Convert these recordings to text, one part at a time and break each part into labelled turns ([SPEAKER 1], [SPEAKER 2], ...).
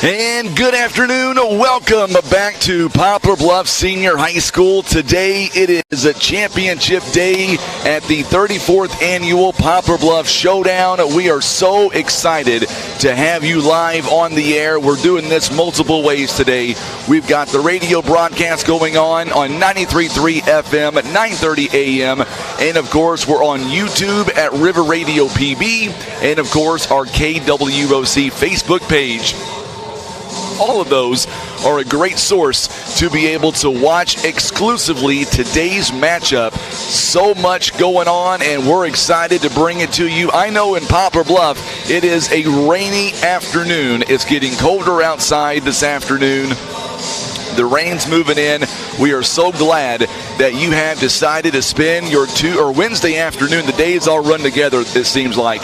[SPEAKER 1] And good afternoon. Welcome back to Poplar Bluff Senior High School. Today it is a championship day at the 34th Annual Poplar Bluff Showdown. We are so excited to have you live on the air. We're doing this multiple ways today. We've got the radio broadcast going on 93.3 FM at 9:30 a.m. And, of course, we're on YouTube at River Radio PB. And, of course, our KWOC Facebook page. All of those are a great source to be able to watch exclusively today's matchup. So much going on, and we're excited to bring it to you. I know in Poplar Bluff, it is a rainy afternoon. It's getting colder outside this afternoon. The rain's moving in. We are so glad that you have decided to spend your Wednesday afternoon. The days all run together, it seems like.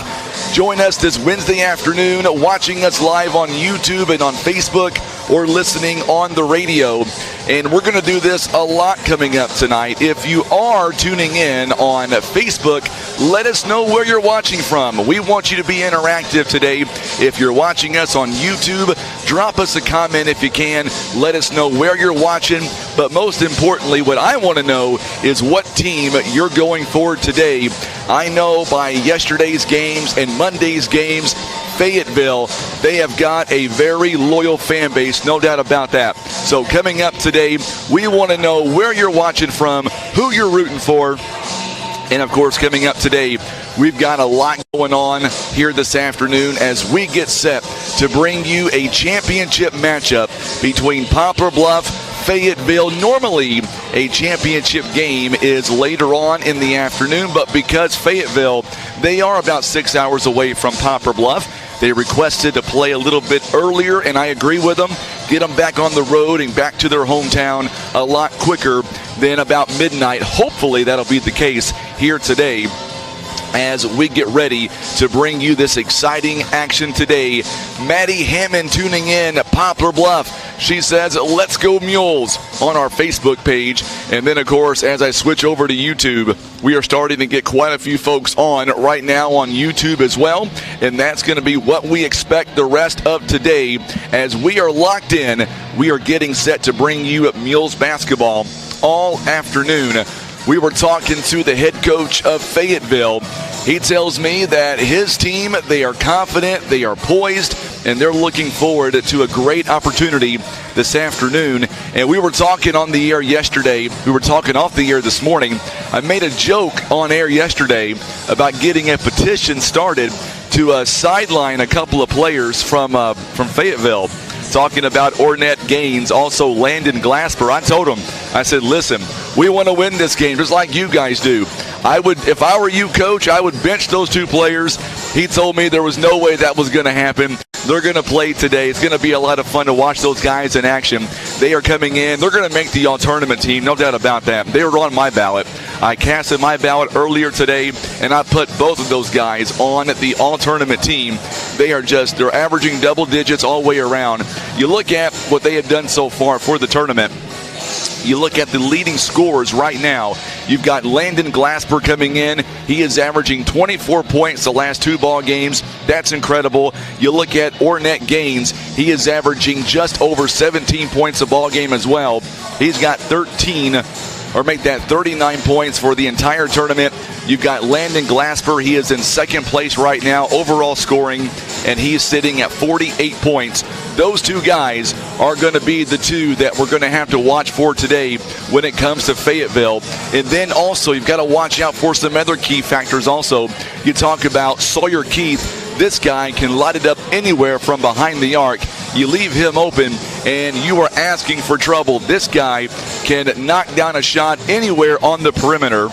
[SPEAKER 1] Join us this Wednesday afternoon, watching us live on YouTube and on Facebook or listening on the radio. And we're going to do this a lot coming up tonight. If you are tuning in on Facebook, let us know where you're watching from. We want you to be interactive today. If you're watching us on YouTube, drop us a comment if you can. Let us know where you're watching. But most importantly, what I want to know is what team you're going for today. I know by yesterday's games and Monday's games, Fayetteville, they have got a very loyal fan base, no doubt about that. So coming up today, we want to know where you're watching from, who you're rooting for. And, of course, coming up today, we've got a lot going on here this afternoon as we get set to bring you a championship matchup between Poplar Bluff, Fayetteville. Normally, a championship game is later on in the afternoon, but because Fayetteville, they are about 6 hours away from Poplar Bluff, they requested to play a little bit earlier, and I agree with them. Get them back on the road and back to their hometown a lot quicker than about midnight. Hopefully that'll be the case here today as we get ready to bring you this exciting action today. Maddie Hammond tuning in at Poplar Bluff. She says, "Let's go Mules" on our Facebook page. And then, of course, as I switch over to YouTube, we are starting to get quite a few folks on right now on YouTube as well. And that's going to be what we expect the rest of today as we are locked in. We are getting set to bring you Mules basketball all afternoon. We were talking to the head coach of Fayetteville. He tells me that his team, they are confident, they are poised, and they're looking forward to a great opportunity this afternoon. And we were talking on the air yesterday. We were talking off the air this morning. I made a joke on air yesterday about getting a petition started to sideline a couple of players from Fayetteville. Talking about Ornette Gaines, also Landon Glasper. I told him, I said, listen, we want to win this game just like you guys do. If I were you, coach, I would bench those two players. He told me there was no way that was going to happen. They're going to play today. It's going to be a lot of fun to watch those guys in action. They are coming in. They're going to make the all-tournament team, no doubt about that. They were on my ballot. I casted my ballot earlier today, and I put both of those guys on the all-tournament team. They're averaging double digits all the way around. You look at what they have done so far for the tournament. You look at the leading scorers right now. You've got Landon Glasper coming in. He is averaging 24 points the last two ball games. That's incredible. You look at Ornette Gaines. He is averaging just over 17 points a ball game as well. He's got 39 points for the entire tournament. You've got Landon Glasper. He is in second place right now, overall scoring, and he's sitting at 48 points. Those two guys are going to be the two that we're going to have to watch for today when it comes to Fayetteville. And then also, you've got to watch out for some other key factors also. You talk about Sawyer Keith. This guy can light it up anywhere from behind the arc. You leave him open, and you are asking for trouble. This guy can knock down a shot anywhere on the perimeter.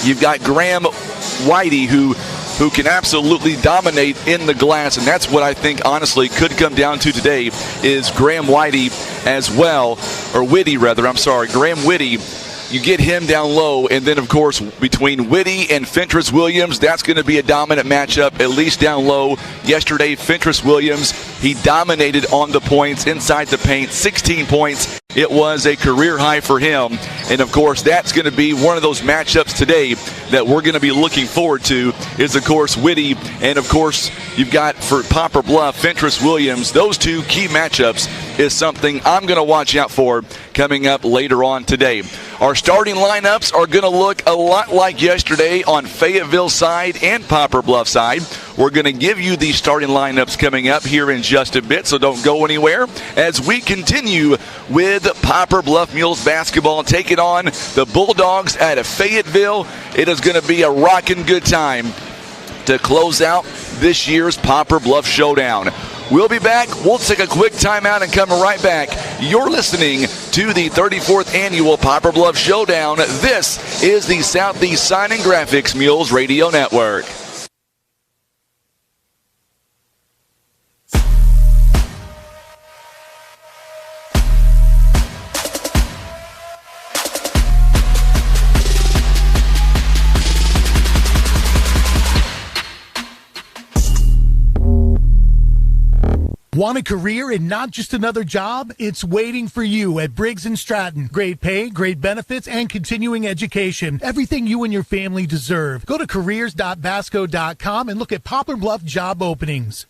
[SPEAKER 1] You've got Graham Whitey, who can absolutely dominate in the glass, and that's what I think, honestly, could come down to today is Graham Whitey as well, or Whitty, rather. I'm sorry, Graham Whitty. You get him down low, and then, of course, between Whitty and Fentress Williams, that's going to be a dominant matchup, at least down low. Yesterday, Fentress Williams, he dominated on the points inside the paint, 16 points. It was a career high for him. And, of course, that's going to be one of those matchups today that we're going to be looking forward to is, of course, Whitty. And, of course, you've got for Poplar Bluff, Fentress Williams. Those two key matchups is something I'm going to watch out for coming up later on today. Our starting lineups are going to look a lot like yesterday on Fayetteville side and Poplar Bluff side. We're going to give you the starting lineups coming up here in just a bit, so don't go anywhere as we continue with Poplar Bluff Mules basketball taking on the Bulldogs out of Fayetteville. It is going to be a rocking good time to close out this year's Poplar Bluff Showdown. We'll be back. We'll take a quick timeout and come right back. You're listening to the 34th Annual Poplar Bluff Showdown. This is the Southeast Sign and Graphics Mules Radio Network.
[SPEAKER 2] Want a career and not just another job? It's waiting for you at Briggs & Stratton. Great pay, great benefits, and continuing education. Everything you and your family deserve. Go to careers.basco.com and look at Poplar Bluff job openings.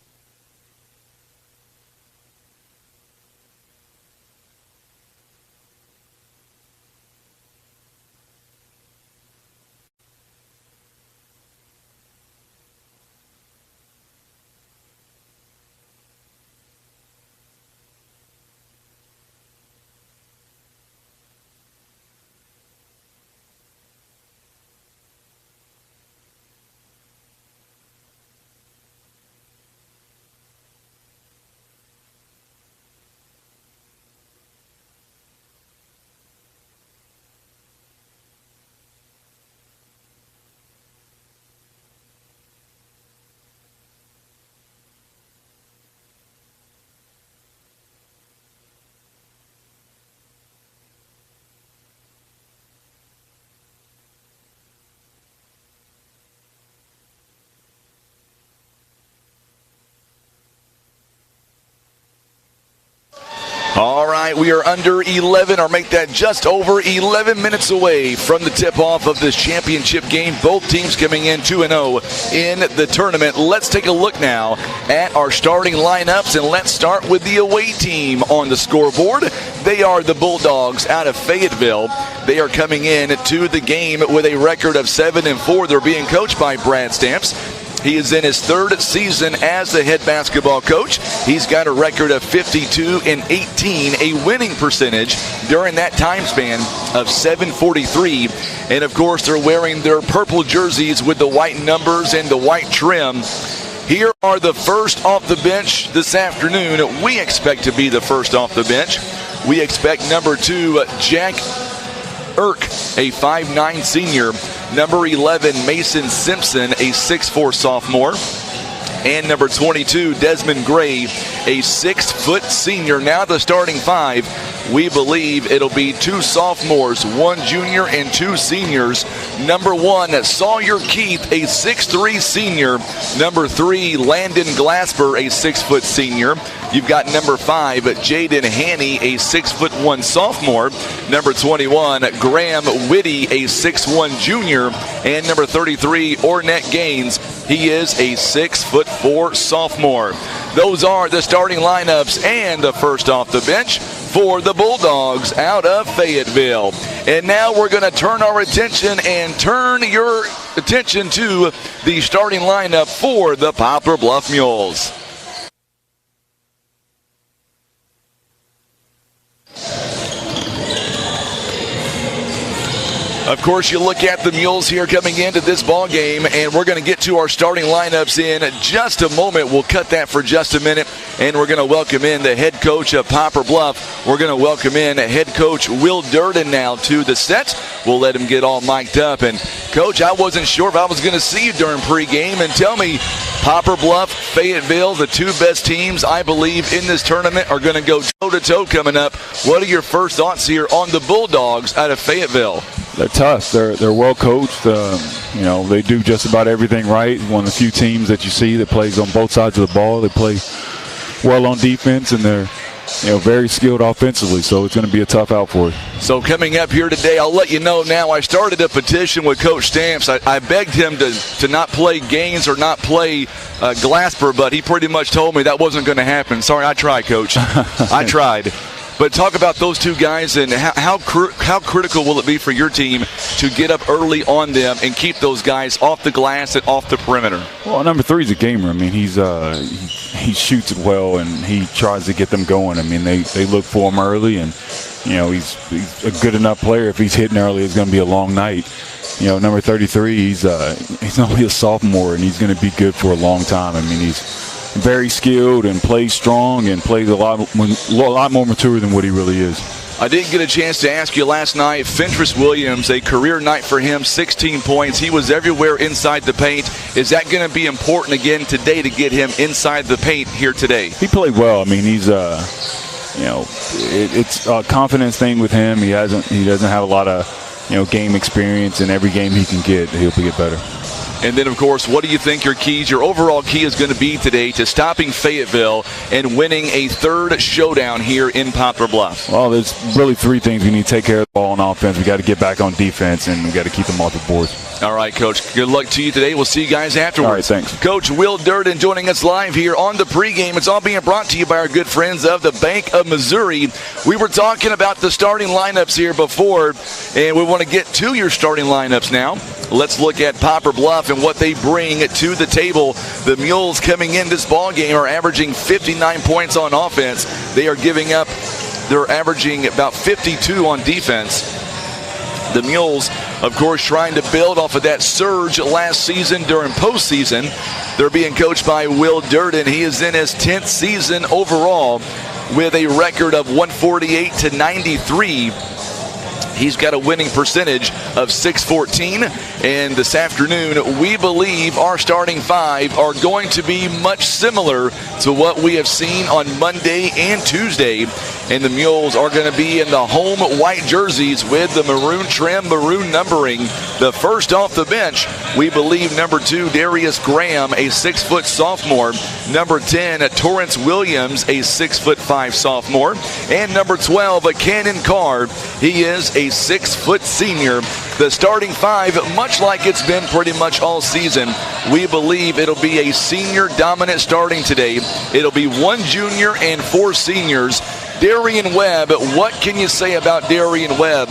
[SPEAKER 1] All right, we are under 11, or make that just over 11 minutes away from the tip-off of this championship game. Both teams coming in 2-0 in the tournament. Let's take a look now at our starting lineups, and let's start with the away team on the scoreboard. They are the Bulldogs out of Fayetteville. They are coming in to the game with a record of 7-4. They're being coached by Brad Stamps. He is in his third season as the head basketball coach. He's got a record of 52-18, a winning percentage during that time span of 743. And, of course, they're wearing their purple jerseys with the white numbers and the white trim. Here are the first off the bench this afternoon. We expect to be the first off the bench. We expect number 2, Jack Irk, a 5'9 senior. Number 11, Mason Simpson, a 6'4 sophomore. And number 22, Desmond Gray, a 6-foot senior. Now the starting five, we believe it'll be 2 sophomores, 1 junior and 2 seniors. Number 1, Sawyer Keith, a 6'3 senior. Number 3, Landon Glasper, a 6-foot senior. You've got number 5, Jaden Haney, a 6'1 sophomore. Number 21, Graham Whitty, a 6'1 junior. And number 33, Ornette Gaines. He is a 6'4 sophomore. Those are the starting lineups and the first off the bench for the Bulldogs out of Fayetteville. And now we're going to turn our attention and turn your attention to the starting lineup for the Poplar Bluff Mules. Of course, you look at the Mules here coming into this ball game, and we're going to get to our starting lineups in just a moment. We'll cut that for just a minute, and we're going to welcome in the head coach of Poplar Bluff. We're going to welcome in head coach Will Durden now to the set. We'll let him get all mic'd up. And, Coach, I wasn't sure if I was going to see you during pregame. And tell me, Poplar Bluff, Fayetteville, the 2 best teams, I believe, in this tournament are going to go toe-to-toe coming up. What are your first thoughts here on the Bulldogs out of Fayetteville?
[SPEAKER 3] They're tough. They're well coached. They do just about everything right. One of the few teams that you see that plays on both sides of the ball. They play well on defense, and they're very skilled offensively, so it's going to be a tough out for us.
[SPEAKER 1] So coming up here today, I'll let you know now, I started a petition with Coach Stamps. I begged him to not play Gaines or not play Glasper, but he pretty much told me that wasn't going to happen. Sorry, I tried, Coach. I tried. But talk about those two guys and how critical will it be for your team to get up early on them and keep those guys off the glass and off the perimeter?
[SPEAKER 3] Well, number 3 is a gamer. I mean, he shoots it well and he tries to get them going. I mean, they look for him early, and he's a good enough player. If he's hitting early, it's going to be a long night. Number 33, he's only a sophomore, and he's going to be good for a long time. I mean, he's very skilled and plays strong and plays a lot more mature than what he really is.
[SPEAKER 1] I didn't get a chance to ask you last night. Fentress Williams, a career night for him, 16 points. He was everywhere inside the paint. Is that going to be important again today to get him inside the paint here today?
[SPEAKER 3] He played well. I mean, he's it's a confidence thing with him. He doesn't have a lot of game experience, and every game he can get, he'll get better.
[SPEAKER 1] And then, of course, what do you think your overall key is going to be today to stopping Fayetteville and winning a third showdown here in Poplar Bluff?
[SPEAKER 3] Well, there's really 3 things. We need to take care of the ball on offense. We got to get back on defense, and we got to keep them off the boards.
[SPEAKER 1] All right, Coach. Good luck to you today. We'll see you guys afterwards.
[SPEAKER 3] All right, thanks.
[SPEAKER 1] Coach Will Durden joining us live here on the pregame. It's all being brought to you by our good friends of the Bank of Missouri. We were talking about the starting lineups here before, and we want to get to your starting lineups now. Let's look at Poplar Bluff and what they bring to the table. The Mules coming in this ball game are averaging 59 points on offense. They're averaging about 52 on defense. The Mules, of course, trying to build off of that surge last season during postseason. They're being coached by Will Durden. He is in his 10th season overall with a record of 148-93. He's got a winning percentage of .614, and this afternoon we believe our starting 5 are going to be much similar to what we have seen on Monday and Tuesday. And the Mules are going to be in the home white jerseys with the maroon trim, maroon numbering. The first off the bench, we believe number 2, Darius Graham, a 6-foot sophomore. Number 10, Torrance Williams, a 6'5" sophomore. And number 12, Cannon Carr. He is a 6-foot senior. The starting 5, much like it's been pretty much all season, we believe it'll be a senior dominant starting today. It'll be 1 junior and 4 seniors. Darian Webb, what can you say about Darian Webb?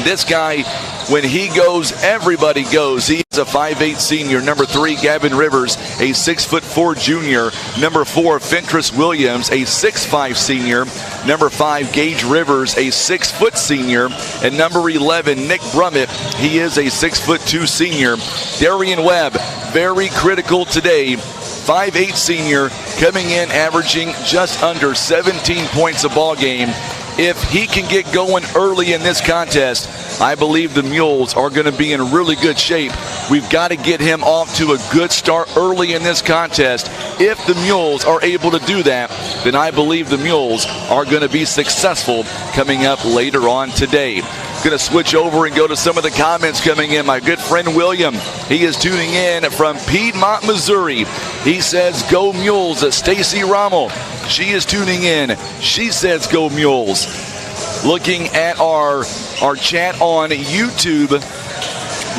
[SPEAKER 1] This guy, when he goes, everybody goes. He's a 5'8" senior. Number 3, Gavin Rivers, a 6'4" junior. Number 4, Fentress Williams, a 6'5" senior. Number 5, Gage Rivers, a 6-foot senior. And number 11, Nick Brummett, he is a 6'2" senior. Darian Webb, very critical today. 5'8" senior, coming in averaging just under 17 points a ball game. If he can get going early in this contest, I believe the Mules are going to be in really good shape. We've got to get him off to a good start early in this contest. If the Mules are able to do that, then I believe the Mules are going to be successful coming up later on today. Going to switch over and go to some of the comments coming in. My good friend William, he is tuning in from Piedmont, Missouri. He says, "Go Mules." Stacy Rommel, she is tuning in. She says, "Go Mules." Looking at our chat on YouTube,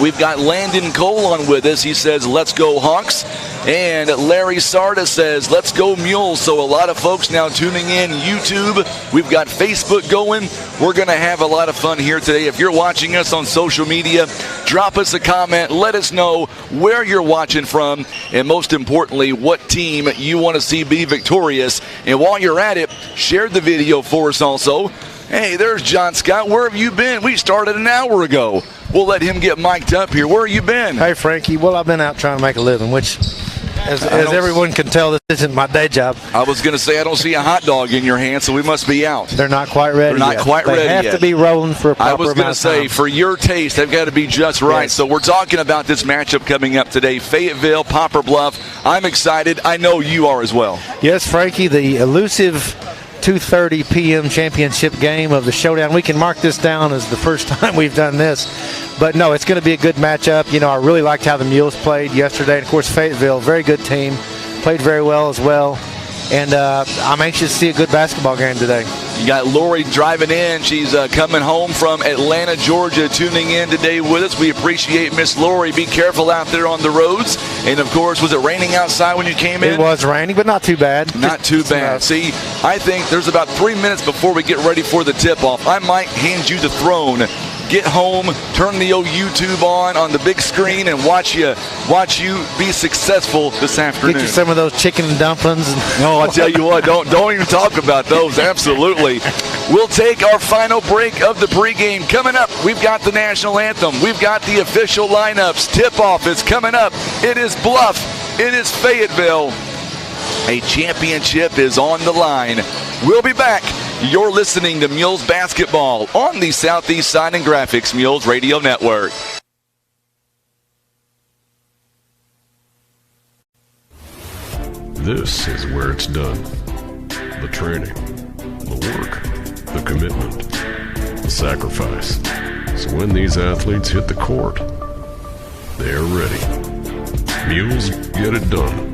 [SPEAKER 1] we've got Landon Cole on with us. He says, "Let's go Hawks." And Larry Sarda says, "Let's go Mules." So a lot of folks now tuning in YouTube. We've got Facebook going. We're going to have a lot of fun here today. If you're watching us on social media, drop us a comment. Let us know where you're watching from. And most importantly, what team you want to see be victorious. And while you're at it, share the video for us also. Hey, there's John Scott. Where have you been? We started an hour ago. We'll let him get mic'd up here. Where have you been?
[SPEAKER 4] Hey, Frankie. Well, I've been out trying to make a living, which, as everyone can tell, this isn't my day job.
[SPEAKER 1] I was going to say, I don't see a hot dog in your hand, so we must be out.
[SPEAKER 4] They're not quite ready
[SPEAKER 1] yet. They
[SPEAKER 4] have to be rolling for a proper amount of time. I was going to say, for your taste, they've got to be just right. Yes. So we're talking about this matchup coming up today, Fayetteville, Poplar Bluff. I'm excited. I know you are as well. Yes, Frankie, the elusive 2:30 p.m. championship game of the showdown. We can mark this down as the first time we've done this. But, no, it's going to be a good matchup. You know, I really liked how the Mules played yesterday. And, of course, Fayetteville, very good team, played very well as well.
[SPEAKER 5] and I'm anxious to see a good basketball game today.
[SPEAKER 1] You got Lori driving in. She's coming home from Atlanta, Georgia, tuning in today with us. We appreciate Miss Lori. Be careful out there on the roads. And, of course, was it raining outside when you came in?
[SPEAKER 5] It was raining, but not too bad.
[SPEAKER 1] Not too bad. See, I think there's about 3 minutes before we get ready for the tip-off. I might hand you the throne. Get home, turn the old YouTube on the big screen, and watch you be successful this afternoon.
[SPEAKER 5] Get you some of those chicken dumplings.
[SPEAKER 1] No, I'll tell you what, don't even talk about those. Absolutely. We'll take our final break of the pregame. Coming up, we've got the national anthem. We've got the official lineups. Tip-off is coming up. It is Bluff. It is Fayetteville. A championship is on the line. We'll be back. You're listening to Mules Basketball on the Southeast Sign and Graphics Mules Radio Network.
[SPEAKER 6] This is where it's done. The training, the work, the commitment, the sacrifice. So when these athletes hit the court, they're ready. Mules get it done.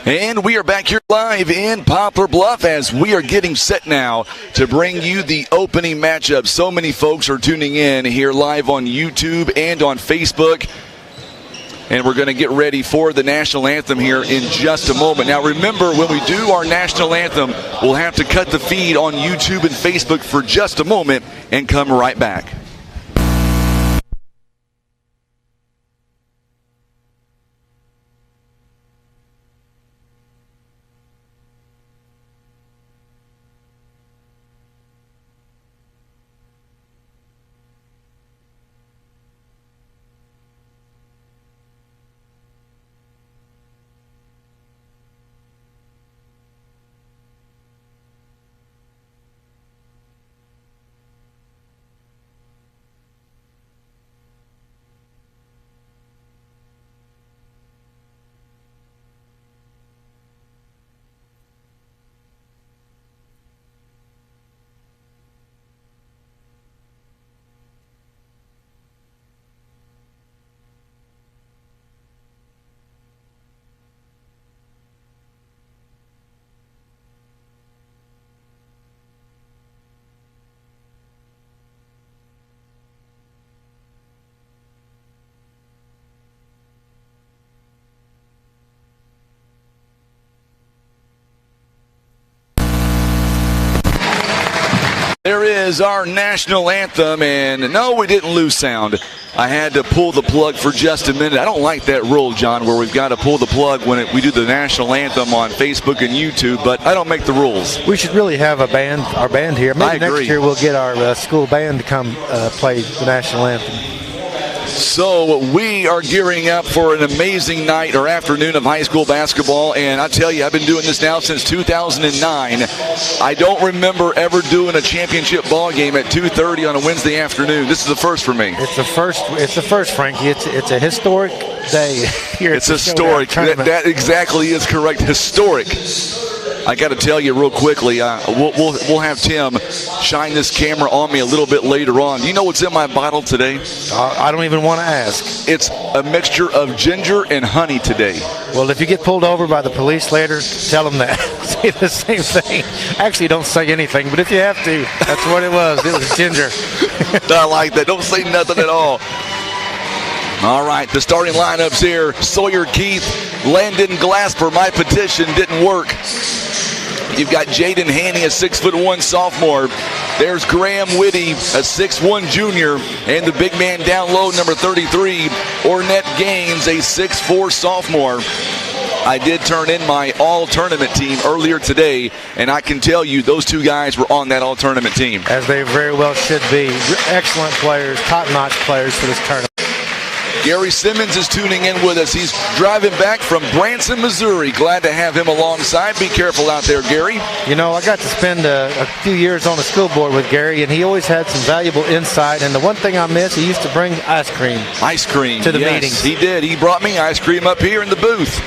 [SPEAKER 1] And we are back here live in Poplar Bluff as we are getting set now to bring you the opening matchup. So many folks are tuning in here live on YouTube and on Facebook. And we're going to get ready for the national anthem here in just a moment. Now, remember, when we do our national anthem, we'll have to cut the feed on YouTube and Facebook for just a moment and come right back. There is our national anthem, and no, we didn't lose sound. I had to pull the plug for just a minute. I don't like that rule, John, where we've got to pull the plug when we do the national anthem on Facebook and YouTube, but I don't make the rules.
[SPEAKER 5] We should really have our band here. Maybe
[SPEAKER 1] I agree.
[SPEAKER 5] Next year we'll get our school band to come play the national anthem.
[SPEAKER 1] So we are gearing up for an amazing night or afternoon of high school basketball, and I tell you, I've been doing this now since 2009. I don't remember ever doing a championship ball game at 2:30 on a Wednesday afternoon. This is the first for me.
[SPEAKER 5] It's the first, Frankie. It's a historic day here.
[SPEAKER 1] It's historic. That exactly is correct. Historic. I got to tell you real quickly, we'll have Tim shine this camera on me a little bit later on. Do you know what's in my bottle today?
[SPEAKER 5] I don't even want to ask.
[SPEAKER 1] It's a mixture of ginger and honey today.
[SPEAKER 5] Well, if you get pulled over by the police later, tell them that. Say the same thing. Actually, don't say anything, but if you have to, that's what it was. It was ginger.
[SPEAKER 1] I like that. Don't say nothing at all. All right, the starting lineups here. Sawyer Keith, Landon Glasper. My petition didn't work. You've got Jaden Haney, a 6'1" sophomore. There's Graham Whitty, a 6'1" junior. And the big man down low, number 33, Ornette Gaines, a 6'4" sophomore. I did turn in my all-tournament team earlier today, and I can tell you those two guys were on that all-tournament team.
[SPEAKER 5] As they very well should be. Excellent players, top-notch players for this tournament.
[SPEAKER 1] Gary Simmons is tuning in with us. He's driving back from Branson, Missouri. Glad to have him alongside. Be careful out there, Gary.
[SPEAKER 5] You know, I got to spend a few years on the school board with Gary, and he always had some valuable insight. And the one thing I miss, he used to bring ice cream.
[SPEAKER 1] Ice cream.
[SPEAKER 5] To the
[SPEAKER 1] yes,
[SPEAKER 5] meetings.
[SPEAKER 1] He did. He brought me ice cream up here in the booth.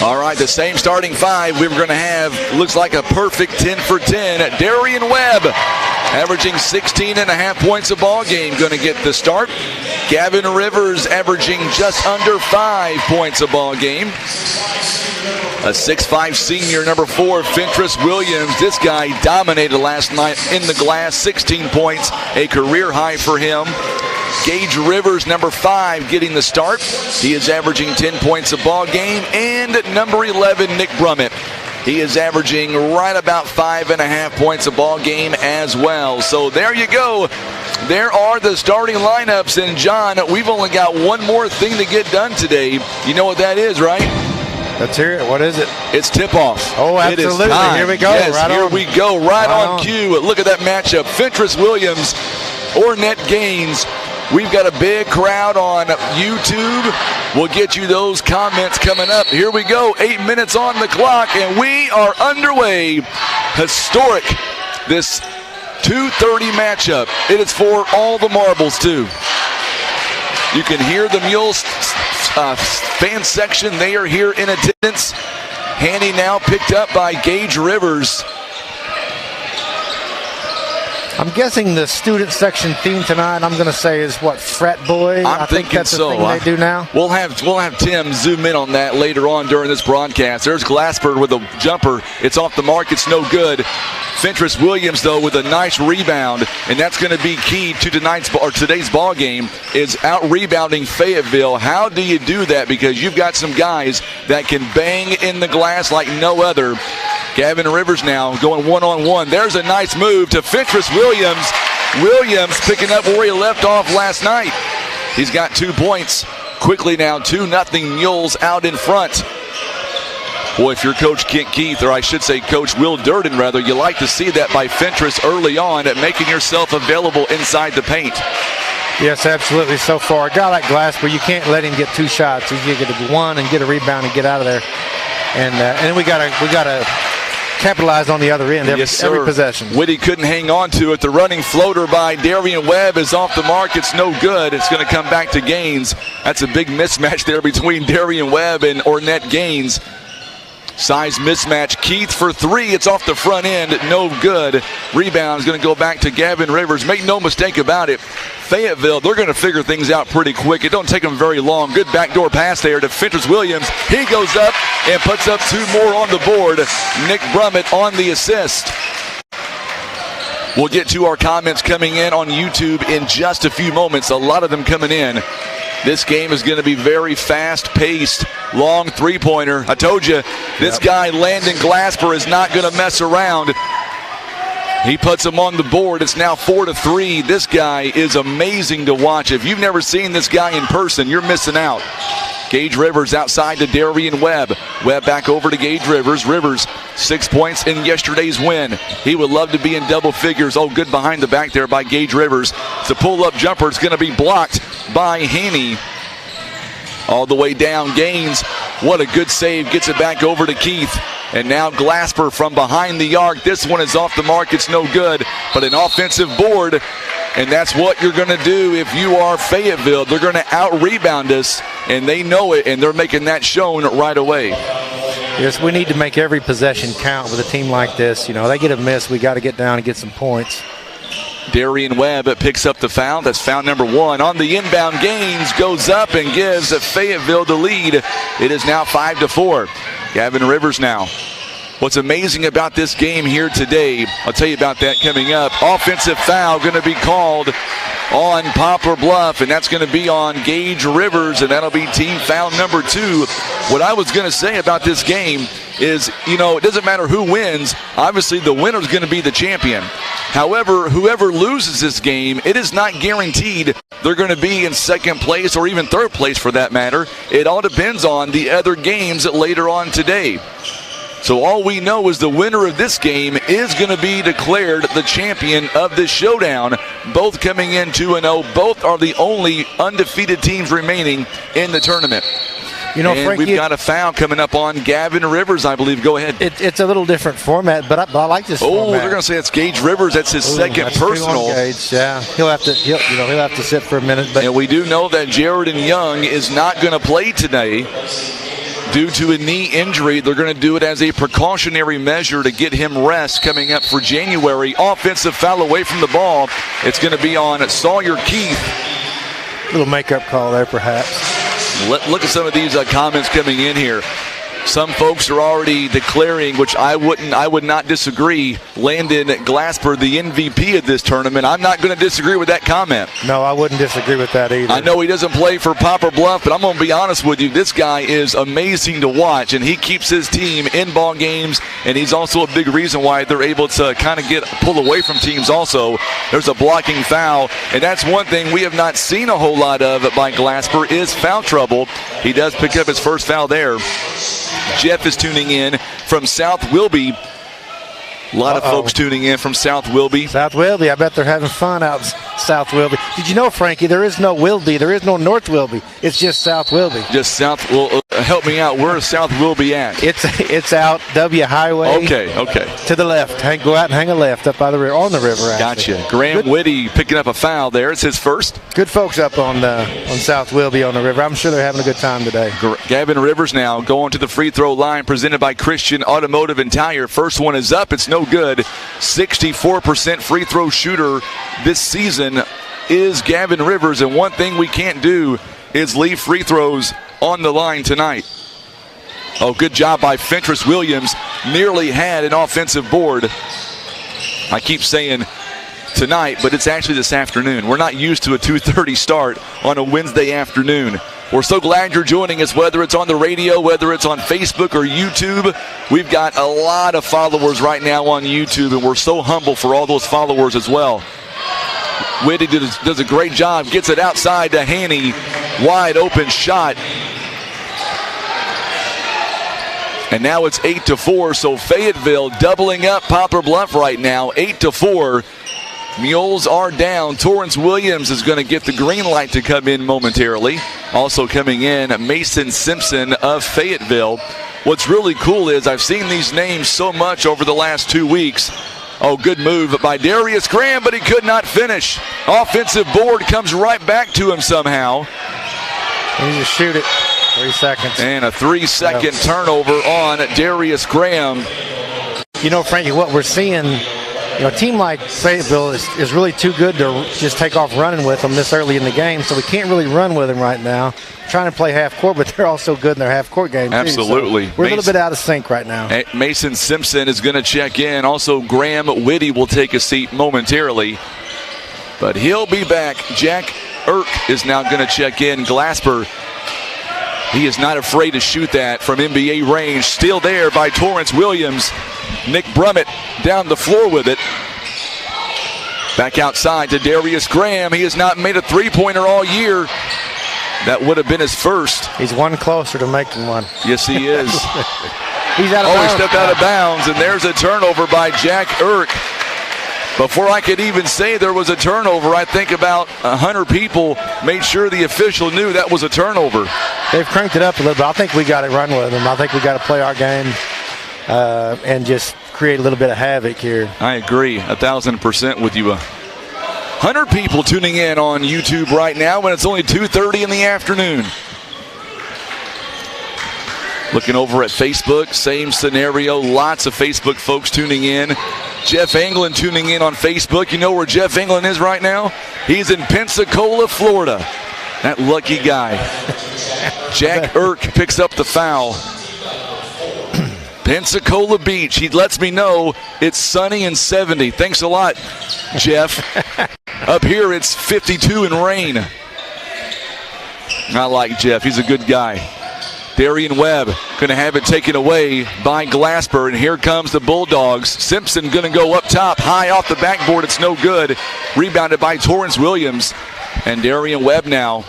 [SPEAKER 1] All right, the same starting five we were going to have. Looks like a perfect 10 for 10. Darian Webb, averaging 16.5 points a ball game, going to get the start. Gavin Rivers averaging just under 5 points a ball game. A 6'5" senior, number 4, Fentress Williams. This guy dominated last night in the glass, 16 points, a career high for him. Gage Rivers, number 5, getting the start. He is averaging 10 points a ball game. And number 11, Nick Brummett. He is averaging right about 5.5 points a ball game as well. So there you go. There are the starting lineups. And, John, we've only got one more thing to get done today. You know what that is, right?
[SPEAKER 5] Let's hear it. What is it?
[SPEAKER 1] It's tip-off.
[SPEAKER 5] Oh, absolutely. Here we go.
[SPEAKER 1] Yes,
[SPEAKER 5] right
[SPEAKER 1] here
[SPEAKER 5] on.
[SPEAKER 1] we go. Right on cue. Look at that matchup. Fentress Williams, Ornette Gaines. We've got a big crowd on YouTube. We'll get you those comments coming up. Here we go. 8 minutes on the clock, and we are underway. Historic, this 2:30 matchup. It is for all the marbles, too. You can hear the Mules fan section. They are here in attendance. Haney now picked up by Gage Rivers. I'm
[SPEAKER 5] guessing the student section theme tonight, I'm going to say, is what, frat boy?
[SPEAKER 1] I think that's
[SPEAKER 5] so.
[SPEAKER 1] the
[SPEAKER 5] thing they do now.
[SPEAKER 1] We'll have Tim zoom in on that later on during this broadcast. There's Glasper with a jumper. It's off the mark. It's no good. Fentress Williams, though, with a nice rebound, and that's going to be key to today's ball game, is out-rebounding Fayetteville. How do you do that? Because you've got some guys that can bang in the glass like no other. Gavin Rivers now going one-on-one. There's a nice move to Fentress Williams. Williams picking up where he left off last night. He's got 2 points. Quickly now, 2-0 Mules out in front. Boy, if you're Coach Kent Keith, or I should say Coach Will Durden, rather, you like to see that by Fentress early on at making yourself available inside the paint.
[SPEAKER 5] Yes, absolutely. So far, a guy like Glasper, you can't let him get 2 shots. You get one and get a rebound and get out of there. And then we gotta capitalize on the other end every possession.
[SPEAKER 1] Whitty couldn't hang on to it. The running floater by Darian Webb is off the mark. It's no good. It's going to come back to Gaines. That's a big mismatch there between Darian Webb and Ornette Gaines. Size mismatch. Keith for 3. It's off the front end. No good. Rebound is going to go back to Gavin Rivers. Make no mistake about it. Fayetteville, they're going to figure things out pretty quick. It don't take them very long. Good backdoor pass there to Fentress Williams. He goes up and puts up 2 more on the board. Nick Brummett on the assist. We'll get to our comments coming in on YouTube in just a few moments. A lot of them coming in. This game is going to be very fast-paced, long three-pointer. I told you, this guy, Landon Glasper, is not going to mess around. He puts him on the board. It's now 4-3. This guy is amazing to watch. If you've never seen this guy in person, you're missing out. Gage Rivers outside to Darian Webb. Webb back over to Gage Rivers. Rivers, 6 points in yesterday's win. He would love to be in double figures. Oh, good behind the back there by Gage Rivers. It's a pull-up jumper. It's going to be blocked by Haney. All the way down, Gaines. What a good save. Gets it back over to Keith. And now Glasper from behind the arc. This one is off the mark. It's no good. But an offensive board. And that's what you're going to do if you are Fayetteville. They're going to out-rebound us, and they know it, and they're making that shown right away.
[SPEAKER 5] Yes, we need to make every possession count with a team like this. You know, they get a miss, we got to get down and get some points.
[SPEAKER 1] Darian Webb picks up the foul. That's foul number 1 on the inbound gains. Goes up and gives Fayetteville the lead. It is now 5-4. Gavin Rivers now. What's amazing about this game here today, I'll tell you about that coming up. Offensive foul going to be called on Poplar Bluff, and that's going to be on Gage Rivers, and that'll be team foul number 2. What I was going to say about this game is, you know, it doesn't matter who wins. Obviously, the winner is going to be the champion. However, whoever loses this game, it is not guaranteed they're going to be in second place or even third place for that matter. It all depends on the other games later on today. So all we know is the winner of this game is going to be declared the champion of this showdown. Both coming in 2-0. Both are the only undefeated teams remaining in the tournament.
[SPEAKER 5] You know,
[SPEAKER 1] and
[SPEAKER 5] Frankie,
[SPEAKER 1] we've got a foul coming up on Gavin Rivers, I believe. Go ahead.
[SPEAKER 5] It's a little different format, but I like this format.
[SPEAKER 1] They're going to say it's Gage Rivers. That's his second personal.
[SPEAKER 5] Gage, yeah, he'll have to sit for a minute. But
[SPEAKER 1] and we do know that Jared Young is not going to play today due to a knee injury. They're going to do it as a precautionary measure to get him rest coming up for January. Offensive foul away from the ball. It's going to be on Sawyer Keith.
[SPEAKER 5] Little makeup call there, perhaps.
[SPEAKER 1] Look at some of these comments coming in here. Some folks are already declaring, which I would not disagree, Landon Glasper the MVP of this tournament. I'm not going to disagree with that comment.
[SPEAKER 5] No, I wouldn't disagree with that either.
[SPEAKER 1] I know he doesn't play for Poplar Bluff, but I'm going to be honest with you. This guy is amazing to watch, and he keeps his team in ball games, and he's also a big reason why they're able to kind of pull away from teams also. There's a blocking foul, and that's one thing we have not seen a whole lot of by Glasper is foul trouble. He does pick up his first foul there. Jeff is tuning in from South Wilby. A lot of folks tuning in from South Wilby.
[SPEAKER 5] South Wilby, I bet they're having fun out South Wilby. Did you know, Frankie, there is no Wilby. There is no North Wilby. It's just South Wilby.
[SPEAKER 1] Just South. Well, help me out. Where is South Wilby at?
[SPEAKER 5] It's out W Highway.
[SPEAKER 1] Okay.
[SPEAKER 5] To the left. Go out and hang a left up by the river, on the river. Actually.
[SPEAKER 1] Gotcha. Graham Whitty picking up a foul there. It's his first.
[SPEAKER 5] Good folks up on South Wilby on the river. I'm sure they're having a good time today.
[SPEAKER 1] Gavin Rivers now going to the free throw line, presented by Christian Automotive and Tire. First one is up. It's no good. 64% free throw shooter this season is Gavin Rivers, and one thing we can't do is leave free throws on the line tonight. Oh, good job by Fentress Williams. Nearly had an offensive board. I keep saying tonight, but it's actually this afternoon. We're not used to a 2:30 start on a Wednesday afternoon. We're so glad you're joining us, whether it's on the radio, whether it's on Facebook or YouTube. We've got a lot of followers right now on YouTube, and we're so humble for all those followers as well. Whitty does a great job, gets it outside to Haney. Wide open shot. And now it's 8-4, so Fayetteville doubling up Poplar Bluff right now, 8-4. Mules are down. Torrance Williams is going to get the green light to come in momentarily. Also coming in, Mason Simpson of Fayetteville. What's really cool is I've seen these names so much over the last 2 weeks. Oh, good move by Darius Graham, but he could not finish. Offensive board comes right back to him somehow.
[SPEAKER 5] He just shoot it. 3 seconds.
[SPEAKER 1] And a 3-second turnover on Darius Graham.
[SPEAKER 5] You know, Frankie, what we're seeing, a team like Fayetteville is really too good to just take off running with them this early in the game, so we can't really run with them right now. Trying to play half court, but they're also good in their half court game.
[SPEAKER 1] Absolutely.
[SPEAKER 5] So we're a little bit out of sync right now.
[SPEAKER 1] Mason Simpson is going to check in. Also, Graham Whitty will take a seat momentarily, but he'll be back. Jack Irk is now going to check in. Glasper, he is not afraid to shoot that from NBA range. Still there by Torrance Williams. Nick Brummett down the floor with it. Back outside to Darius Graham. He has not made a three-pointer all year. That would have been his first.
[SPEAKER 5] He's one closer to making one.
[SPEAKER 1] Yes, he is.
[SPEAKER 5] He's out of bounds.
[SPEAKER 1] He stepped out of bounds, and there's a turnover by Jack Irk. Before I could even say there was a turnover, I think about 100 people made sure the official knew that was a turnover.
[SPEAKER 5] They've cranked it up a little bit. I think we got to run with them. I think we got to play our game and just create a little bit of havoc here.
[SPEAKER 1] I agree 1,000% with you. 100 people tuning in on YouTube right now when it's only 2:30 in the afternoon. Looking over at Facebook, same scenario. Lots of Facebook folks tuning in. Jeff Anglin tuning in on Facebook. You know where Jeff Anglin is right now? He's in Pensacola, Florida. That lucky guy. Jack Irk picks up the foul. Pensacola Beach. He lets me know it's sunny and 70. Thanks a lot, Jeff. Up here, it's 52 and rain. I like Jeff. He's a good guy. Darian Webb going to have it taken away by Glasper, and here comes the Bulldogs. Simpson going to go up top, high off the backboard. It's no good. Rebounded by Torrance Williams. And Darian Webb now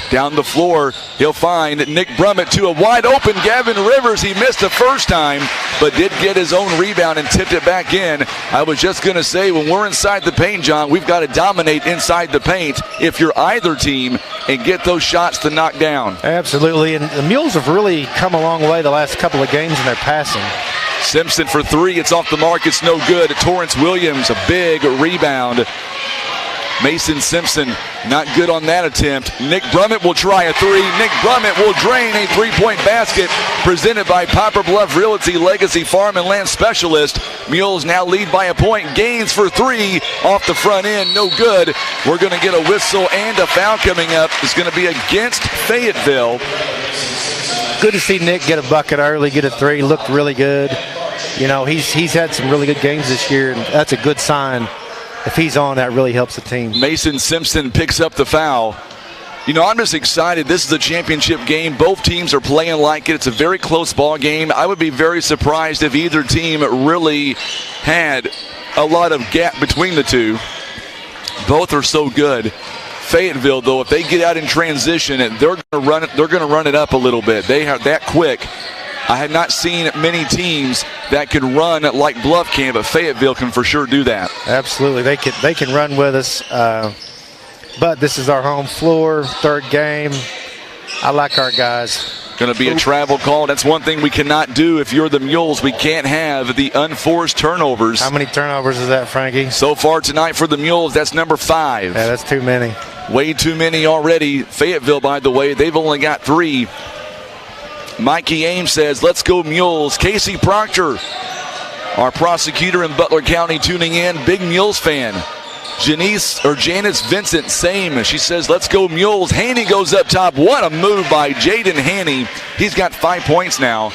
[SPEAKER 1] down the floor. He'll find Nick Brummett to a wide open Gavin Rivers. He missed the first time, but did get his own rebound and tipped it back in. I was just going to say, when we're inside the paint, John, we've got to dominate inside the paint if you're either team and get those shots to knock down.
[SPEAKER 5] Absolutely, and the Mules have really come a long way the last couple of games in their passing.
[SPEAKER 1] Simpson for three. It's off the mark. It's no good. Torrance Williams, a big rebound. Mason Simpson not good on that attempt. Nick Brummett will try a three. Nick Brummett will drain a three-point basket presented by Poplar Bluff Realty Legacy Farm and Land Specialist. Mules now lead by a point. Gaines for three off the front end. No good. We're going to get a whistle and a foul coming up. It's going to be against Fayetteville.
[SPEAKER 5] Good to see Nick get a bucket early, get a three. Looked really good. You know, he's had some really good games this year, and that's a good sign. If he's on, that really helps the team.
[SPEAKER 1] Mason Simpson picks up the foul. You know, I'm just excited. This is a championship game. Both teams are playing like it. It's a very close ball game. I would be very surprised if either team really had a lot of gap between the two. Both are so good. Fayetteville, though, if they get out in transition, they're going to run it up a little bit. They are that quick. I had not seen many teams that can run like Bluff can, but Fayetteville can for sure do that.
[SPEAKER 5] Absolutely. They can run with us. But this is our home floor, third game. I like our guys.
[SPEAKER 1] Going to be a travel call. That's one thing we cannot do if you're the Mules. We can't have the unforced turnovers.
[SPEAKER 5] How many turnovers is that, Frankie?
[SPEAKER 1] So far tonight for the Mules, that's number 5.
[SPEAKER 5] Yeah, that's too many.
[SPEAKER 1] Way too many already. Fayetteville, by the way, they've only got 3. Mikey Ames says, let's go Mules. Casey Proctor, our prosecutor in Butler County, tuning in. Big Mules fan. Janice Vincent, same. She says, let's go Mules. Haney goes up top. What a move by Jaden Haney. He's got 5 points now.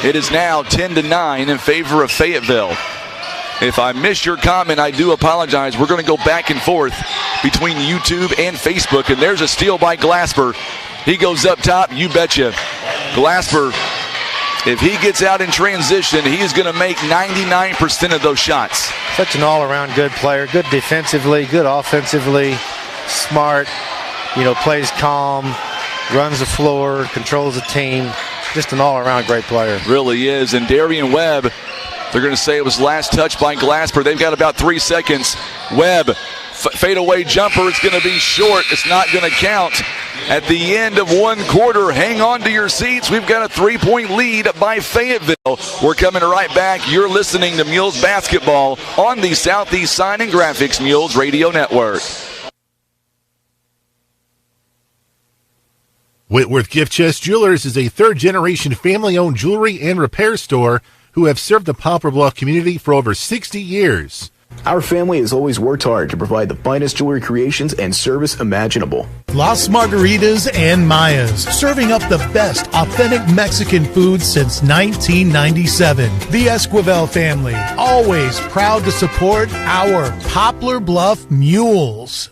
[SPEAKER 1] It is now 10-9 in favor of Fayetteville. If I missed your comment, I do apologize. We're going to go back and forth between YouTube and Facebook. And there's a steal by Glasper. He goes up top, you betcha. Glasper, if he gets out in transition, he is going to make 99% of those shots.
[SPEAKER 5] Such an all-around good player. Good defensively, good offensively, smart, plays calm, runs the floor, controls the team. Just an all-around great player.
[SPEAKER 1] Really is. And Darian Webb, they're going to say it was last touch by Glasper. They've got about 3 seconds. Webb, fadeaway jumper. It's going to be short. It's not going to count. At the end of one quarter, hang on to your seats. We've got a 3-point lead by Fayetteville. We're coming right back. You're listening to Mules Basketball on the Southeast Sign and Graphics Mules Radio Network.
[SPEAKER 7] Whitworth Gift Chest Jewelers is a third-generation family-owned jewelry and repair store who have served the Poplar Bluff community for over 60 years.
[SPEAKER 8] Our family has always worked hard to provide the finest jewelry creations and service imaginable.
[SPEAKER 2] Las Margaritas and Mayas, serving up the best authentic Mexican food since 1997. The Esquivel family, always proud to support our Poplar Bluff Mules.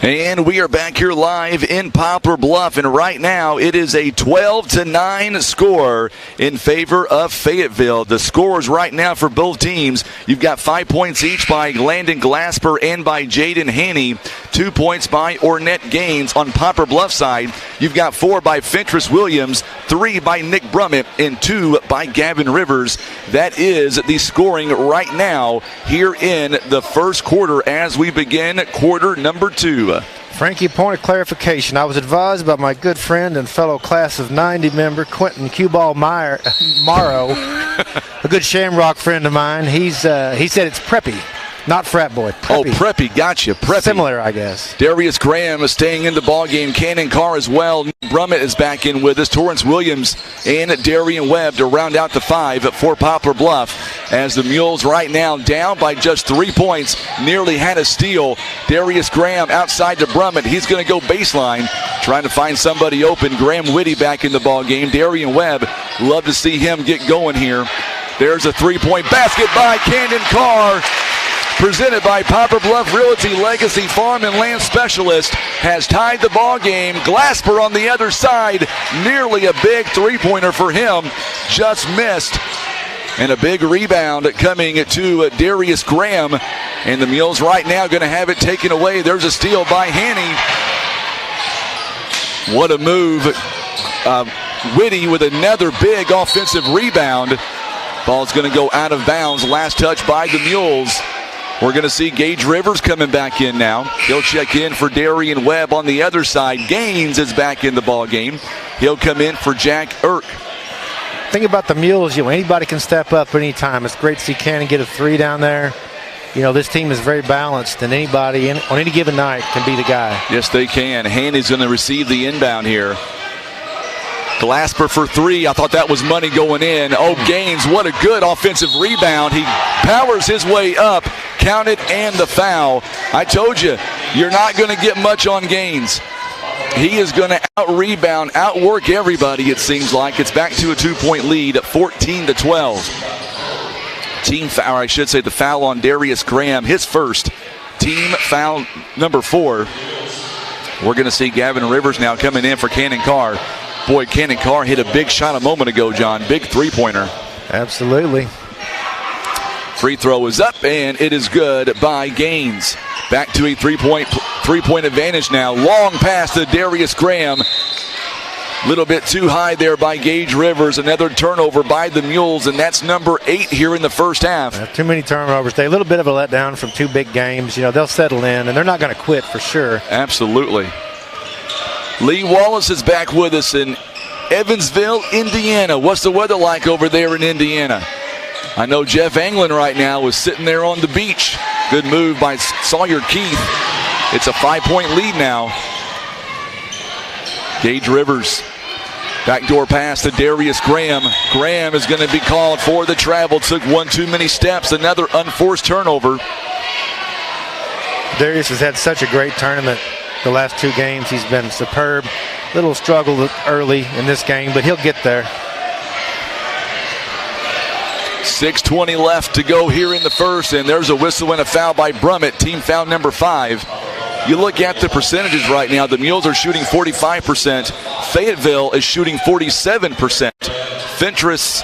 [SPEAKER 1] And we are back here live in Poplar Bluff, and right now it is a 12-9 score in favor of Fayetteville. The scores right now for both teams, you've got 5 points each by Landon Glasper and by Jaden Haney, 2 points by Ornette Gaines. On Poplar Bluff side, you've got 4 by Fentress Williams, 3 by Nick Brummett, and 2 by Gavin Rivers. That is the scoring right now here in the first quarter as we begin quarter number 2.
[SPEAKER 5] Frankie, point of clarification. I was advised by my good friend and fellow class of 90 member, Quentin Q-Ball Morrow, a good Shamrock friend of mine. He said it's preppy. Not frat boy. Preppy.
[SPEAKER 1] Oh, Preppy. Gotcha. Preppy.
[SPEAKER 5] Similar, I guess.
[SPEAKER 1] Darius Graham is staying in the ballgame. Cannon Carr as well. Brummett is back in with us. Torrance Williams and Darian Webb to round out the 5 for Poplar Bluff. As the Mules right now down by just 3 points. Nearly had a steal. Darius Graham outside to Brummett. He's going to go baseline. Trying to find somebody open. Graham Whitty back in the ballgame. Darian Webb. Love to see him get going here. There's a 3-point basket by Cannon Carr. Presented by Poplar Bluff Realty Legacy Farm and Land Specialist, has tied the ball game. Glasper on the other side, nearly a big three-pointer for him, just missed. And a big rebound coming to Darius Graham. And the Mules right now going to have it taken away. There's a steal by Hanny. What a move. Whitty with another big offensive rebound. Ball's going to go out of bounds. Last touch by the Mules. We're going to see Gage Rivers coming back in now. He'll check in for Darian Webb on the other side. Gaines is back in the ball game. He'll come in for Jack Irk.
[SPEAKER 5] Think about the Mules. Anybody can step up anytime. It's great to see Cannon get a 3 down there. This team is very balanced, and anybody on any given night can be the guy.
[SPEAKER 1] Yes, they can. Haney's going to receive the inbound here. Glasper for 3. I thought that was money going in. Oh, Gaines, what a good offensive rebound. He powers his way up. Counted and the foul. I told you, you're not going to get much on Gaines. He is going to out-rebound, outwork everybody, it seems like. It's back to a 2-point lead at 14-12. Team foul, or I should say the foul on Darius Graham, his first. Team foul number 4. We're going to see Gavin Rivers now coming in for Cannon Carr. Boy, Cannon Carr hit a big shot a moment ago, John. Big three-pointer.
[SPEAKER 5] Absolutely.
[SPEAKER 1] Free throw is up, and it is good by Gaines. Back to a three-point advantage now. Long pass to Darius Graham. Little bit too high there by Gage Rivers. Another turnover by the Mules, and that's number 8 here in the first half.
[SPEAKER 5] Too many turnovers. They're a little bit of a letdown from 2 big games. They'll settle in, and they're not going to quit for sure.
[SPEAKER 1] Absolutely. Lee Wallace is back with us in Evansville, Indiana. What's the weather like over there in Indiana? I know Jeff Anglin right now is sitting there on the beach. Good move by Sawyer Keith. It's a 5-point lead now. Gage Rivers. Backdoor pass to Darius Graham. Graham is going to be called for the travel. Took one too many steps. Another unforced turnover.
[SPEAKER 5] Darius has had such a great tournament. The last 2 games, he's been superb. Little struggle early in this game, but he'll get there.
[SPEAKER 1] 6:20 left to go here in the first, and there's a whistle and a foul by Brummett. Team foul number 5. You look at the percentages right now. The Mules are shooting 45%. Fayetteville is shooting 47%. Fentress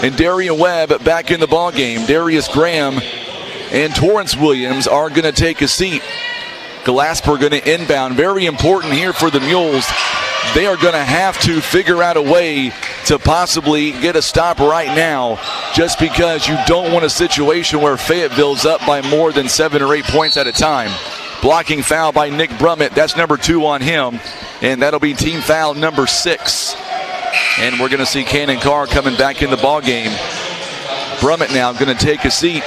[SPEAKER 1] and Darian Webb back in the ballgame. Darius Graham and Torrance Williams are going to take a seat. Glasper going to inbound. Very important here for the Mules. They are going to have to figure out a way to possibly get a stop right now, just because you don't want a situation where Fayetteville's up by more than 7 or 8 points at a time. Blocking foul by Nick Brummett. That's number 2 on him, and that'll be team foul number 6. And we're going to see Cannon Carr coming back in the ballgame. Brummett now going to take a seat.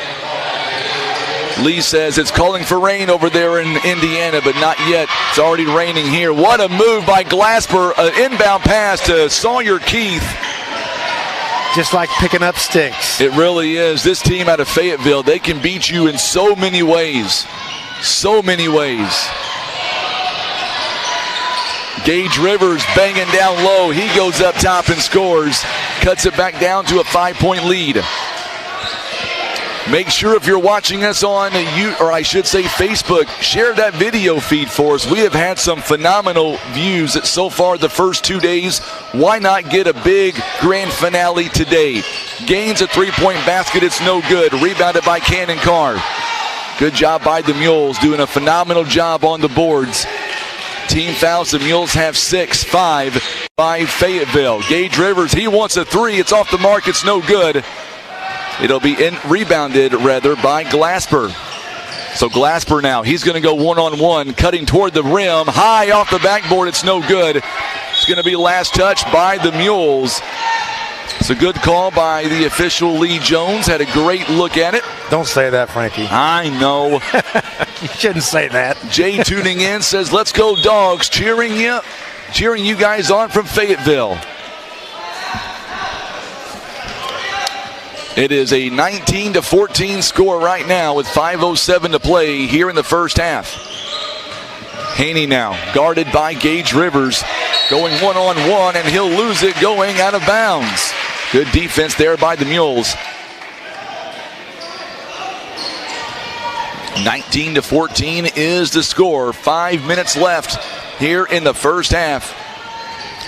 [SPEAKER 1] Lee says it's calling for rain over there in Indiana, but not yet. It's already raining here. What a move by Glasper. An inbound pass to Sawyer Keith.
[SPEAKER 5] Just like picking up sticks.
[SPEAKER 1] It really is. This team out of Fayetteville, they can beat you in so many ways. So many ways. Gage Rivers banging down low. He goes up top and scores. Cuts it back down to a 5-point lead. Make sure if you're watching us on Facebook, share that video feed for us. We have had some phenomenal views so far the first 2 days. Why not get a big grand finale today? Gains a 3-point basket. It's no good. Rebounded by Cannon Carr. Good job by the Mules, doing a phenomenal job on the boards. Team fouls. The Mules have 6, 5 by Fayetteville. Gage Rivers, he wants a 3. It's off the mark. It's no good. It'll be rebounded by Glasper. So Glasper now, he's going to go one-on-one, cutting toward the rim. High off the backboard, it's no good. It's going to be last touch by the Mules. It's a good call by the official Lee Jones. Had a great look at it.
[SPEAKER 5] Don't say that, Frankie.
[SPEAKER 1] I know.
[SPEAKER 5] You shouldn't say that.
[SPEAKER 1] Jay tuning in says, "Let's go Dogs," cheering you guys on from Fayetteville. It is a 19-14 score right now with 5:07 to play here in the first half. Haney now guarded by Gage Rivers, going one-on-one, and he'll lose it going out of bounds. Good defense there by the Mules. 19-14 is the score. 5 minutes left here in the first half.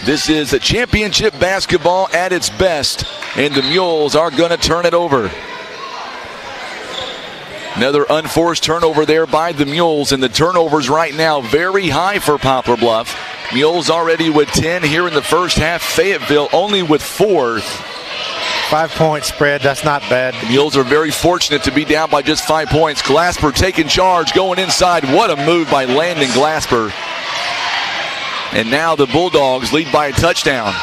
[SPEAKER 1] This is a championship basketball at its best, and the Mules are going to turn it over. Another unforced turnover there by the Mules, and the turnovers right now very high for Poplar Bluff. Mules already with 10 here in the first half. Fayetteville only with 4.
[SPEAKER 5] 5-point spread, that's not bad.
[SPEAKER 1] The Mules are very fortunate to be down by just 5 points. Glasper taking charge, going inside. What a move by Landon Glasper. And now the Bulldogs lead by a touchdown.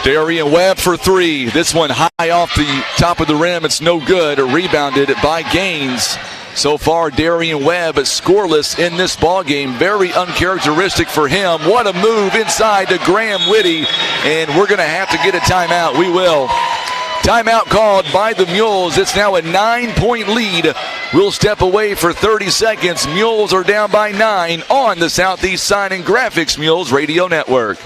[SPEAKER 1] Darian Webb for 3. This one high off the top of the rim. It's no good. Rebounded by Gaines. So far, Darian Webb is scoreless in this ballgame. Very uncharacteristic for him. What a move inside to Graham Whitty. And we're going to have to get a timeout. We will. Timeout called by the Mules. It's now a 9-point lead. We'll step away for 30 seconds. Mules are down by 9 on the Southeast Sign and Graphics Mules Radio Network.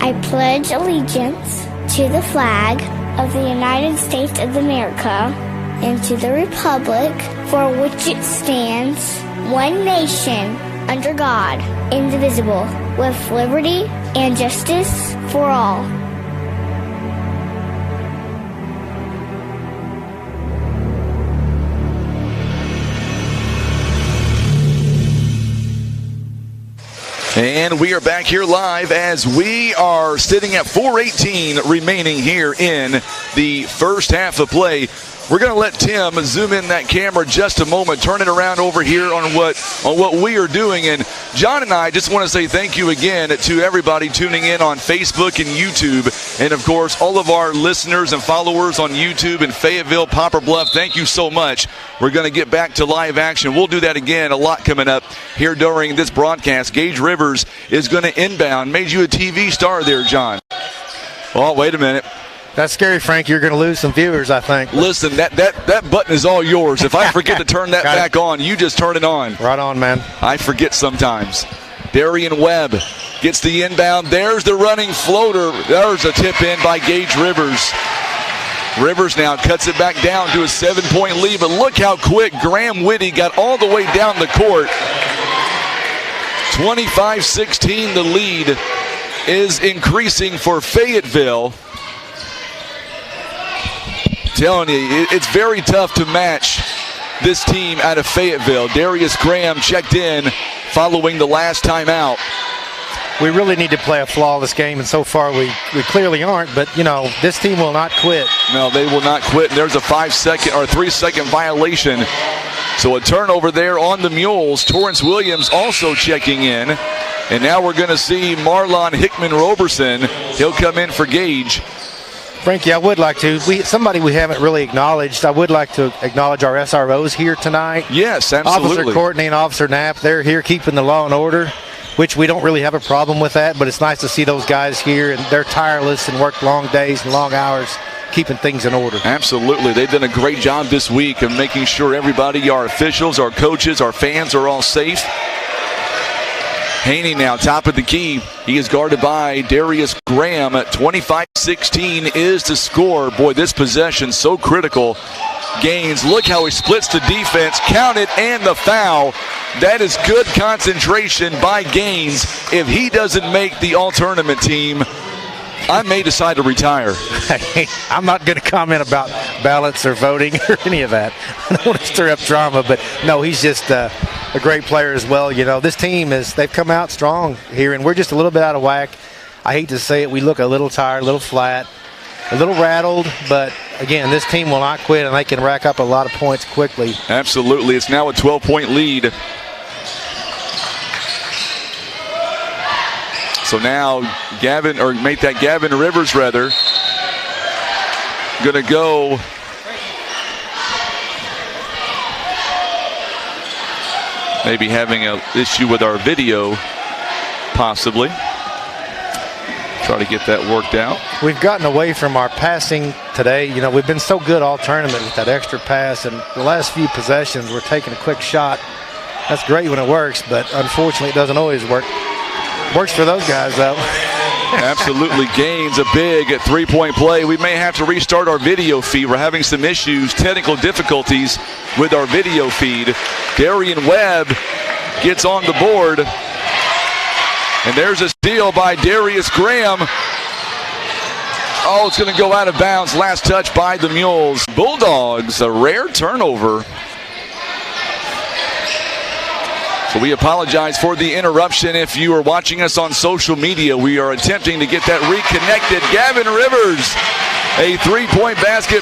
[SPEAKER 9] I pledge allegiance to the flag of the United States of America and to the republic for which it stands, one nation, under God, indivisible, with liberty and justice for all.
[SPEAKER 1] And we are back here live as we are sitting at 4:18 remaining here in the first half of play. We're going to let Tim zoom in that camera just a moment, turn it around over here on what we are doing. And John and I just want to say thank you again to everybody tuning in on Facebook and YouTube. And, of course, all of our listeners and followers on YouTube in Fayetteville, Poplar Bluff, thank you so much. We're going to get back to live action. We'll do that again, a lot coming up here during this broadcast. Gage Rivers is going to inbound. Made you a TV star there, John. Oh, wait a minute.
[SPEAKER 5] That's scary, Frank. You're going to lose some viewers, I think.
[SPEAKER 1] Listen, that button is all yours. If I forget to turn that back on, you just turn it on.
[SPEAKER 5] Right on, man.
[SPEAKER 1] I forget sometimes. Darian Webb gets the inbound. There's the running floater. There's a tip in by Gage Rivers. Rivers now cuts it back down to a 7-point lead, but look how quick Graham Whitty got all the way down the court. 25-16, the lead is increasing for Fayetteville. Telling you, it's very tough to match this team out of Fayetteville. Darius Graham checked in following the last timeout.
[SPEAKER 5] We really need to play a flawless game, and so far we clearly aren't, but, you know, this team will not quit.
[SPEAKER 1] No, they will not quit. And there's a 5-second or 3-second violation. So a turnover there on the Mules. Torrance Williams also checking in. And now we're going to see Marlon Hickman-Roberson. He'll come in for Gage.
[SPEAKER 5] Frankie, I would like to. Somebody we haven't really acknowledged. I would like to acknowledge our SROs here tonight.
[SPEAKER 1] Yes, absolutely.
[SPEAKER 5] Officer Courtney and Officer Knapp, they're here keeping the law and order, which we don't really have a problem with that, but it's nice to see those guys here, and they're tireless and work long days and long hours keeping things in order.
[SPEAKER 1] Absolutely. They've done a great job this week of making sure everybody, our officials, our coaches, our fans are all safe. Haney now, top of the key. He is guarded by Darius Graham. 25-16 is the score. Boy, this possession so critical. Gaines, look how he splits the defense. Count it, and the foul. That is good concentration by Gaines. If he doesn't make the all-tournament team, I may decide to retire.
[SPEAKER 5] I'm not going to comment about ballots or voting or any of that. I don't want to stir up drama, but no, he's just a great player as well. You know, this team they've come out strong here, and we're just a little bit out of whack. I hate to say it, we look a little tired, a little flat, a little rattled, but again, this team will not quit, and they can rack up a lot of points quickly.
[SPEAKER 1] Absolutely. It's now a 12-point lead. So now Gavin Rivers rather, going to go. Maybe having an issue with our video, possibly. Try to get that worked out.
[SPEAKER 5] We've gotten away from our passing today. You know, we've been so good all tournament with that extra pass, and the last few possessions we're taking a quick shot. That's great when it works, but unfortunately it doesn't always work. Works for those guys, though.
[SPEAKER 1] Absolutely gains a big 3-point play. We may have to restart our video feed. We're having some issues, technical difficulties with our video feed. Darian Webb gets on the board. And there's a steal by Darius Graham. Oh, it's going to go out of bounds. Last touch by the Mules. Bulldogs, a rare turnover. So we apologize for the interruption. If you are watching us on social media, we are attempting to get that reconnected. Gavin Rivers, a 3-point basket.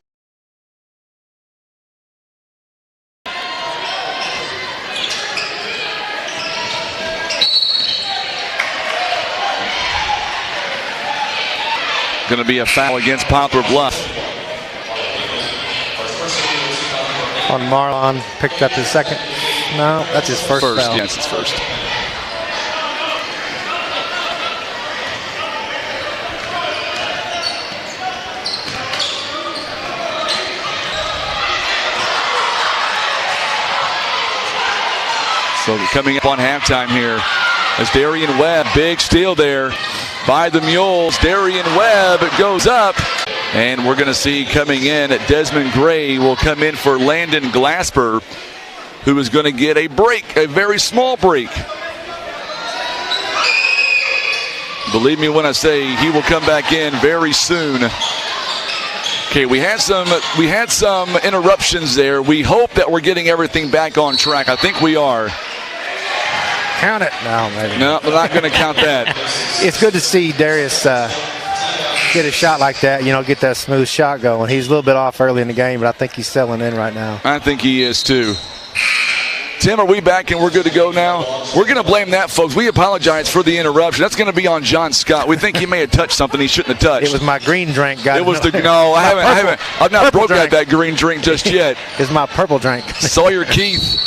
[SPEAKER 1] Going to be a foul against Poplar Bluff.
[SPEAKER 5] On Marlon, picked up his second. No, that's his first foul.
[SPEAKER 1] Yes, it's first. So coming up on halftime here is Darian Webb. Big steal there by the Mules. Darian Webb goes up. And we're going to see coming in Desmond Gray will come in for Landon Glasper, who is going to get a break, a very small break. Believe me when I say he will come back in very soon. Okay, we had some interruptions there. We hope that we're getting everything back on track. I think we are.
[SPEAKER 5] Count it. No, maybe.
[SPEAKER 1] No, we're not going to count that.
[SPEAKER 5] It's good to see Darius get a shot like that, you know, get that smooth shot going. He's a little bit off early in the game, but I think he's settling in right now.
[SPEAKER 1] I think he is too. Tim, are we back and we're good to go now? We're going to blame that, folks. We apologize for the interruption. That's going to be on John Scott. We think he may have touched something he shouldn't have touched.
[SPEAKER 5] It was my green drink, guys.
[SPEAKER 1] It was I've not broke out that green drink just yet.
[SPEAKER 5] It's my purple drink.
[SPEAKER 1] Sawyer Keith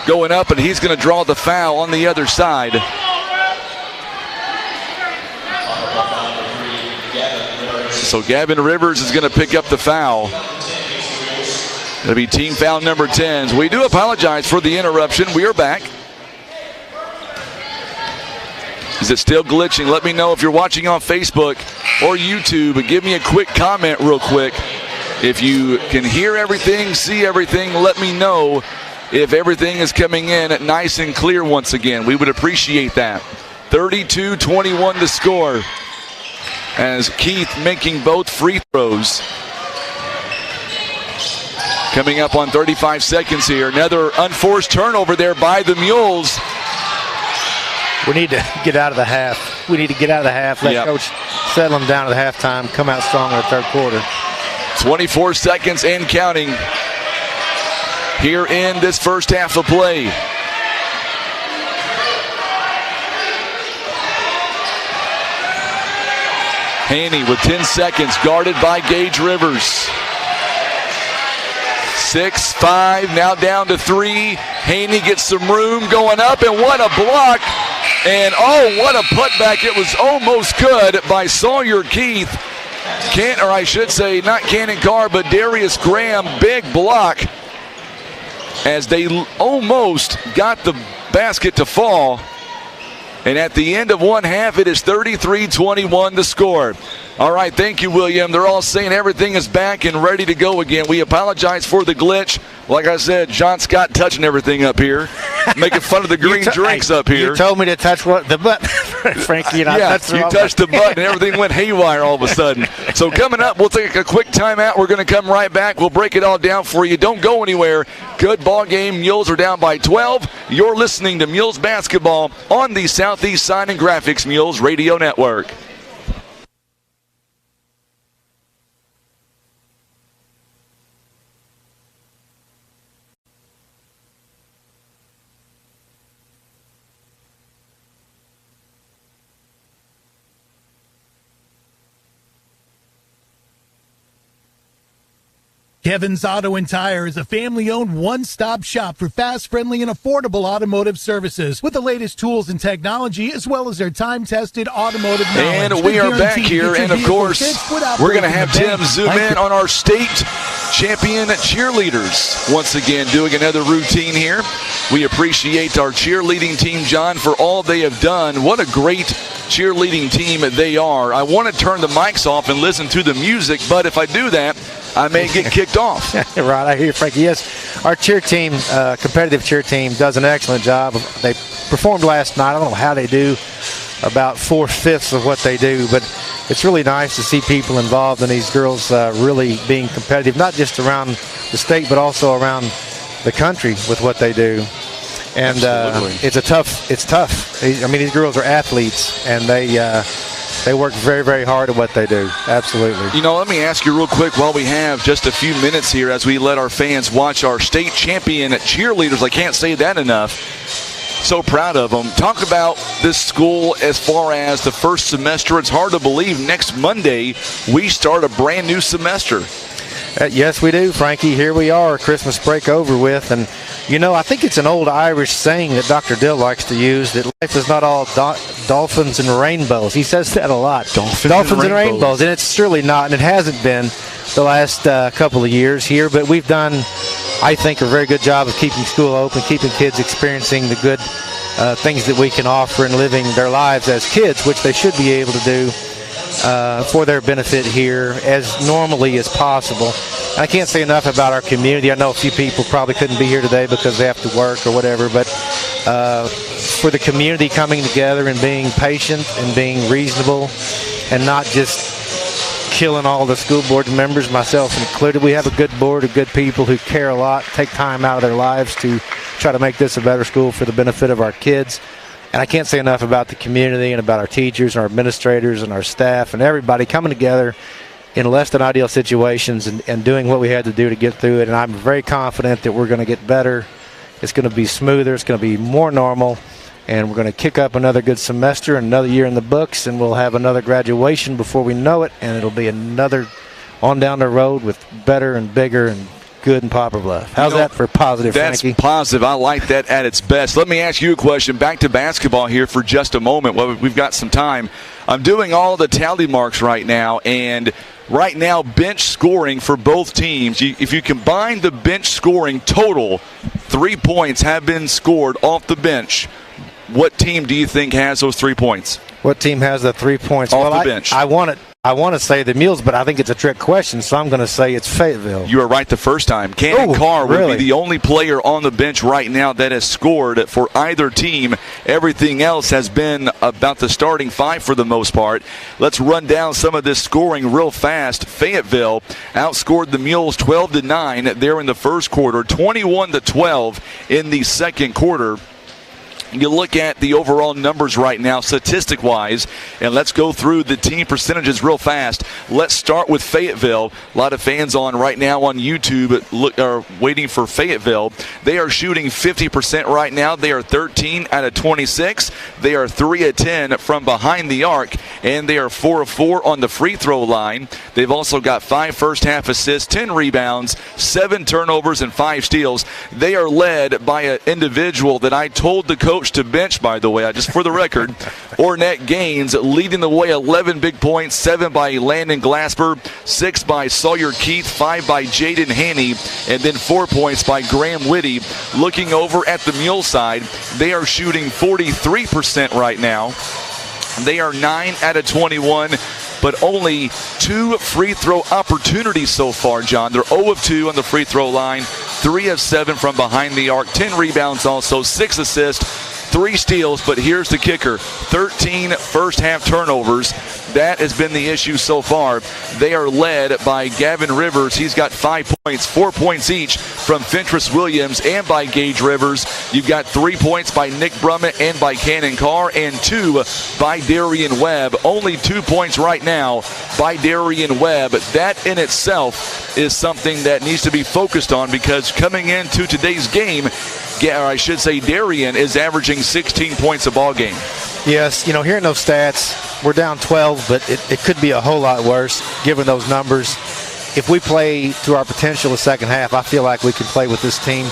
[SPEAKER 1] going up, and he's going to draw the foul on the other side. So Gavin Rivers is going to pick up the foul. It'll be team foul number 10. We do apologize for the interruption. We are back. Is it still glitching? Let me know if you're watching on Facebook or YouTube, and give me a quick comment real quick. If you can hear everything, see everything, let me know if everything is coming in nice and clear once again. We would appreciate that. 32-21 to score, as Keith making both free throws. Coming up on 35 seconds here. Another unforced turnover there by the Mules.
[SPEAKER 5] We need to get out of the half. Let Coach settle them down at the halftime, come out strong in the third quarter.
[SPEAKER 1] 24 seconds and counting here in this first half of play. Haney with 10 seconds, guarded by Gage Rivers. 6-5, now down to 3. Haney gets some room going up, and what a block. And oh, what a putback. It was almost good by Sawyer Keith. Not Cannon Carr, but Darius Graham. Big block as they almost got the basket to fall. And at the end of one half, it is 33-21 to score. All right, thank you, William. They're all saying everything is back and ready to go again. We apologize for the glitch. Like I said, John Scott touching everything up here, making fun of the green drinks up here.
[SPEAKER 5] You told me to touch the button, Frankie. And
[SPEAKER 1] you touched the button and everything went haywire all of a sudden. So coming up, we'll take a quick timeout. We're going to come right back. We'll break it all down for you. Don't go anywhere. Good ball game. Mules are down by 12. You're listening to Mules basketball on the Southeast Sign and Graphics Mules Radio Network.
[SPEAKER 2] Kevin's Auto and Tire is a family-owned one-stop shop for fast, friendly, and affordable automotive services with the latest tools and technology, as well as their time-tested automotive knowledge.
[SPEAKER 1] And we are back here, and of course, we're going to have Tim zoom in on our state champion cheerleaders. Once again, doing another routine here. We appreciate our cheerleading team, John, for all they have done. What a great cheerleading team they are. I want to turn the mics off and listen to the music, but if I do that, I may get kicked off.
[SPEAKER 5] Right, I hear you, Frankie. Yes, our cheer team, competitive cheer team, does an excellent job. They performed last night. I don't know how they do about 4/5 of what they do, but it's really nice to see people involved and these girls really being competitive, not just around the state, but also around the country with what they do. And it's tough. I mean, these girls are athletes, and they work very, very hard at what they do. Absolutely.
[SPEAKER 1] You know, let me ask you real quick while we have just a few minutes here as we let our fans watch our state champion cheerleaders. I can't say that enough. So proud of them. Talk about this school as far as the first semester. It's hard to believe next Monday we start a brand new semester.
[SPEAKER 5] Yes, we do, Frankie. Here we are, Christmas break over with. And, you know, I think it's an old Irish saying that Dr. Dill likes to use, that life is not all dolphins and rainbows. He says that a lot. Dolphins and rainbows. And it's surely not, and it hasn't been the last couple of years here. But we've done, I think, a very good job of keeping school open, keeping kids experiencing the good things that we can offer and living their lives as kids, which they should be able to do for their benefit here as normally as possible. And I can't say enough about our community. I know a few people probably couldn't be here today because they have to work or whatever, but for the community coming together and being patient and being reasonable and not just killing all the school board members, myself included. We have a good board of good people who care a lot, take time out of their lives to try to make this a better school for the benefit of our kids. And I can't say enough about the community and about our teachers and our administrators and our staff and everybody coming together in less than ideal situations and doing what we had to do to get through it. And I'm very confident that we're going to get better. It's going to be smoother. It's going to be more normal. And we're going to kick up another good semester, another year in the books, and we'll have another graduation before we know it. And it'll be another on down the road with better and bigger and good in Poplar Bluff. How's that for positive,
[SPEAKER 1] That's
[SPEAKER 5] Frankie?
[SPEAKER 1] Positive. I like that at its best. Let me ask you a question. Back to basketball here for just a moment. Well, we've got some time. I'm doing all the tally marks right now, and right now bench scoring for both teams. If you combine the bench scoring total, 3 points have been scored off the bench. What team do you think has those 3 points?
[SPEAKER 5] What team has the 3 points?
[SPEAKER 1] Off the bench.
[SPEAKER 5] I want to say the Mules, but I think it's a trick question, so I'm going to say it's Fayetteville.
[SPEAKER 1] You were right the first time. Cannon Carr would be the only player on the bench right now that has scored for either team. Everything else has been about the starting five for the most part. Let's run down some of this scoring real fast. Fayetteville outscored the Mules 12-9 there in the first quarter, 21-12 in the second quarter. You look at the overall numbers right now, statistic-wise, and let's go through the team percentages real fast. Let's start with Fayetteville. A lot of fans on right now on YouTube are waiting for Fayetteville. They are shooting 50% right now. They are 13 out of 26. They are 3 of 10 from behind the arc, and they are 4 of 4 on the free throw line. They've also got 5 first-half assists, 10 rebounds, 7 turnovers, and 5 steals. They are led by an individual that I told the coach to bench, by the way, just for the record. Ornette Gaines leading the way, 11 big points, 7 by Landon Glasper, 6 by Sawyer Keith, 5 by Jaden Haney, and then 4 points by Graham Whitty. Looking over at the Mule side, they are shooting 43% right now. They are 9 out of 21, but only 2 free throw opportunities so far, John. They're 0 of 2 on the free throw line, 3 of 7 from behind the arc, 10 rebounds also, 6 assists, 3 steals, but here's the kicker. 13 first-half turnovers. That has been the issue so far. They are led by Gavin Rivers. He's got 5 points, 4 points each from Fentress Williams and by Gage Rivers. You've got 3 points by Nick Brummett and by Cannon Carr, and 2 by Darian Webb. Only 2 points right now by Darian Webb. That in itself is something that needs to be focused on, because coming into today's game, or I should say Darian is averaging 16 points a ball game.
[SPEAKER 5] Yes, hearing those stats, we're down 12, but it could be a whole lot worse given those numbers. if we play to our potential the second half, I feel like we can play with this team.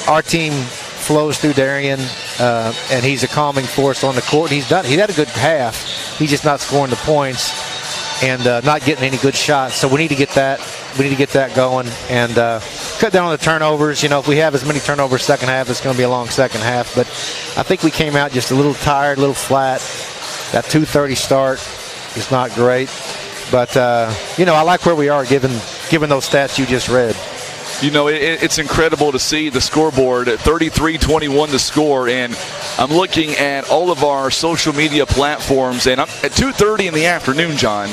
[SPEAKER 5] Our team flows through Darien, and he's a calming force on the court. He had a good half. He's just not scoring the points and not getting any good shots. So we need to get that. We need to get that going and cut down on the turnovers. You know, if we have as many turnovers second half, it's going to be a long second half. But I think we came out just a little tired, a little flat. That 2:30 start is not great. But, you know, I like where we are given those stats you just read.
[SPEAKER 1] You know, it's incredible to see the scoreboard at 33-21 the score, and I'm looking at all of our social media platforms, and I'm at 2:30 in the afternoon, John.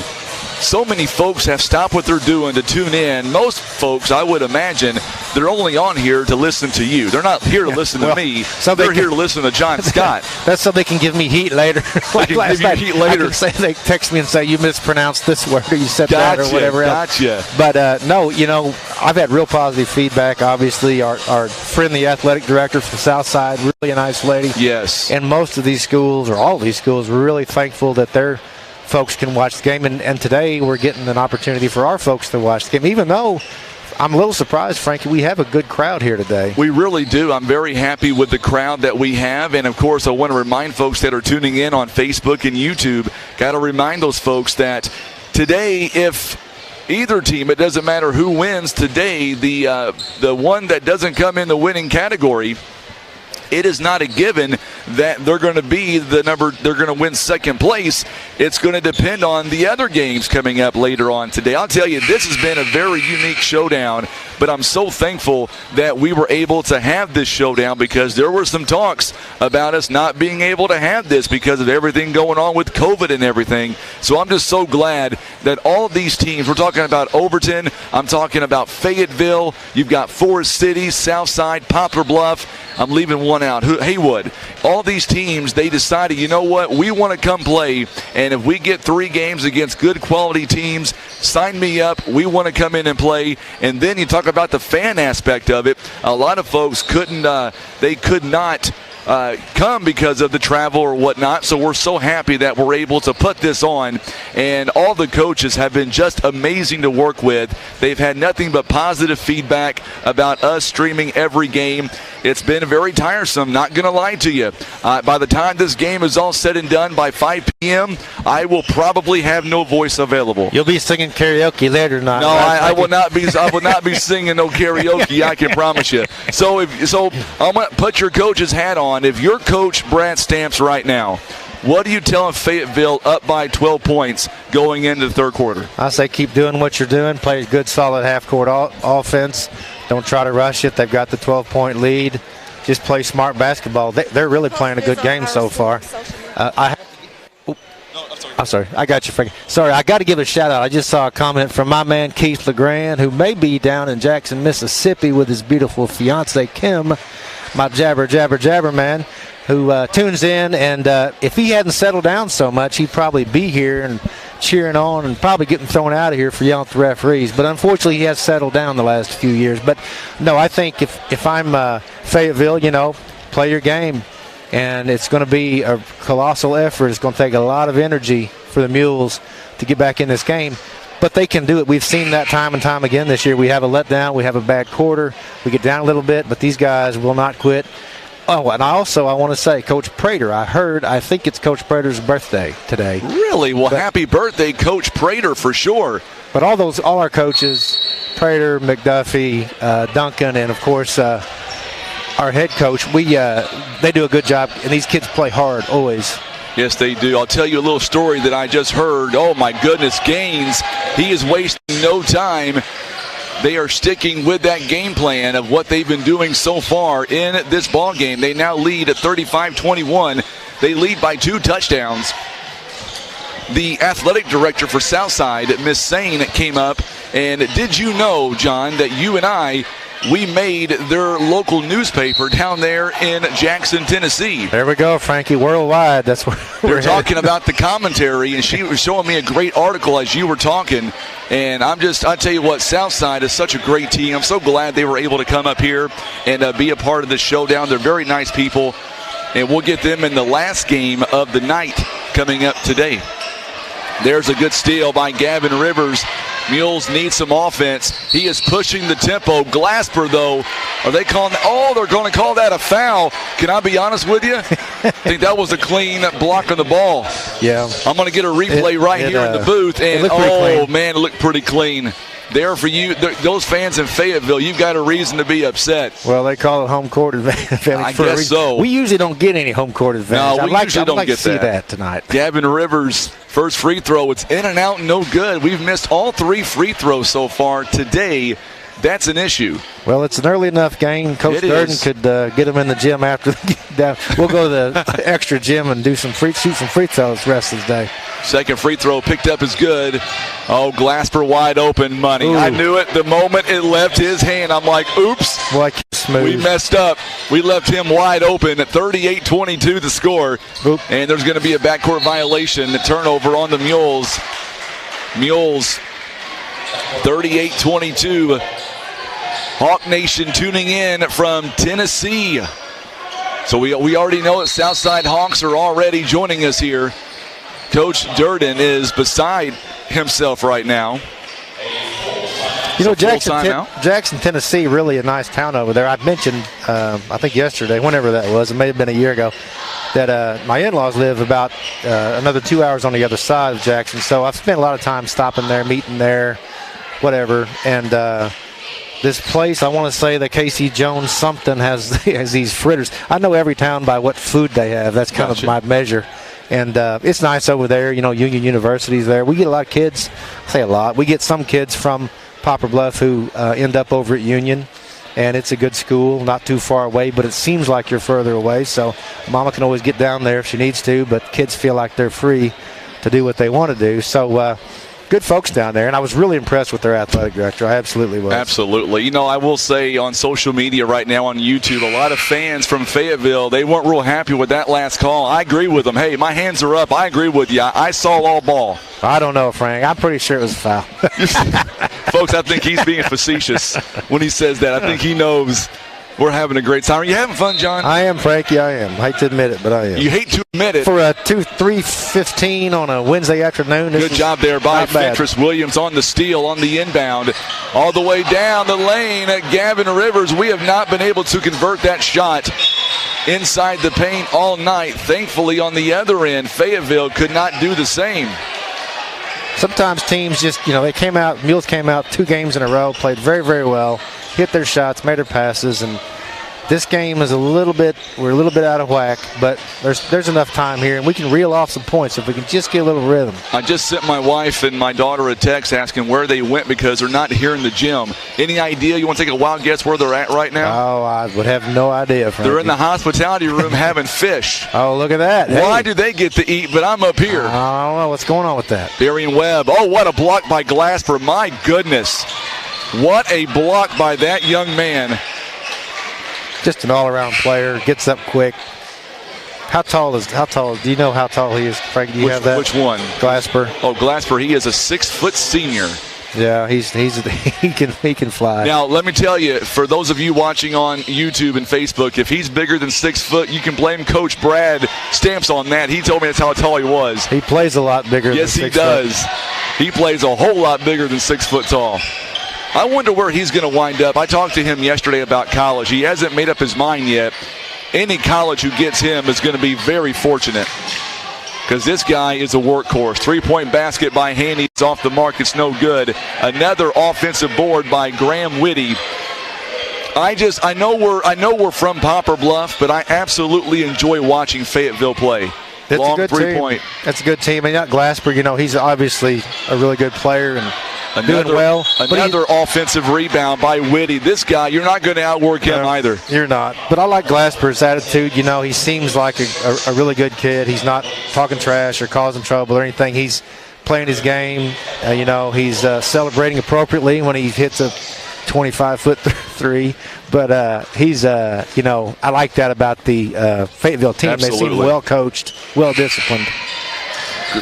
[SPEAKER 1] So many folks have stopped what they're doing to tune in. Most folks, I would imagine, they're only on here to listen to you. They're not here to listen to me. So they're here to listen to John Scott.
[SPEAKER 5] That's so they can give me heat later.
[SPEAKER 1] Like last night, heat later.
[SPEAKER 5] I can say, they text me and say, you mispronounced this word or you said that or whatever else.
[SPEAKER 1] Gotcha.
[SPEAKER 5] But, no, you know, I've had real positive feedback. Obviously, our friend, the athletic director from Southside, really a nice lady.
[SPEAKER 1] Yes.
[SPEAKER 5] And most of these schools, or all of these schools, we're really thankful that they're folks can watch the game, and today we're getting an opportunity for our folks to watch the game, even though I'm a little surprised, Frankie, we have a good crowd here today.
[SPEAKER 1] We really do. I'm very happy with the crowd that we have, and of course I want to remind folks that are tuning in on Facebook and YouTube, got to remind those folks that today, if either team, it doesn't matter who wins today, the one that doesn't come in the winning category, it is not a given that they're going to be they're going to win second place. It's going to depend on the other games coming up later on today. I'll tell you, this has been a very unique showdown, but I'm so thankful that we were able to have this showdown because there were some talks about us not being able to have this because of everything going on with COVID and everything. So I'm just so glad that all of these teams, we're talking about Overton, I'm talking about Fayetteville, you've got Forrest City, Southside, Poplar Bluff, I'm leaving one out, Haywood. All these teams, they decided, you know what, we want to come play, and if we get 3 games against good quality teams, sign me up. We want to come in and play. And then you talk about the fan aspect of it. A lot of folks could not come because of the travel or whatnot. So we're so happy that we're able to put this on. And all the coaches have been just amazing to work with. They've had nothing but positive feedback about us streaming every game. It's been very tiresome, not going to lie to you. By the time this game is all said and done by 5 p.m., I will probably have no voice available.
[SPEAKER 5] You'll be singing karaoke later tonight.
[SPEAKER 1] No, I will not be. I will not be singing no karaoke. I can promise you. So I'm going to put your coach's hat on. If you're Coach Brad Stamps right now, what are you telling Fayetteville up by 12 points going into the third quarter?
[SPEAKER 5] I say keep doing what you're doing. Play a good, solid half-court offense. Don't try to rush it. They've got the 12-point lead. Just play smart basketball. They're really playing a good game so far. I'm sorry. I got you, Frankie. Sorry, I got to give a shout-out. I just saw a comment from my man Keith LeGrand, who may be down in Jackson, Mississippi with his beautiful fiancée, Kim, my jabber man, who tunes in. And if he hadn't settled down so much, he'd probably be here and cheering on and probably getting thrown out of here for yelling at the referees. But unfortunately, he has settled down the last few years. But, no, I think if I'm Fayetteville, you know, play your game. And it's going to be a colossal effort. It's going to take a lot of energy for the Mules to get back in this game. But they can do it. We've seen that time and time again this year. We have a letdown. We have a bad quarter. We get down a little bit, but these guys will not quit. Oh, and I want to say, Coach Prater, I think it's Coach Prater's birthday today.
[SPEAKER 1] Really? Well, happy birthday, Coach Prater, for sure.
[SPEAKER 5] But all our coaches, Prater, McDuffie, Duncan, and, of course, our head coach, they do a good job, and these kids play hard always.
[SPEAKER 1] Yes, they do. I'll tell you a little story that I just heard. Oh, my goodness, Gaines, he is wasting no time. They are sticking with that game plan of what they've been doing so far in this ball game. They now lead at 35-21. They lead by 2 touchdowns. The athletic director for Southside, Miss Sane, came up, and did you know, John, that you and I, we made their local newspaper down there in Jackson, Tennessee.
[SPEAKER 5] There we go, Frankie, worldwide. That's where
[SPEAKER 1] we're talking about the commentary, and she was showing me a great article as you were talking. And I tell you what, Southside is such a great team. I'm so glad they were able to come up here and be a part of this showdown. They're very nice people, and we'll get them in the last game of the night coming up today. There's a good steal by Gavin Rivers. Mules need some offense. He is pushing the tempo. Glasper, though, are they calling that? Oh, they're going to call that a foul. Can I be honest with you? I think that was a clean block on the ball.
[SPEAKER 5] Yeah.
[SPEAKER 1] I'm going to get a replay here in the booth. And, man, it looked pretty clean. There for you, those fans in Fayetteville, you've got a reason to be upset.
[SPEAKER 5] Well, they call it home court advantage.
[SPEAKER 1] I guess so.
[SPEAKER 5] We usually don't get any home court advantage.
[SPEAKER 1] No, we usually don't get
[SPEAKER 5] that tonight.
[SPEAKER 1] Gavin Rivers, first free throw. It's in and out, no good. We've missed all 3 free throws so far today. That's an issue.
[SPEAKER 5] Well, it's an early enough game. Coach Durden could get them in the gym after. We'll go to the extra gym and shoot some free throws the rest of the day.
[SPEAKER 1] Second free throw picked up is good. Oh, Glasper wide open money. Ooh. I knew it the moment it left his hand. I'm like, oops.
[SPEAKER 5] Boy, smooth.
[SPEAKER 1] We messed up. We left him wide open at 38-22 the score.
[SPEAKER 5] Oop.
[SPEAKER 1] And there's going to be a backcourt violation. The turnover on the Mules. Mules 38-22. Hawk Nation tuning in from Tennessee. So we already know that Southside Hawks are already joining us here. Coach Durden is beside himself right now.
[SPEAKER 5] You know, Jackson, Tennessee, really a nice town over there. I mentioned, I think yesterday, whenever that was, it may have been a year ago, that my in-laws live about another 2 hours on the other side of Jackson. So I've spent a lot of time stopping there, meeting there, whatever. And this place, I want to say that Casey Jones something has these fritters. I know every town by what food they have. That's kind of my measure. And it's nice over there. You know, Union University's there. We get a lot of kids. I say a lot. We get some kids from Poplar Bluff who end up over at Union. And it's a good school, not too far away, but it seems like you're further away. So Mama can always get down there if she needs to, but kids feel like they're free to do what they want to do. So good folks down there, and I was really impressed with their athletic director. I absolutely was.
[SPEAKER 1] Absolutely. You know, I will say on social media right now on YouTube, a lot of fans from Fayetteville, they weren't real happy with that last call. I agree with them. Hey, my hands are up. I agree with you. I saw all ball.
[SPEAKER 5] I don't know, Frank. I'm pretty sure it was a foul.
[SPEAKER 1] Folks, I think he's being facetious when he says that. I think he knows we're having a great time. Are you having fun, John?
[SPEAKER 5] I am, Frankie. I am. I hate to admit it, but I am.
[SPEAKER 1] You hate to admit it.
[SPEAKER 5] For a 3:15 on a Wednesday afternoon.
[SPEAKER 1] Good job there by Fentress Williams on the steal, on the inbound. All the way down the lane at Gavin Rivers. We have not been able to convert that shot inside the paint all night. Thankfully, on the other end, Fayetteville could not do the same.
[SPEAKER 5] Sometimes teams just, Mules came out 2 games in a row, played very, very well, hit their shots, made their passes, and this game is we're a little bit out of whack, but there's enough time here, and we can reel off some points if we can just get a little rhythm.
[SPEAKER 1] I just sent my wife and my daughter a text asking where they went because they're not here in the gym. Any idea? You want to take a wild guess where they're at right now?
[SPEAKER 5] Oh, I would have no idea, Frankie.
[SPEAKER 1] They're in the hospitality room having fish.
[SPEAKER 5] Oh, look at that.
[SPEAKER 1] Why do they get to eat, but I'm up here?
[SPEAKER 5] I don't know. What's going on with that?
[SPEAKER 1] Darian Webb. Oh, what a block by Glasper. My goodness. What a block by that young man.
[SPEAKER 5] Just an all-around player, gets up quick. How tall? Do you know how tall he is, Frank? Do you have that?
[SPEAKER 1] Which one?
[SPEAKER 5] Glasper.
[SPEAKER 1] Oh, Glasper. He is a 6-foot senior.
[SPEAKER 5] Yeah, he can fly.
[SPEAKER 1] Now, let me tell you, for those of you watching on YouTube and Facebook, if he's bigger than 6 foot, you can blame Coach Brad Stamps on that. He told me that's how tall he was.
[SPEAKER 5] He plays a lot bigger than 6 foot.
[SPEAKER 1] Yes, he does. He plays a whole lot bigger than 6 foot tall. I wonder where he's going to wind up. I talked to him yesterday about college. He hasn't made up his mind yet. Any college who gets him is going to be very fortunate because this guy is a workhorse. 3-point basket by Haney. It's off the mark. It's no good. Another offensive board by Graham Whitty. I know we're from Poplar Bluff, but I absolutely enjoy watching Fayetteville play.
[SPEAKER 5] That's
[SPEAKER 1] long
[SPEAKER 5] a good
[SPEAKER 1] 3-point.
[SPEAKER 5] That's a good team. And not Glasper, he's obviously a really good player and doing well.
[SPEAKER 1] Another offensive rebound by Whitty. This guy, you're not going to outwork him either.
[SPEAKER 5] You're not. But I like Glasper's attitude. He seems like a really good kid. He's not talking trash or causing trouble or anything. He's playing his game. He's celebrating appropriately when he hits a 25-foot three. But he's, I like that about the Fayetteville team.
[SPEAKER 1] Absolutely.
[SPEAKER 5] They seem well coached, well disciplined.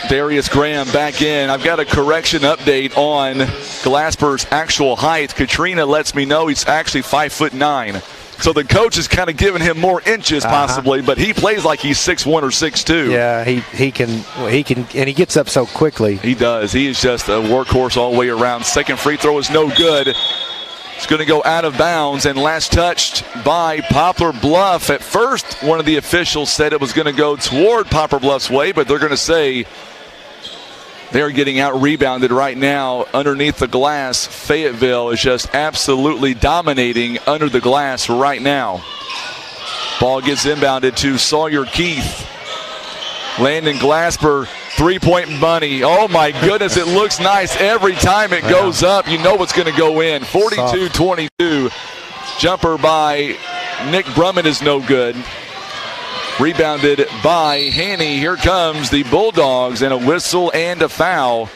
[SPEAKER 1] Darius Graham back in. I've got a correction update on Glasper's actual height. Katrina lets me know he's actually 5'9". So the coach is kind of giving him more inches possibly, but he plays like he's 6'1" or 6'2".
[SPEAKER 5] Yeah, he can, and he gets up so quickly.
[SPEAKER 1] He does. He is just a workhorse all the way around. Second free throw is no good. It's going to go out of bounds, and last touched by Poplar Bluff. At first, one of the officials said it was going to go toward Poplar Bluff's way, but they're going to say they're getting out-rebounded right now underneath the glass. Fayetteville is just absolutely dominating under the glass right now. Ball gets inbounded to Sawyer Keith. Landon Glasper, three-point money. Oh, my goodness, it looks nice. Every time it goes up, you know what's going to go in. 42-22. Jumper by Nick Brummett is no good. Rebounded by Haney. Here comes the Bulldogs, and a whistle and a foul.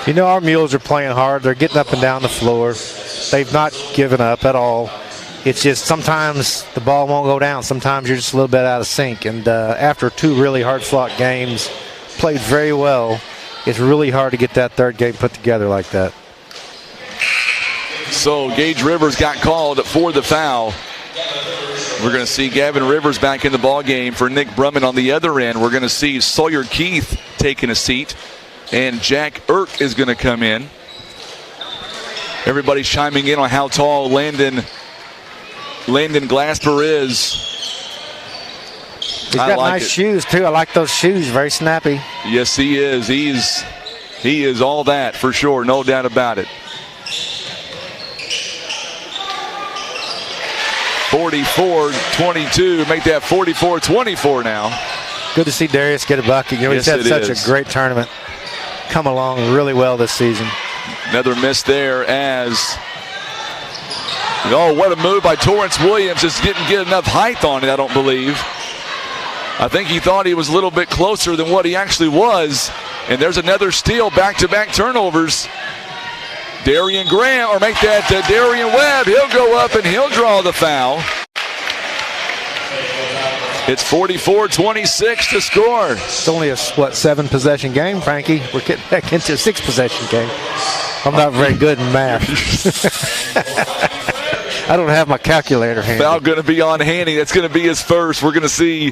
[SPEAKER 5] You know, our Mules are playing hard. They're getting up and down the floor. They've not given up at all. It's just sometimes the ball won't go down. Sometimes you're just a little bit out of sync. And after two really hard-fought games, played very well, it's really hard to get that third game put together like that.
[SPEAKER 1] So Gage Rivers got called for the foul. We're going to see Gavin Rivers back in the ball game for Nick Brummett on the other end. We're going to see Sawyer Keith taking a seat, and Jack Irk is going to come in. Everybody's chiming in on how tall Landon Glasper is.
[SPEAKER 5] He's got nice shoes, too. I like those shoes. Very snappy.
[SPEAKER 1] Yes, he is. He is all that for sure. No doubt about it. 44-22. Make that 44-24 now.
[SPEAKER 5] Good to see Darius get a bucket. You know, he's had such a great tournament. Come along really well this season.
[SPEAKER 1] Another miss there as... Oh, what a move by Torrance Williams. Just didn't get enough height on it, I don't believe. I think he thought he was a little bit closer than what he actually was. And there's another steal, back-to-back turnovers. Darian Graham, or make that Darian Webb. He'll go up and he'll draw the foul. It's 44-26 to score.
[SPEAKER 5] It's only a, 7-possession game, Frankie? We're getting back into a 6-possession game. I'm not very good in math. I don't have my calculator handy.
[SPEAKER 1] Foul going to be on Haney. That's going to be his first. We're going to see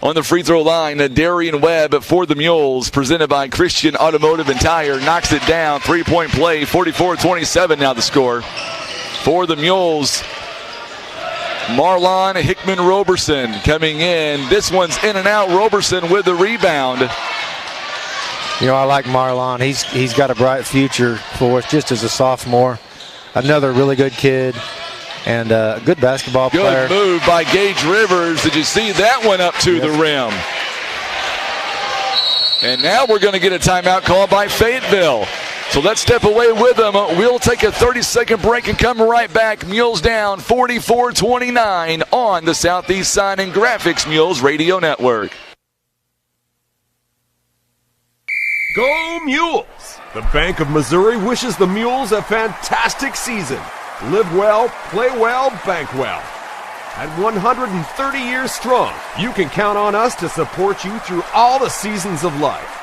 [SPEAKER 1] on the free throw line, Darian Webb for the Mules, presented by Christian Automotive and Tire, knocks it down. 3-point play, 44-27 now the score. For the Mules, Marlon Hickman-Roberson coming in. This one's in and out. Roberson with the rebound.
[SPEAKER 5] You know, I like Marlon. He's got a bright future for us just as a sophomore. Another really good kid. And a good basketball player.
[SPEAKER 1] Good move by Gage Rivers. Did you see that one up to the rim? And now we're going to get a timeout called by Fayetteville. So let's step away with them. We'll take a 30-second break and come right back. Mules down 44-29 on the Southeast Sign and Graphics Mules Radio Network.
[SPEAKER 10] Go Mules! The Bank of Missouri wishes the Mules a fantastic season. Live well, play well, bank well. At 130 years strong, you can count on us to support you through all the seasons of life.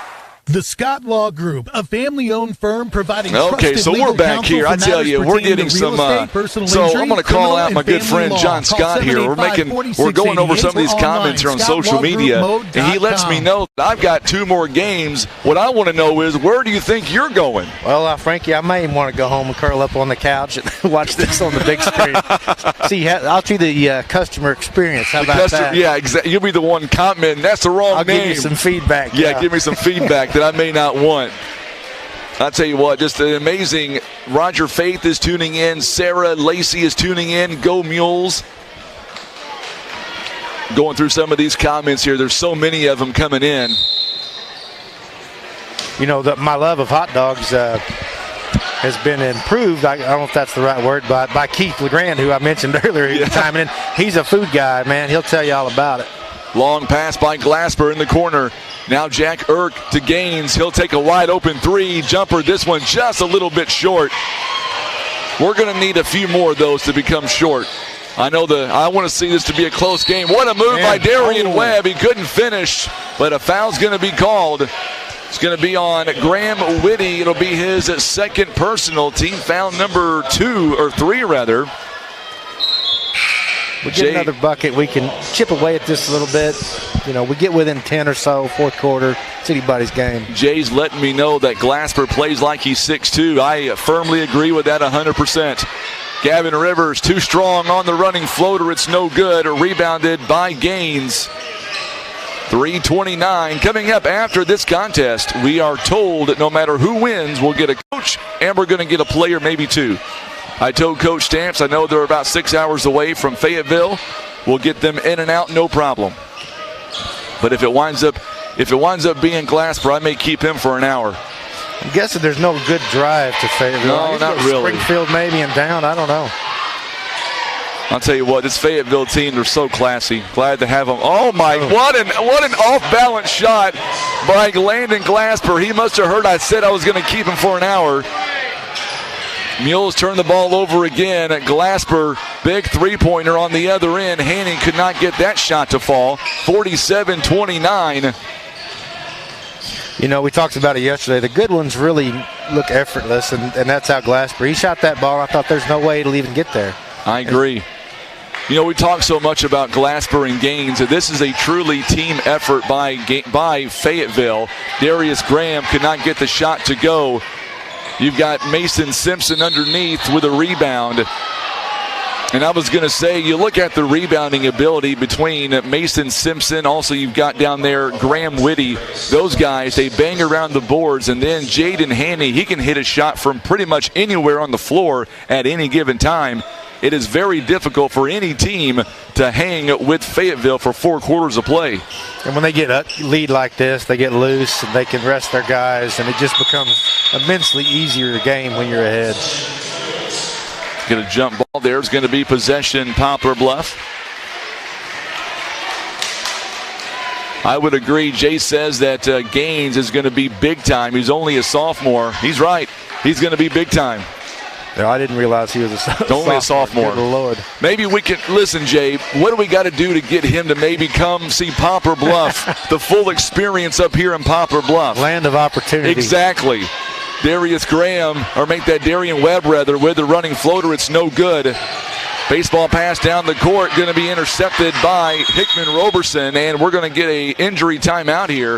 [SPEAKER 2] The Scott Law Group, a family-owned firm providing
[SPEAKER 1] okay, so we're back here. I tell you, we're getting some. So I'm going to call out my good friend John Scott here. We're going over some of these comments here on social media, and he lets me know that I've got 2 more games. What I want to know is, where do you think you're going?
[SPEAKER 5] Well, Frankie, I may want to go home and curl up on the couch and watch this on the big screen. See, I'll see the customer experience. How about that?
[SPEAKER 1] Yeah, exactly. You'll be the one commenting. That's the wrong name.
[SPEAKER 5] I'll give you some feedback.
[SPEAKER 1] Yeah, give me some feedback that I may not want. I'll tell you what, just an amazing. Roger Faith is tuning in. Sarah Lacey is tuning in. Go Mules. Going through some of these comments here. There's so many of them coming in.
[SPEAKER 5] You know, my love of hot dogs has been improved. I don't know if that's the right word, but by Keith LeGrand, who I mentioned earlier. Timing in. He's a food guy, man. He'll tell you all about it.
[SPEAKER 1] Long pass by Glasper in the corner. Now Jack Irk to Gaines. He'll take a wide open 3 jumper. This one just a little bit short. We're going to need a few more of those to become short. I want to see this to be a close game. What a move by Darian Webb. He couldn't finish, but a foul's going to be called. It's going to be on Graham Whitty. It'll be his second personal, team foul number 3 rather.
[SPEAKER 5] We get another bucket. We can chip away at this a little bit. You know, we get within 10 or so, fourth quarter. It's anybody's game.
[SPEAKER 1] Jay's letting me know that Glasper plays like he's 6'2". I firmly agree with that 100%. Gavin Rivers, too strong on the running floater. It's no good. Rebounded by Gaines. 3:29 coming up after this contest. We are told that no matter who wins, we'll get a coach and we're going to get a player, maybe 2. I told Coach Stamps I know they're about 6 hours away from Fayetteville. We'll get them in and out, no problem. But if it winds up being Glasper, I may keep him for an hour.
[SPEAKER 5] I'm guessing there's no good drive to Fayetteville.
[SPEAKER 1] No, not really.
[SPEAKER 5] Springfield maybe and down. I don't know.
[SPEAKER 1] I'll tell you what, this Fayetteville team, they're so classy. Glad to have them. Oh, my, what an off-balance shot by Landon Glasper. He must have heard I said I was going to keep him for an hour. Mules turn the ball over again. Glasper, big three-pointer on the other end. Hanning could not get that shot to fall. 47-29.
[SPEAKER 5] You know, we talked about it yesterday. The good ones really look effortless, and that's how Glasper. He shot that ball. I thought there's no way it'll even get there.
[SPEAKER 1] I agree. You know, we talk so much about Glasper and Gaines. This is a truly team effort by Fayetteville. Darius Graham could not get the shot to go. You've got Mason Simpson underneath with a rebound. And I was going to say, you look at the rebounding ability between Mason Simpson, also you've got down there Graham Whitty. Those guys, they bang around the boards. And then Jaden Haney, he can hit a shot from pretty much anywhere on the floor at any given time. It is very difficult for any team to hang with Fayetteville for 4 quarters of play.
[SPEAKER 5] And when they get a lead like this, they get loose and they can rest their guys, and it just becomes immensely easier game when you're ahead.
[SPEAKER 1] Get a jump ball there. It's going to be possession Poplar Bluff. I would agree. Jay says that Gaines is going to be big time. He's only a sophomore. He's right. He's going to be big time.
[SPEAKER 5] No, I didn't realize he was a sophomore.
[SPEAKER 1] Only a sophomore.
[SPEAKER 5] Good Lord.
[SPEAKER 1] Maybe we can, listen, Jay, what do we got to do to get him to maybe come see Poplar Bluff, the full experience up here in Poplar Bluff?
[SPEAKER 5] Land of opportunity.
[SPEAKER 1] Exactly. Darius Graham, or make that Darian Webb rather, with the running floater. It's no good. Baseball pass down the court, going to be intercepted by Hickman Roberson, and we're going to get a injury timeout here.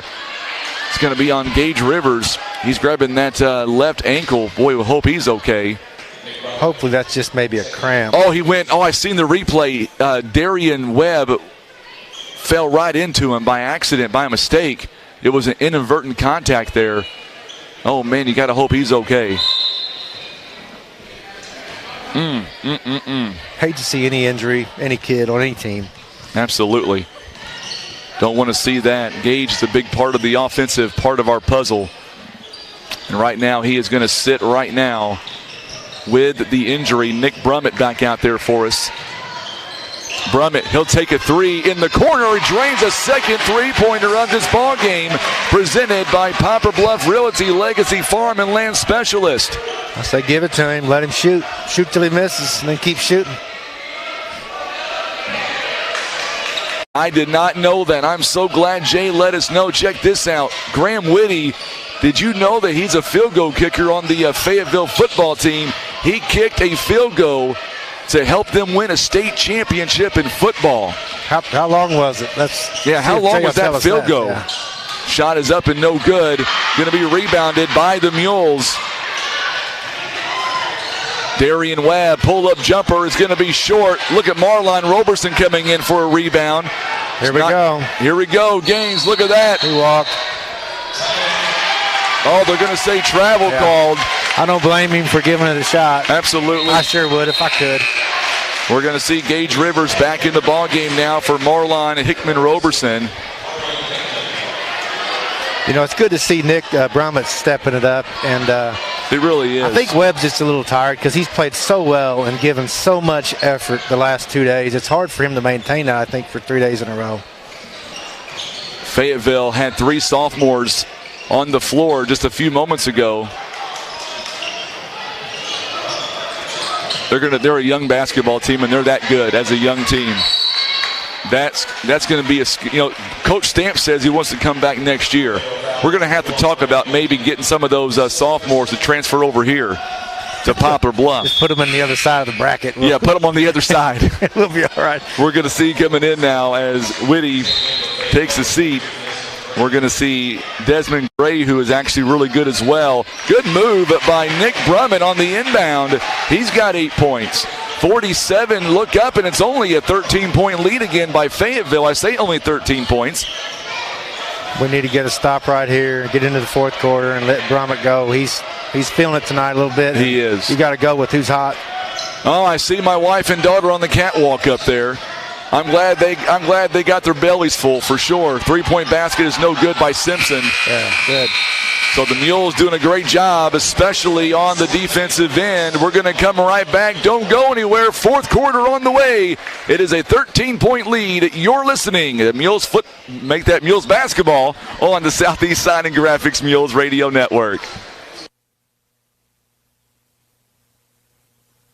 [SPEAKER 1] It's going to be on Gage Rivers. He's grabbing that left ankle. Boy, we hope he's okay.
[SPEAKER 5] Hopefully that's just maybe a cramp.
[SPEAKER 1] Oh, he went. Oh, I seen the replay. Darian Webb fell right into him by accident, by mistake. It was an inadvertent contact there. Oh, man, you got to hope he's okay.
[SPEAKER 5] Hate to see any injury, any kid on any team.
[SPEAKER 1] Absolutely. Don't want to see that. Gage is a big part of the offensive part of our puzzle. And right now he is going to sit right now with the injury. Nick Brummett back out there for us. Brummett, he'll take a 3 in the corner. He drains a second three-pointer of this ball game, presented by Poplar Bluff Realty Legacy Farm and Land Specialist.
[SPEAKER 5] I say give it to him. Let him shoot. Shoot till he misses, and then keep shooting.
[SPEAKER 1] I did not know that. I'm so glad Jay let us know. Check this out. Graham Whitty, did you know that he's a field goal kicker on the Fayetteville football team? He kicked a field goal to help them win a state championship in football.
[SPEAKER 5] How long was it?
[SPEAKER 1] How long was that field goal? Yeah. Shot is up and no good. Going to be rebounded by the Mules. Darian Webb, pull-up jumper is going to be short. Look at Marlon Roberson coming in for a rebound.
[SPEAKER 5] Here we go.
[SPEAKER 1] Gaines, look at that.
[SPEAKER 5] He walked.
[SPEAKER 1] Oh, they're going to say travel called.
[SPEAKER 5] I don't blame him for giving it a shot.
[SPEAKER 1] Absolutely.
[SPEAKER 5] I sure would if I could.
[SPEAKER 1] We're going to see Gage Rivers back in the ballgame now for Marlon Hickman Roberson.
[SPEAKER 5] You know, it's good to see Nick Brummett stepping it up. And
[SPEAKER 1] it really is.
[SPEAKER 5] I think Webb's just a little tired because he's played so well and given so much effort the last 2 days. It's hard for him to maintain that, I think, for 3 days in a row.
[SPEAKER 1] Fayetteville had 3 sophomores on the floor just a few moments ago. They're a young basketball team, and they're that good as a young team. That's going to be Coach Stamp says he wants to come back next year. We're going to have to talk about maybe getting some of those sophomores to transfer over here to Poplar Bluff.
[SPEAKER 5] Just put them on the other side of the bracket.
[SPEAKER 1] Yeah, put them on the other side.
[SPEAKER 5] We'll be all right.
[SPEAKER 1] We're going to see coming in now as Whitty takes a seat. We're going to see Desmond Gray, who is actually really good as well. Good move by Nick Brummett on the inbound. He's got 8 points. 47, look up, and it's only a 13-point lead again by Fayetteville. I say only 13 points.
[SPEAKER 5] We need to get a stop right here, get into the fourth quarter, and let Brummett go. He's feeling it tonight a little bit.
[SPEAKER 1] He is.
[SPEAKER 5] You got to go with who's hot.
[SPEAKER 1] Oh, I see my wife and daughter on the catwalk up there. I'm glad they got their bellies full for sure. 3-point basket is no good by Simpson.
[SPEAKER 5] Yeah, good.
[SPEAKER 1] So the Mules doing a great job, especially on the defensive end. We're going to come right back. Don't go anywhere. Fourth quarter on the way. It is a 13-point lead. You're listening. The Mules make that Mules basketball on the Southeast Sign and Graphics Mules Radio Network.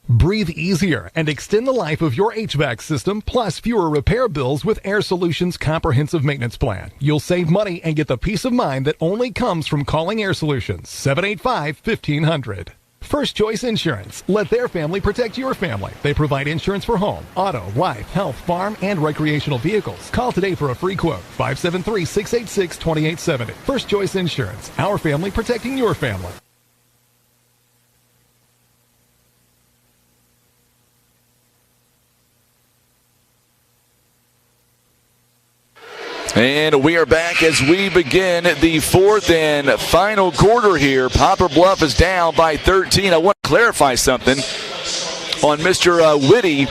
[SPEAKER 11] Breathe easier and extend the life of your HVAC system, plus fewer repair bills with Air Solutions Comprehensive Maintenance Plan. You'll save money and get the peace of mind that only comes from calling Air Solutions, 785-1500. First Choice Insurance. Let their family protect your family. They provide insurance for home, auto, life, health, farm, and recreational vehicles. Call today for a free quote, 573-686-2870. First Choice Insurance. Our family protecting your family.
[SPEAKER 1] And we are back as we begin the fourth and final quarter here. Poplar Bluff is down by 13. I want to clarify something on Mr. Whitty.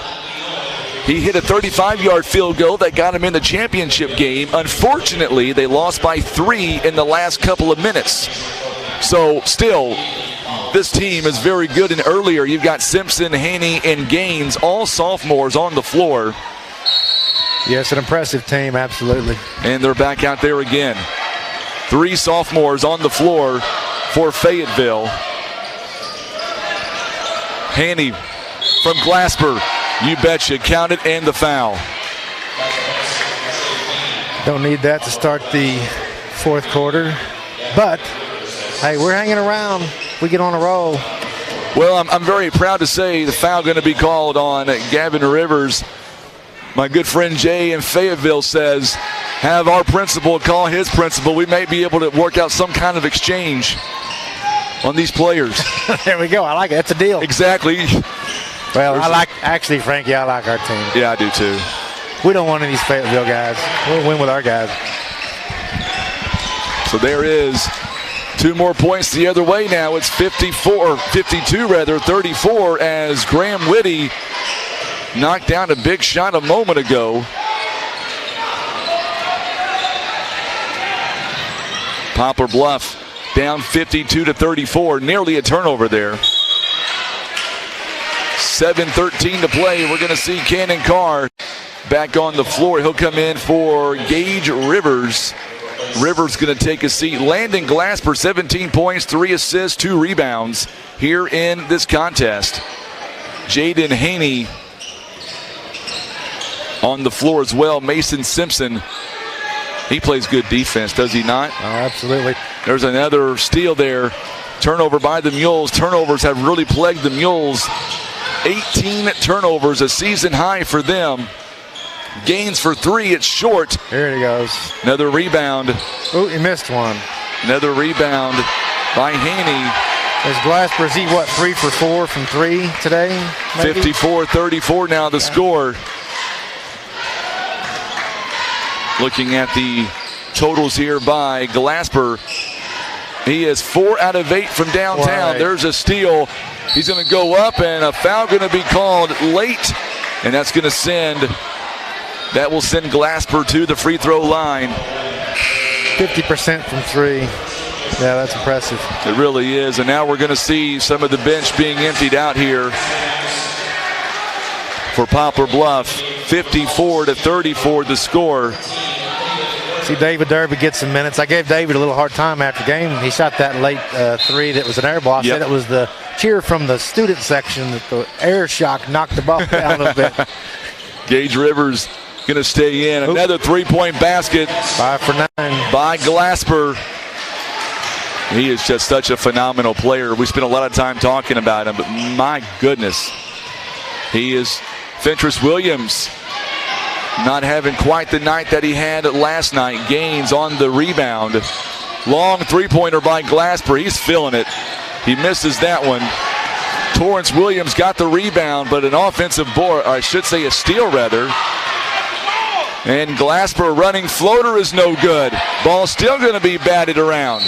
[SPEAKER 1] He hit a 35-yard field goal that got him in the championship game. Unfortunately, they lost by 3 in the last couple of minutes. So still, this team is very good. And earlier, you've got Simpson, Haney, and Gaines, all sophomores on the floor.
[SPEAKER 5] Yes, an impressive team, absolutely.
[SPEAKER 1] And they're back out there again. 3 sophomores on the floor for Fayetteville. Haney from Glasper, you betcha, count it, and the foul.
[SPEAKER 5] Don't need that to start the fourth quarter. But, hey, we're hanging around. We get on a roll.
[SPEAKER 1] Well, I'm very proud to say the foul going to be called on Gavin Rivers. My good friend Jay in Fayetteville says, have our principal call his principal. We may be able to work out some kind of exchange on these players.
[SPEAKER 5] There we go. I like it. That's a deal.
[SPEAKER 1] Exactly.
[SPEAKER 5] Well, Frankie, I like our team.
[SPEAKER 1] Yeah, I do too.
[SPEAKER 5] We don't want any of these Fayetteville guys. We'll win with our guys.
[SPEAKER 1] So there is 2 more points the other way now. It's 34 as Graham Whitty knocked down a big shot a moment ago. Poplar Bluff down 52-34, nearly a turnover there. 7:13 to play. We're going to see Cannon Carr back on the floor. He'll come in for Gage Rivers. Rivers going to take a seat. Landon Glasper, 17 points, 3 assists, 2 rebounds here in this contest. Jaden Haney on the floor as well. Mason Simpson, he plays good defense, does he not?
[SPEAKER 5] Oh, absolutely.
[SPEAKER 1] There's another steal there. Turnover by the Mules. Turnovers have really plagued the Mules. 18 turnovers, a season high for them. Gains for 3, it's short.
[SPEAKER 5] Here he goes.
[SPEAKER 1] Another rebound.
[SPEAKER 5] Oh, he missed one.
[SPEAKER 1] Another rebound by Haney.
[SPEAKER 5] As Glasper, is he, 3 for 4 from 3 today?
[SPEAKER 1] 54-34 now the score. Looking at the totals here by Glasper. He is 4 out of 8 from downtown.
[SPEAKER 5] Right.
[SPEAKER 1] There's a steal. He's going to go up, and a foul going to be called late. And that's going to send Glasper to the free throw line.
[SPEAKER 5] 50% from 3. Yeah, that's impressive.
[SPEAKER 1] It really is. And now we're going to see some of the bench being emptied out here for Poplar Bluff. 54-34 the score.
[SPEAKER 5] See, David Derby gets some minutes. I gave David a little hard time after game. He shot that late 3 that was an air ball. I said it was the cheer from the student section that the air shock knocked the ball down a little bit.
[SPEAKER 1] Gage Rivers going to stay in. Another three-point basket.
[SPEAKER 5] 5 for 9.
[SPEAKER 1] By Glasper. He is just such a phenomenal player. We spent a lot of time talking about him, but my goodness. He is Fentress Williams. Not having quite the night that he had last night. Gaines on the rebound. Long three-pointer by Glasper. He's feeling it. He misses that one. Torrance Williams got the rebound, but an offensive board, or I should say a steal rather. And Glasper running floater is no good. Ball still going to be batted around.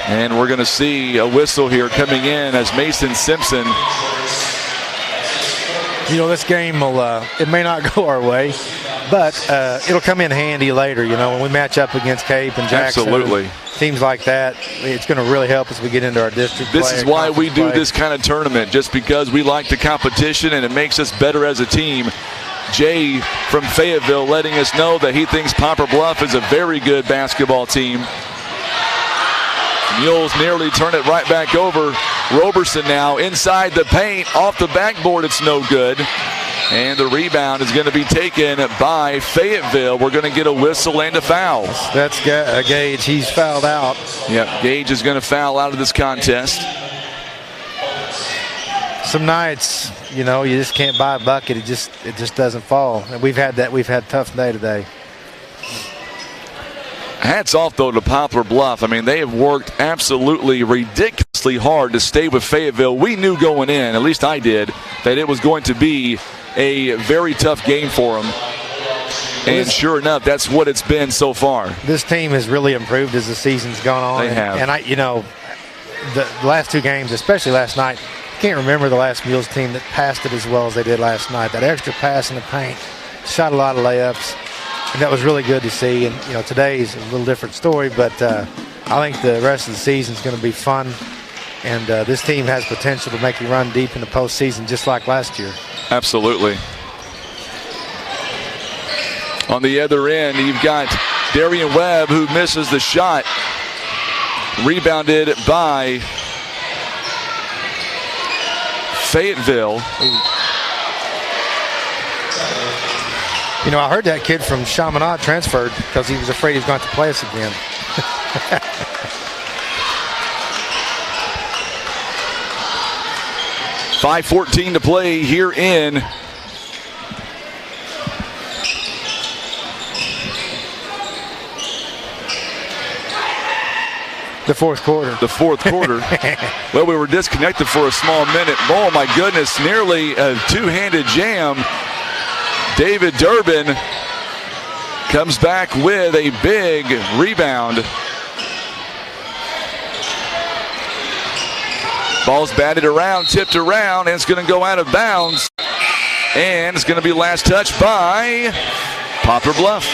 [SPEAKER 1] And we're going to see a whistle here coming in as Mason Simpson.
[SPEAKER 5] You know, this game will, it may not go our way, but it'll come in handy later, you know, when we match up against Cape and Jackson.
[SPEAKER 1] Absolutely.
[SPEAKER 5] Teams like that, it's going to really help as we get into our district
[SPEAKER 1] This
[SPEAKER 5] play,
[SPEAKER 1] is why we do
[SPEAKER 5] play.
[SPEAKER 1] this kind of tournament, just because we like the competition and it makes us better as a team. Jay from Fayetteville letting us know that he thinks Poplar Bluff is a very good basketball team. Mules nearly turn it right back over. Roberson now inside the paint. Off the backboard, it's no good. And the rebound is going to be taken by Fayetteville. We're going to get a whistle and a foul.
[SPEAKER 5] That's Gage. He's fouled out.
[SPEAKER 1] Yep, Gage is going to foul out of this contest.
[SPEAKER 5] Some nights, you know, you just can't buy a bucket. It just doesn't fall. And we've had that. We've had a tough day today.
[SPEAKER 1] Hats off, though, to Poplar Bluff. I mean, they have worked absolutely ridiculously hard to stay with Fayetteville. We knew going in, at least I did, that it was going to be a very tough game for them. And sure enough, that's what it's been so far.
[SPEAKER 5] This team has really improved as the season's gone on.
[SPEAKER 1] They have.
[SPEAKER 5] And you know, the last two games, especially last night, I can't remember the last Mules team that passed it as well as they did last night. That extra pass in the paint, shot a lot of layups. And that was really good to see. And, you know, today's a little different story, but I think the rest of the season is going to be fun. And this team has potential to make you run deep in the postseason just like last year.
[SPEAKER 1] Absolutely. On the other end, you've got Darian Webb, who misses the shot. Rebounded by Fayetteville.
[SPEAKER 5] You know, I heard that kid from Chaminade transferred because he was afraid he was going to have to play us again.
[SPEAKER 1] 5:14 to play here in
[SPEAKER 5] the fourth quarter.
[SPEAKER 1] The fourth quarter. Well, we were disconnected for a small minute. Oh, my goodness, nearly a two-handed jam. David Durbin comes back with a big rebound. Ball's batted around, tipped around, and it's going to go out of bounds. And it's going to be last touch by Poplar Bluff.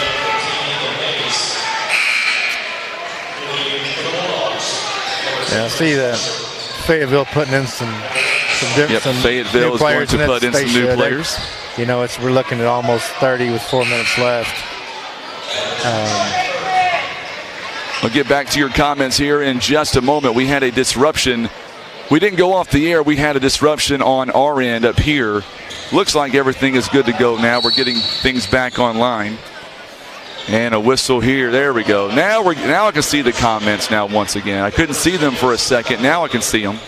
[SPEAKER 5] Yeah, I see that Fayetteville putting in some
[SPEAKER 1] Fayetteville is going to put in some new players.
[SPEAKER 5] You know, we're looking at almost 30 with 4 minutes left.
[SPEAKER 1] We'll get back to your comments here in just a moment. We had a disruption. We didn't go off the air. We had a disruption on our end up here. Looks like everything is good to go now. We're getting things back online. And a whistle here. There we go. Now I can see the comments now once again. I couldn't see them for a second. Now I can see them.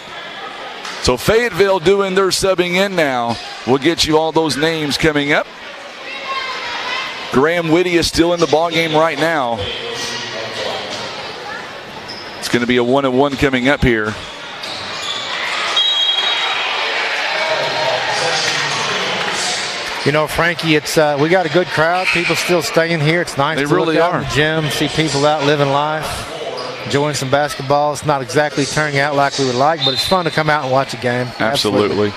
[SPEAKER 1] So Fayetteville doing their subbing in now. We'll get you all those names coming up. Graham Whitty is still in the ballgame right now. It's going to be a 1-1 coming up here.
[SPEAKER 5] You know, Frankie, it's we got a good crowd. People still staying here. It's nice to look out in the gym, see people out living life, enjoying some basketball. It's not exactly turning out like we would like, but it's fun to come out and watch a game.
[SPEAKER 1] Absolutely.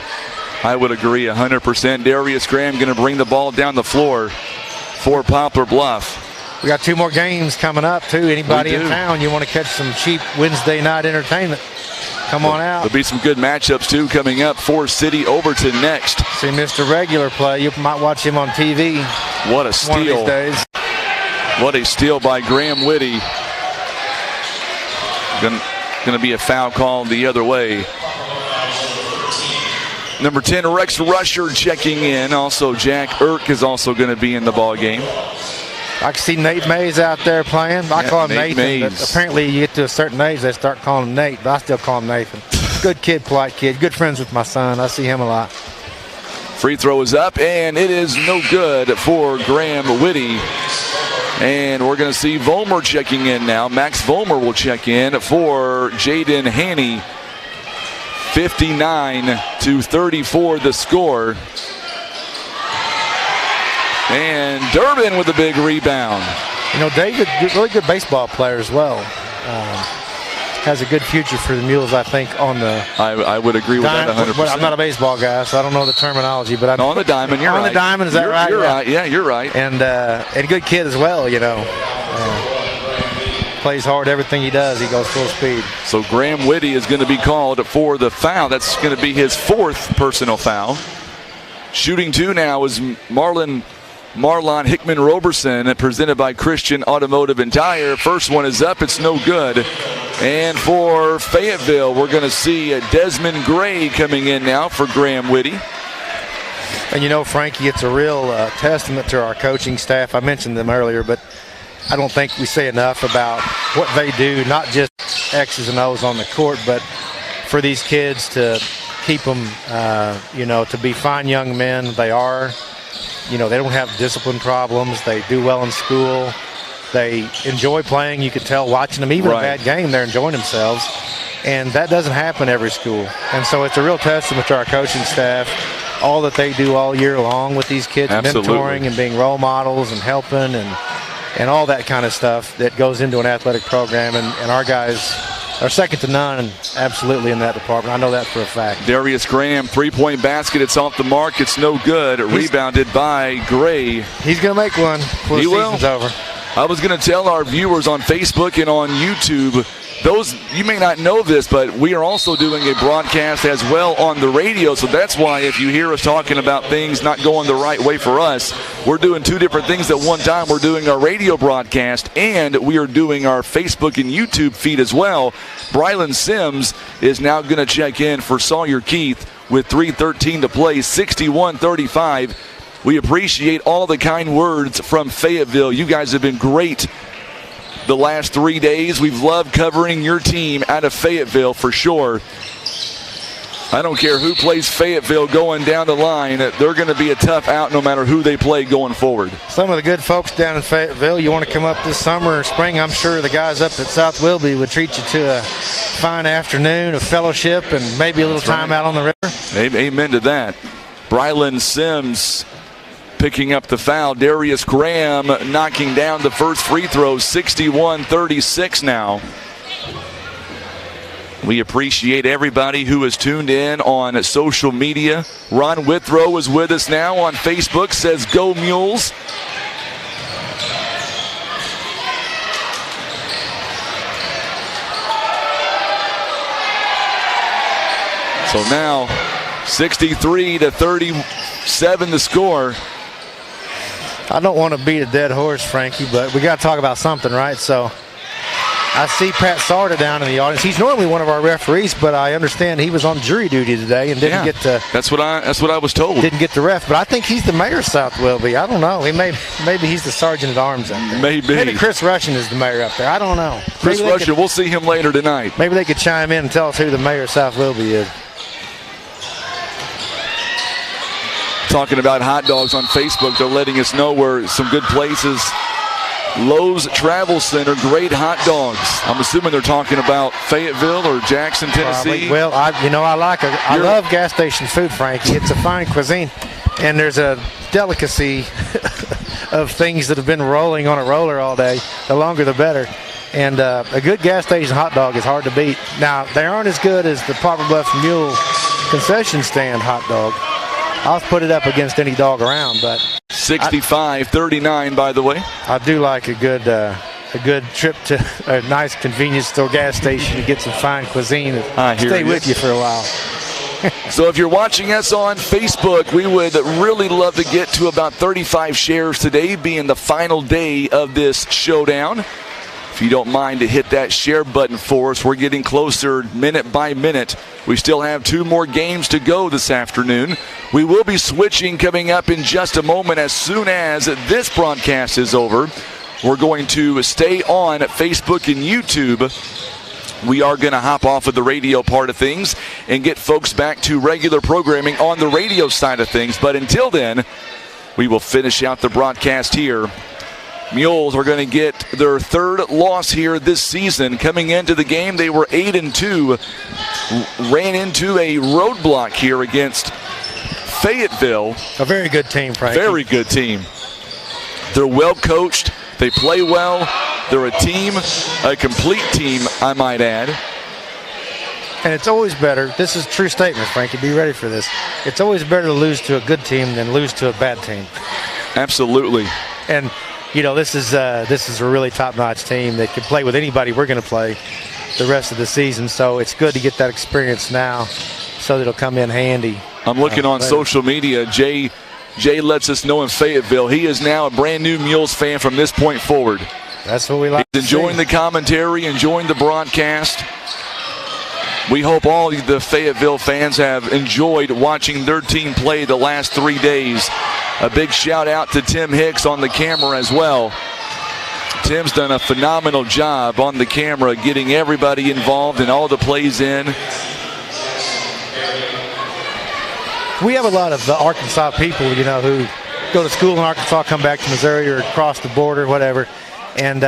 [SPEAKER 1] I would agree 100%. Darius Graham going to bring the ball down the floor for Poplar Bluff.
[SPEAKER 5] We got two more games coming up, too. Anybody in town, you want to catch some cheap Wednesday night entertainment, come on out.
[SPEAKER 1] There'll be some good matchups, too, coming up. Forrest City, Overton next.
[SPEAKER 5] See Mr. Regular play. You might watch him on TV.
[SPEAKER 1] What a steal.
[SPEAKER 5] One of these days.
[SPEAKER 1] What a steal by Graham Whitty. Going to be a foul call the other way. Number 10, Rex Rusher checking in. Also, Jack Irk is also going to be in the ball game.
[SPEAKER 5] I can see Nate Mays out there playing. I call him Nathan. But apparently, you get to a certain age, they start calling him Nate, but I still call him Nathan. Good kid, polite kid. Good friends with my son. I see him a lot.
[SPEAKER 1] Free throw is up, and it is no good for Graham Whitty. And we're going to see Vollmer checking in now. Max Vollmer will check in for Jaden Haney. 59-34 the score. And Durbin with a big rebound.
[SPEAKER 5] You know, David, really good baseball player as well. Has a good future for the Mules, I think, on the...
[SPEAKER 1] I would agree with that 100%.
[SPEAKER 5] I'm not a baseball guy, so I don't know the terminology, but
[SPEAKER 1] on the diamond, you're right.
[SPEAKER 5] On the diamond, is that right?
[SPEAKER 1] You're right. Yeah, you're right.
[SPEAKER 5] And good kid as well, you know. Plays hard, everything he does, he goes full speed.
[SPEAKER 1] So Graham Whitty is going to be called for the foul. That's going to be his 4th personal foul. Shooting 2 now is Marlon Hickman Roberson, presented by Christian Automotive and Tire. First one is up. It's no good. And for Fayetteville, we're going to see Desmond Gray coming in now for Graham Whitty.
[SPEAKER 5] And you know, Frankie, it's a real testament to our coaching staff. I mentioned them earlier, but I don't think we say enough about what they do, not just X's and O's on the court, but for these kids to keep them, to be fine young men. They are. You know, they don't have discipline problems. They do well in school. They enjoy playing. You can tell watching them, even a bad game, they're enjoying themselves. And that doesn't happen every school. And so it's a real testament to our coaching staff, all that they do all year long with these kids, mentoring and being role models and helping and all that kind of stuff that goes into an athletic program. And our guys are second to none, absolutely, in that department. I know that for a fact.
[SPEAKER 1] Darius Graham, 3-point basket. It's off the mark. It's no good. Rebounded by Gray.
[SPEAKER 5] He's going to make one before the season's over.
[SPEAKER 1] I was going to tell our viewers on Facebook and on YouTube, those, you may not know this, but we are also doing a broadcast as well on the radio. So that's why if you hear us talking about things not going the right way for us, we're doing 2 different things at one time. We're doing our radio broadcast and we are doing our Facebook and YouTube feed as well. Brylan Sims is now going to check in for Sawyer Keith with 3:13 to play, 61-35. We appreciate all the kind words from Fayetteville. You guys have been great the last 3 days. We've loved covering your team out of Fayetteville for sure. I don't care who plays Fayetteville going down the line. They're going to be a tough out no matter who they play going forward.
[SPEAKER 5] Some of the good folks down in Fayetteville, you want to come up this summer or spring, I'm sure the guys up at South Wilby would treat you to a fine afternoon of fellowship and maybe a little time out on the river.
[SPEAKER 1] Amen to that. Brylan Sims picking up the foul. Darius Graham knocking down the first free throw. 61-36 now. We appreciate everybody who has tuned in on social media. Ron Withrow is with us now on Facebook, says Go Mules. So now 63-37 the score.
[SPEAKER 5] I don't want to beat a dead horse, Frankie, but we got to talk about something, right? So I see Pat Sarda down in the audience. He's normally one of our referees, but I understand he was on jury duty today and didn't get to.
[SPEAKER 1] That's what I was told.
[SPEAKER 5] Didn't get the ref, but I think he's the mayor of South Wilby. I don't know. Maybe he's the sergeant at arms up there. Maybe Chris Russian is the mayor up there. I don't know.
[SPEAKER 1] Chris Russian. We'll see him later tonight.
[SPEAKER 5] Maybe they could chime in and tell us who the mayor of South Wilby is.
[SPEAKER 1] Talking about hot dogs on Facebook, they're letting us know where some good places. Lowe's Travel Center, great hot dogs. I'm assuming they're talking about Fayetteville or Jackson, Tennessee.
[SPEAKER 5] Well, I love gas station food, Frankie. It's a fine cuisine, and there's a delicacy of things that have been rolling on a roller all day. The longer, the better. And a good gas station hot dog is hard to beat. Now, they aren't as good as the Poplar Bluff Mule concession stand hot dog. I'll put it up against any dog around, but
[SPEAKER 1] 65-39, by the way.
[SPEAKER 5] I do like a good trip to a nice convenience store gas station to get some fine cuisine and stay with you for a while.
[SPEAKER 1] So if you're watching us on Facebook, we would really love to get to about 35 shares today, being the final day of this showdown. If you don't mind to hit that share button for us, we're getting closer minute by minute. We still have 2 more games to go this afternoon. We will be switching coming up in just a moment as soon as this broadcast is over. We're going to stay on Facebook and YouTube. We are going to hop off of the radio part of things and get folks back to regular programming on the radio side of things. But until then, we will finish out the broadcast here. Mules are going to get their 3rd loss here this season. Coming into the game, they were 8-2. Ran into a roadblock here against Fayetteville.
[SPEAKER 5] A very good team, Frankie.
[SPEAKER 1] Very good team. They're well coached. They play well. They're a team, a complete team, I might add.
[SPEAKER 5] And it's always better. This is a true statement, Frankie. Be ready for this. It's always better to lose to a good team than lose to a bad team.
[SPEAKER 1] Absolutely.
[SPEAKER 5] And, this is a really top-notch team that can play with anybody we're going to play the rest of the season. So it's good to get that experience now so that it'll come in handy.
[SPEAKER 1] I'm looking on social media. Jay lets us know in Fayetteville he is now a brand-new Mules fan from this point forward.
[SPEAKER 5] That's what we like.
[SPEAKER 1] He's enjoying the commentary, enjoying the broadcast. We hope all the Fayetteville fans have enjoyed watching their team play the last 3 days. A big shout out to Tim Hicks on the camera as well. Tim's done a phenomenal job on the camera getting everybody involved and all the plays in.
[SPEAKER 5] We have a lot of Arkansas people, who go to school in Arkansas, come back to Missouri or across the border, whatever. And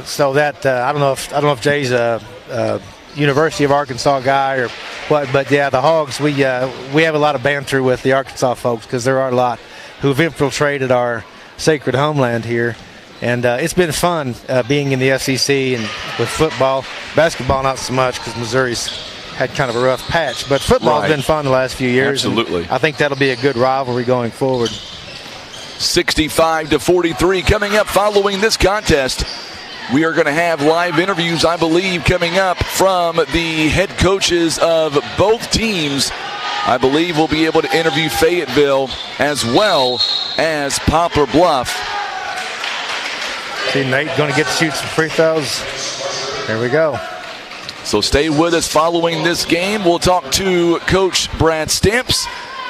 [SPEAKER 5] so that I don't know if Jay's a University of Arkansas guy or what, but yeah, the Hogs. We have a lot of banter with the Arkansas folks because there are a lot who've infiltrated our sacred homeland here, and it's been fun being in the SEC and with football, basketball not so much because Missouri's had kind of a rough patch, but football's been fun the last few years.
[SPEAKER 1] Absolutely,
[SPEAKER 5] I think that'll be a good rivalry going forward.
[SPEAKER 1] 65-43 coming up following this contest. We are going to have live interviews, I believe, coming up from the head coaches of both teams. I believe we'll be able to interview Fayetteville as well as Poplar Bluff.
[SPEAKER 5] See Nate going to get to shoot some free throws. There we go.
[SPEAKER 1] So stay with us following this game. We'll talk to Coach Brad Stamps.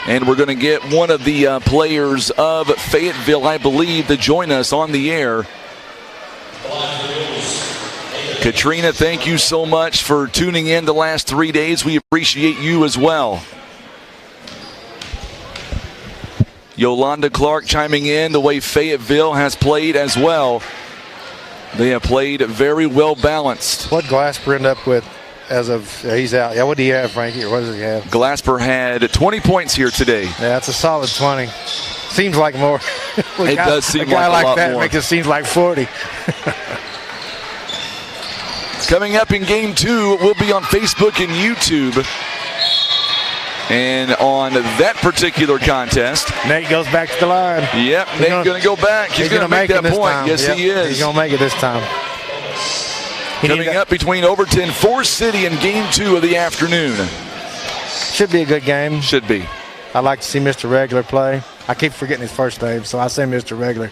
[SPEAKER 1] And we're going to get one of the players of Fayetteville, I believe, to join us on the air. Katrina, thank you so much for tuning in the last 3 days. We appreciate you as well. Yolanda Clark chiming in the way Fayetteville has played as well. They have played very well balanced.
[SPEAKER 5] What Glasper end up with as of he's out? Yeah, what do you have, Frankie? Or what does he have?
[SPEAKER 1] Glasper had 20 points here today.
[SPEAKER 5] Yeah, that's a solid 20. Seems like more.
[SPEAKER 1] It does seem like a lot more. A guy like that
[SPEAKER 5] makes it seem like 40.
[SPEAKER 1] Coming up in game 2, we'll be on Facebook and YouTube. And on that particular contest,
[SPEAKER 5] Nate goes back to the line.
[SPEAKER 1] Yep, Nate's going to go back. He's going to make that point.
[SPEAKER 5] Time.
[SPEAKER 1] Yes, he is.
[SPEAKER 5] He's going to make it this time.
[SPEAKER 1] Coming up between Overton, Forrest City in game 2 of the afternoon.
[SPEAKER 5] Should be a good game.
[SPEAKER 1] Should be.
[SPEAKER 5] I'd like to see Mr. Regular play. I keep forgetting his first name, so I say Mr. Regular.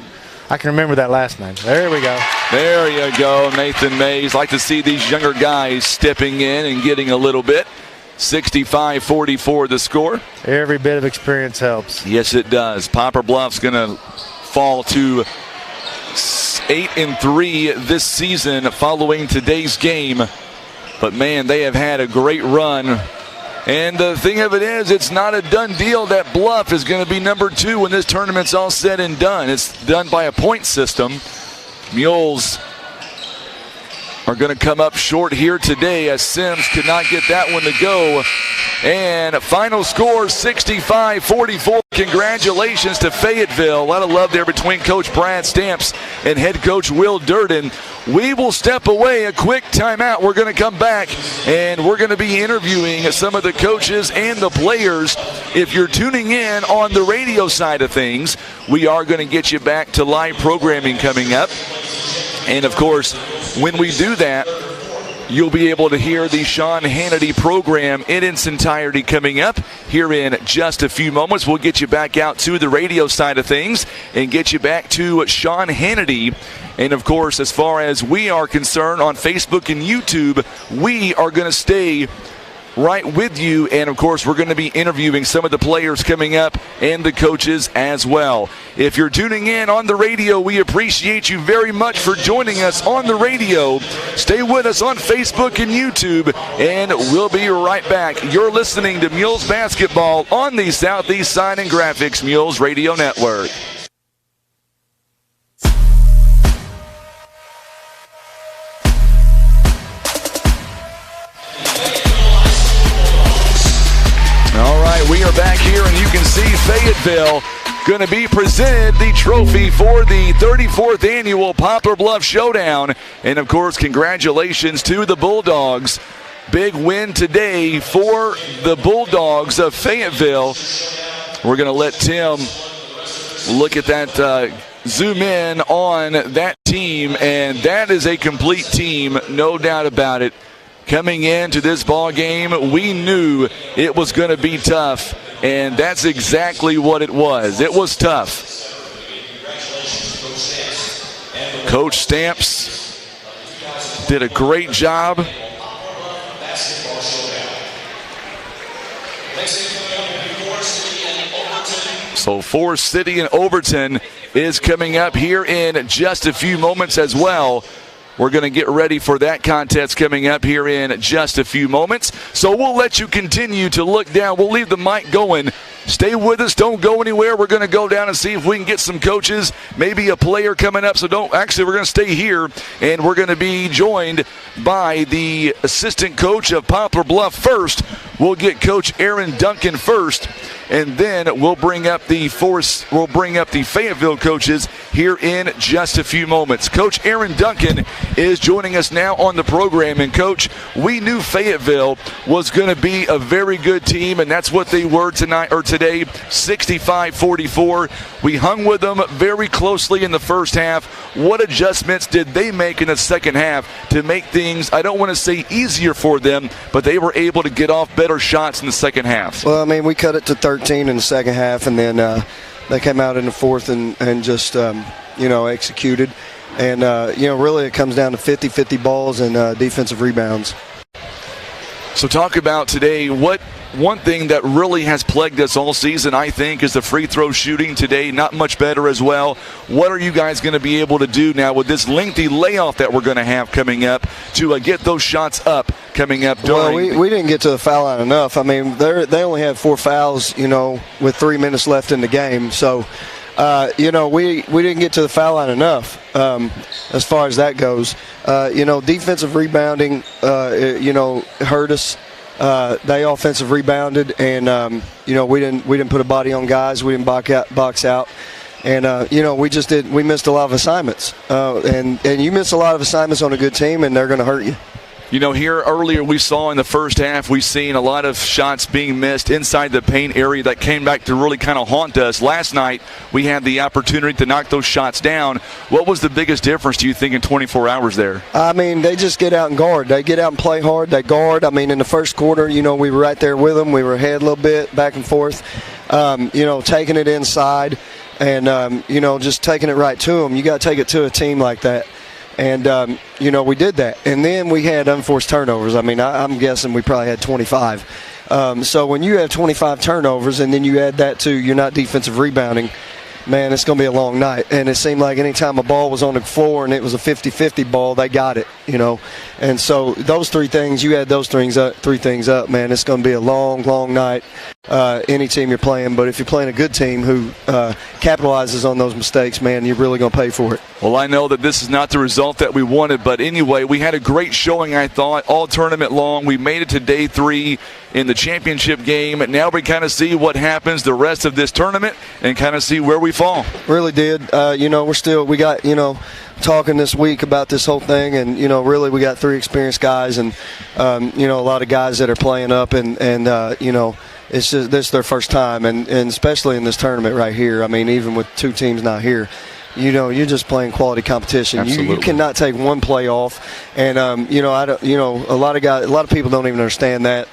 [SPEAKER 5] I can remember that last name. There we go.
[SPEAKER 1] There you go, Nathan Mays. Like to see these younger guys stepping in and getting a little bit. 65-44 the score.
[SPEAKER 5] Every bit of experience helps.
[SPEAKER 1] Yes, it does. Poplar Bluff's going to fall to 8-3 this season following today's game. But, man, they have had a great run. And the thing of it is, it's not a done deal that Bluff is going to be number 2 when this tournament's all said and done. It's done by a point system. Mules are going to come up short here today as Sims could not get that one to go. And final score, 65-44. Congratulations to Fayetteville. A lot of love there between Coach Brad Stamps and head coach Will Durden. We will step away, a quick timeout. We're going to come back, and we're going to be interviewing some of the coaches and the players. If you're tuning in on the radio side of things, we are going to get you back to live programming coming up. And, of course, when we do that, You'll be able to hear the Sean Hannity program in its entirety coming up here in just a few moments. We'll get you back out to the radio side of things and get you back to Sean Hannity. And, of course, as far as we are concerned on Facebook and YouTube, we are going to stay right with you. And, of course, we're going to be interviewing some of the players coming up and the coaches as well. If you're tuning in on the radio, we appreciate you very much for joining us on the radio. Stay with us on Facebook and YouTube, and we'll be right back. You're listening to Mules Basketball on the Southeast Sign and Graphics Mules Radio Network. We are back here, and you can see Fayetteville going to be presented the trophy for the 34th Annual Poplar Bluff Showdown. And, of course, congratulations to the Bulldogs. Big win today for the Bulldogs of Fayetteville. We're going to let Tim look at that, zoom in on that team, and that is a complete team, no doubt about it. Coming into this ball game, we knew it was going to be tough, and that's exactly what it was. It was tough. Coach Stamps did a great job. So Forrest City and Overton is coming up here in just a few moments as well. We're going to get ready for that contest coming up here in just a few moments. So we'll let you continue to look down. We'll leave the mic going. Stay with us. Don't go anywhere. We're going to go down and see if we can get some coaches, maybe a player coming up. So we're going to stay here, and we're going to be joined by the assistant coach of Poplar Bluff first. We'll get Coach Aaron Duncan first, and then we'll bring up the Fayetteville coaches here in just a few moments. Coach Aaron Duncan is joining us now on the program. And, Coach, we knew Fayetteville was going to be a very good team, and that's what they were today, 65-44. We hung with them very closely in the first half. What adjustments did they make in the second half to make things, I don't want to say easier for them, but they were able to get off better shots in the second half?
[SPEAKER 12] Well, I mean, we cut it to 13 in the second half, and then they came out in the fourth and just, executed. And, really it comes down to 50-50 balls and defensive rebounds.
[SPEAKER 1] So talk about today, one thing that really has plagued us all season, I think, is the free throw shooting today. Not much better as well. What are you guys going to be able to do now with this lengthy layoff that we're going to have coming up to get those shots up coming up during?
[SPEAKER 12] Well, we didn't get to the foul line enough. I mean, they only had 4 fouls, with 3 minutes left in the game. So, we didn't get to the foul line enough as far as that goes. Defensive rebounding, hurt us. They offensive rebounded, and we didn't put a body on guys. We didn't box out, and we missed a lot of assignments. And you miss a lot of assignments on a good team, and they're going to hurt you.
[SPEAKER 1] Here earlier we saw in the first half, we've seen a lot of shots being missed inside the paint area that came back to really kind of haunt us. Last night we had the opportunity to knock those shots down. What was the biggest difference, do you think, in 24 hours there?
[SPEAKER 12] I mean, they just get out and guard. They get out and play hard. They guard. I mean, in the first quarter, we were right there with them. We were ahead a little bit, back and forth, taking it inside and, just taking it right to them. You got to take it to a team like that. And, we did that. And then we had unforced turnovers. I mean, I'm guessing we probably had 25. So when you have 25 turnovers and then you add that to you're not defensive rebounding, man, it's going to be a long night. And it seemed like any time a ball was on the floor and it was a 50-50 ball, they got it, And so those three things, you add those three things up, man, it's going to be a long, long night, any team you're playing. But if you're playing a good team who capitalizes on those mistakes, man, you're really going to pay for it.
[SPEAKER 1] Well, I know that this is not the result that we wanted, but anyway, we had a great showing, I thought, all tournament long. We made it to day 3 in the championship game. Now we kind of see what happens the rest of this tournament and kind of see where we fall.
[SPEAKER 12] Really did. We got, talking this week about this whole thing, and, really we got 3 experienced guys and, a lot of guys that are playing up and it's just this is their first time, and especially in this tournament right here. I mean, even with 2 teams not here. you're just playing quality competition. You cannot take one play off. And a lot of people don't even understand that.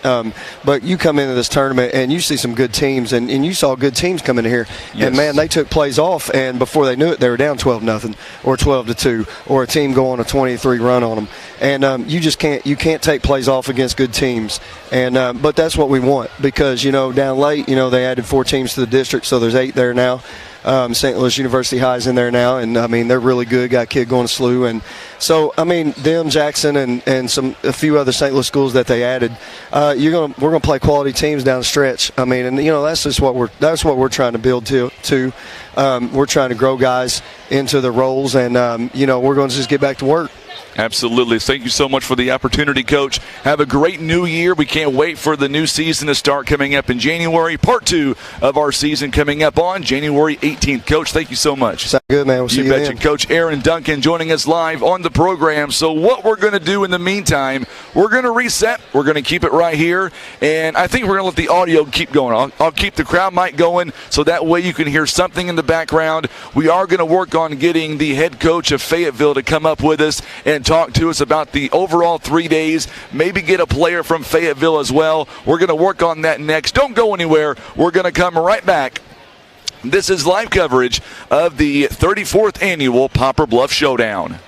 [SPEAKER 12] But you come into this tournament and you see some good teams, and you saw good teams come in here. Yes. And man, they took plays off, and before they knew it, they were down 12-0 or 12-2, or a team go on a 23 run on them. And you can't take plays off against good teams. And but that's what we want, because down late, they added 4 teams to the district, so there's 8 there now. St. Louis University High's in there now, and they're really good. Got a kid going to SLU, and so them, Jackson, and a few other St. Louis schools that they added. We're gonna play quality teams down the stretch. That's just what we're trying to build to. We're trying to grow guys into the roles, and we're going to just get back to work.
[SPEAKER 1] Absolutely. Thank you so much for the opportunity, Coach. Have a great new year. We can't wait for the new season to start coming up in January. Part 2 of our season coming up on January 18th. Coach, thank you so much.
[SPEAKER 12] Sounds good, man. We'll see you
[SPEAKER 1] betcha.
[SPEAKER 12] then.
[SPEAKER 1] Coach Aaron Duncan joining us live on the program. So what we're going to do in the meantime, we're going to reset. We're going to keep it right here. And I think we're going to let the audio keep going. I'll keep the crowd mic going so that way you can hear something in the background. We are going to work on getting the head coach of Fayetteville to come up with us and talk to us about the overall 3 days, maybe get a player from Fayetteville as well. We're going to work on that next. Don't go anywhere. We're going to come right back. This is live coverage of the 34th Annual Poplar Bluff Showdown.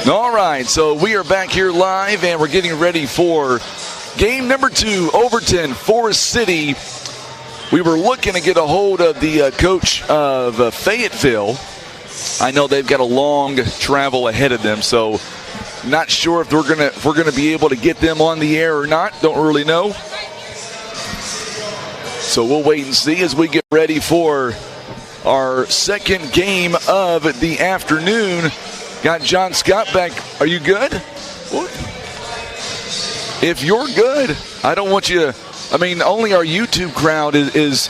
[SPEAKER 1] All right, so we are back here live, and we're getting ready for game number 2, Overton, Forrest City. We were looking to get a hold of the coach of Fayetteville. I know they've got a long travel ahead of them, so not sure if we're gonna be able to get them on the air or not. Don't really know. So we'll wait and see as we get ready for our second game of the afternoon. Got John Scott back. Are you good? What? If you're good, I don't want you. I mean, only our YouTube crowd is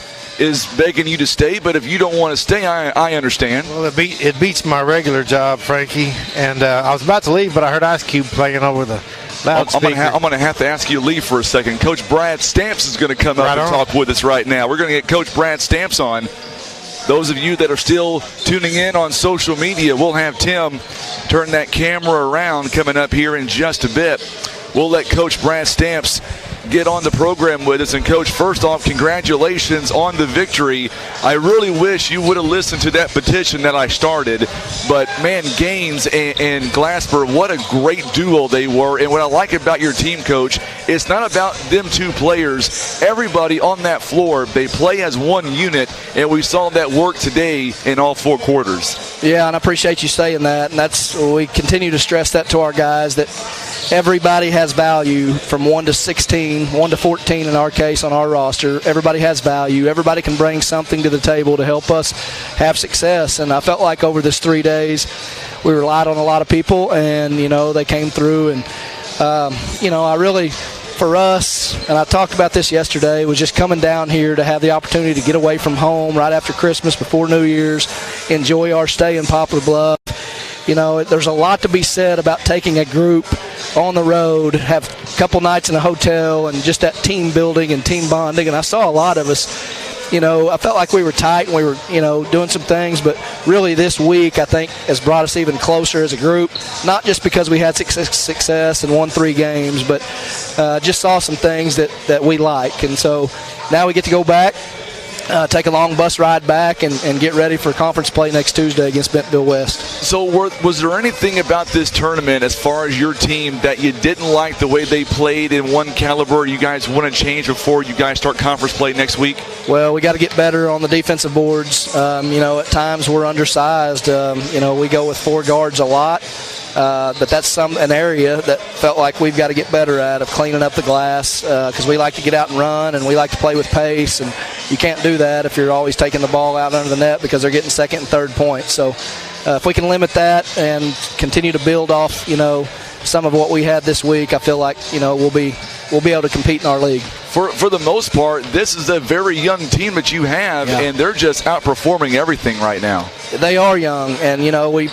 [SPEAKER 1] begging you to stay, but if you don't want to stay, I understand.
[SPEAKER 5] Well, it beats my regular job, Frankie. And I was about to leave, but I heard Ice Cube playing over the loudspeaker.
[SPEAKER 1] I'm going to have to ask you to leave for a second. Coach Brad Stamps is going to come up and talk with us right now. We're going to get Coach Brad Stamps on. Those of you that are still tuning in on social media, we'll have Tim turn that camera around coming up here in just a bit. We'll let Coach Brad Stamps get on the program with us. And, Coach, first off, congratulations on the victory. I really wish you would have listened to that petition that I started. But, man, Gaines and Glasper, what a great duo they were. And what I like about your team, Coach, it's not about them two players. Everybody on that floor, they play as one unit, and we saw that work today in all 4 quarters.
[SPEAKER 13] Yeah, and I appreciate you saying that. And we continue to stress that to our guys, that everybody has value from 1 to 16, 1 to 14 in our case on our roster. Everybody has value. Everybody can bring something to the table to help us have success. And I felt like over this 3 days we relied on a lot of people, and, they came through. And, I really, for us, and I talked about this yesterday, was just coming down here to have the opportunity to get away from home right after Christmas, before New Year's, enjoy our stay in Poplar Bluff. There's a lot to be said about taking a group on the road, have a couple nights in a hotel, and just that team building and team bonding. And I saw a lot of us, I felt like we were tight and we were, doing some things. But really this week, I think, has brought us even closer as a group, not just because we had success and won 3 games, but just saw some things that we like. And so now we get to go back, take a long bus ride back, and get ready for conference play next Tuesday against Bentonville West.
[SPEAKER 1] So was there anything about this tournament, as far as your team, that you didn't like the way they played in one caliber you guys want to change before you guys start conference play next week?
[SPEAKER 13] Well, we got to get better on the defensive boards. At times we're undersized. We go with 4 guards a lot. But that's an area that felt like we've got to get better at, of cleaning up the glass, because we like to get out and run, and we like to play with pace, and you can't do that if you're always taking the ball out under the net because they're getting second and third points. So if we can limit that and continue to build off, some of what we had this week, I feel like, we'll be able to compete in our league.
[SPEAKER 1] For the most part, this is a very young team that you have, and they're just outperforming everything right now.
[SPEAKER 13] They are young, and, we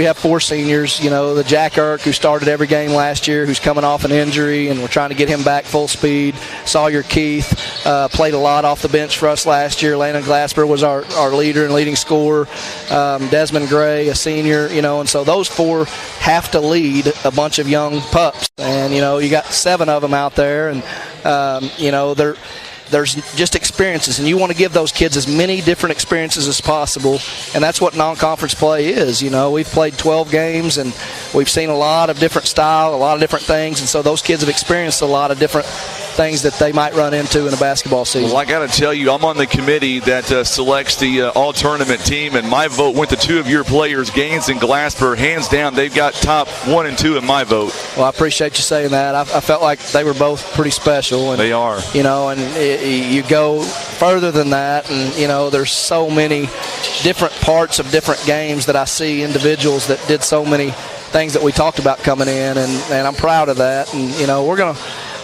[SPEAKER 13] have 4 seniors. The Jack Irk, who started every game last year, who's coming off an injury, and we're trying to get him back full speed. Sawyer Keith played a lot off the bench for us last year. Landon Glasper was our leader and leading scorer. Desmond Gray, a senior, and so those 4 have to lead a bunch of young pups. And, you got 7 of them out there, and there's just experiences, and you want to give those kids as many different experiences as possible, and that's what non-conference play is. We've played 12 games, and we've seen a lot of different style, a lot of different things, and so those kids have experienced a lot of different things that they might run into in a basketball season.
[SPEAKER 1] Well, I got to tell you, I'm on the committee that selects the all-tournament team, and my vote went to 2 of your players, Gaines and Glasper. Hands down, they've got top 1 and 2 in my vote.
[SPEAKER 13] Well, I appreciate you saying that. I felt like they were both pretty special. And,
[SPEAKER 1] they are.
[SPEAKER 13] You go further than that, and, there's so many different parts of different games that I see individuals that did so many things that we talked about coming in, and I'm proud of that. And,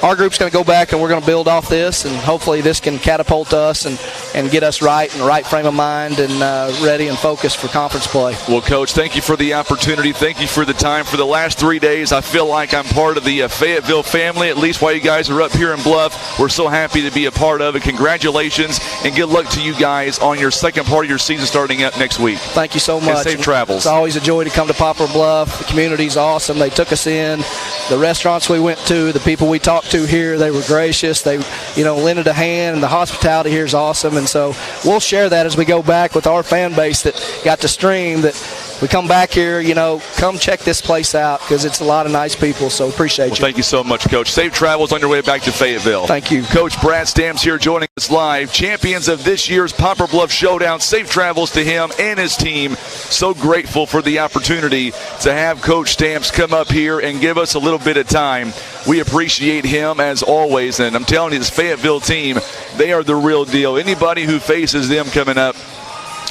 [SPEAKER 13] our group's going to go back, and we're going to build off this, and hopefully this can catapult us and get us right in the right frame of mind and ready and focused for conference play.
[SPEAKER 1] Well, Coach, thank you for the opportunity. Thank you for the time. For the last 3 days, I feel like I'm part of the Fayetteville family, at least while you guys are up here in Bluff. We're so happy to be a part of it. Congratulations, and good luck to you guys on your second part of your season starting up next week.
[SPEAKER 13] Thank you so much.
[SPEAKER 1] And safe travels.
[SPEAKER 13] It's always a joy to come to Poplar Bluff. The community's awesome. They took us in. The restaurants we went to, the people we talked to here, they were gracious. They, lended a hand, and the hospitality here is awesome. And so we'll share that as we go back with our fan base that got to stream, that we come back here, come check this place out because it's a lot of nice people, so appreciate you.
[SPEAKER 1] Thank you so much, Coach. Safe travels on your way back to Fayetteville.
[SPEAKER 13] Thank you.
[SPEAKER 1] Coach Brad Stamps here joining us live. Champions of this year's Poplar Bluff Showdown. Safe travels to him and his team. So grateful for the opportunity to have Coach Stamps come up here and give us a little bit of time. We appreciate him as always, and I'm telling you, this Fayetteville team, they are the real deal. Anybody who faces them coming up,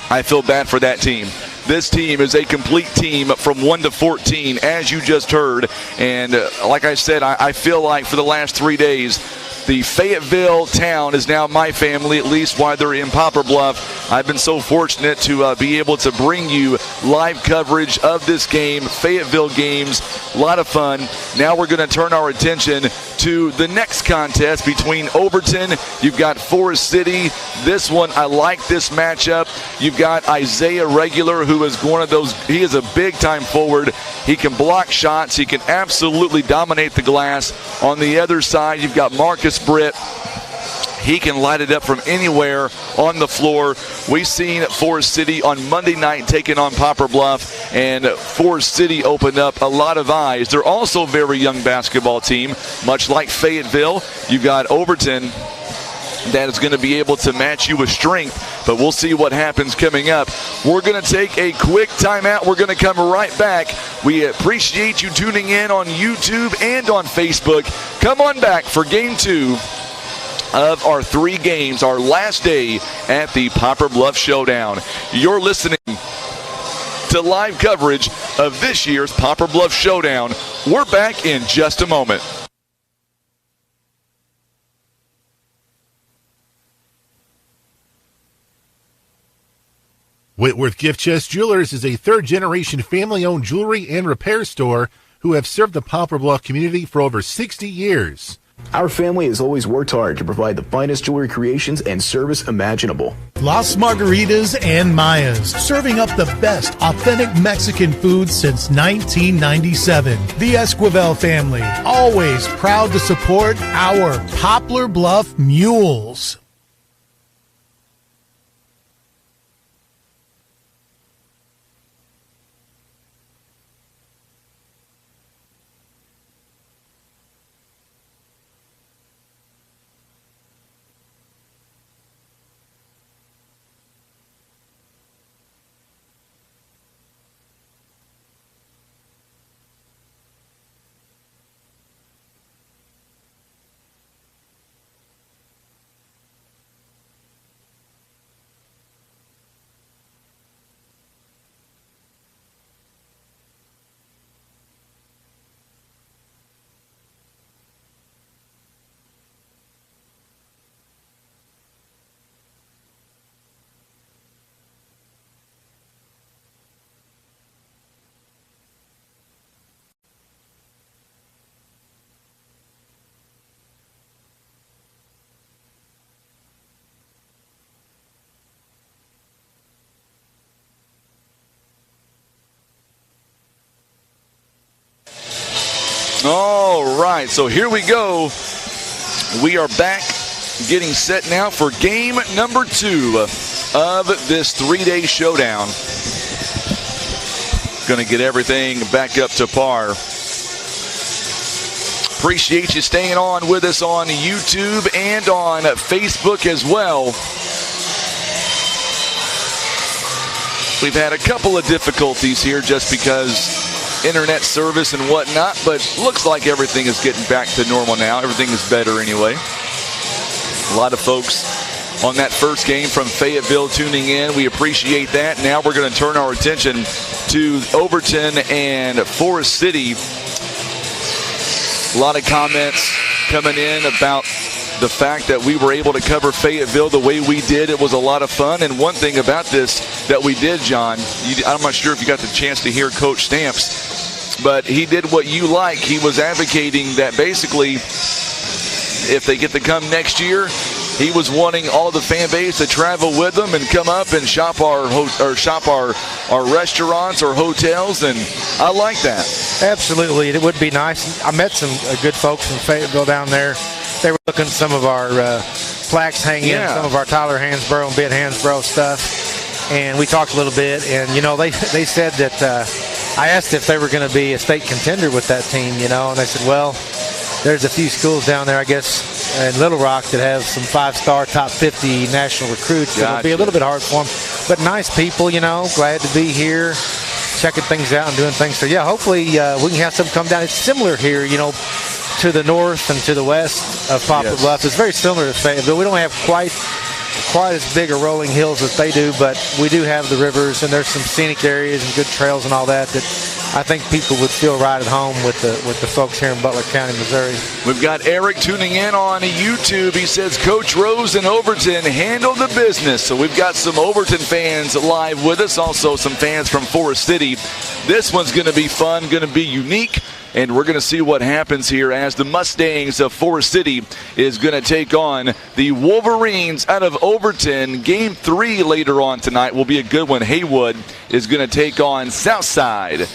[SPEAKER 1] I feel bad for that team. This team is a complete team from 1 to 14, as you just heard. And like I said, I feel like for the last 3 days, the Fayetteville town is now my family, at least while they're in Poplar Bluff. I've been so fortunate to be able to bring you live coverage of this game, Fayetteville games. A lot of fun. Now we're going to turn our attention to the next contest between Overton. You've got Forrest City. This one, I like this matchup. You've got Isaiah Regular, who is one of those, he is a big-time forward. He can block shots. He can absolutely dominate the glass. On the other side, you've got Marcus Britt. He can light it up from anywhere on the floor. We've seen Forrest City on Monday night taking on Poplar Bluff, and Forrest City opened up a lot of eyes. They're also a very young basketball team, much like Fayetteville. You've got Overton that is going to be able to match you with strength, but we'll see what happens coming up. We're going to take a quick timeout. We're going to come right back. We appreciate you tuning in on YouTube and on Facebook. Come on back for Game 2 of our 3 games, our last day at the Poplar Bluff Showdown. You're listening to live coverage of this year's Poplar Bluff Showdown. We're back in just a moment.
[SPEAKER 7] Whitworth Gift Chest Jewelers is a third-generation family-owned jewelry and repair store who have served the Poplar Bluff community for over 60 years.
[SPEAKER 8] Our family has always worked hard to provide the finest jewelry creations and service imaginable.
[SPEAKER 2] Las Margaritas and Mayas, serving up the best authentic Mexican food since 1997. The Esquivel family, always proud to support our Poplar Bluff Mules.
[SPEAKER 1] All right, so here we go. We are back getting set now for game number 2 of this 3-day showdown. Going to get everything back up to par. Appreciate you staying on with us on YouTube and on Facebook as well. We've had a couple of difficulties here just because internet service and whatnot, but looks like everything is getting back to normal now. Everything is better anyway. A lot of folks on that first game from Fayetteville tuning in. We appreciate that. Now we're going to turn our attention to Overton and Forrest City. A lot of comments coming in about the fact that we were able to cover Fayetteville the way we did. It was a lot of fun. And one thing about this that we did, John, I'm not sure if you got the chance to hear Coach Stamps, but he did what you like. He was advocating that basically if they get to come next year, he was wanting all the fan base to travel with them and come up and shop our restaurants or hotels, and I like that.
[SPEAKER 5] Absolutely, it would be nice. I met some good folks from Fayetteville down there. They were looking at some of our plaques hanging, some of our Tyler Hansborough and Ben Hansborough stuff. and we talked a little bit. And they said that I asked if they were going to be a state contender with that team, and they said, well, there's a few schools down there, I guess, in Little Rock that have some 5-star, top 50 national recruits. Gotcha. It'll be a little bit hard for them, but nice people, glad to be here, checking things out and doing things. So, yeah, hopefully we can have some come down. It's similar here, to the north and to the west of Poplar Bluff. It's very similar to Fayetteville. We don't have quite as big a rolling hills as they do, but we do have the rivers, and there's some scenic areas and good trails and all that I think people would feel right at home with the folks here in Butler County, Missouri.
[SPEAKER 1] We've got Eric tuning in on YouTube. He says Coach Rose and Overton handle the business. So we've got some Overton fans live with us, also some fans from Forrest City. This one's going to be fun, going to be unique. And we're going to see what happens here as the Mustangs of Forrest City is going to take on the Wolverines out of Overton. Game 3 later on tonight will be a good one. Haywood is going to take on Southside.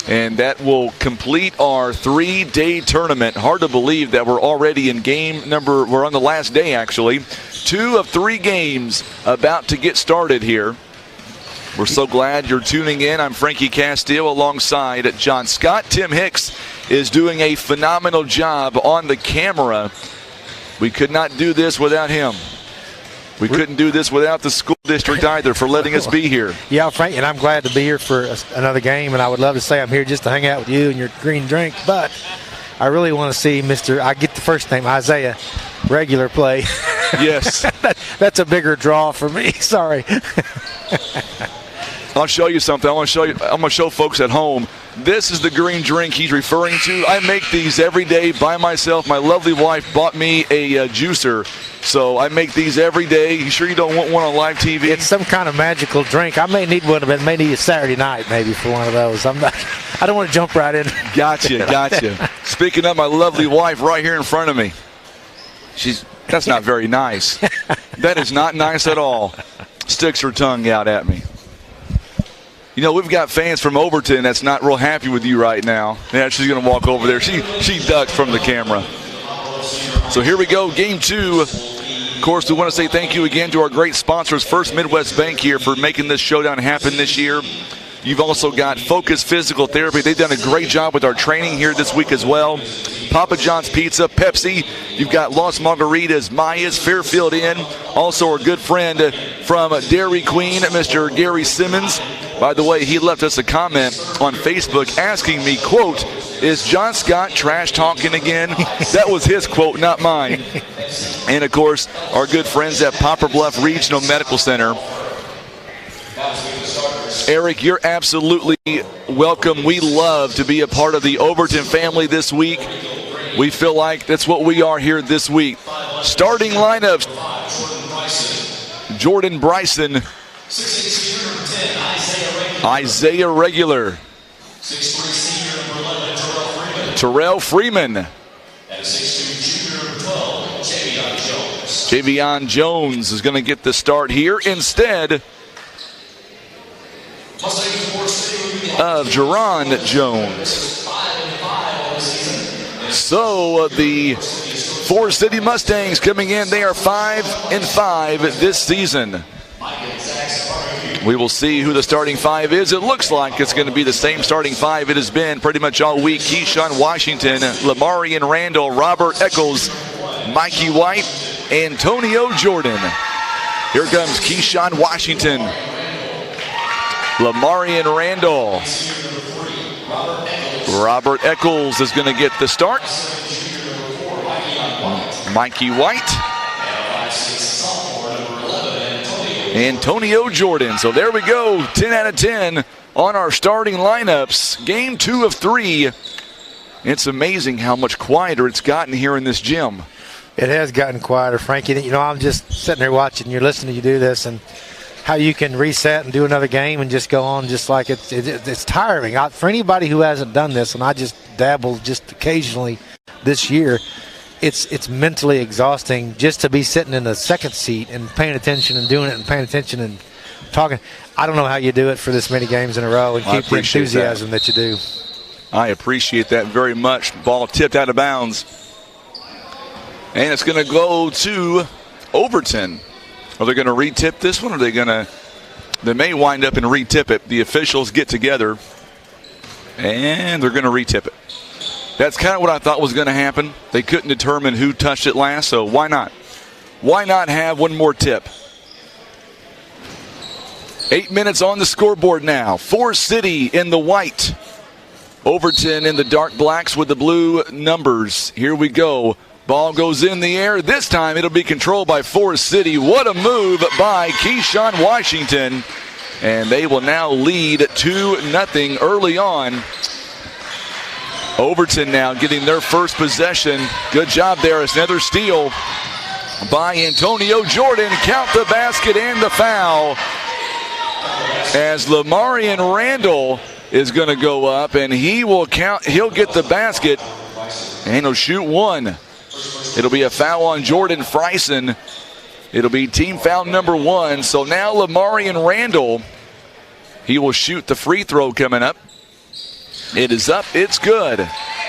[SPEAKER 1] And that will complete our 3-day tournament. Hard to believe that we're already in we're on the last day actually. 2 of 3 games about to get started here. We're so glad you're tuning in. I'm Frankie Castile alongside John Scott. Tim Hicks is doing a phenomenal job on the camera. We could not do this without him. We couldn't do this without the school district either for letting us be here.
[SPEAKER 5] Yeah, Frank, and I'm glad to be here for another game, and I would love to say I'm here just to hang out with you and your green drink, but I really want to see I get the first name, Isaiah, regular play.
[SPEAKER 1] Yes.
[SPEAKER 5] That's a bigger draw for me. Sorry.
[SPEAKER 1] I'll show you something. I'm going to show folks at home. This is the green drink he's referring to. I make these every day by myself. My lovely wife bought me a juicer, so I make these every day. You sure you don't want one on live TV?
[SPEAKER 5] It's some kind of magical drink. I may need one of it. May need a Saturday night maybe for one of those. I don't want to jump right in.
[SPEAKER 1] Gotcha. Speaking of my lovely wife right here in front of me. That's not very nice. That is not nice at all. Sticks her tongue out at me. We've got fans from Overton that's not real happy with you right now. Yeah, she's going to walk over there. She ducked from the camera. So here we go, game 2. Of course, we want to say thank you again to our great sponsors, First Midwest Bank here, for making this showdown happen this year. You've also got Focus Physical Therapy. They've done a great job with our training here this week as well. Papa John's Pizza, Pepsi. You've got Los Margaritas, Maya's, Fairfield Inn. Also our good friend from Dairy Queen, Mr. Gary Simmons. By the way, he left us a comment on Facebook asking me, quote, "Is John Scott trash talking again?" That was his quote, not mine. And, of course, our good friends at Poplar Bluff Regional Medical Center. Eric, you're absolutely welcome. We love to be a part of the Overton family this week. We feel like that's what we are here this week. Starting lineups: Jordan Bryson, Isaiah Regular, Terrell Freeman, Javion Jones is going to get the start here instead of Jerron Jones. So the Forrest City Mustangs coming in, they are 5-5 this season. We will see who the starting 5 is. It looks like it's going to be the same starting 5 it has been pretty much all week. Keyshawn Washington, Lamarian Randall, Robert Eccles, Mikey White, Antonio Jordan. Here comes Keyshawn Washington, Lamarian Randall. Robert Eccles is going to get the start. Mikey White. Antonio Jordan. So there we go, 10 out of 10 on our starting lineups. Game 2 of 3. It's amazing how much quieter it's gotten here in this gym.
[SPEAKER 5] It has gotten quieter, Frankie. I'm just sitting there watching. You're listening to you do this, and how you can reset and do another game and just go on just like it's tiring. For anybody who hasn't done this, and I just dabble just occasionally this year, it's mentally exhausting just to be sitting in the second seat and paying attention and doing it and paying attention and talking. I don't know how you do it for this many games in a row and keep the enthusiasm that you do.
[SPEAKER 1] I appreciate that very much. Ball tipped out of bounds. And it's going to go to Overton. Are they going to re-tip this one, or are they going to They may wind up and retip it. The officials get together, and they're going to retip it. That's kind of what I thought was going to happen. They couldn't determine who touched it last, so why not? Why not have one more tip? 8 minutes on the scoreboard now. Forrest City in the white. Overton in the dark blacks with the blue numbers. Here we go. Ball goes in the air. This time it'll be controlled by Forrest City. What a move by Keyshawn Washington. And they will now lead 2-0 early on. Overton now getting their first possession. Good job there. It's another steal by Antonio Jordan. Count the basket and the foul. As Lamarian Randall is going to go up, and he will count. He'll get the basket, and he'll shoot one. It'll be a foul on Jordan Freisen. It'll be team foul number 1. So now Lamarian Randall, he will shoot the free throw coming up. It is up. It's good.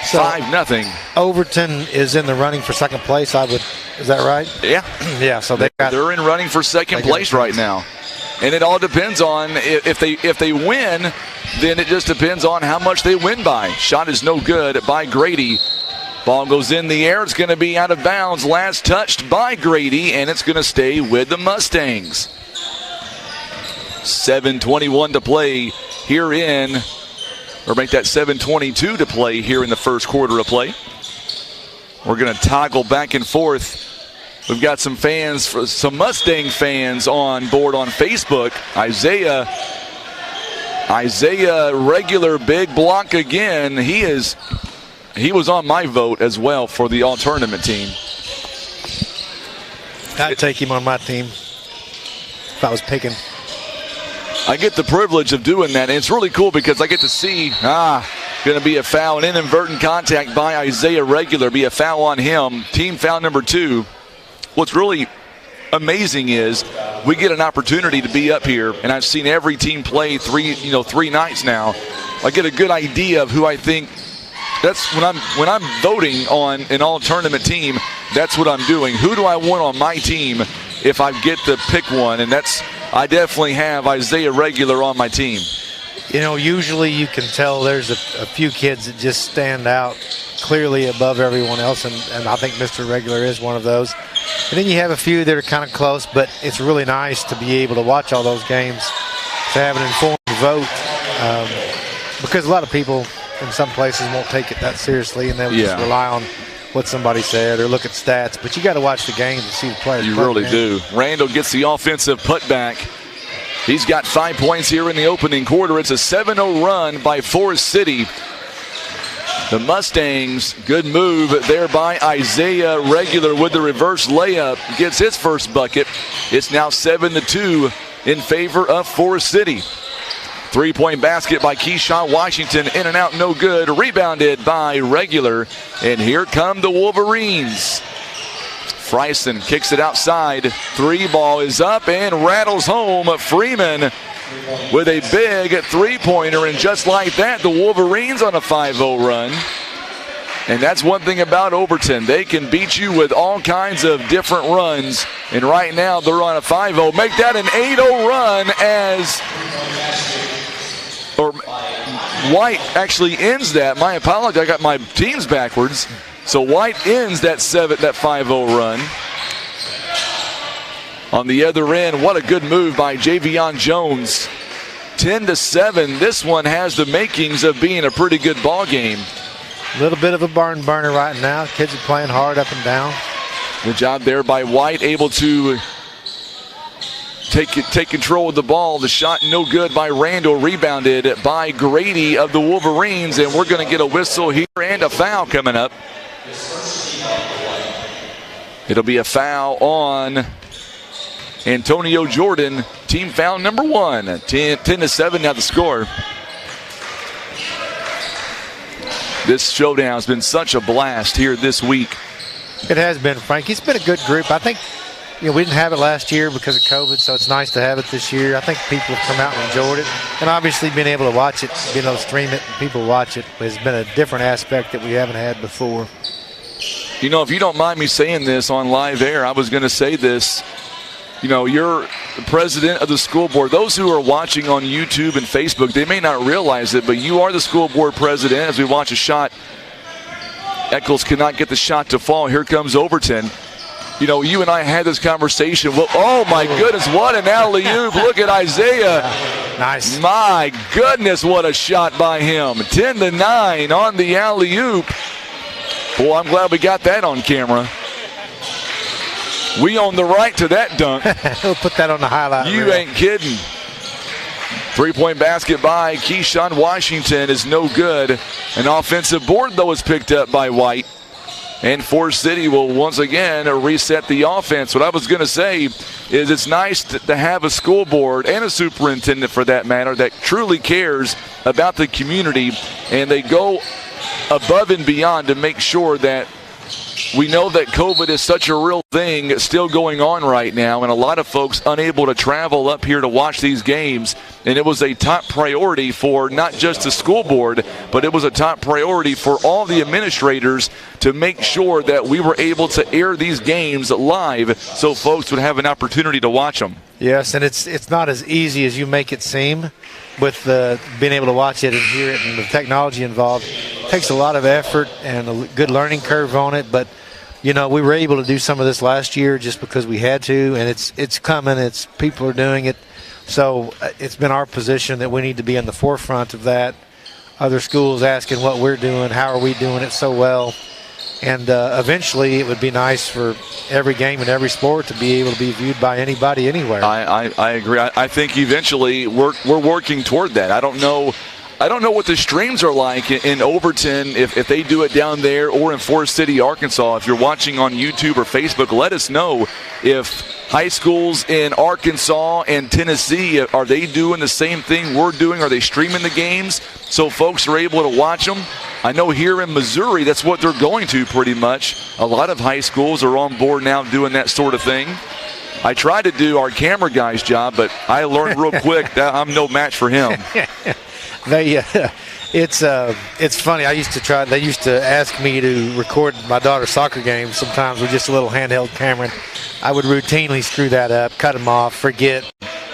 [SPEAKER 1] So 5-0.
[SPEAKER 5] Overton is in the running for second place. Is that right?
[SPEAKER 1] Yeah.
[SPEAKER 5] Yeah. So
[SPEAKER 1] they're in running for second place right now. And it all depends on if they win, then it just depends on how much they win by. Shot is no good by Grady. Ball goes in the air. It's going to be out of bounds. Last touched by Grady, and it's going to stay with the Mustangs. 7:21 to play here or make that 7:22 to play here in the first quarter of play. We're going to toggle back and forth. We've got some Mustang fans on board on Facebook. Isaiah regular big block again. He was on my vote as well for the all-tournament team.
[SPEAKER 5] I'd take him on my team if I was picking.
[SPEAKER 1] I get the privilege of doing that, and it's really cool because I get to see, going to be a foul, an inadvertent contact by Isaiah Regular, be a foul on him. Team foul number 2. What's really amazing is we get an opportunity to be up here, and I've seen every team play 3 nights now. I get a good idea of who I think. That's when I'm voting on an all-tournament team. That's what I'm doing. Who do I want on my team if I get to pick one? And I definitely have Isaiah Regular on my team.
[SPEAKER 5] Usually you can tell there's a few kids that just stand out clearly above everyone else, and I think Mr. Regular is one of those. And then you have a few that are kind of close, but it's really nice to be able to watch all those games, to have an informed vote, because a lot of people in some places won't take it that seriously, and they'll just rely on what somebody said or look at stats. But you got to watch the games and see the players.
[SPEAKER 1] You really do. Randall gets the offensive putback. He's got 5 points here in the opening quarter. It's a 7-0 run by Forrest City. The Mustangs, good move there by Isaiah Regular with the reverse layup. Gets his first bucket. It's now 7-2 in favor of Forrest City. 3-point basket by Keyshawn Washington. In and out, no good. Rebounded by Regular. And here come the Wolverines. Freisen kicks it outside. 3 ball is up and rattles home. Freeman with a big 3-pointer. And just like that, the Wolverines on a 5-0 run. And that's one thing about Overton. They can beat you with all kinds of different runs. And right now, they're on a 5-0. Make that an 8-0 run as... White actually ends that. My apology, I got my teams backwards. So White ends that 5-0 run. On the other end, what a good move by Javion Jones. 10-7. This one has the makings of being a pretty good ball game.
[SPEAKER 5] A little bit of a barn burner right now. Kids are playing hard up and down.
[SPEAKER 1] Good job there by White, able to take control of the ball. The shot no good by Randall, rebounded by Grady of the Wolverines, and we're going to get a whistle here and a foul coming up. It'll be a foul on Antonio Jordan, team foul number 1. 10-7 now the score. This showdown has been such a blast here this week.
[SPEAKER 5] It has been, Frank. It's been a good group. I think we didn't have it last year because of COVID, so it's nice to have it this year. I think people have come out and enjoyed it. And obviously being able to watch it, being able to stream it, and people watch it has been a different aspect that we haven't had before.
[SPEAKER 1] If you don't mind me saying this on live air, I was going to say this. you're the president of the school board. Those who are watching on YouTube and Facebook, they may not realize it, but you are the school board president. As we watch a shot, Eccles cannot get the shot to fall. Here comes Overton. You and I had this conversation. Well, oh, my goodness, what an alley-oop. Look at Isaiah.
[SPEAKER 5] Nice.
[SPEAKER 1] My goodness, what a shot by him. 10-9 on the alley-oop. Boy, I'm glad we got that on camera. We own the right to that dunk.
[SPEAKER 5] We'll put that on the highlight
[SPEAKER 1] You
[SPEAKER 5] reel.
[SPEAKER 1] ain't kidding. 3-point basket by Keyshawn Washington is no good. An offensive board, though, is picked up by White. And Forrest City will once again reset the offense. What I was going to say is it's nice to have a school board and a superintendent, for that matter, that truly cares about the community. And they go above and beyond to make sure that we know that COVID is such a real thing still going on right now, and a lot of folks unable to travel up here to watch these games. And it was a top priority for not just the school board, but it was a top priority for all the administrators to make sure that we were able to air these games live so folks would have an opportunity to watch them.
[SPEAKER 5] Yes, and it's not as easy as you make it seem with being able to watch it and hear it, and the technology involved. It takes a lot of effort and a good learning curve on it, but we were able to do some of this last year just because we had to, and it's coming. People are doing it. So it's been our position that we need to be in the forefront of that. Other schools asking what we're doing, how are we doing it so well. And eventually it would be nice for every game and every sport to be able to be viewed by anybody anywhere.
[SPEAKER 1] I agree. I think eventually we're working toward that. I don't know what the streams are like in Overton, if they do it down there, or in Forrest City, Arkansas. If you're watching on YouTube or Facebook, let us know if high schools in Arkansas and Tennessee, are they doing the same thing we're doing? Are they streaming the games so folks are able to watch them? I know here in Missouri, that's what they're going to pretty much. A lot of high schools are on board now doing that sort of thing. I tried to do our camera guy's job, but I learned real quick that I'm no match for him.
[SPEAKER 5] It's funny. They used to ask me to record my daughter's soccer games sometimes with just a little handheld camera. I would routinely screw that up, cut them off, forget,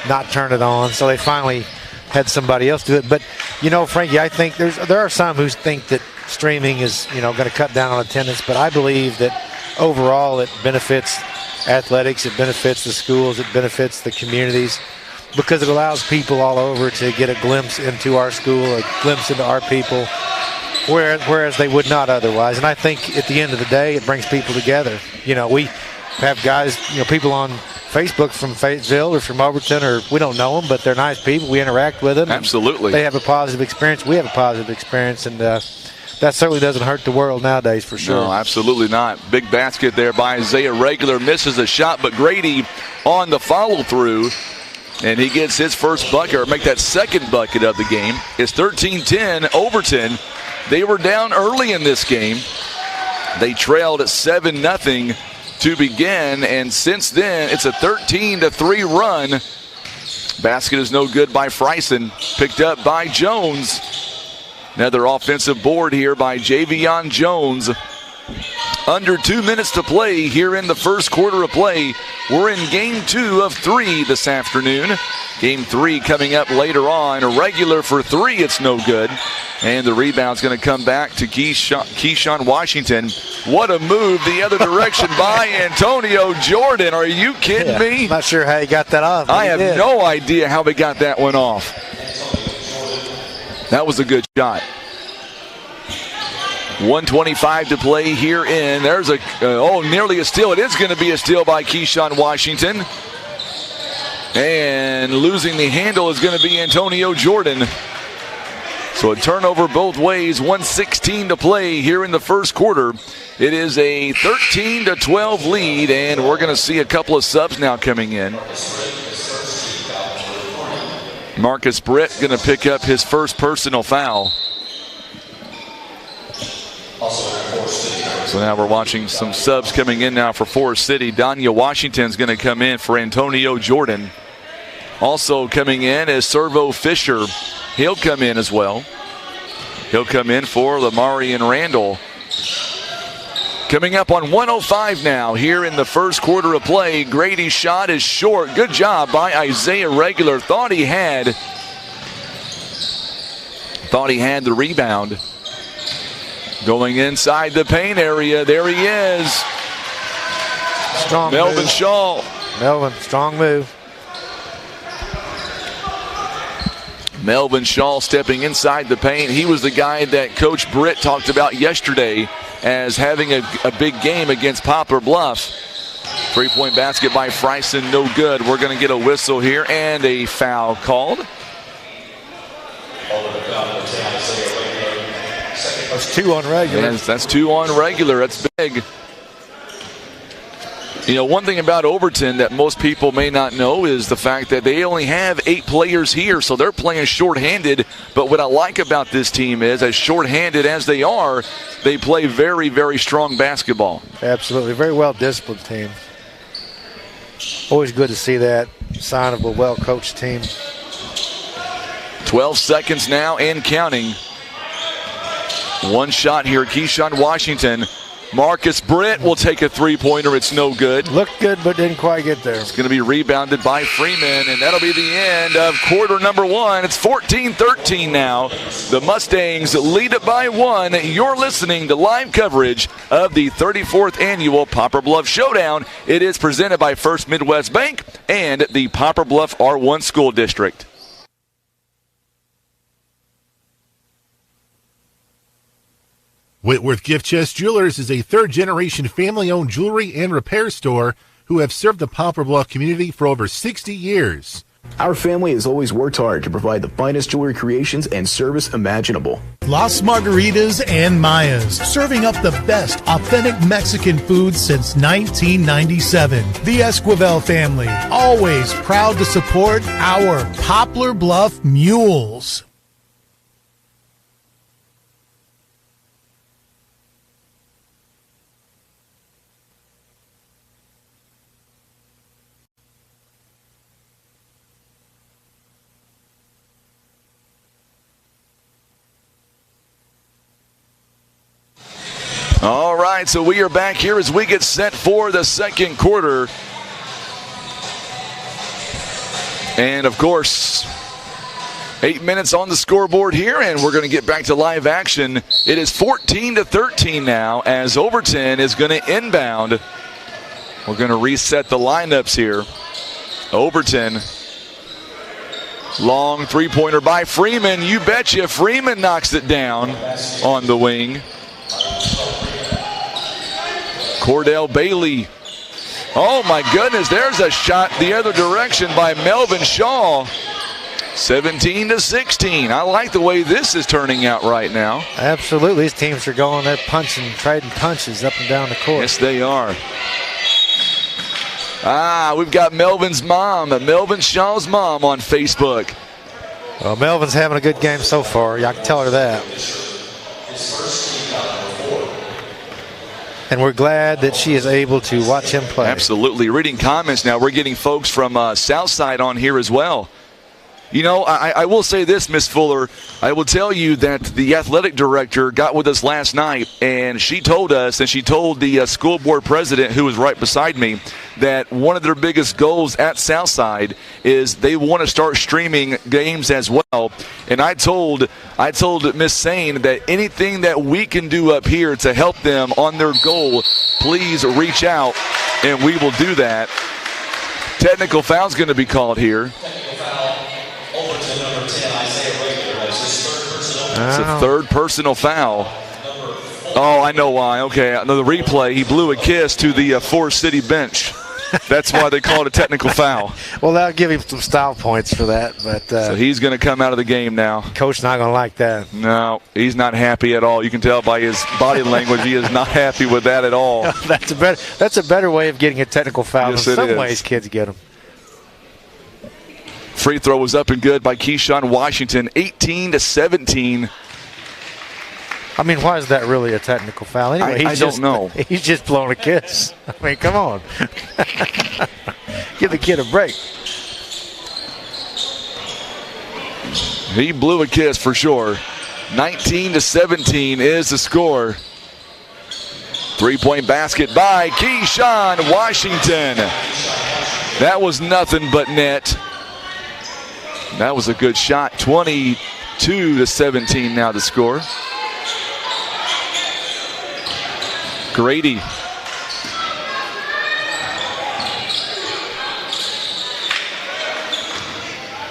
[SPEAKER 5] not turn it on. So they finally had somebody else do it. But Frankie, I think there are some who think that streaming is going to cut down on attendance. But I believe that overall it benefits athletics, it benefits the schools, it benefits the communities, because it allows people all over to get a glimpse into our school, a glimpse into our people, whereas they would not otherwise. And I think at the end of the day, it brings people together. We have guys, people on Facebook from Fayetteville or from Overton, or we don't know them, but they're nice people. We interact with them.
[SPEAKER 1] Absolutely.
[SPEAKER 5] They have a positive experience. We have a positive experience, and that certainly doesn't hurt the world nowadays, for sure.
[SPEAKER 1] No, absolutely not. Big basket there by Isaiah Regular. Misses a shot, but Grady on the follow-through. And he gets his first bucket, or make that second bucket of the game. It's 13-10. Overton, they were down early in this game. They trailed at 7-0 to begin, and since then, it's a 13-3 run. Basket is no good by Freisen. Picked up by Jones. Another offensive board here by Javion Jones. Under 2 minutes to play here in the first quarter of play. We're in game 2 of 3 this afternoon. Game 3 coming up later on. A regular for 3, it's no good. And the rebound's going to come back to Keyshawn Washington. What a move the other direction by Antonio Jordan. Are you kidding me?
[SPEAKER 5] Not sure how he got that off.
[SPEAKER 1] I have no idea how he got that one off. That was a good shot. 1:25 to play here in. There's nearly a steal. It is going to be a steal by Keyshawn Washington. And losing the handle is going to be Antonio Jordan. So a turnover both ways. 1:16 to play here in the first quarter. It is a 13-12 lead, and we're going to see a couple of subs now coming in. Marcus Britt going to pick up his first personal foul. So now we're watching some subs coming in now for Forrest City. Danya Washington's going to come in for Antonio Jordan. Also coming in is Servo Fisher. He'll come in as well. He'll come in for Lamarian Randall. Coming up on 105 now here in the first quarter of play. Grady's shot is short. Good job by Isaiah Regular. Thought he had the rebound. Going inside the paint area. There he is.
[SPEAKER 5] Strong
[SPEAKER 1] Melvin
[SPEAKER 5] move.
[SPEAKER 1] Shaw.
[SPEAKER 5] Melvin, strong move.
[SPEAKER 1] Melvin Shaw stepping inside the paint. He was the guy that Coach Britt talked about yesterday as having a big game against Poplar Bluff. Three-point basket by Fryson, no good. We're going to get a whistle here and a foul called.
[SPEAKER 5] That's 2 on regular.
[SPEAKER 1] Yes, that's 2 on regular. That's big. You know, one thing about Overton that most people may not know is the fact that they only have 8 players here, so they're playing shorthanded. But what I like about this team is, as shorthanded as they are, they play very, very strong basketball.
[SPEAKER 5] Absolutely. Very well-disciplined team. Always good to see that sign of a well-coached team.
[SPEAKER 1] 12 seconds now and counting. One shot here, Keyshawn Washington. Marcus Britt will take a three-pointer. It's no good.
[SPEAKER 5] Looked good, but didn't quite get there.
[SPEAKER 1] It's going to be rebounded by Freeman, and that'll be the end of quarter number 1. It's 14-13 now. The Mustangs lead it by 1. You're listening to live coverage of the 34th Annual Poplar Bluff Showdown. It is presented by First Midwest Bank and the Poplar Bluff R1 School District.
[SPEAKER 7] Whitworth Gift Chest Jewelers is a third-generation family-owned jewelry and repair store who have served the Poplar Bluff community for over 60 years.
[SPEAKER 8] Our family has always worked hard to provide the finest jewelry creations and service imaginable.
[SPEAKER 2] Las Margaritas and Mayas, serving up the best authentic Mexican food since 1997. The Esquivel family, always proud to support our Poplar Bluff Mules.
[SPEAKER 1] All right, so we are back here as we get set for the second quarter. And, of course, 8 minutes on the scoreboard here, and we're going to get back to live action. It is 14-13 now as Overton is going to inbound. We're going to reset the lineups here. Overton. Long three-pointer by Freeman. You betcha. Freeman knocks it down on the wing. Cordell Bailey. Oh, my goodness. There's a shot the other direction by Melvin Shaw. 17-16. I like the way this is turning out right now.
[SPEAKER 5] Absolutely. These teams are going there punching, trading punches up and down the court.
[SPEAKER 1] Yes, they are. We've got Melvin's mom, Melvin Shaw's mom on Facebook.
[SPEAKER 5] Well, Melvin's having a good game so far. I can tell her that. And we're glad that she is able to watch him play.
[SPEAKER 1] Absolutely. Reading comments now. We're getting folks from Southside on here as well. You know, I will say this, Miss Fuller. I will tell you that the athletic director got with us last night, and she told us, and she told the school board president, who was right beside me, that one of their biggest goals at Southside is they want to start streaming games as well. And I told Miss Sane that anything that we can do up here to help them on their goal, please reach out, and we will do that. Technical foul's going to be called here. It's a third personal foul. Oh, I know why. Okay, the replay, he blew a kiss to the Forrest City bench. That's why they call it a technical foul.
[SPEAKER 5] Well, that'll give him some style points for that. But
[SPEAKER 1] so he's going to come out of the game now.
[SPEAKER 5] Coach not going to like that.
[SPEAKER 1] No, he's not happy at all. You can tell by his body language he is not happy with that at all.
[SPEAKER 5] That's a better way of getting a technical foul.
[SPEAKER 1] Yes,
[SPEAKER 5] in some ways, kids get them.
[SPEAKER 1] Free throw was up and good by Keyshawn Washington, 18-17.
[SPEAKER 5] I mean, why is that really a technical foul? Anyway,
[SPEAKER 1] I don't know.
[SPEAKER 5] He's just blowing a kiss. I mean, come on. Give the kid a break.
[SPEAKER 1] He blew a kiss for sure. 19-17 is the score. Three-point basket by Keyshawn Washington. That was nothing but net. That was a good shot. 22-17 now the score. Grady.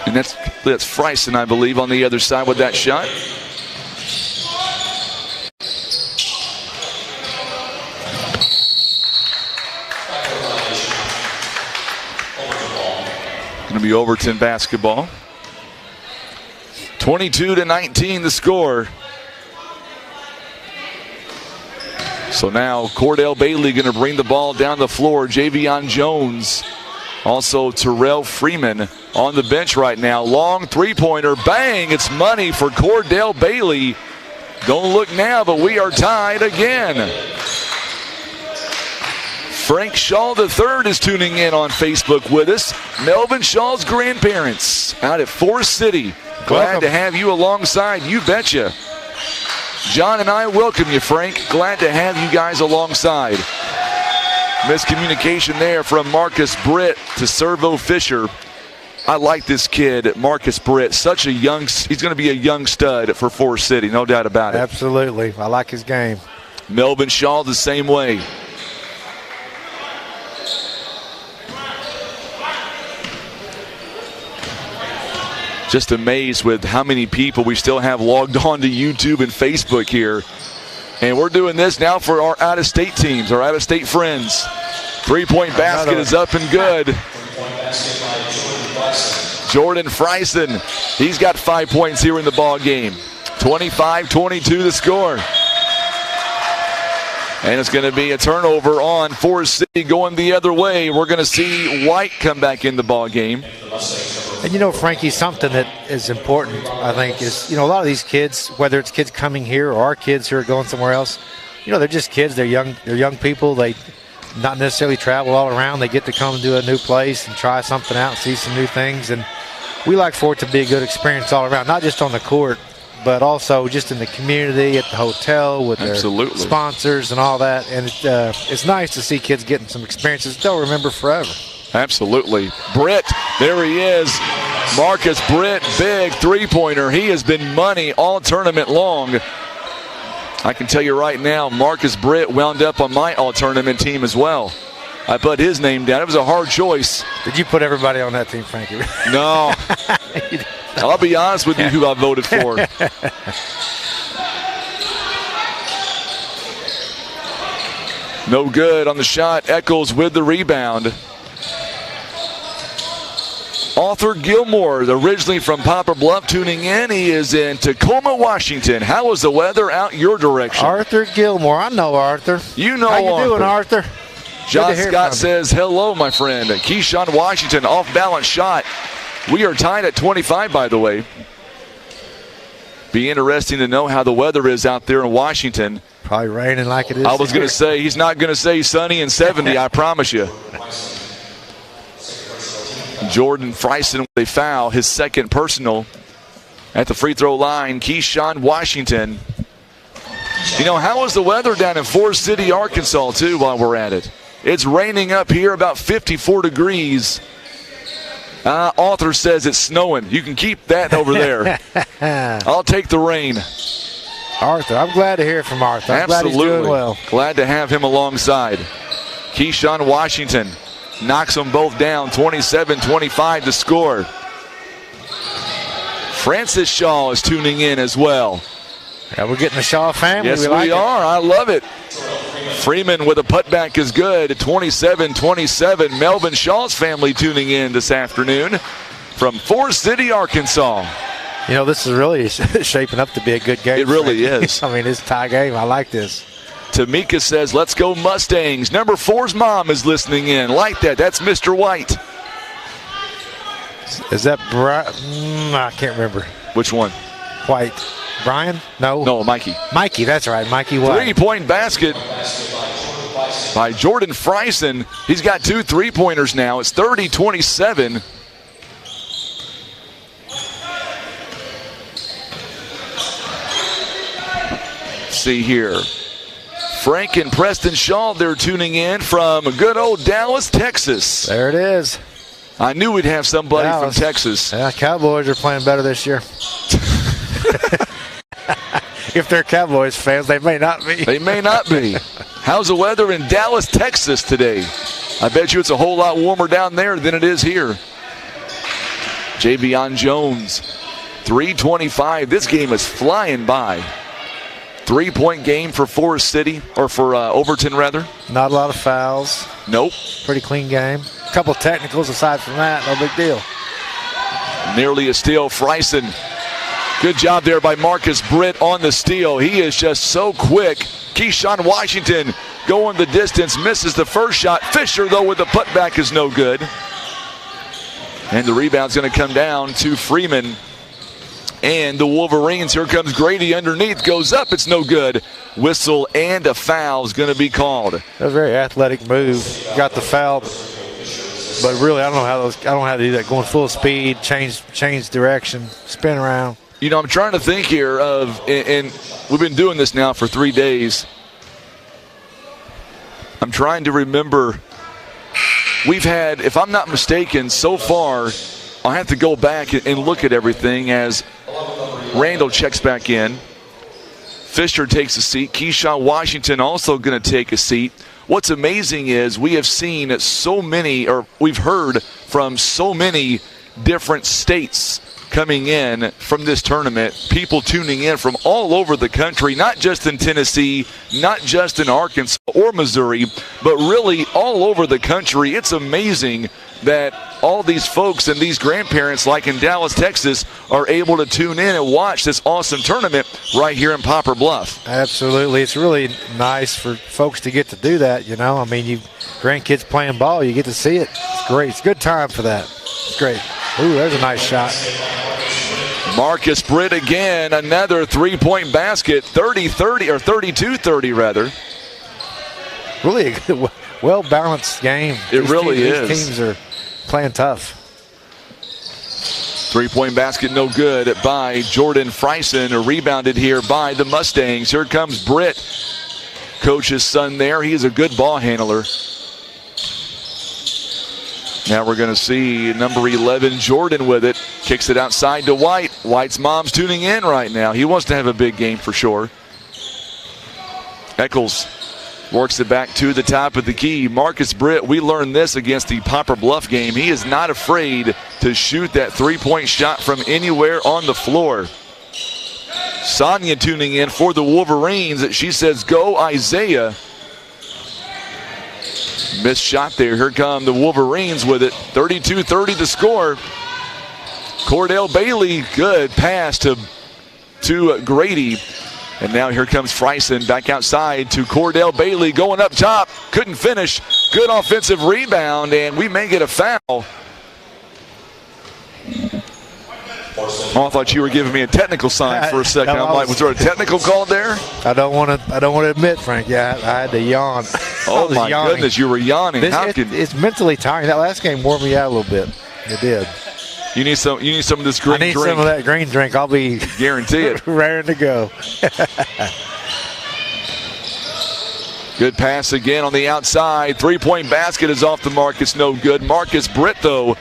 [SPEAKER 1] And that's Freisen, I believe, on the other side with that shot. Going to be Overton basketball. 22-19 the score. So now Cordell Bailey going to bring the ball down the floor. Javion Jones, also Terrell Freeman on the bench right now. Long three-pointer, bang, it's money for Cordell Bailey. Don't look now, but we are tied again. Frank Shaw III is tuning in on Facebook with us. Melvin Shaw's grandparents out at Forrest City. Glad to have you alongside, you betcha. John and I welcome you, Frank. Glad to have you guys alongside. Miscommunication there from Marcus Britt to Servo Fisher. I like this kid, Marcus Britt. He's going to be a young stud for Forrest City, no doubt about it.
[SPEAKER 5] Absolutely. I like his game.
[SPEAKER 1] Melvin Shaw the same way. Just amazed with how many people we still have logged on to YouTube and Facebook here. And we're doing this now for our out-of-state teams, our out-of-state friends. Three-point basket is up and good. Jordan Freisen, he's got 5 points here in the ball game. 25-22 the score. And it's going to be a turnover on Forrest City going the other way. We're going to see White come back in the ball game.
[SPEAKER 5] And Frankie, something that is important, I think, is, a lot of these kids, whether it's kids coming here or our kids who are going somewhere else, they're just kids. They're young people. They not necessarily travel all around. They get to come to a new place and try something out and see some new things. And we like for it to be a good experience all around, not just on the court, but also just in the community, at the hotel, with their sponsors and all that. And it's nice to see kids getting some experiences they'll remember forever.
[SPEAKER 1] Absolutely. Britt, there he is. Marcus Britt, big three-pointer. He has been money all tournament long. I can tell you right now, Marcus Britt wound up on my all-tournament team as well. I put his name down. It was a hard choice.
[SPEAKER 5] Did you put everybody on that team, Frankie?
[SPEAKER 1] No. I'll be honest with you who I voted for. No good on the shot. Eccles with the rebound. Arthur Gilmore, originally from Poplar Bluff, tuning in. He is in Tacoma, Washington. How is the weather out your direction?
[SPEAKER 5] Arthur Gilmore. I know Arthur.
[SPEAKER 1] You know
[SPEAKER 5] Arthur. How you doing, Arthur?
[SPEAKER 1] John Scott says, hello, my friend. Keyshawn Washington, off-balance shot. We are tied at 25, by the way. Be interesting to know how the weather is out there in Washington.
[SPEAKER 5] Probably raining like it is.
[SPEAKER 1] I was going to say, he's not going to say sunny and 70, I promise you. Jordan Freisen with a foul, his second personal at the free throw line. Keyshawn Washington. How is the weather down in Forrest City, Arkansas, too, while we're at it? It's raining up here, about 54 degrees. Author says it's snowing. You can keep that over there. I'll take the rain.
[SPEAKER 5] Arthur, I'm glad to hear from Arthur. I'm
[SPEAKER 1] Absolutely.
[SPEAKER 5] Glad he's doing well.
[SPEAKER 1] Glad to have him alongside. Keyshawn Washington knocks them both down, 27-25 to score. Francis Shaw is tuning in as well.
[SPEAKER 5] Yeah, we're getting the Shaw family.
[SPEAKER 1] Yes, we are. I love it. Freeman with a putback is good at 27-27. Melvin Shaw's family tuning in this afternoon from Forrest City, Arkansas.
[SPEAKER 5] This is really shaping up to be a good game.
[SPEAKER 1] It really is.
[SPEAKER 5] I mean, it's a tie game. I like this.
[SPEAKER 1] Tamika says, let's go Mustangs. Number 4's mom is listening in. Like that. That's Mr. White.
[SPEAKER 5] Is that Brian? I can't remember.
[SPEAKER 1] Which one?
[SPEAKER 5] White. Brian? No,
[SPEAKER 1] Mikey.
[SPEAKER 5] Mikey, that's right. Mikey White.
[SPEAKER 1] Three-point basket by Jordan Freisen. He's got 2 3-pointers now. It's 30-27. See here. Frank and Preston Shaw, they're tuning in from good old Dallas, Texas.
[SPEAKER 5] There it is.
[SPEAKER 1] I knew we'd have somebody from Texas.
[SPEAKER 5] Yeah, Cowboys are playing better this year. If they're Cowboys fans, they may not be.
[SPEAKER 1] They may not be. How's the weather in Dallas, Texas today? I bet you it's a whole lot warmer down there than it is here. Javion Jones, 3:25. This game is flying by. 3-point game for Forrest City, or for Overton, rather.
[SPEAKER 5] Not a lot of fouls.
[SPEAKER 1] Nope.
[SPEAKER 5] Pretty clean game. A couple technicals aside from that, no big deal.
[SPEAKER 1] Nearly a steal. Freisen. Good job there by Marcus Britt on the steal. He is just so quick. Keyshawn Washington going the distance, misses the first shot. Fisher, though, with the putback is no good. And the rebound's going to come down to Freeman. And the Wolverines, here comes Grady underneath, goes up, it's no good. Whistle and a foul is going to be called.
[SPEAKER 5] A very athletic move. Got the foul, but really I don't know how to do that. Going full speed, change direction, spin around.
[SPEAKER 1] You know, I'm trying to think here of, and we've been doing this now for 3 days. I'm trying to remember. We've had, if I'm not mistaken, so far, I'll have to go back and look at everything as Randall checks back in. Fisher takes a seat. Keyshawn Washington also going to take a seat. What's amazing is we have seen so many, or we've heard from so many different states coming in from this tournament, people tuning in from all over the country, not just in Tennessee, not just in Arkansas or Missouri, but really all over the country. It's amazing that all these folks and these grandparents, like in Dallas, Texas, are able to tune in and watch this awesome tournament right here in Poplar Bluff.
[SPEAKER 5] Absolutely. It's really nice for folks to get to do that, you know. I mean, you grandkids playing ball, you get to see it. It's great. It's a good time for that. It's great. Ooh, there's a nice shot.
[SPEAKER 1] Marcus Britt again, another three-point basket, 30-30, or 32-30 rather.
[SPEAKER 5] Really a good, well-balanced game.
[SPEAKER 1] It really is.
[SPEAKER 5] These teams are playing tough.
[SPEAKER 1] Three-point basket no good by Jordan Freisen, rebounded here by the Mustangs. Here comes Britt, coach's son there. He is a good ball handler. Now we're going to see number 11, Jordan, with it. Kicks it outside to White. White's mom's tuning in right now. He wants to have a big game for sure. Eccles works it back to the top of the key. Marcus Britt, we learned this against the Poplar Bluff game. He is not afraid to shoot that three-point shot from anywhere on the floor. Sonia tuning in for the Wolverines. She says, go Isaiah. Missed shot there. Here come the Wolverines with it. 32-30 the score. Cordell Bailey, good pass to Grady. And now here comes Freisen back outside to Cordell Bailey going up top. Couldn't finish. Good offensive rebound, and we may get a foul. Oh, I thought you were giving me a technical sign for a second. I'm like, was there a technical call there?
[SPEAKER 5] I don't want to admit, Frank. Yeah, I had to yawn.
[SPEAKER 1] Oh my goodness, you were yawning.
[SPEAKER 5] It's mentally tiring. That last game wore me out a little bit. It did.
[SPEAKER 1] You need some of this green drink.
[SPEAKER 5] I need some of that green drink. I'll be
[SPEAKER 1] guarantee it.
[SPEAKER 5] Raring to go.
[SPEAKER 1] Good pass again on the outside. Three-point basket is off the mark. It's no good. Marcus Britt, though,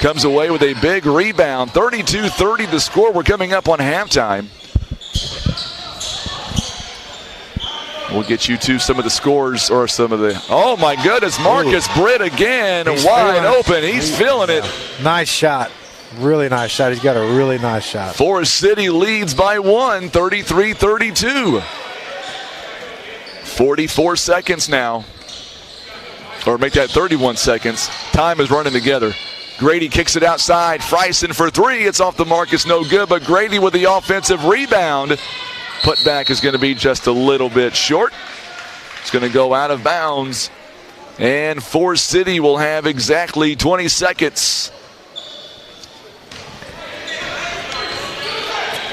[SPEAKER 1] comes away with a big rebound. 32-30 the score. We're coming up on halftime. We'll get you to some of the scores or some of the. Oh, my goodness. Marcus Britt again. Wide open. He's feeling it.
[SPEAKER 5] Nice shot. Really nice shot. He's got a really nice shot.
[SPEAKER 1] Forrest City leads by 1, 33-32. 44 seconds now. Or make that 31 seconds. Time is running together. Grady kicks it outside. Freisen for three. It's off the mark. It's no good, but Grady with the offensive rebound. Putback is going to be just a little bit short. It's going to go out of bounds. And Forrest City will have exactly 20 seconds.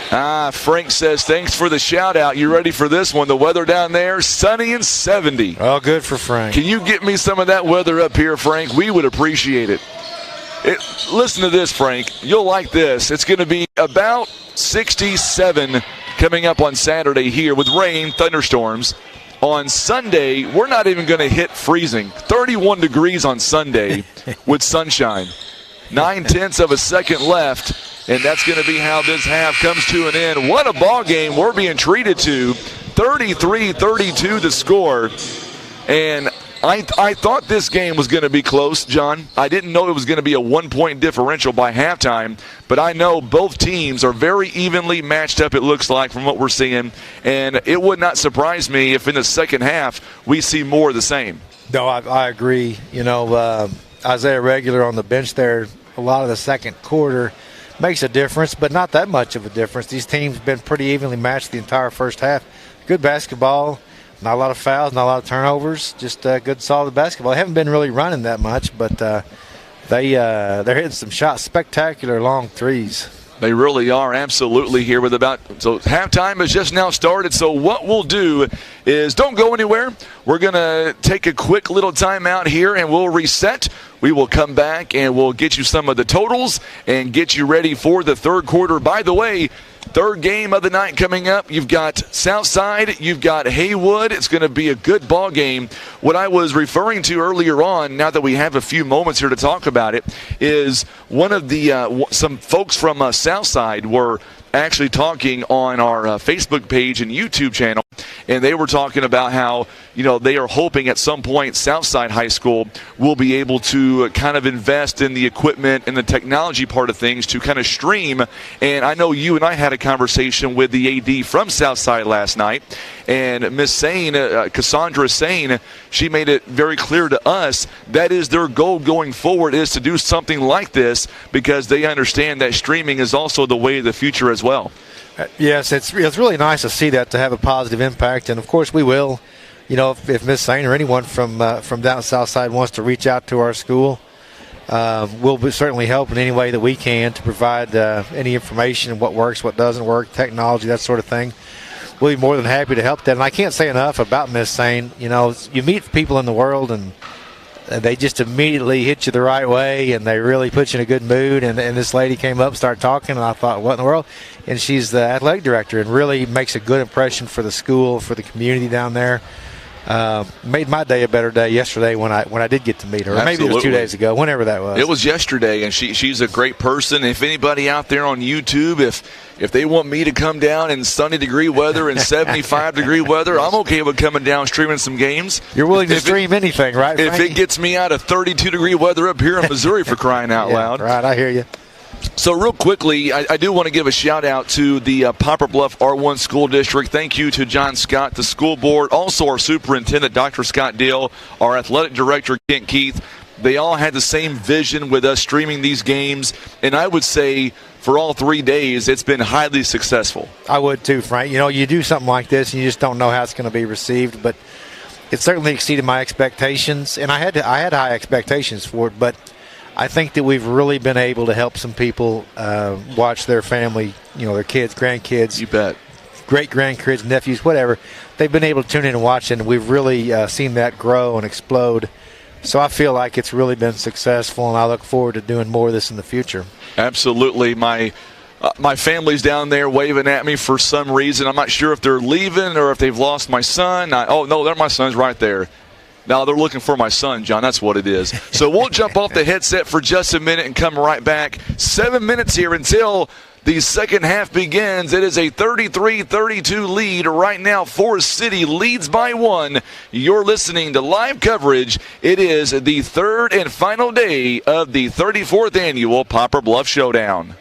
[SPEAKER 1] Frank says, thanks for the shout out. You ready for this one? The weather down there, sunny and 70.
[SPEAKER 5] Oh, good for Frank.
[SPEAKER 1] Can you get me some of that weather up here, Frank? We would appreciate it. Listen to this, Frank. You'll like this. It's going to be about 67 coming up on Saturday here with rain, thunderstorms. on Sunday, we're not even going to hit freezing. 31 degrees on Sunday with sunshine. 9/10 of a second left, and that's going to be how this half comes to an end. What a ball game we're being treated to. 33-32 the score. And I thought this game was going to be close, John. I didn't know it was going to be a 1-point differential by halftime, but I know both teams are very evenly matched up, it looks like, from what we're seeing. And it would not surprise me if in the second half we see more of the same.
[SPEAKER 5] No, I agree. Isaiah Regular on the bench there, a lot of the second quarter makes a difference, but not that much of a difference. These teams have been pretty evenly matched the entire first half. Good basketball. Not a lot of fouls, not a lot of turnovers, just good, solid basketball. They haven't been really running that much, but they're hitting some shots, spectacular long threes.
[SPEAKER 1] They really are, absolutely, here with so halftime has just now started. So what we'll do is don't go anywhere. We're going to take a quick little timeout here, and we'll reset. We will come back, and we'll get you some of the totals and get you ready for the third quarter. By the way, third game of the night coming up. You've got Southside, you've got Haywood. It's going to be a good ball game. What I was referring to earlier on, now that we have a few moments here to talk about it, is one of the some folks from Southside were actually talking on our Facebook page and YouTube channel, and they were talking about how, they are hoping at some point Southside High School will be able to kind of invest in the equipment and the technology part of things to kind of stream. And I know you and I had a conversation with the AD from Southside last night, and Miss Sane, Cassandra Sane, she made it very clear to us that is their goal going forward, is to do something like this, because they understand that streaming is also the way of the future as well.
[SPEAKER 5] Yes, it's really nice to see that, to have a positive impact, and of course we will. If Miss Sane or anyone from down south side wants to reach out to our school, we'll certainly help in any way that we can to provide any information, what works, what doesn't work, technology, that sort of thing. We'll be more than happy to help that. And I can't say enough about Miss Sane. You meet people in the world, and they just immediately hit you the right way, and they really put you in a good mood. And this lady came up and started talking, and I thought, what in the world? And she's the athletic director, and really makes a good impression for the school, for the community down there. Made my day a better day yesterday when I did get to meet her. Or maybe it was 2 days ago, whenever that was.
[SPEAKER 1] It was yesterday, and she's a great person. If anybody out there on YouTube, if they want me to come down in sunny degree weather and 75 degree weather, I'm okay with coming down streaming some games.
[SPEAKER 5] You're willing to stream anything, right, Frankie?
[SPEAKER 1] If it gets me out of 32 degree weather up here in Missouri, for crying out loud.
[SPEAKER 5] Right, I hear you.
[SPEAKER 1] So real quickly, I do want to give a shout-out to the Poplar Bluff R1 School District. Thank you to John Scott, the school board, also our superintendent, Dr. Scott Dill, our athletic director, Kent Keith. They all had the same vision with us streaming these games, and I would say for all 3 days, it's been highly successful.
[SPEAKER 5] I would too, Frank. You do something like this, and you just don't know how it's going to be received, but it certainly exceeded my expectations, and I had high expectations for it, but I think that we've really been able to help some people watch their family, their kids, grandkids.
[SPEAKER 1] You bet.
[SPEAKER 5] Great-grandkids, nephews, whatever. They've been able to tune in and watch, and we've really seen that grow and explode. So I feel like it's really been successful, and I look forward to doing more of this in the future.
[SPEAKER 1] Absolutely. My family's down there waving at me for some reason. I'm not sure if they're leaving or if they've lost my son. No, my son's right there. No, they're looking for my son, John. That's what it is. So we'll jump off the headset for just a minute and come right back. 7 minutes here until the second half begins. It is a 33-32 lead. Right now, Forrest City leads by 1. You're listening to live coverage. It is the third and final day of the 34th Annual Poplar Bluff Showdown.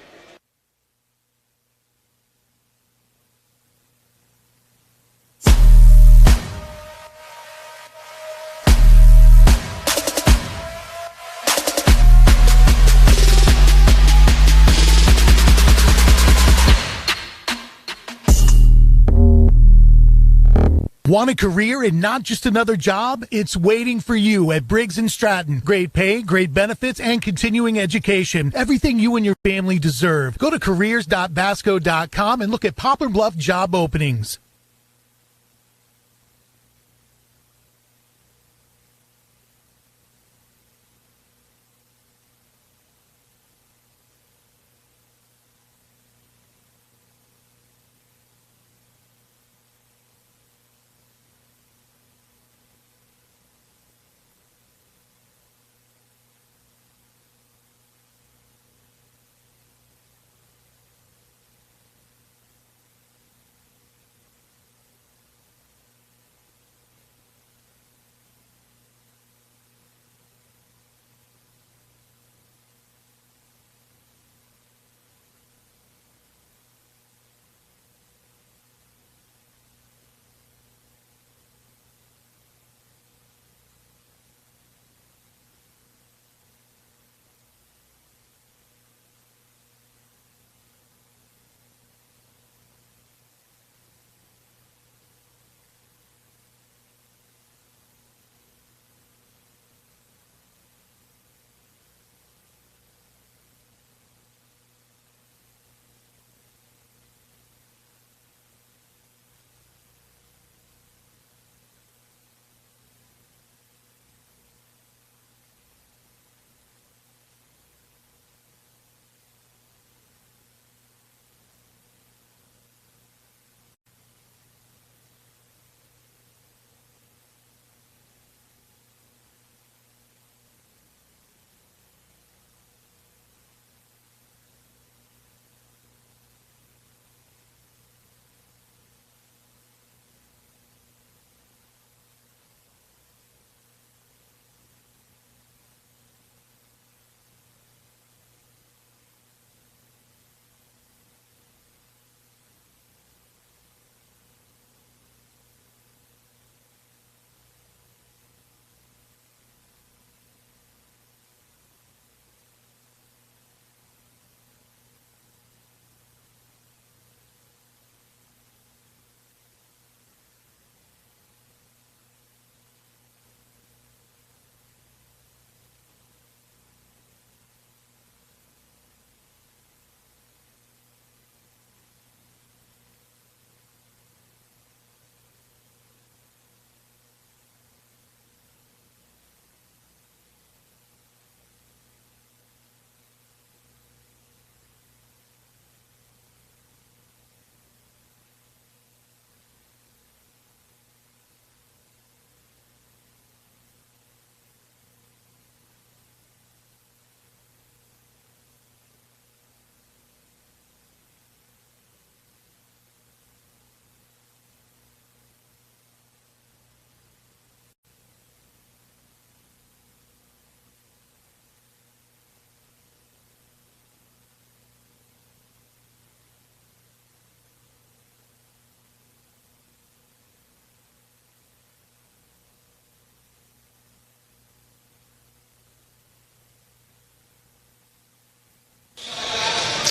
[SPEAKER 2] Want a career and not just another job? It's waiting for you at Briggs & Stratton. Great pay, great benefits, and continuing education. Everything you and your family deserve. Go to careers.basco.com and look at Poplar Bluff job openings.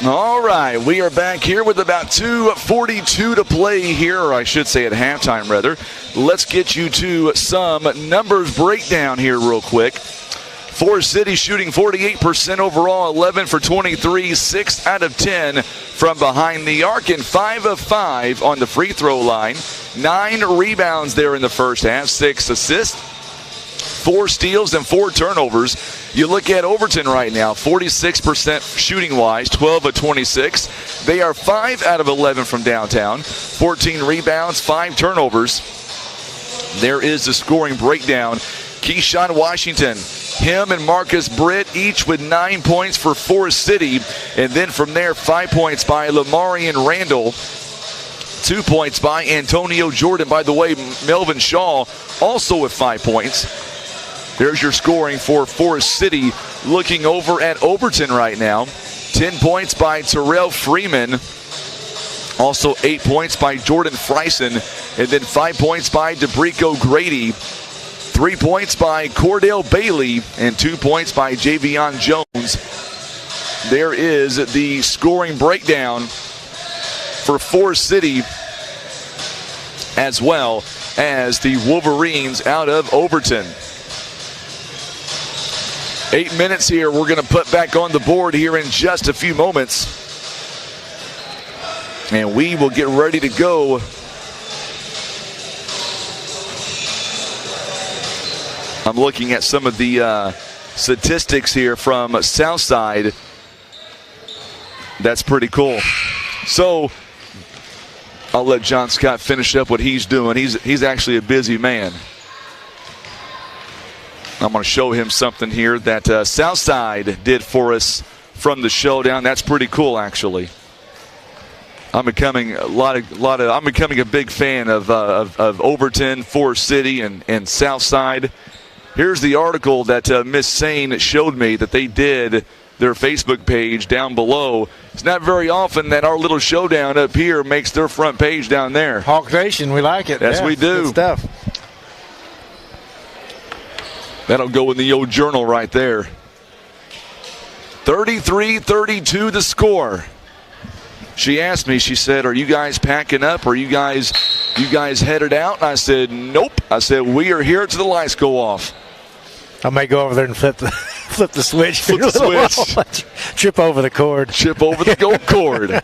[SPEAKER 1] All right, we are back here with about 2:42 to play here, or I should say at halftime, rather. Let's get you to some numbers breakdown here real quick. Forrest City shooting 48% overall, 11 for 23, 6 out of 10 from behind the arc, and 5 of 5 on the free throw line. 9 rebounds there in the first half, 6 assists, 4 steals, and 4 turnovers. You look at Overton right now, 46% shooting-wise, 12 of 26. They are 5 out of 11 from downtown, 14 rebounds, 5 turnovers. There is the scoring breakdown. Keyshawn Washington, him and Marcus Britt each with 9 points for Forrest City. And then from there, 5 points by Lamarian Randall. 2 points by Antonio Jordan. By the way, Melvin Shaw also with 5 points. There's your scoring for Forrest City. Looking over at Overton right now, 10 points by Terrell Freeman. Also 8 points by Jordan Freisen. And then 5 points by DeBrico Grady. 3 points by Cordell Bailey and 2 points by Javion Jones. There is the scoring breakdown for Forrest City, as well as the Wolverines out of Overton. 8 minutes here. We're going to put back on the board here in just a few moments. And we will get ready to go. I'm looking at some of the statistics here from Southside. That's pretty cool. So I'll let John Scott finish up what he's doing. He's actually a busy man. I'm going to show him something here that Southside did for us from the showdown. That's pretty cool, actually. I'm becoming a big fan of Overton, Forrest City, and Southside. Here's the article that Miss Sane showed me that they did their Facebook page down below. It's not very often that our little showdown up here makes their front page down there.
[SPEAKER 5] Hawk Nation, we like it.
[SPEAKER 1] Yes, we do.
[SPEAKER 5] Good stuff.
[SPEAKER 1] That'll go in the old journal right there. 33-32 the score. She asked me, she said, "Are you guys packing up? Are you guys headed out?" And I said, "Nope." I said, "We are here till the lights go off."
[SPEAKER 5] I may go over there and flip the switch.
[SPEAKER 1] Flip the switch.
[SPEAKER 5] Trip over the cord.
[SPEAKER 1] Chip over the gold cord.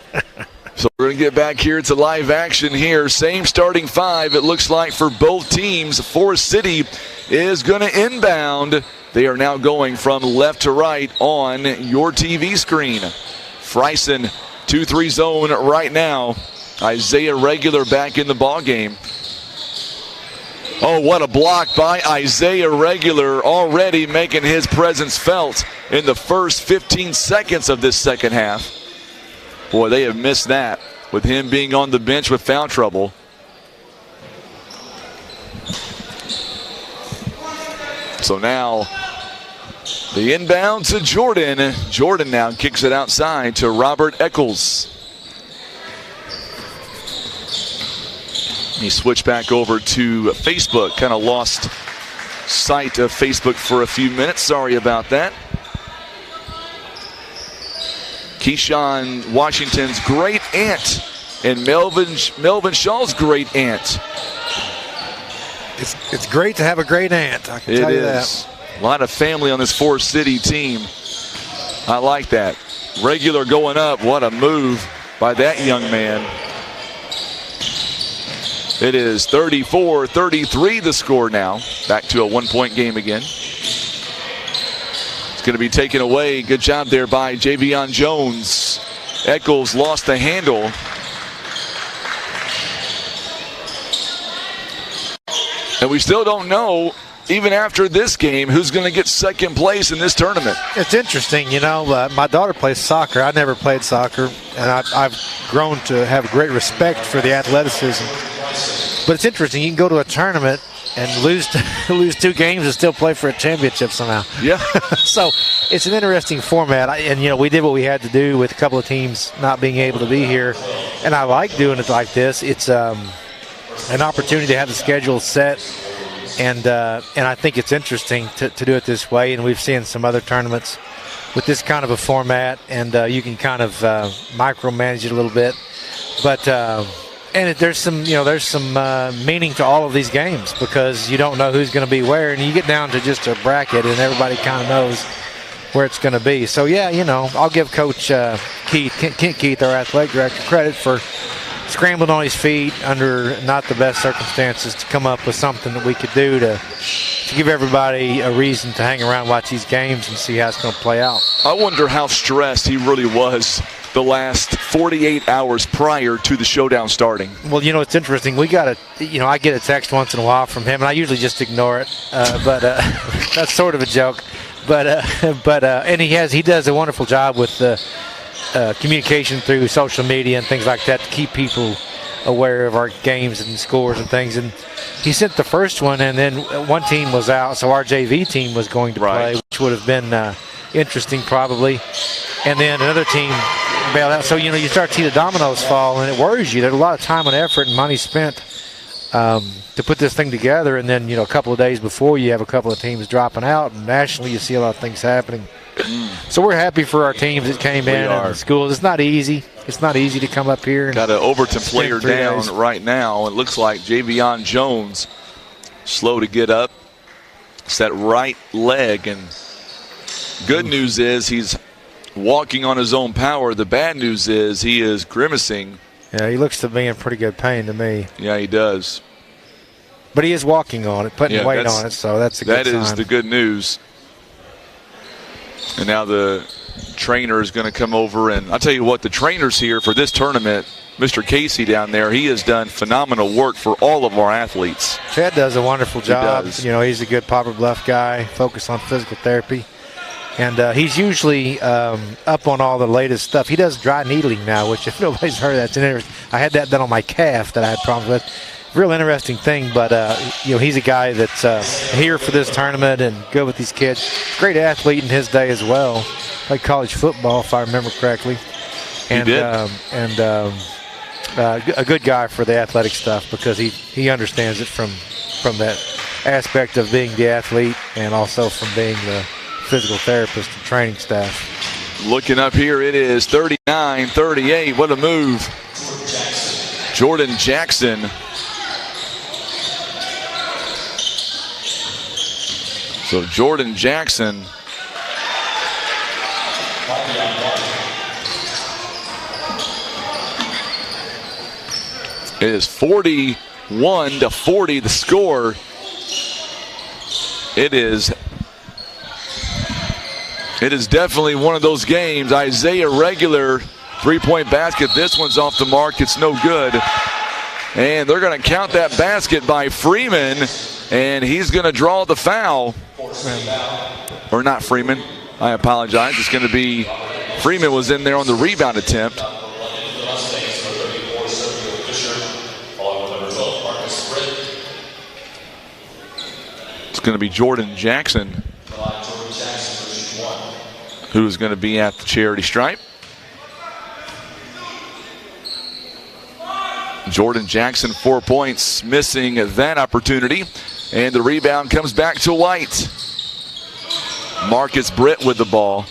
[SPEAKER 1] So we're going to get back here to live action here. Same starting 5, it looks like, for both teams. Forrest City is going to inbound. They are now going from left to right on your TV screen. Freisen, 2-3 zone right now. Isaiah Regular back in the ball game. Oh, what a block by Isaiah Regular, already making his presence felt in the first 15 seconds of this second half. Boy, they have missed that with him being on the bench with foul trouble. So now the inbound to Jordan. Jordan now kicks it outside to Robert Eccles. He switched back over to Facebook. Kind of lost sight of Facebook for a few minutes. Sorry about that. Keyshawn Washington's great aunt and Melvin Shaw's great aunt.
[SPEAKER 5] It's great to have a great aunt. I can tell you that.
[SPEAKER 1] A lot of family on this Forrest City team. I like that. Regular going up. What a move by that young man. It is 34-33 the score now. Back to a 1-point game again. It's going to be taken away. Good job there by Javion Jones. Eccles lost the handle. And we still don't know, even after this game, who's going to get second place in this tournament.
[SPEAKER 5] It's interesting, you know, my daughter plays soccer. I never played soccer, and I've grown to have great respect for the athleticism. But it's interesting. You can go to a tournament and lose 2 games and still play for a championship somehow.
[SPEAKER 1] Yeah.
[SPEAKER 5] So it's an interesting format. And, you know, we did what we had to do with a couple of teams not being able to be here. And I like doing it like this. It's an opportunity to have the schedule set. And I think it's interesting to do it this way. And we've seen some other tournaments with this kind of a format, and you can kind of micromanage it a little bit. But and there's some meaning to all of these games because you don't know who's going to be where, and you get down to just a bracket, and everybody kind of knows where it's going to be. So yeah, I'll give Coach Kent Keith, our athletic director, credit for scrambling on his feet under not the best circumstances to come up with something that we could do to give everybody a reason to hang around, watch these games, and see how it's going to play out.
[SPEAKER 1] I wonder how stressed he really was the last 48 hours prior to the showdown starting.
[SPEAKER 5] Well, it's interesting. We got I get a text once in a while from him, and I usually just ignore it, but that's sort of a joke. But and he does a wonderful job with the communication through social media and things like that to keep people aware of our games and scores and things. And he sent the first one, and then one team was out, so our JV team was going to play, which would have been interesting probably. And then another team bailed out. So, you start to see the dominoes fall, and it worries you. There's a lot of time and effort and money spent to put this thing together, and then, a couple of days before you have a couple of teams dropping out, and nationally you see a lot of things happening. So we're happy for our teams that came in and the schools. It's not easy. It's not easy to come up here.
[SPEAKER 1] Got an Overton player down right now. It looks like Javion Jones slow to get up. It's that right leg, and good news is he's walking on his own power. The bad news is he is grimacing.
[SPEAKER 5] Yeah, he looks to be in pretty good pain to me.
[SPEAKER 1] Yeah, he does.
[SPEAKER 5] But he is walking on it, putting weight on it, so that's a good sign.
[SPEAKER 1] That is the good news. And now the trainer is going to come over, and I'll tell you what, the trainer's here for this tournament, Mr. Casey down there, he has done phenomenal work for all of our athletes.
[SPEAKER 5] Chad does a wonderful job.
[SPEAKER 1] He does.
[SPEAKER 5] He's a good Poplar Bluff guy, focused on physical therapy. And he's usually up on all the latest stuff. He does dry needling now, which if nobody's heard, that's interesting. I had that done on my calf that I had problems with. Real interesting thing, but he's a guy that's here for this tournament and good with these kids. Great athlete in his day as well. Played college football, if I remember correctly. And,
[SPEAKER 1] he did.
[SPEAKER 5] A good guy for the athletic stuff because he understands it from that aspect of being the athlete and also from being the physical therapist and training staff.
[SPEAKER 1] Looking up here, it is 39-38. What a move. Jordan Jackson. So Jordan Jackson it is 41-40 the score. It is definitely one of those games. Isaiah Regular, three-point basket. This one's off the mark. It's no good. And they're going to count that basket by Freeman, and he's going to draw the foul. Or not Freeman. I apologize. It's going to be Freeman was in there on the rebound attempt. It's going to be Jordan Jackson, who's going to be at the charity stripe. Jordan Jackson, 4 points, missing that opportunity. And the rebound comes back to White. Marcus Britt with the ball.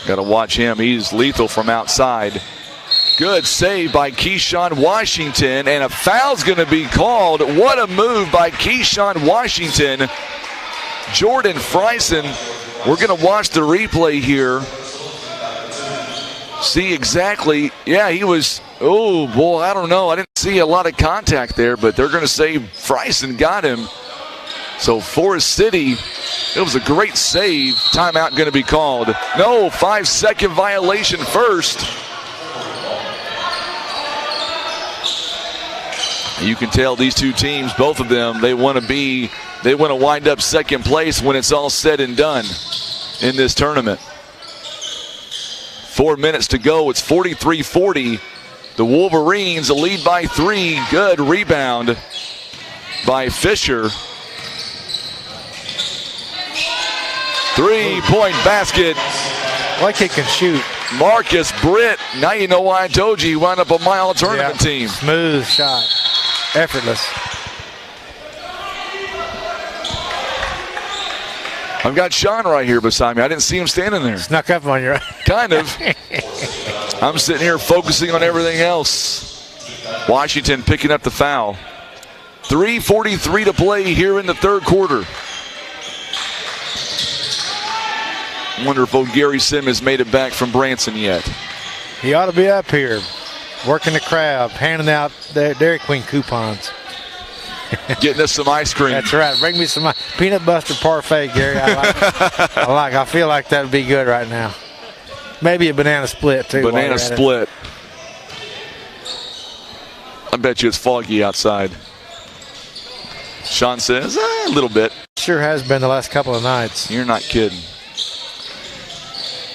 [SPEAKER 1] Got to watch him. He's lethal from outside. Good save by Keyshawn Washington, and a foul's going to be called. What a move by Keyshawn Washington. Jordan Friesen, we're going to watch the replay here. See exactly, yeah, he was, oh, boy, I don't know. I didn't see a lot of contact there, but they're going to say Friesen got him. So Forrest City, it was a great save. Timeout going to be called. No, 5-second violation first. You can tell these two teams, both of them, they want to wind up second place when it's all said and done in this tournament. 4 minutes to go. It's 43-40. The Wolverines lead by 3. Good rebound by Fisher. 3-point basket.
[SPEAKER 5] Like he can shoot.
[SPEAKER 1] Marcus Britt. Now you know why I told you he wound up on my all-tournament team.
[SPEAKER 5] Smooth shot. Effortless.
[SPEAKER 1] I've got Sean right here beside me. I didn't see him standing there.
[SPEAKER 5] Snuck up on you.
[SPEAKER 1] Kind of. I'm sitting here focusing on everything else. Washington picking up the foul. 3:43 to play here in the third quarter. Wonder if old Gary Sim has made it back from Branson yet.
[SPEAKER 5] He ought to be up here, working the crowd, handing out the Dairy Queen coupons.
[SPEAKER 1] Getting us some ice cream.
[SPEAKER 5] That's right. Bring me some peanut butter parfait, Gary. I feel like that would be good right now. Maybe a banana split, too.
[SPEAKER 1] Banana split. I bet you it's foggy outside. Sean says, a little bit.
[SPEAKER 5] Sure has been the last couple of nights.
[SPEAKER 1] You're not kidding.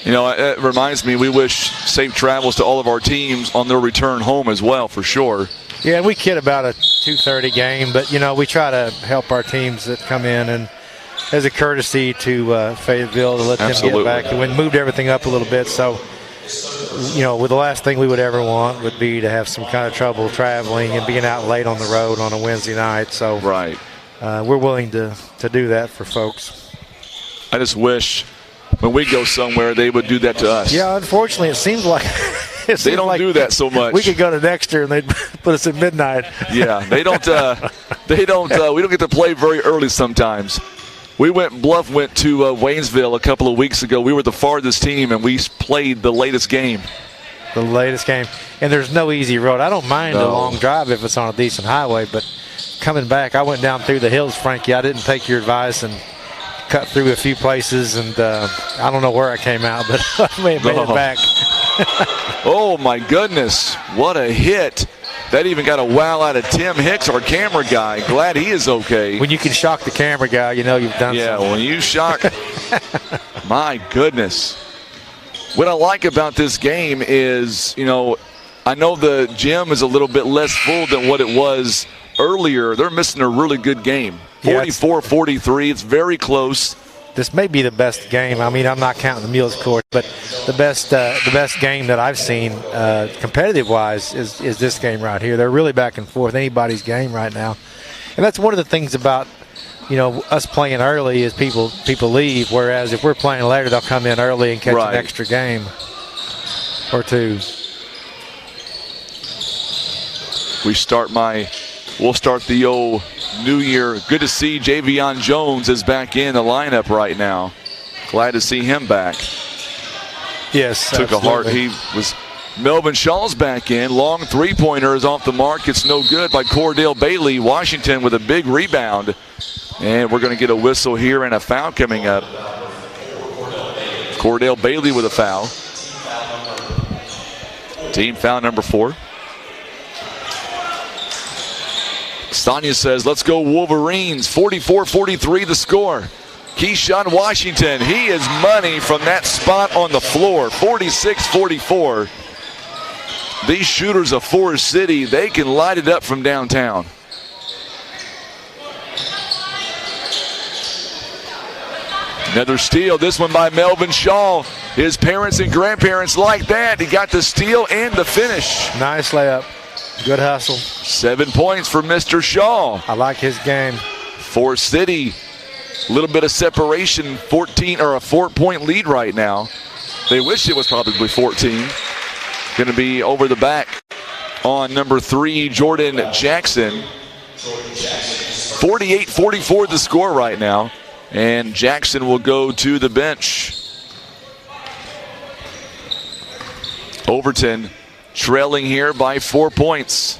[SPEAKER 1] You know, it reminds me, we wish safe travels to all of our teams on their return home as well, for sure.
[SPEAKER 5] Yeah, we kid about a 2:30 game, but, you know, we try to help our teams that come in, and as a courtesy to Fayetteville to let them get back. We moved everything up a little bit, so, you know, the last thing we would ever want would be to have some kind of trouble traveling and being out late on the road on a Wednesday night. So
[SPEAKER 1] right,
[SPEAKER 5] we're willing to do that for folks.
[SPEAKER 1] I just wish when we go somewhere they would do that to us.
[SPEAKER 5] Yeah, unfortunately, it seems like
[SPEAKER 1] they don't do that so much.
[SPEAKER 5] We could go to Dexter and they'd put us at midnight.
[SPEAKER 1] Yeah, they don't. We don't get to play very early sometimes. Bluff went to Waynesville a couple of weeks ago. We were the farthest team, and we played the latest game.
[SPEAKER 5] The latest game. And there's no easy road. I don't mind a long drive if it's on a decent highway, but coming back, I went down through the hills, Frankie. I didn't take your advice and cut through a few places, and I don't know where I came out, but I made it back.
[SPEAKER 1] Oh, my goodness. What a hit. That even got a wow out of Tim Hicks, our camera guy. Glad he is okay.
[SPEAKER 5] When you can shock the camera guy, you know you've done something.
[SPEAKER 1] Yeah, when you shock. My goodness. What I like about this game is, you know, I know the gym is a little bit less full than what it was earlier. They're missing a really good game. 44-43. It's very close.
[SPEAKER 5] This may be the best game. I mean, I'm not counting the Mules court, but the best game that I've seen competitive-wise is this game right here. They're really back and forth. Anybody's game right now, and that's one of the things about, you know, us playing early is people leave. Whereas if we're playing later, they'll come in early and catch an extra game or two.
[SPEAKER 1] We'll start the old New Year. Good to see Javion Jones is back in the lineup right now. Glad to see him back.
[SPEAKER 5] Yes,
[SPEAKER 1] took
[SPEAKER 5] absolutely.
[SPEAKER 1] a heart. Melvin Shaw's back in. Long three-pointer is off the mark. It's no good by Cordell Bailey. Washington with a big rebound. And we're going to get a whistle here and a foul coming up. Cordell Bailey with a foul. Team foul number 4. Stanya says, let's go Wolverines. 44-43 the score. Keyshawn Washington, he is money from that spot on the floor. 46-44. These shooters of Forrest City, they can light it up from downtown. Another steal, this one by Melvin Shaw. His parents and grandparents like that. He got the steal and the finish.
[SPEAKER 5] Nice layup. Good hustle.
[SPEAKER 1] 7 points for Mr. Shaw.
[SPEAKER 5] I like his game.
[SPEAKER 1] Forrest City, a little bit of separation, 14 or a 4-point lead right now. They wish it was probably 14. Going to be over the back on number 3, Jordan Jackson. 48-44 the score right now. And Jackson will go to the bench. Overton trailing here by 4 points.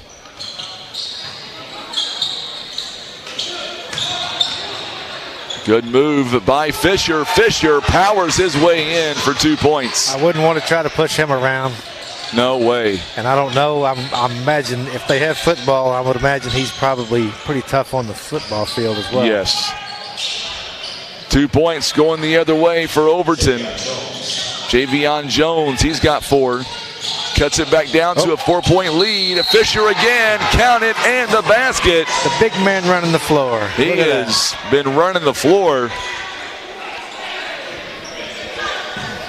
[SPEAKER 1] Good move by Fisher. Fisher powers his way in for 2 points.
[SPEAKER 5] I wouldn't want to try to push him around.
[SPEAKER 1] No way.
[SPEAKER 5] And I don't know. I imagine if they have football, I would imagine he's probably pretty tough on the football field as well.
[SPEAKER 1] Yes. 2 points going the other way for Overton. Javion Jones, he's got 4. Cuts it back down to a 4-point lead. Fisher again, count it, and the basket.
[SPEAKER 5] The big man running the floor.
[SPEAKER 1] He has been running the floor.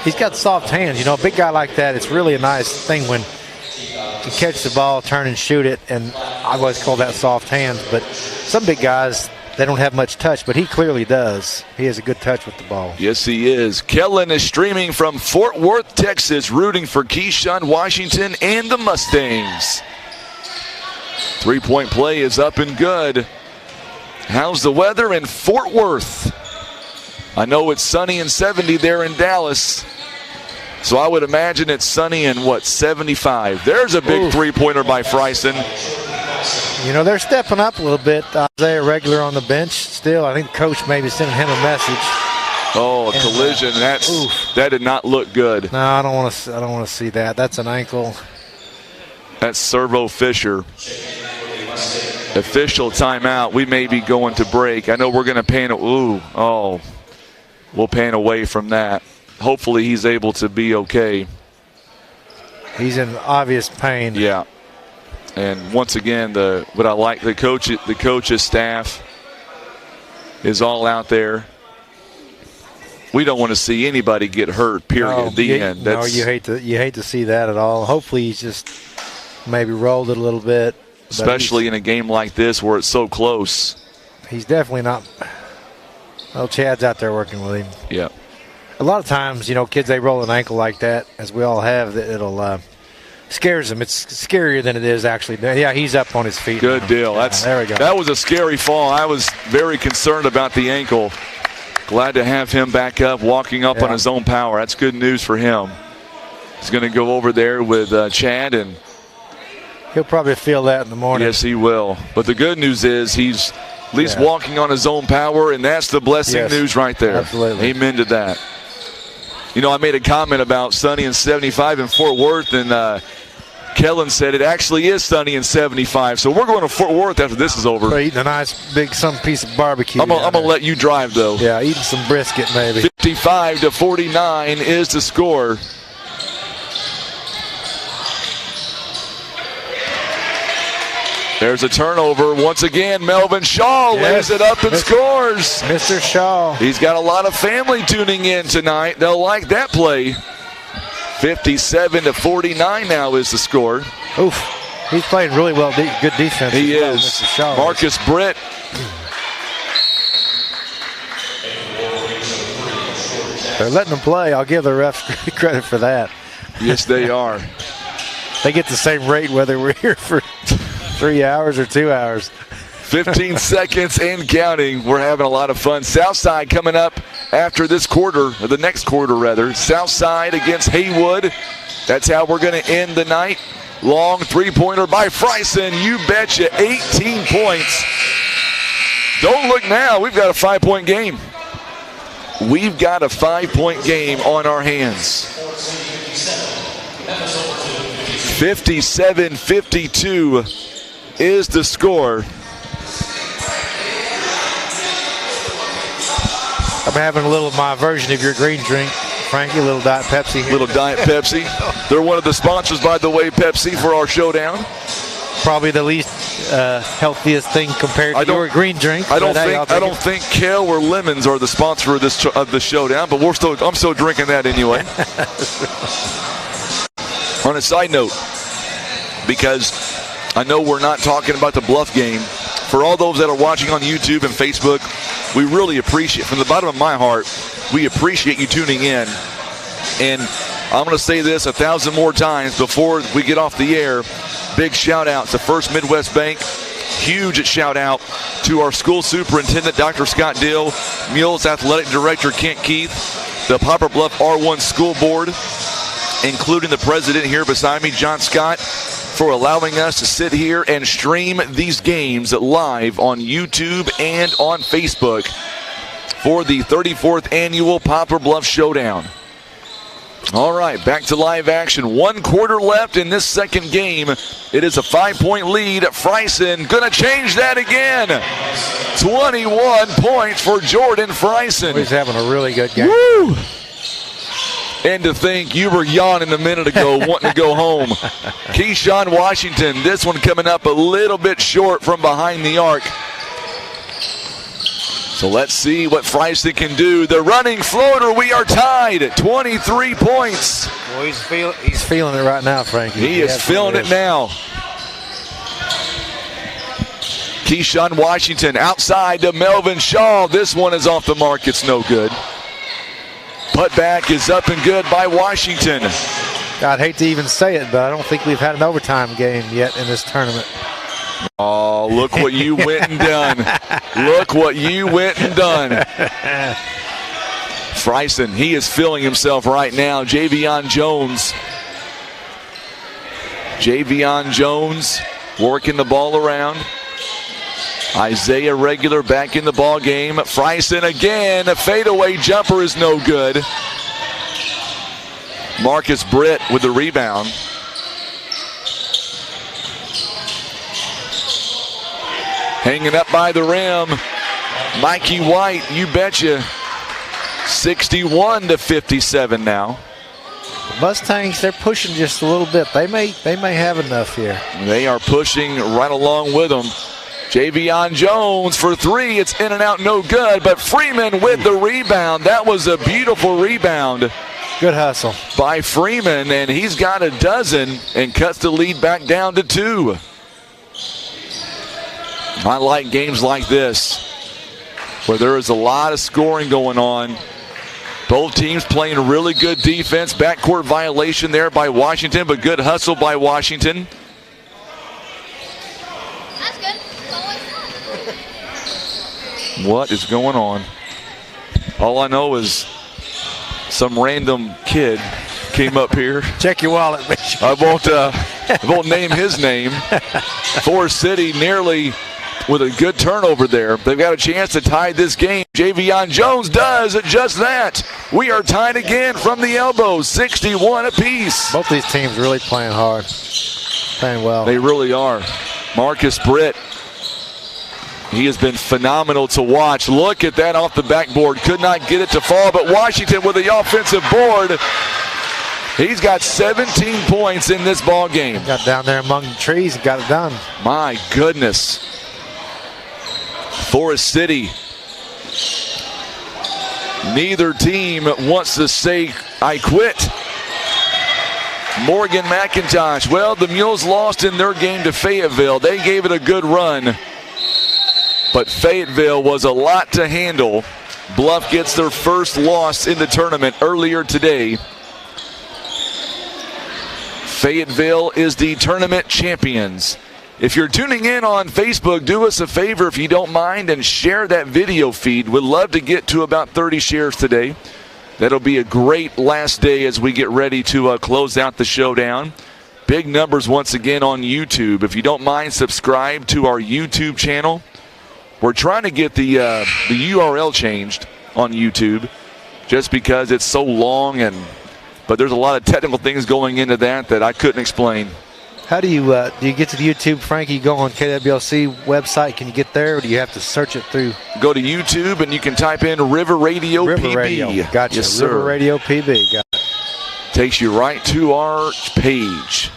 [SPEAKER 5] He's got soft hands. You know, a big guy like that, it's really a nice thing when you catch the ball, turn and shoot it, and I always call that soft hands. But some big guys, they don't have much touch, but he clearly does. He has a good touch with the ball.
[SPEAKER 1] Yes, he is. Kellen is streaming from Fort Worth, Texas, rooting for Keyshawn Washington and the Mustangs. 3-point play is up and good. How's the weather in Fort Worth? I know it's sunny and 70 there in Dallas. So I would imagine it's sunny and 75. There's a big three-pointer by Freisen.
[SPEAKER 5] You know, they're stepping up a little bit. Isaiah Regular on the bench still. I think coach maybe sending him a message.
[SPEAKER 1] Oh, a collision. That did not look good.
[SPEAKER 5] No, I don't want to see that. That's an ankle.
[SPEAKER 1] That's Servo Fisher. Official timeout. We may be going to break. I know we're going to pan. We'll pan away from that. Hopefully he's able to be okay.
[SPEAKER 5] He's in obvious pain.
[SPEAKER 1] Yeah. And once again, the coach's staff is all out there. We don't want to see anybody get hurt, period. End.
[SPEAKER 5] No, you hate to see that at all. Hopefully he's just maybe rolled it a little bit.
[SPEAKER 1] Especially in a game like this where it's so close.
[SPEAKER 5] He's definitely not. Well, Chad's out there working with him.
[SPEAKER 1] Yeah.
[SPEAKER 5] A lot of times, kids, they roll an ankle like that, as we all have, that it'll scares them. It's scarier than it is actually. Yeah, he's up on his feet.
[SPEAKER 1] Good deal.
[SPEAKER 5] There we go.
[SPEAKER 1] That was a scary fall. I was very concerned about the ankle. Glad to have him back up, walking up on his own power. That's good news for him. He's going to go over there with Chad, and
[SPEAKER 5] he'll probably feel that in the morning.
[SPEAKER 1] Yes, he will. But the good news is he's at least walking on his own power, and that's the blessing news right there.
[SPEAKER 5] Absolutely.
[SPEAKER 1] Amen to that. I made a comment about sunny and 75 in Fort Worth, and Kellen said it actually is sunny and 75. So we're going to Fort Worth after this is over.
[SPEAKER 5] We're eating a nice big some piece of barbecue.
[SPEAKER 1] I'm going to let you drive, though.
[SPEAKER 5] Yeah, eating some brisket maybe.
[SPEAKER 1] 55-49 is the score. There's a turnover. Once again, Melvin Shaw lays it up and scores.
[SPEAKER 5] Mr. Shaw.
[SPEAKER 1] He's got a lot of family tuning in tonight. They'll like that play. 57-49 now is the score.
[SPEAKER 5] Oof. He's playing really well. Good defense.
[SPEAKER 1] He is.
[SPEAKER 5] Mr. Shaw.
[SPEAKER 1] Marcus Britt.
[SPEAKER 5] They're letting them play. I'll give the refs credit for that.
[SPEAKER 1] Yes, they are.
[SPEAKER 5] They get the same rate whether we're here for 3 hours or 2 hours.
[SPEAKER 1] 15 seconds and counting. We're having a lot of fun. Southside coming up after this quarter, or the next quarter rather. Southside against Haywood. That's how we're going to end the night. Long three-pointer by Freisen. You betcha, 18 points. Don't look now. We've got a 5-point game. We've got a 5-point game on our hands. 57-52 is the score.
[SPEAKER 5] I'm having a little of my version of your green drink, Frankie, a little Diet Pepsi here.
[SPEAKER 1] Little Diet Pepsi. They're one of the sponsors, by the way, Pepsi, for our showdown.
[SPEAKER 5] Probably the least healthiest thing compared to your green drink.
[SPEAKER 1] I don't think kale or lemons are the sponsor of the showdown, but I'm still drinking that anyway. On a side note, because I know we're not talking about the Bluff game, for all those that are watching on YouTube and Facebook, we really appreciate, from the bottom of my heart, we appreciate you tuning in. And I'm going to say this 1,000 more times before we get off the air. Big shout out to First Midwest Bank. Huge shout out to our school superintendent, Dr. Scott Dill, Mules Athletic Director Kent Keith, the Poplar Bluff R1 School Board, including the president here beside me, John Scott, for allowing us to sit here and stream these games live on YouTube and on Facebook for the 34th Annual Poplar Bluff Showdown. All right, back to live action. 1 quarter left in this second game. It is a 5-point lead. Freisen going to change that again. 21 points for Jordan Freisen.
[SPEAKER 5] He's having a really good game.
[SPEAKER 1] Woo! And to think you were yawning a minute ago wanting to go home. Keyshawn Washington, this one coming up a little bit short from behind the arc. So let's see what Freisen can do. The running floater, we are tied at 23 points.
[SPEAKER 5] Well, he's feeling it right now, Frankie.
[SPEAKER 1] He is feeling it now. Keyshawn Washington outside to Melvin Shaw. This one is off the mark. It's no good. Putback is up and good by Washington.
[SPEAKER 5] I'd hate to even say it, but I don't think we've had an overtime game yet in this tournament.
[SPEAKER 1] Oh, look what you went and done. Look what you went and done. Friesen, he is feeling himself right now. Javion Jones working the ball around. Isaiah Regular back in the ball game. Friesen again. A fadeaway jumper is no good. Marcus Britt with the rebound. Hanging up by the rim. Mikey White, you betcha. 61-57 now.
[SPEAKER 5] The Mustangs, they're pushing just a little bit. They may have enough here.
[SPEAKER 1] They are pushing right along with them. Javion Jones for three. It's in and out, no good. But Freeman with the rebound. That was a beautiful rebound.
[SPEAKER 5] Good hustle
[SPEAKER 1] by Freeman, and he's got a dozen and cuts the lead back down to 2. I like games like this where there is a lot of scoring going on. Both teams playing really good defense. Backcourt violation there by Washington, but good hustle by Washington.
[SPEAKER 14] That's good.
[SPEAKER 1] What is going on? All I know is some random kid came up here.
[SPEAKER 5] Check your wallet.
[SPEAKER 1] I won't name his name. Forrest City nearly with a good turnover there. They've got a chance to tie this game. Javion Jones does just that. We are tied again from the elbow, 61 apiece.
[SPEAKER 5] Both these teams really playing hard, playing well.
[SPEAKER 1] They really are. Marcus Britt, he has been phenomenal to watch. Look at that off the backboard. Could not get it to fall, but Washington with the offensive board. He's got 17 points in this ball game.
[SPEAKER 5] Got down there among the trees and got it done.
[SPEAKER 1] My goodness. Forrest City. Neither team wants to say, I quit. Morgan McIntosh. Well, the Mules lost in their game to Fayetteville. They gave it a good run. But Fayetteville was a lot to handle. Bluff gets their first loss in the tournament earlier today. Fayetteville is the tournament champions. If you're tuning in on Facebook, do us a favor if you don't mind and share that video feed. We'd love to get to about 30 shares today. That'll be a great last day as we get ready to close out the showdown. Big numbers once again on YouTube. If you don't mind, subscribe to our YouTube channel. We're trying to get the URL changed on YouTube just because it's so long, but there's a lot of technical things going into that I couldn't explain.
[SPEAKER 5] How do you get to the YouTube, Frankie? You go on KWLC website. Can you get there, or do you have to search it through?
[SPEAKER 1] Go to YouTube, and you can type in River Radio PB.
[SPEAKER 5] Radio. Gotcha.
[SPEAKER 1] Yes, sir.
[SPEAKER 5] River Radio PB. Got it.
[SPEAKER 1] Takes you right to our page.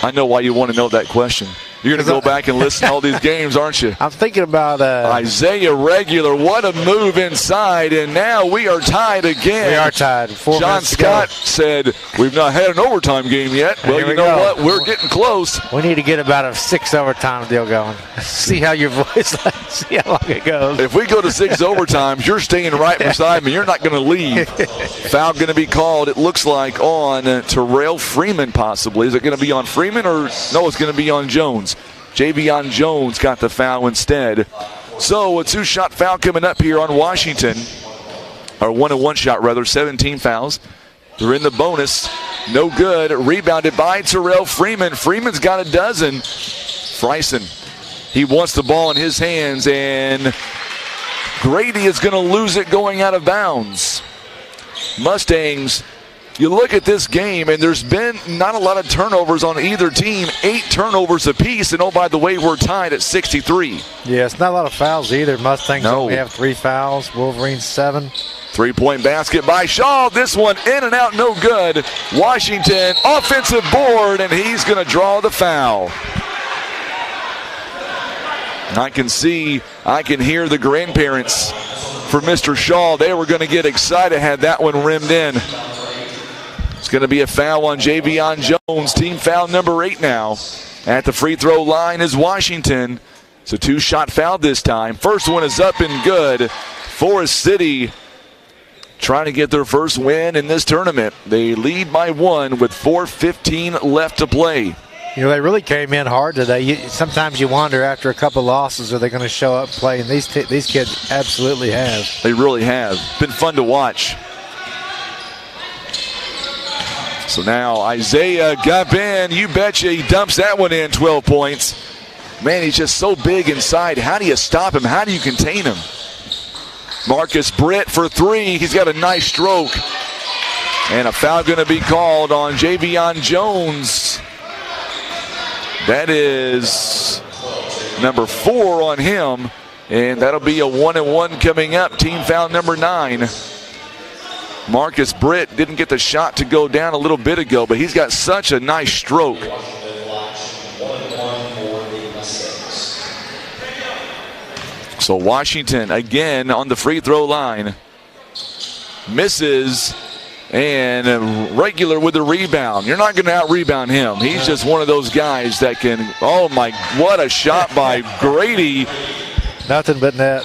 [SPEAKER 1] I know why you want to know that question. You're going to go back and listen to all these games, aren't you?
[SPEAKER 5] I'm thinking about
[SPEAKER 1] Isaiah Regular. What a move inside, and now we are tied again.
[SPEAKER 5] We are tied.
[SPEAKER 1] John Scott said, we've not had an overtime game yet. Well, you know what? We're getting close.
[SPEAKER 5] We need to get about a 6 overtime deal going. See how your voice, see how long it goes.
[SPEAKER 1] If we go to 6 overtimes, you're staying right beside me. You're not going to leave. Foul going to be called, it looks like, on Terrell Freeman possibly. Is it going to be on Freeman or no, it's going to be on Jones? Javion Jones got the foul instead. So a 2-shot foul coming up here on Washington. Or 1-1 shot rather, 17 fouls. They're in the bonus. No good. Rebounded by Terrell Freeman. Freeman's got a dozen. Friesen, he wants the ball in his hands, and Grady is going to lose it going out of bounds. Mustangs, you look at this game, and there's been not a lot of turnovers on either team. 8 turnovers apiece, and oh, by the way, we're tied at 63.
[SPEAKER 5] Yeah, it's not a lot of fouls either. Mustangs only have 3 fouls. Wolverines 7.
[SPEAKER 1] 3-point basket by Shaw. This one in and out, no good. Washington, offensive board, and he's going to draw the foul. I can hear the grandparents for Mr. Shaw. They were going to get excited had that one rimmed in. It's going to be a foul on Javion Jones. Team foul number 8 now. At the free throw line is Washington. It's a 2-shot foul this time. First one is up and good. Forrest City trying to get their first win in this tournament. They lead by 1 with 4:15 left to play.
[SPEAKER 5] You know, they really came in hard today. Sometimes you wonder after a couple losses, are they going to show up and play? And these kids absolutely have.
[SPEAKER 1] They really have. Been fun to watch. So now Isaiah Gabin, you betcha, he dumps that one in, 12 points. Man, he's just so big inside. How do you stop him? How do you contain him? Marcus Britt for 3. He's got a nice stroke. And a foul going to be called on Javion Jones. That is number 4 on him. And that'll be a 1-and-1 coming up. Team foul number 9. Marcus Britt didn't get the shot to go down a little bit ago, but he's got such a nice stroke. So Washington again on the free throw line. Misses, and regular with the rebound. You're not going to out-rebound him. He's just one of those guys that can, oh my, what a shot by Grady.
[SPEAKER 5] Nothing but net.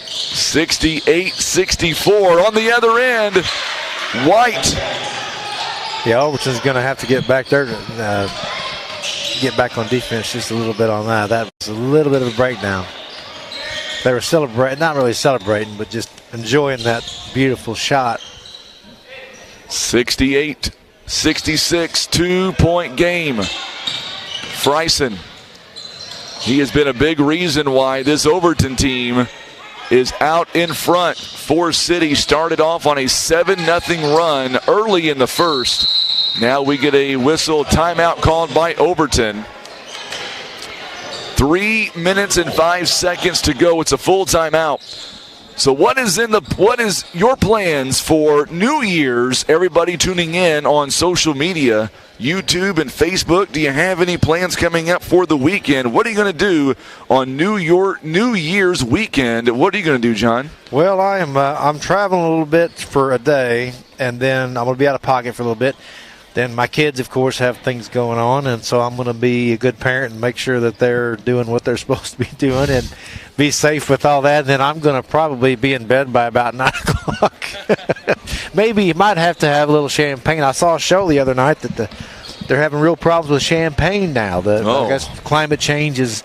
[SPEAKER 1] 68-64 on the other end. White.
[SPEAKER 5] Yeah, Overton's going to have to get back there to get back on defense just a little bit on that. That was a little bit of a breakdown. They were celebrating, not really celebrating, but just enjoying that beautiful shot.
[SPEAKER 1] 68-66, 2-point game. Friesen. He has been a big reason why this Overton team is out in front. Forrest City started off on a 7-0 run early in the first. Now we get a whistle timeout called by Overton. 3 minutes and 5 seconds to go. It's a full timeout. So what is your plans for New Year's? Everybody tuning in on social media, YouTube and Facebook. Do you have any plans coming up for the weekend? What are you going to do on New Year's weekend? What are you going to do, John?
[SPEAKER 5] Well, I'm traveling a little bit for a day, and then I'm going to be out of pocket for a little bit. Then my kids, of course, have things going on, and so I'm going to be a good parent and make sure that they're doing what they're supposed to be doing and be safe with all that. And then I'm going to probably be in bed by about 9 o'clock. Maybe you might have to have a little champagne. I saw a show the other night that they're having real problems with champagne now. I guess climate change is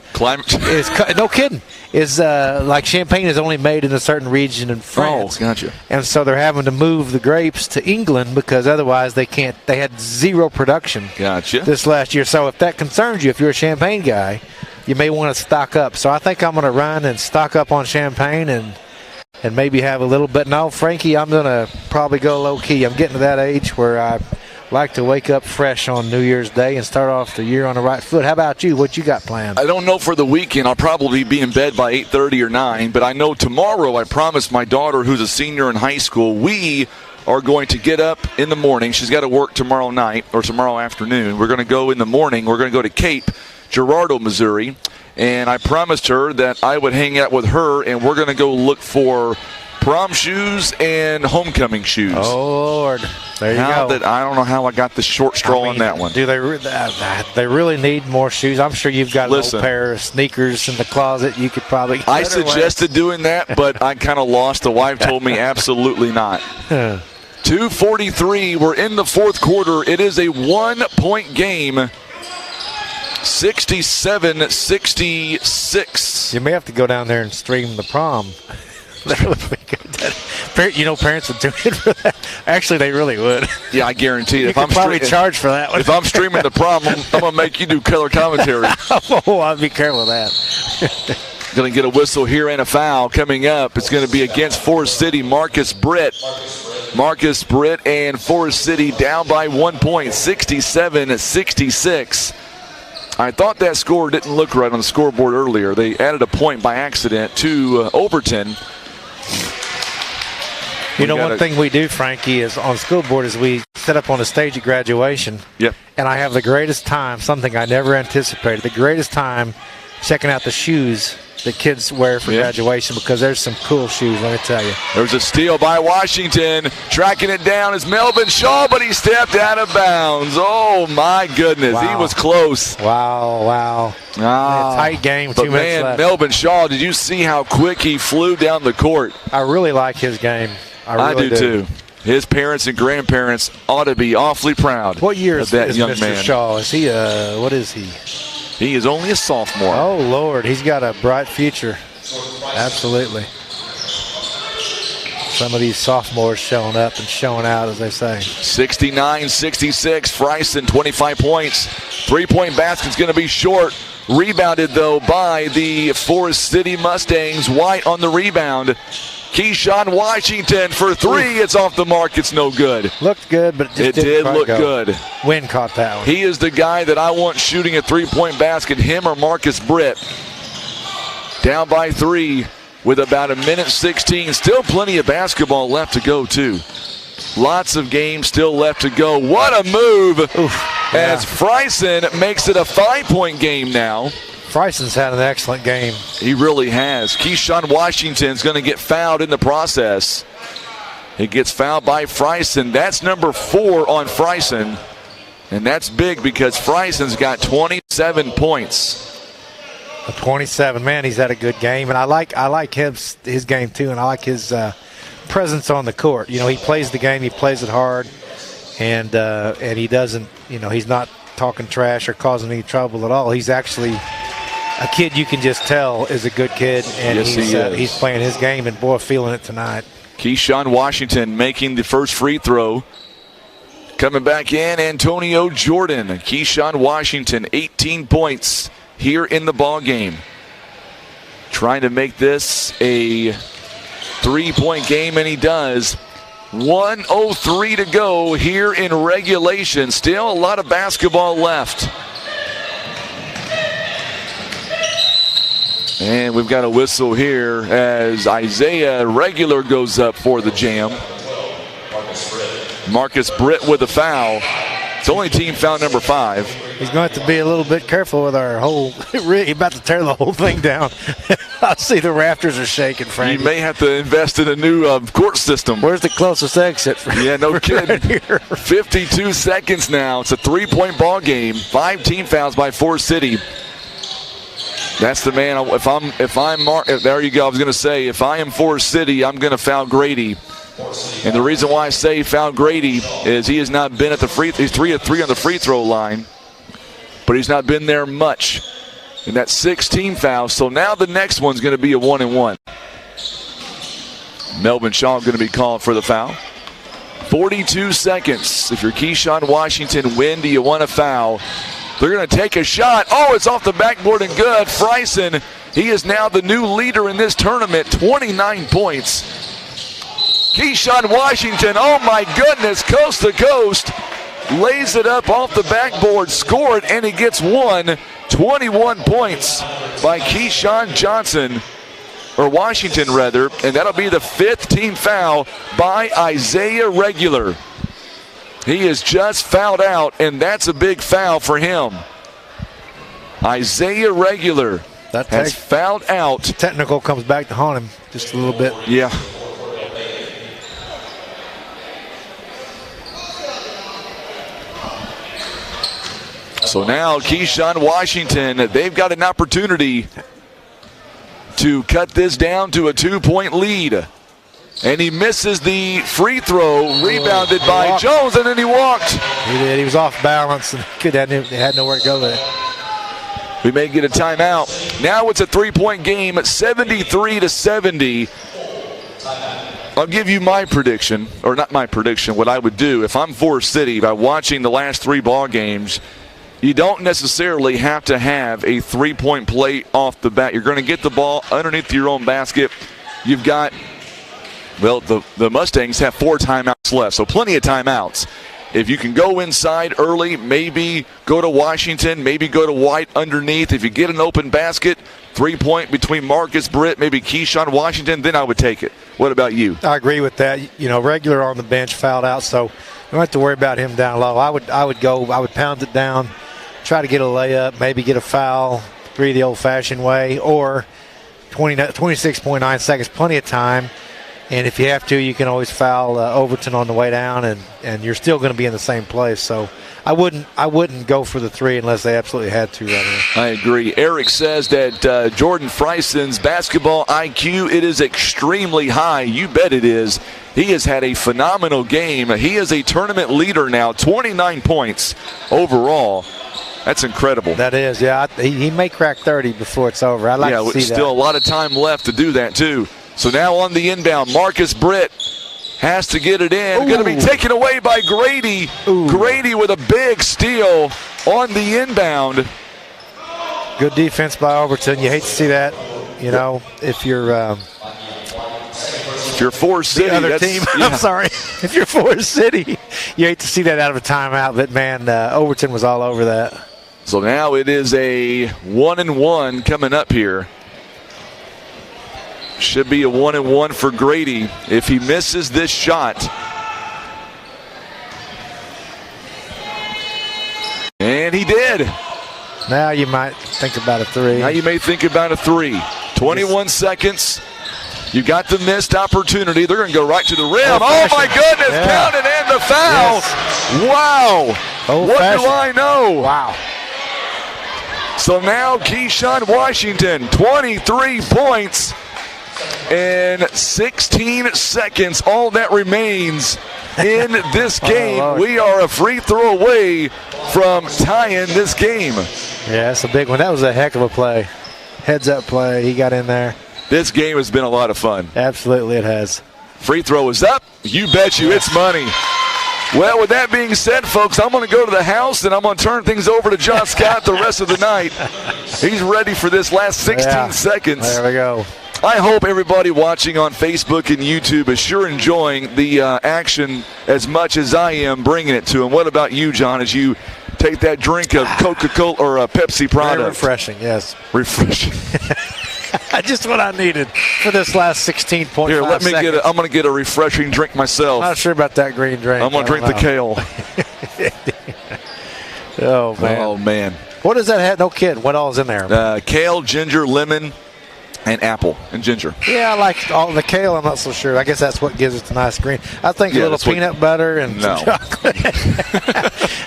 [SPEAKER 5] no kidding. Is like champagne is only made in a certain region in France.
[SPEAKER 1] Oh, gotcha.
[SPEAKER 5] And so they're having to move the grapes to England because otherwise they can't. They had zero production.
[SPEAKER 1] Gotcha.
[SPEAKER 5] This last year. So if that concerns you, if you're a champagne guy, you may want to stock up. So I think I'm going to run and stock up on champagne and maybe have a little bit. No, Frankie, I'm going to probably go low key. I'm getting to that age where I like to wake up fresh on New Year's Day and start off the year on the right foot. How about you? What you got planned?
[SPEAKER 1] I don't know for the weekend. I'll probably be in bed by 8:30 or 9, but I know tomorrow I promised my daughter, who's a senior in high school, we are going to get up in the morning. She's got to work tomorrow night or tomorrow afternoon. We're going to go in the morning. We're going to go to Cape Girardeau, Missouri, and I promised her that I would hang out with her, and we're going to go look for prom shoes and homecoming shoes.
[SPEAKER 5] Oh, Lord. There you go.
[SPEAKER 1] I don't know how I got the short straw on that one.
[SPEAKER 5] Do they really need more shoes? I'm sure you've got a little pair of sneakers in the closet. You could probably
[SPEAKER 1] I suggested doing that, but I kind of lost. The wife told me absolutely not. 2:43. We're in the fourth quarter. It is a 1-point game. 67-66.
[SPEAKER 5] You may have to go down there and stream the prom. That would be good. You know, parents would do it for that. Actually, they really would.
[SPEAKER 1] Yeah, I guarantee it.
[SPEAKER 5] You could probably charge for that one.
[SPEAKER 1] If I'm streaming the prom, I'm going to make you do color commentary.
[SPEAKER 5] Oh, I'll be careful with that.
[SPEAKER 1] Going to get a whistle here and a foul coming up. It's going to be against Forrest City. Marcus Britt and Forrest City down by 1 point, 67-66. I thought that score didn't look right on the scoreboard earlier. They added a point by accident to Overton.
[SPEAKER 5] You know, one thing we do, Frankie, is on school board is we set up on a stage at graduation.
[SPEAKER 1] Yep.
[SPEAKER 5] And I have the greatest time, something I never anticipated, the greatest time checking out the shoes that kids wear for graduation, because there's some cool shoes, let me tell you.
[SPEAKER 1] There's a steal by Washington. Tracking it down is Melvin Shaw, but he stepped out of bounds. Oh, my goodness.
[SPEAKER 5] Wow.
[SPEAKER 1] He was close.
[SPEAKER 5] Wow. Tight game, 2 minutes left.
[SPEAKER 1] Melvin Shaw, did you see how quick he flew down the court?
[SPEAKER 5] I really like his game. I really
[SPEAKER 1] do, too. His parents and grandparents ought to be awfully proud.
[SPEAKER 5] What year is
[SPEAKER 1] that young
[SPEAKER 5] Mr.
[SPEAKER 1] man.
[SPEAKER 5] Shaw? Is he, what is he?
[SPEAKER 1] He is only a sophomore.
[SPEAKER 5] Oh, Lord. He's got a bright future. Absolutely. Some of these sophomores showing up and showing out, as they say.
[SPEAKER 1] 69-66. Frison, 25 points. Three-point basket's going to be short. Rebounded, though, by the Forrest City Mustangs. White on the rebound. Keyshawn Washington for three. It's off the mark. It's no good.
[SPEAKER 5] Looked good, but
[SPEAKER 1] it did look good.
[SPEAKER 5] Wynn caught that one.
[SPEAKER 1] He is the guy that I want shooting a three-point basket, him or Marcus Britt. Down by 3 with about 1:16. Still plenty of basketball left to go, too. Lots of games still left to go. What a move as Frison makes it a 5-point game now.
[SPEAKER 5] Frison's had an excellent game.
[SPEAKER 1] He really has. Keyshawn Washington's going to get fouled in the process. He gets fouled by Frison. That's number 4 on Frison. And that's big because Frison's got 27 points.
[SPEAKER 5] 27. Man, he's had a good game. And I like his game, too. And I like his presence on the court. You know, he plays the game. He plays it hard. And he doesn't, he's not talking trash or causing any trouble at all. He's actually a kid you can just tell is a good kid, and he's playing his game, and boy, feeling it tonight.
[SPEAKER 1] Keyshawn Washington making the first free throw. Coming back in, Antonio Jordan. Keyshawn Washington, 18 points here in the ball game. Trying to make this a 3-point game, and he does. 1:03 to go here in regulation. Still a lot of basketball left. And we've got a whistle here as Isaiah Regular goes up for the jam. Marcus Britt with a foul. It's only team foul number 5.
[SPEAKER 5] He's going to have to be a little bit careful with our whole. He's about to tear the whole thing down. I see the rafters are shaking, Frank.
[SPEAKER 1] You may have to invest in a new court system.
[SPEAKER 5] Where's the closest exit?
[SPEAKER 1] Yeah, no kidding. 52 seconds now. It's a 3-point ball game. 5 team fouls by Forrest City. That's the man. There you go. I was going to say, if I am Forrest City, I'm going to foul Grady. And the reason why I say foul Grady is he has not been at the he's 3 of 3 on the free throw line, but he's not been there much. And that's 16 fouls. So now the next one's going to be a 1-and-1. Melvin Shaw going to be called for the foul. 42 seconds. If you're Keyshawn Washington, when do you want to foul? They're going to take a shot. Oh, it's off the backboard and good. Frison, he is now the new leader in this tournament, 29 points. Keyshawn Washington, oh my goodness, coast to coast, lays it up off the backboard, scored, and he gets 21 points by Keyshawn Washington, and that'll be the 5th team foul by Isaiah Regular. He is just fouled out, and that's a big foul for him. Isaiah Regular has fouled out.
[SPEAKER 5] Technical comes back to haunt him just a little bit.
[SPEAKER 1] Yeah. So now Keyshawn Washington, they've got an opportunity to cut this down to a 2-point lead. And he misses the free throw, rebounded by Jones, and then he walked.
[SPEAKER 5] He did. He was off balance and had nowhere to go with it.
[SPEAKER 1] We may get a timeout. Now it's a 3-point game at 73-70. I'll give you my prediction, or not my prediction, what I would do if I'm Forrest City by watching the last 3 ball games. You don't necessarily have to have a 3-point play off the bat. You're going to get the ball underneath your own basket. You've got, well, the Mustangs have 4 timeouts left, so plenty of timeouts. If you can go inside early, maybe go to Washington, maybe go to White underneath. If you get an open basket, 3-point between Marcus Britt, maybe Keyshawn Washington, then I would take it. What about you?
[SPEAKER 5] I agree with that. Regular on the bench fouled out, so you don't have to worry about him down low. I would pound it down, try to get a layup, maybe get a foul, 3 the old-fashioned way, or 26.9 seconds, plenty of time. And if you have to, you can always foul Overton on the way down, and you're still going to be in the same place. So I wouldn't go for the 3 unless they absolutely had to right now.
[SPEAKER 1] I agree. Eric says that Jordan Fryson's basketball IQ, it is extremely high. You bet it is. He has had a phenomenal game. He is a tournament leader now, 29 points overall. That's incredible.
[SPEAKER 5] That is, yeah. He may crack 30 before it's over. I'd like to see that.
[SPEAKER 1] Still a lot of time left to do that, too. So now on the inbound, Marcus Britt has to get it in. Going to be taken away by Grady. Ooh. Grady with a big steal on the inbound.
[SPEAKER 5] Good defense by Overton. You hate to see that, you know, if you're
[SPEAKER 1] Forrest City.
[SPEAKER 5] The other team. Yeah. I'm sorry. If you're Forrest City, you hate to see that out of a timeout. But, man, Overton was all over that.
[SPEAKER 1] So now it is a 1-and-1 coming up here. Should be a 1-and-1 for Grady if he misses this shot. And he did.
[SPEAKER 5] Now you might think about a 3.
[SPEAKER 1] Now you may think about a 3. 21 seconds. You got the missed opportunity. They're going to go right to the rim. Oh, my goodness. Yeah. Counted and the foul. Yes. Wow. What do I know?
[SPEAKER 5] Wow.
[SPEAKER 1] So now Keyshawn Washington, 23 points. In 16 seconds, all that remains in this game. We are a free throw away from tying this game.
[SPEAKER 5] Yeah, that's a big one. That was a heck of a play. Heads-up play. He got in there.
[SPEAKER 1] This game has been a lot of fun.
[SPEAKER 5] Absolutely it has.
[SPEAKER 1] Free throw is up. You bet you it's money. Well, with that being said, folks, I'm going to go to the house, and I'm going to turn things over to John Scott the rest of the night. He's ready for this last 16 seconds.
[SPEAKER 5] There we go.
[SPEAKER 1] I hope everybody watching on Facebook and YouTube is sure enjoying the action as much as I am bringing it to them. What about you, John, as you take that drink of Coca-Cola or a Pepsi product?
[SPEAKER 5] Very refreshing, yes.
[SPEAKER 1] Refreshing.
[SPEAKER 5] Just what I needed for this last 16.5
[SPEAKER 1] Here, let me
[SPEAKER 5] seconds.
[SPEAKER 1] I'm going to get a refreshing drink myself.
[SPEAKER 5] I'm not sure about that green drink.
[SPEAKER 1] I'm going to drink the kale.
[SPEAKER 5] Oh, man.
[SPEAKER 1] Oh, man.
[SPEAKER 5] What does that have? No kidding. What all is in there?
[SPEAKER 1] Kale, ginger, lemon, and apple and ginger.
[SPEAKER 5] Yeah, I like all the kale. I'm not so sure. I guess that's what gives it the nice green. I think a little peanut butter and some chocolate,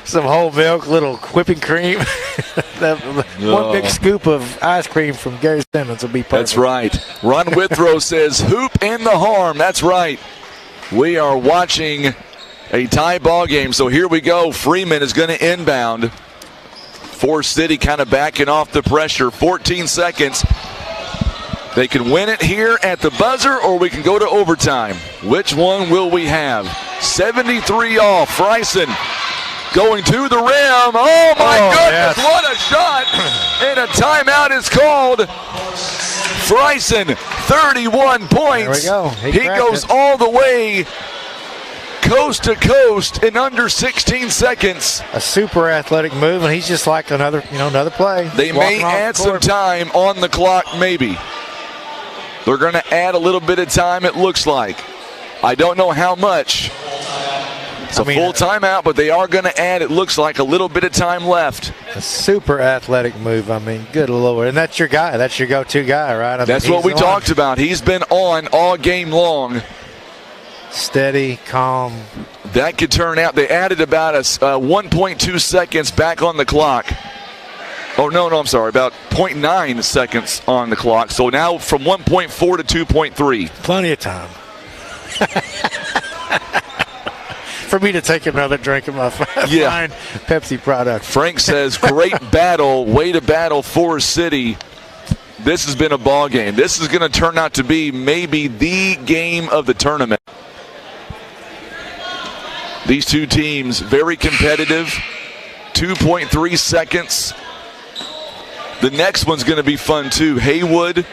[SPEAKER 5] some whole milk, little whipping cream. One big scoop of ice cream from Gary Simmons will be perfect.
[SPEAKER 1] That's right. Ron Withrow says, hoop in the harm. That's right. We are watching a tie ball game. So here we go. Freeman is going to inbound. Forrest City kind of backing off the pressure. 14 seconds. They can win it here at the buzzer, or we can go to overtime. Which one will we have? 73 all. Fryson going to the rim. Oh, my goodness. Yes. What a shot. And a timeout is called. Fryson, 31 points.
[SPEAKER 5] There we go.
[SPEAKER 1] He goes all the way coast to coast in under 16 seconds.
[SPEAKER 5] A super athletic move, and he's just like another play.
[SPEAKER 1] They may add some time on the clock, maybe. They're going to add a little bit of time, it looks like. I don't know how much. It's a full timeout, but they are going to add, it looks like, a little bit of time left.
[SPEAKER 5] A super athletic move. I mean, good Lord. And that's your guy. That's your go-to guy, right?
[SPEAKER 1] That's what we talked about. He's been on all game long.
[SPEAKER 5] Steady, calm.
[SPEAKER 1] That could turn out. They added about 1.2 seconds back on the clock. Oh, no, I'm sorry. About 0.9 seconds on the clock. So now from 1.4 to 2.3.
[SPEAKER 5] Plenty of time. For me to take another drink of my fine Pepsi product.
[SPEAKER 1] Frank says, great battle. Way to battle Forrest City. This has been a ball game. This is going to turn out to be maybe the game of the tournament. These two teams, very competitive. 2.3 seconds. The next one's going to be fun, too. Haywood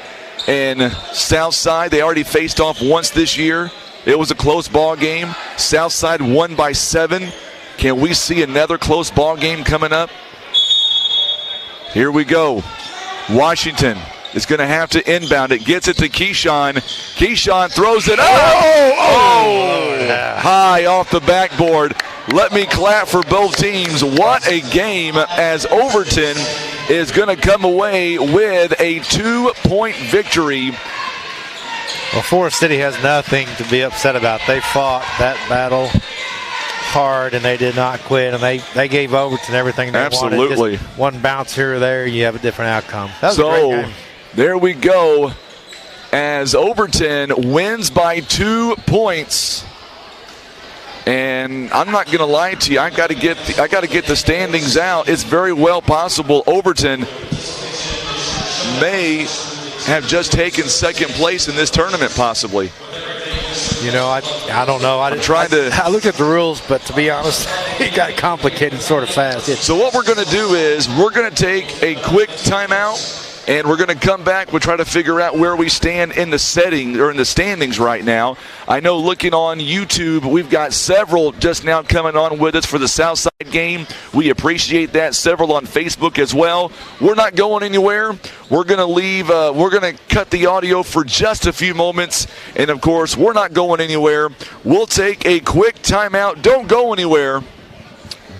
[SPEAKER 1] and Southside, they already faced off once this year. It was a close ball game. Southside won by 7. Can we see another close ball game coming up? Here we go. Washington is going to have to inbound it. Gets it to Keyshawn. Keyshawn throws it. High off the backboard. Let me clap for both teams. What a game as Overton is going to come away with a 2-point victory.
[SPEAKER 5] Well, Forrest City has nothing to be upset about. They fought that battle hard, and they did not quit, and they gave Overton everything they
[SPEAKER 1] Absolutely.
[SPEAKER 5] wanted. Just one bounce here or there, you have a different outcome. That was a
[SPEAKER 1] so
[SPEAKER 5] great game.
[SPEAKER 1] There we go, as Overton wins by 2 points. And I'm not going to lie to you, I got to get the standings out. It's very well possible Overton may have just taken second place in this tournament, possibly.
[SPEAKER 5] You know, I don't know. I looked at the rules, but to be honest, it got complicated sort of fast.
[SPEAKER 1] So what we're going to do is we're going to take a quick timeout, and we're going to come back. We'll try to figure out where we stand in the standings right now. I know looking on YouTube, we've got several just now coming on with us for the Southside game. We appreciate that. Several on Facebook as well. We're not going anywhere. We're going to leave. We're going to cut the audio for just a few moments. And, of course, we're not going anywhere. We'll take a quick timeout. Don't go anywhere.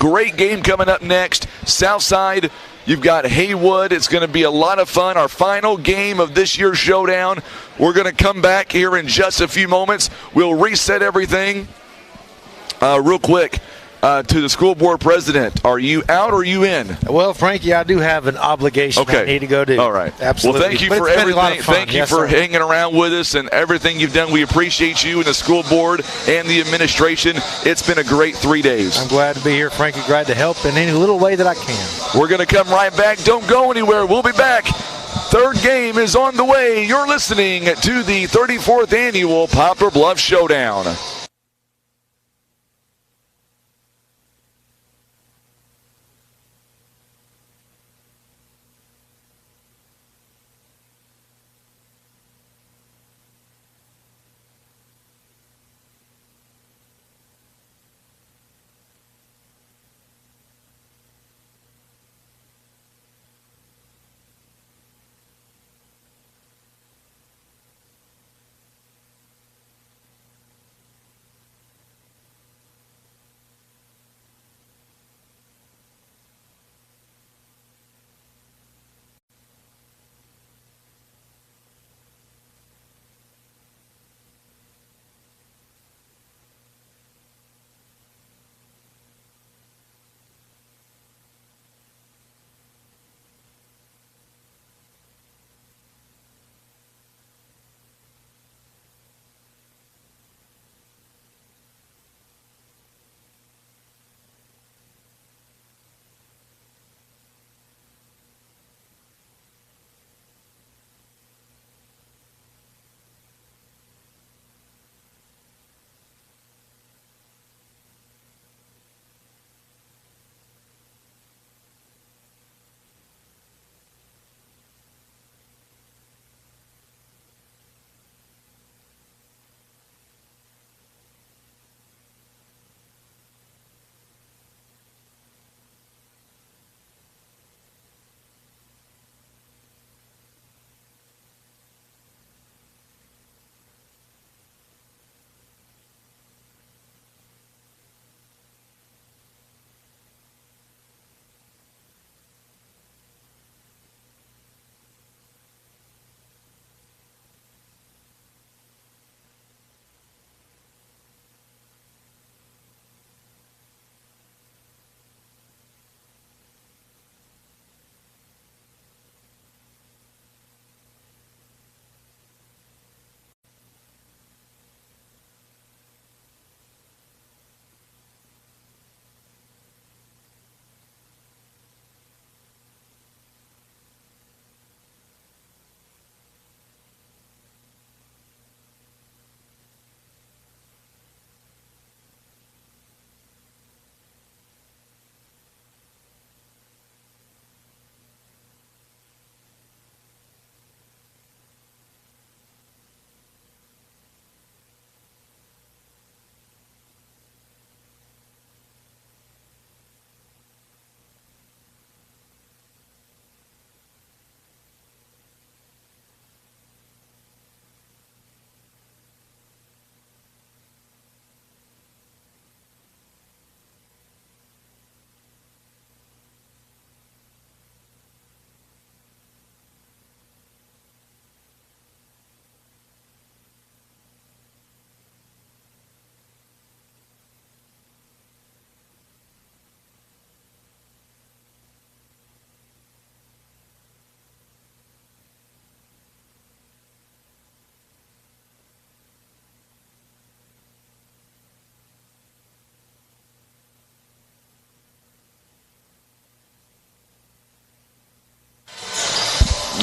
[SPEAKER 1] Great game coming up next. Southside. You've got Haywood. It's going to be a lot of fun. Our final game of this year's showdown. We're going to come back here in just a few moments. We'll reset everything real quick. To the school board president, are you out or are you in?
[SPEAKER 5] Well, Frankie, I do have an obligation I need to go do.
[SPEAKER 1] All right.
[SPEAKER 5] Absolutely.
[SPEAKER 1] Well, thank you for everything. Thank you for hanging around with us and everything you've done. We appreciate you and the school board and the administration. It's been a great 3 days.
[SPEAKER 5] I'm glad to be here, Frankie. Glad to help in any little way that I can.
[SPEAKER 1] We're going to come right back. Don't go anywhere. We'll be back. Third game is on the way. You're listening to the 34th Annual Poplar Bluff Showdown.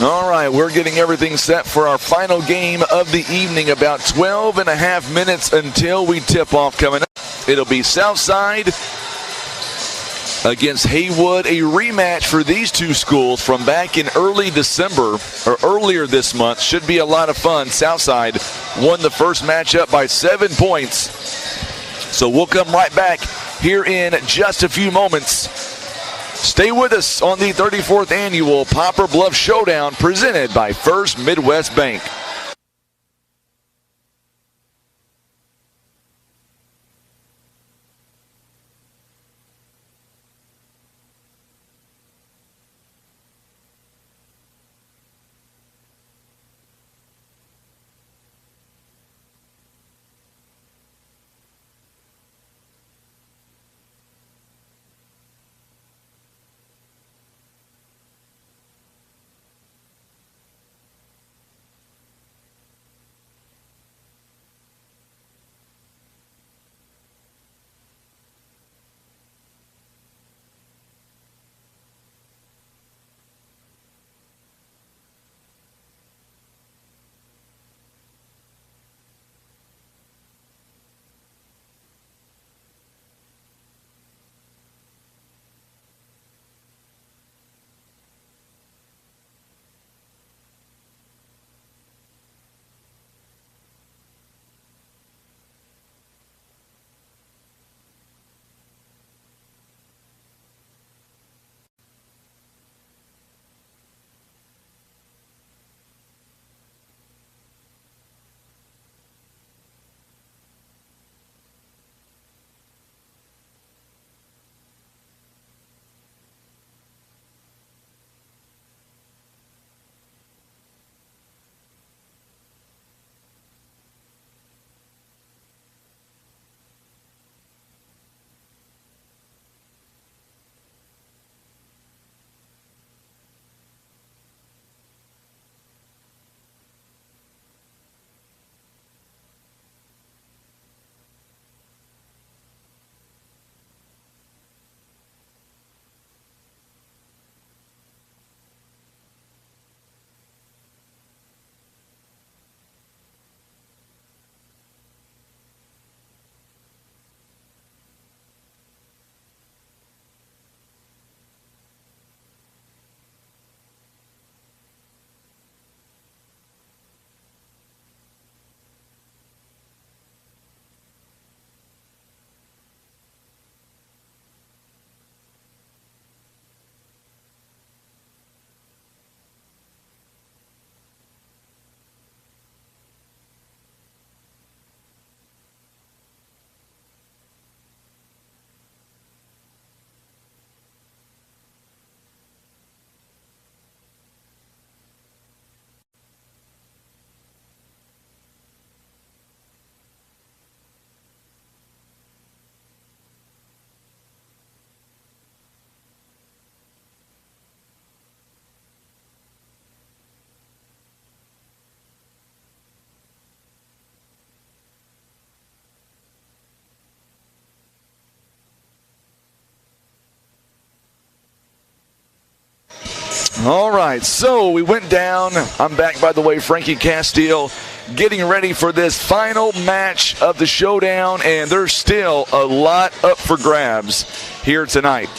[SPEAKER 1] All right, we're getting everything set for our final game of the evening. About 12 and a half minutes until we tip off coming up. It'll be Southside against Haywood, a rematch for these two schools from back in early December or earlier this month. Should be a lot of fun. Southside won the first matchup by 7 points. So we'll come right back here in just a few moments. Stay with us on the 34th Annual Poplar Bluff Showdown presented by First Midwest Bank. All right, so we went down. I'm back, by the way, Frankie Castile, getting ready for this final match of the showdown, and there's still a lot up for grabs here tonight.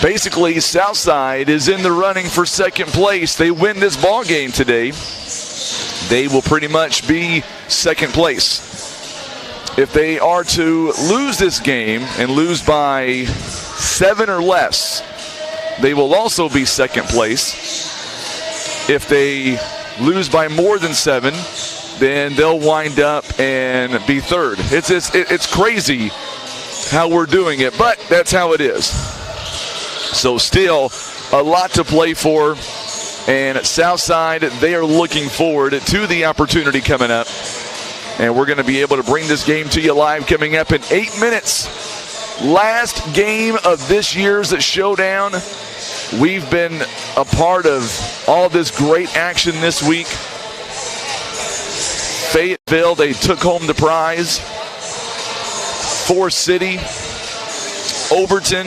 [SPEAKER 1] Basically, Southside is in the running for second place. They win this ball game today, they will pretty much be second place. If they are to lose this game and lose by 7 or less, they will also be second place. If they lose by more than 7, then they'll wind up and be third. It's crazy how we're doing it, but that's how it is. So still a lot to play for, and at Southside, they are looking forward to the opportunity coming up. And we're going to be able to bring this game to you live coming up in 8 minutes. Last game of this year's showdown. We've been a part of all this great action this week. Fayetteville, they took home the prize. Forrest City, Overton,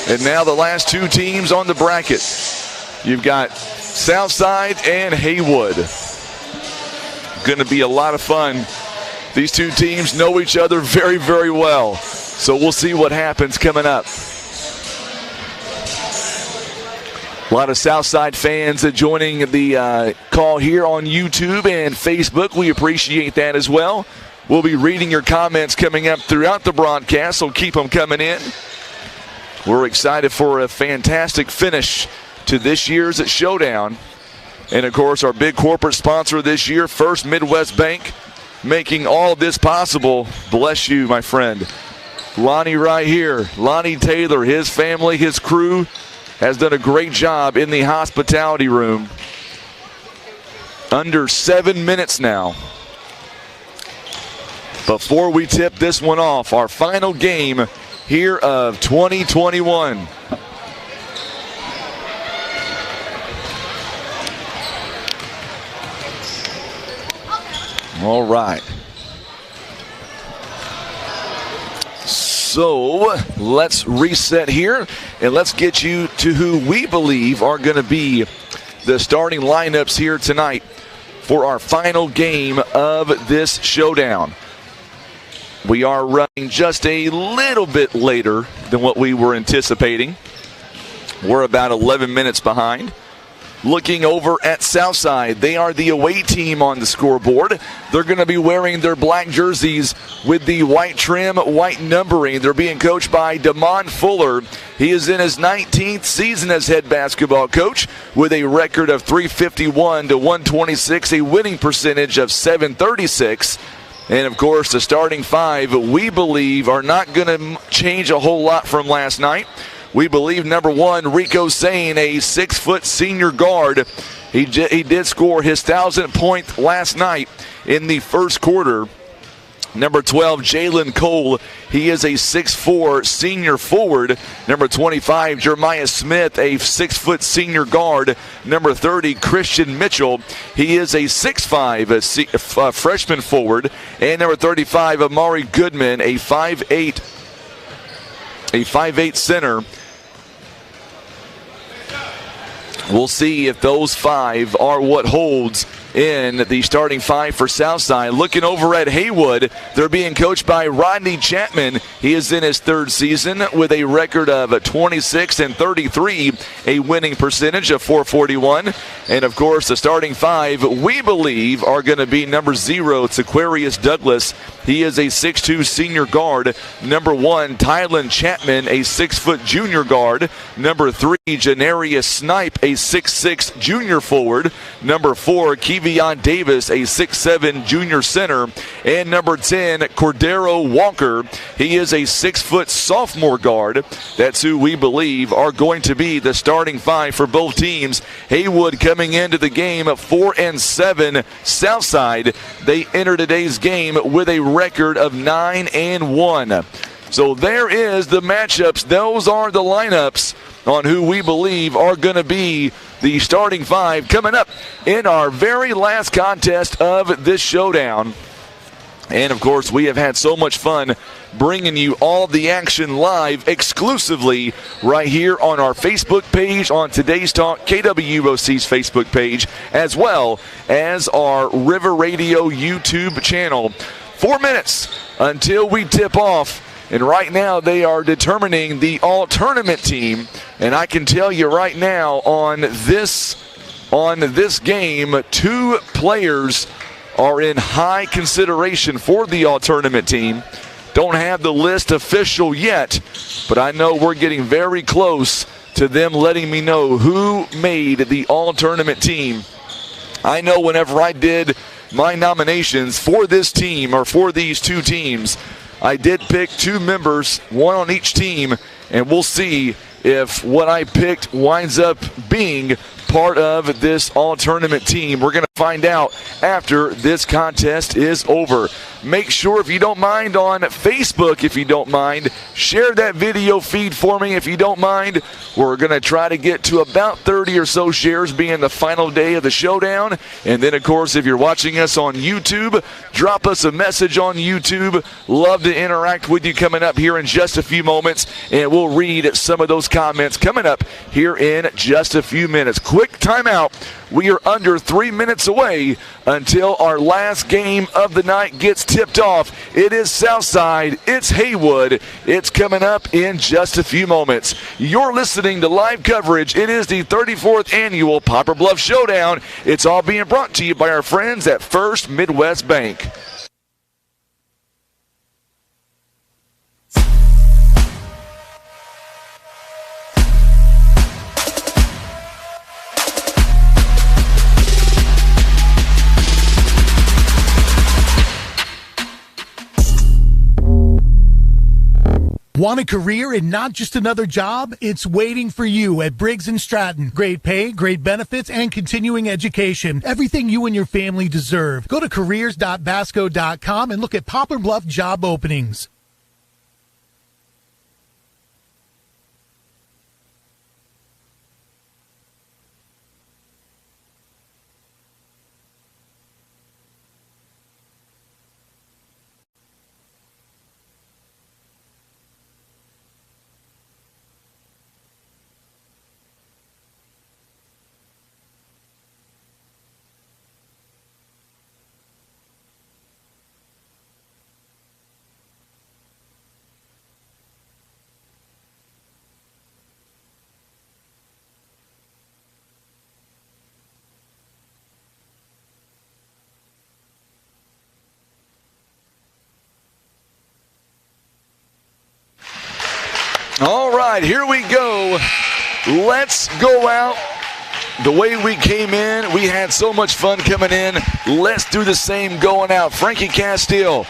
[SPEAKER 1] And now the last two teams on the bracket. You've got Southside and Haywood. Going to be a lot of fun. These two teams know each other very, very well. So we'll see what happens coming up. A lot of Southside fans joining the call here on YouTube and Facebook. We appreciate that as well. We'll be reading your comments coming up throughout the broadcast, so keep them coming in. We're excited for a fantastic finish to this year's Showdown. And, of course, our big corporate sponsor this year, First Midwest Bank, making all of this possible. Bless you, my friend. Lonnie right here, Lonnie Taylor, his family, his crew, has done a great job in the hospitality room. Under 7 minutes now before we tip this one off, our final game here of 2021. All right. So let's reset here and let's get you to who we believe are going to be the starting lineups here tonight for our final game of this showdown. We are running just a little bit later than what we were anticipating. We're about 11 minutes behind. Looking over at Southside, they are the away team on the scoreboard. They're going to be wearing their black jerseys with the white trim, white numbering. They're being coached by Damon Fuller. He is in his 19th season as head basketball coach with a record of 351 to 126, a winning percentage of 736. And, of course, the starting five, we believe, are not going to change a whole lot from last night. We believe, number one, Rico Sane, a 6-foot senior guard. He did score his 1,000th point last night in the first quarter. Number 12, Jalen Cole. He is a 6'4 senior forward. Number 25, Jeremiah Smith, a 6-foot senior guard. Number 30, Christian Mitchell. He is a 6'5 freshman forward. And number 35, Amari Goodman, a 5'8 center. We'll see if those five are what holds in the starting five for Southside. Looking over at Haywood, they're being coached by Rodney Chapman. He is in his third season with a record of 26-33, a winning percentage of 441. And, of course, the starting five, we believe, are going to be number 0, Taquarius Douglas. He is a 6'2 senior guard. Number 1, Tylen Chapman, a 6-foot junior guard. Number 3, Janarius Snipe, a 6'6 junior forward. Number 4, Kevion Davis, a 6'7 junior center. And number 10, Cordero Walker. He is a 6-foot sophomore guard. That's who we believe are going to be the starting five for both teams. Haywood coming into the game at 4-7. Southside, they enter today's game with a record of 9-1. So there is the matchups. Those are the lineups on who we believe are going to be the starting five coming up in our very last contest of this showdown. And, of course, we have had so much fun bringing you all the action live exclusively right here on our Facebook page, on Today's Talk, KWOC's Facebook page, as well as our River Radio YouTube channel. 4 minutes until we tip off. And right now they are determining the all-tournament team. And I can tell you right now on this game, 2 players are in high consideration for the all-tournament team. Don't have the list official yet, but I know we're getting very close to them letting me know who made the all-tournament team. I know whenever I did my nominations for this team, or for these 2 teams, I did pick 2 members, 1 on each team, and we'll see if what I picked winds up being part of this all-tournament team. We're going to find out after this contest is over. make sure, if you don't mind, on Facebook, if you don't mind, share that video feed for me if you don't mind. We're going to try to get to about 30 or so shares being the final day of the showdown. And then, of course, if you're watching us on YouTube, drop us a message on YouTube. Love to interact with you coming up here in just a few moments, and we'll read some of those comments coming up here in just a few minutes. Quick timeout. We are under 3 minutes away until our last game of the night gets tipped off. It is Southside. It's Haywood. It's coming up in just a few moments. You're listening to live coverage. It is the 34th Annual Poplar Bluff Showdown. It's all being brought to you by our friends at First Midwest Bank.
[SPEAKER 2] Want a career and not just another job? It's waiting for you at Briggs & Stratton. Great pay, great benefits, and continuing education. Everything you and your family deserve. Go to careers.basco.com and look at Poplar Bluff job openings.
[SPEAKER 1] All right, here we go. Let's go out the way we came in. We had so much fun coming in. Let's do the same going out. Frankie Castile.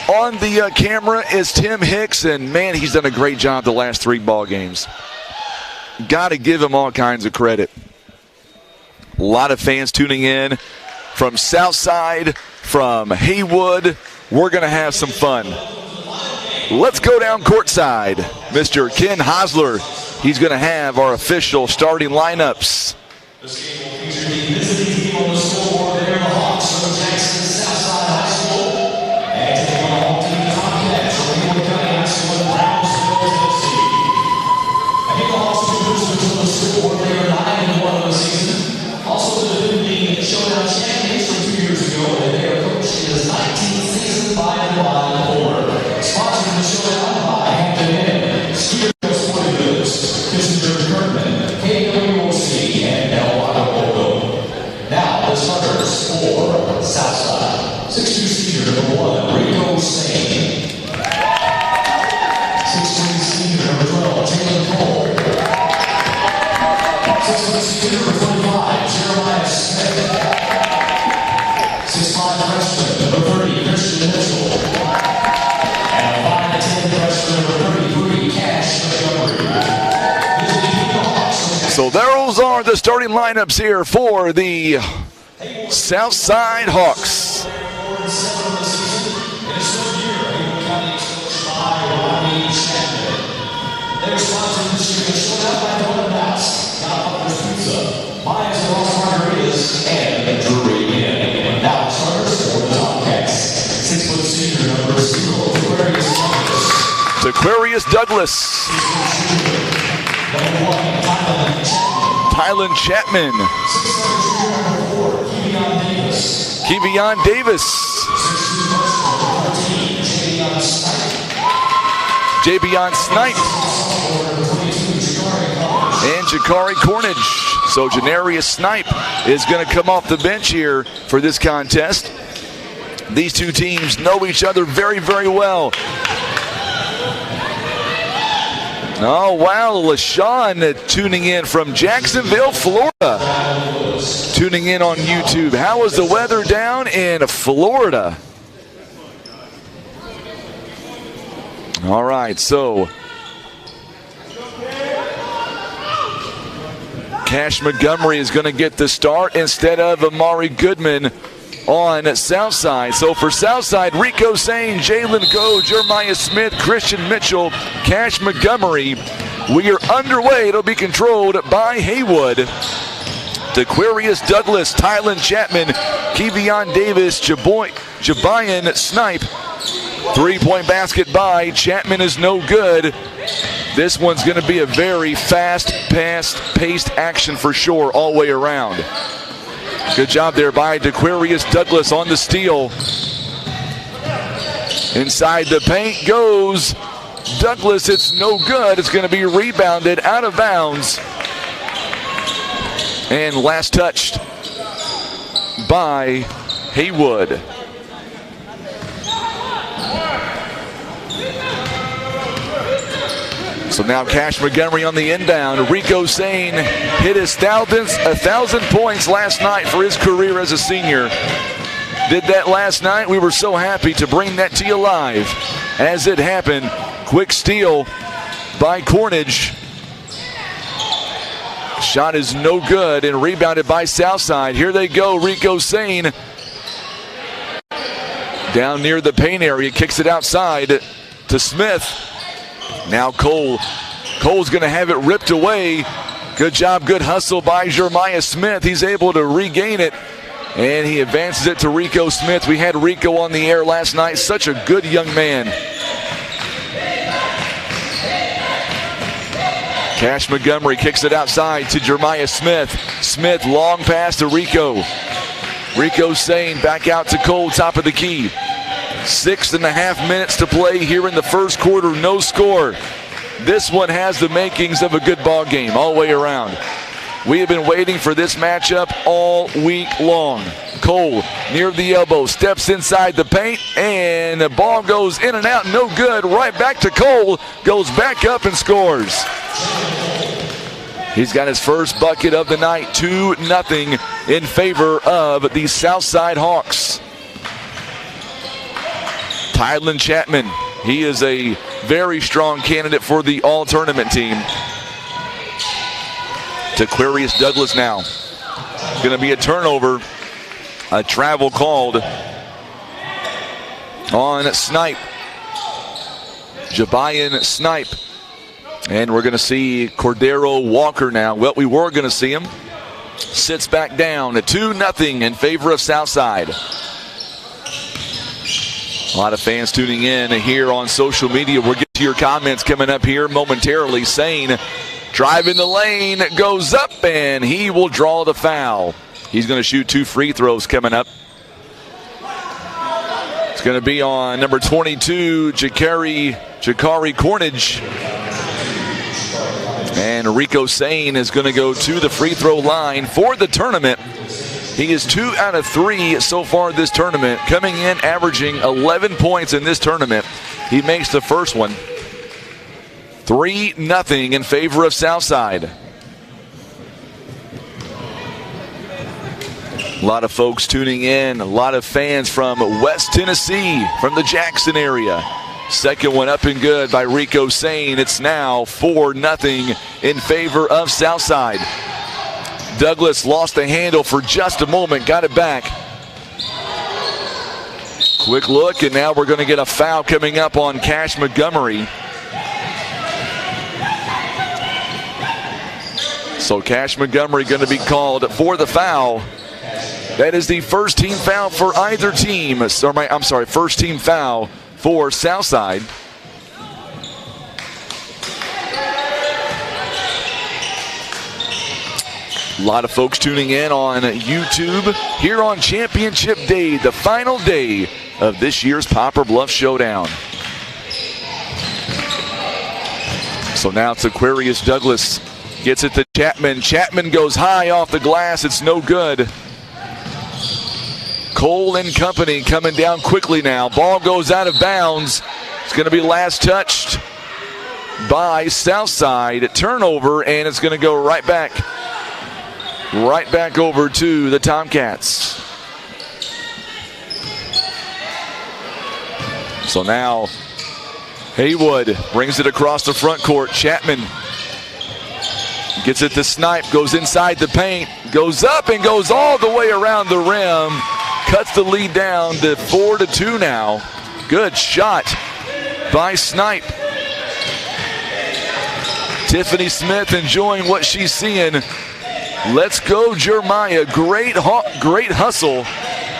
[SPEAKER 1] On the camera is Tim Hicks, and man, he's done a great job the last 3 ball games. Got to give him all kinds of credit. A lot of fans tuning in from Southside, from Haywood. We're going to have some fun. Let's go down courtside. Mr. Ken Hosler, he's going to have our official starting lineups. So those are the starting lineups here for the Southside Hawks. Aquarius Douglas. Tylen Chapman. Kevion Davis. Javion Snipe. And Jakari Cornage. So Janarius Snipe is going to come off the bench here for this contest. These two teams know each other very, very well. Oh, wow, LaShawn tuning in from Jacksonville, Florida. Tuning in on YouTube. How is the weather down in Florida? All right, so Cash Montgomery is going to get the start instead of Amari Goodman. on Southside. So for Southside, Rico Sane, Jalen Go, Jeremiah Smith, Christian Mitchell, Cash Montgomery. We are underway. It'll be controlled by Haywood. Dequarius Douglas, Tylen Chapman, Kevion Davis, Jabayan Snipe. Three-point basket by Chapman is no good. This one's going to be a very fast-paced action for sure all the way around. Good job there by Dequarius Douglas on the steal. Inside the paint goes Douglas. It's no good. It's going to be rebounded out of bounds. And last touched by Haywood. So now Cash Montgomery on the inbound. Rico Sane hit his 1,000 points last night for his career as a senior. Did that last night. We were so happy to bring that to you live as it happened. Quick steal by Cornage. Shot is no good and rebounded by Southside. Here they go, Rico Sane. Down near the paint area, kicks it outside to Smith. Now Cole. Cole's going to have it ripped away. Good job, good hustle by Jeremiah Smith. He's able to regain it, and he advances it to Rico Smith. We had Rico on the air last night. Such a good young man. Cash Montgomery kicks it outside to Jeremiah Smith. Smith, long pass to Rico. Rico Sane back out to Cole, top of the key. 6.5 minutes to play here in the first quarter. No score. This one has the makings of a good ball game all the way around. We have been waiting for this matchup all week long. Cole near the elbow, steps inside the paint, and the ball goes in and out. No good. Right back to Cole. Goes back up and scores. He's got his first bucket of the night, 2-0 in favor of the Southside Hawks. Tylen Chapman, he is a very strong candidate for the all-tournament team. Dequarius Douglas now. Going to be a turnover. A travel called on Snipe. Jabayan Snipe. And we're going to see Cordero Walker now. Well, we were going to see him. Sits back down at 2-0 in favor of Southside. A lot of fans tuning in here on social media. We'll get to your comments coming up here momentarily. Sane driving the lane, goes up, and he will draw the foul. He's going to shoot 2 free throws coming up. It's going to be on number 22, Jakari Cornage. And Rico Sane is going to go to the free throw line for the tournament. He is 2 out of 3 so far this tournament, coming in averaging 11 points in this tournament. He makes the first one. 3-0 in favor of Southside. A lot of folks tuning in, a lot of fans from West Tennessee, from the Jackson area. Second one up and good by Rico Sane. It's now 4-0 in favor of Southside. Douglas lost the handle for just a moment, got it back. Quick look, and now we're going to get a foul coming up on Cash Montgomery. So Cash Montgomery going to be called for the foul. That is the first team foul for either team. First team foul for Southside. A lot of folks tuning in on YouTube here on Championship Day, the final day of this year's Poplar Bluff Showdown. So now it's Aquarius Douglas. Gets it to Chapman. Chapman goes high off the glass. It's no good. Cole and company coming down quickly now. Ball goes out of bounds. It's going to be last touched by Southside. Turnover, and it's going to go right back over to the Tomcats. So now Haywood brings it across the front court. Chapman gets it to Snipe, goes inside the paint, goes up and goes all the way around the rim. cuts the lead down to 4-2 now. Good shot by Snipe. Tiffany Smith enjoying what she's seeing. Let's go, Jeremiah. Great hustle.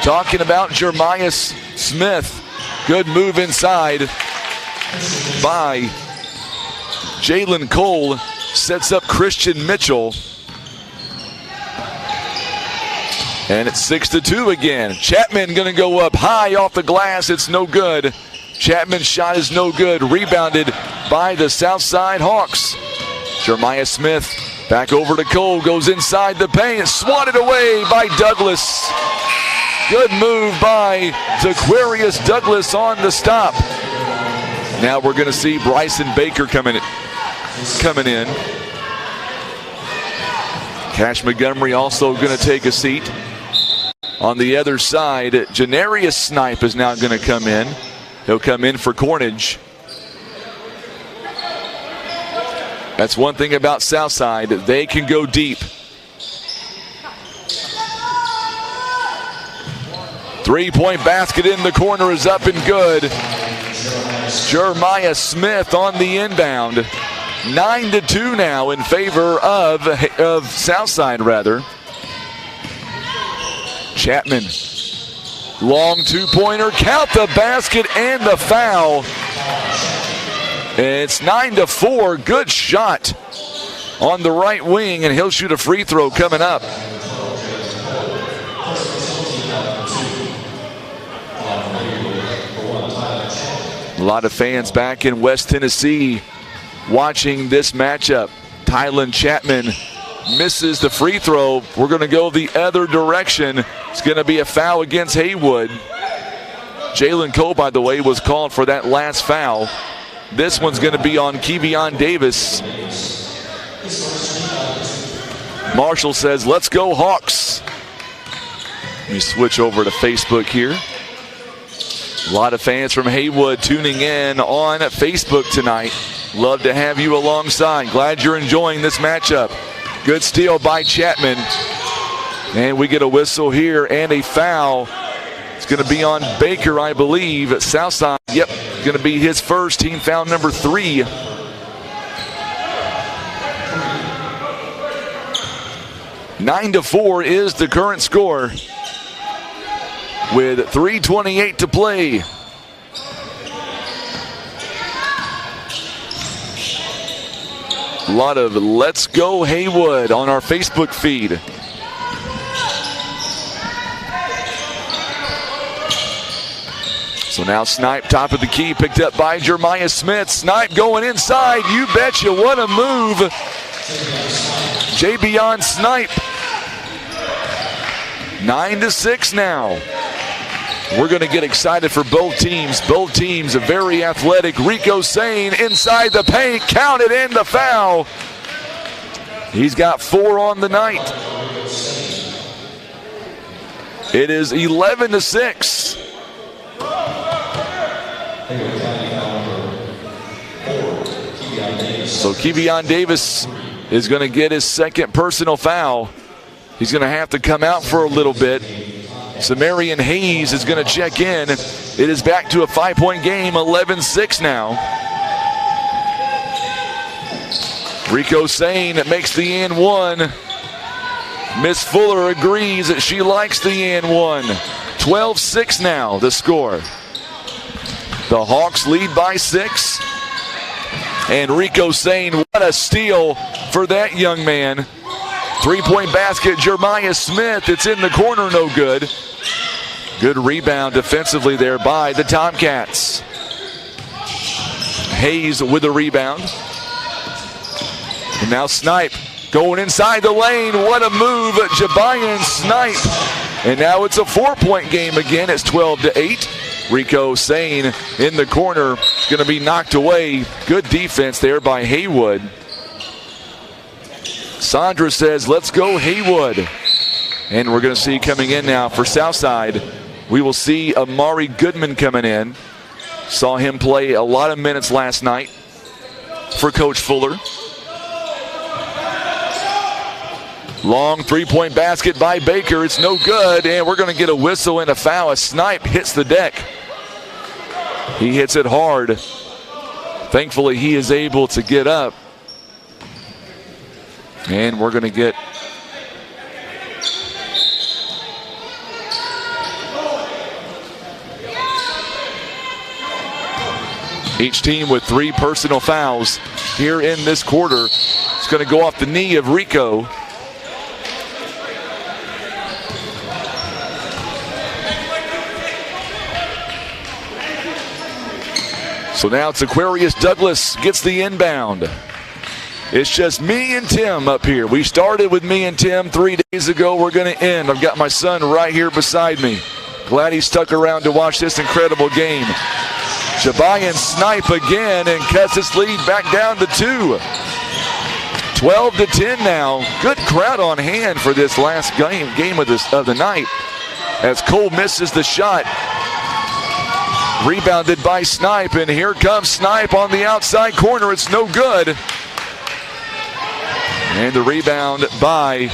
[SPEAKER 1] Talking about Jeremiah Smith. Good move inside by Jalen Cole. Sets up Christian Mitchell. And it's 6-2 again. Chapman going to go up high off the glass. It's no good. Chapman's shot is no good. Rebounded by the Southside Hawks. Jeremiah Smith back over to Cole. Goes inside the paint. Swatted away by Douglas. Good move by Zaquarius Douglas on the stop. Now we're going to see Bryson Baker coming in. Cash Montgomery also going to take a seat. On the other side, Janarius Snipe is now going to come in. He'll come in for Cornage. That's one thing about Southside. They can go deep. Three-point basket in the corner is up and good. Jeremiah Smith on the inbound. 9-2 now in favor of Southside, rather. Chapman. Long two-pointer. Count the basket and the foul. It's 9-4. Good shot on the right wing, and he'll shoot a free throw coming up. A lot of fans back in West Tennessee watching this matchup. Tylen Chapman misses the free throw. We're going to go the other direction. It's going to be a foul against Haywood. Jalen Cole, by the way, was called for that last foul. This one's going to be on Kevion Davis. Marshall says, let's go Hawks. Let me switch over to Facebook here. A lot of fans from Haywood tuning in on Facebook tonight. Love to have you alongside. Glad you're enjoying this matchup. Good steal by Chapman. And we get a whistle here and a foul. It's going to be on Baker, I believe. Southside, yep, going to be his first, team foul number 3. Nine to 4 is the current score with 3:28 to play. A lot of let's go Haywood on our Facebook feed. So now Snipe, top of the key, picked up by Jeremiah Smith. Snipe going inside. You betcha. What a move. Javion Snipe. 9-6 now. We're going to get excited for both teams. Both teams are very athletic. Rico Sane inside the paint. Counted in the foul. He's got 4 on the night. It is 11-6. So Kevion Davis is going to get his second personal foul. He's going to have to come out for a little bit. Samarian Hayes is going to check in. It is back to a 5-point game, 11-6 now. Rico Sane makes the and one. Miss Fuller agrees that she likes the and one. 12-6 now, the score. The Hawks lead by 6. And Rico Sane, what a steal for that young man. 3-point basket, Jeremiah Smith. It's in the corner, no good. Good rebound defensively there by the Tomcats. Hayes with the rebound. And now Snipe going inside the lane. What a move, Javion Snipe. And now it's a 4-point game again. It's 12-8. Rico Sane in the corner, going to be knocked away. Good defense there by Haywood. Sandra says, let's go Haywood. And we're going to see coming in now for Southside, we will see Amari Goodman coming in. Saw him play a lot of minutes last night for Coach Fuller. Long three-point basket by Baker. It's no good, and we're going to get a whistle and a foul. A Snipe hits the deck. He hits it hard. Thankfully, he is able to get up. And we're going to get each team with 3 personal fouls here in this quarter. It's going to go off the knee of Rico. So now it's Aquarius Douglas gets the inbound. It's just me and Tim up here. We started with me and Tim 3 days ago. We're going to end. I've got my son right here beside me. Glad he stuck around to watch this incredible game. Jabayan Snipe again and cuts his lead back down to 2. 12-10 now. Good crowd on hand for this last game of the night. As Cole misses the shot. Rebounded by Snipe, and here comes Snipe on the outside corner. It's no good. And the rebound by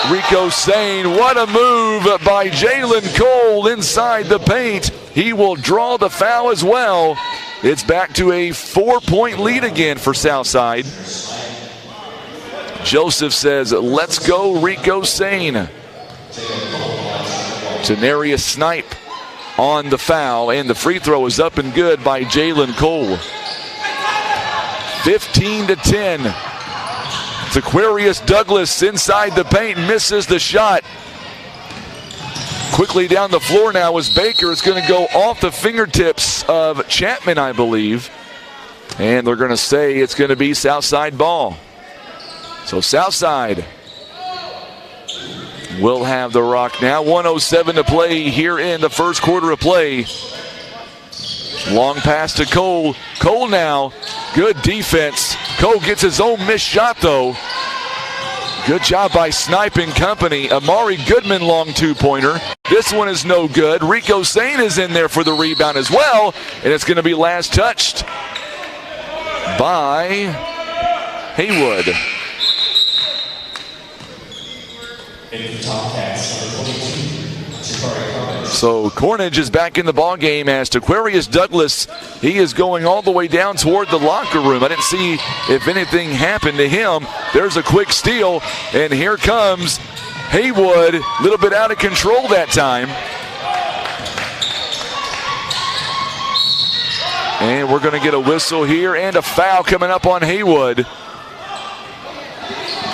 [SPEAKER 1] Rico Sane. What a move by Jalen Cole inside the paint. He will draw the foul as well. It's back to a 4-point lead again for Southside. Joseph says, let's go Rico Sane. Janarius Snipe on the foul, and the free throw is up and good by Jalen Cole. 15-10. It's Aquarius Douglas inside the paint, misses the shot. Quickly down the floor now is Baker. It's going to go off the fingertips of Chapman, I believe. And they're going to say it's going to be Southside ball. So Southside will have the rock now. 1:07 to play here in the first quarter of play. Long pass to Cole. Cole now, good defense. Cole gets his own missed shot though. Good job by Snipe and company. Amari Goodman long two-pointer. This one is no good. Rico Sane is in there for the rebound as well, and it's going to be last touched by Haywood. So Cornage is back in the ball game as Aquarius Douglas, he is going all the way down toward the locker room. I didn't see if anything happened to him. There's a quick steal, and here comes Haywood, a little bit out of control that time. And we're going to get a whistle here and a foul coming up on Haywood.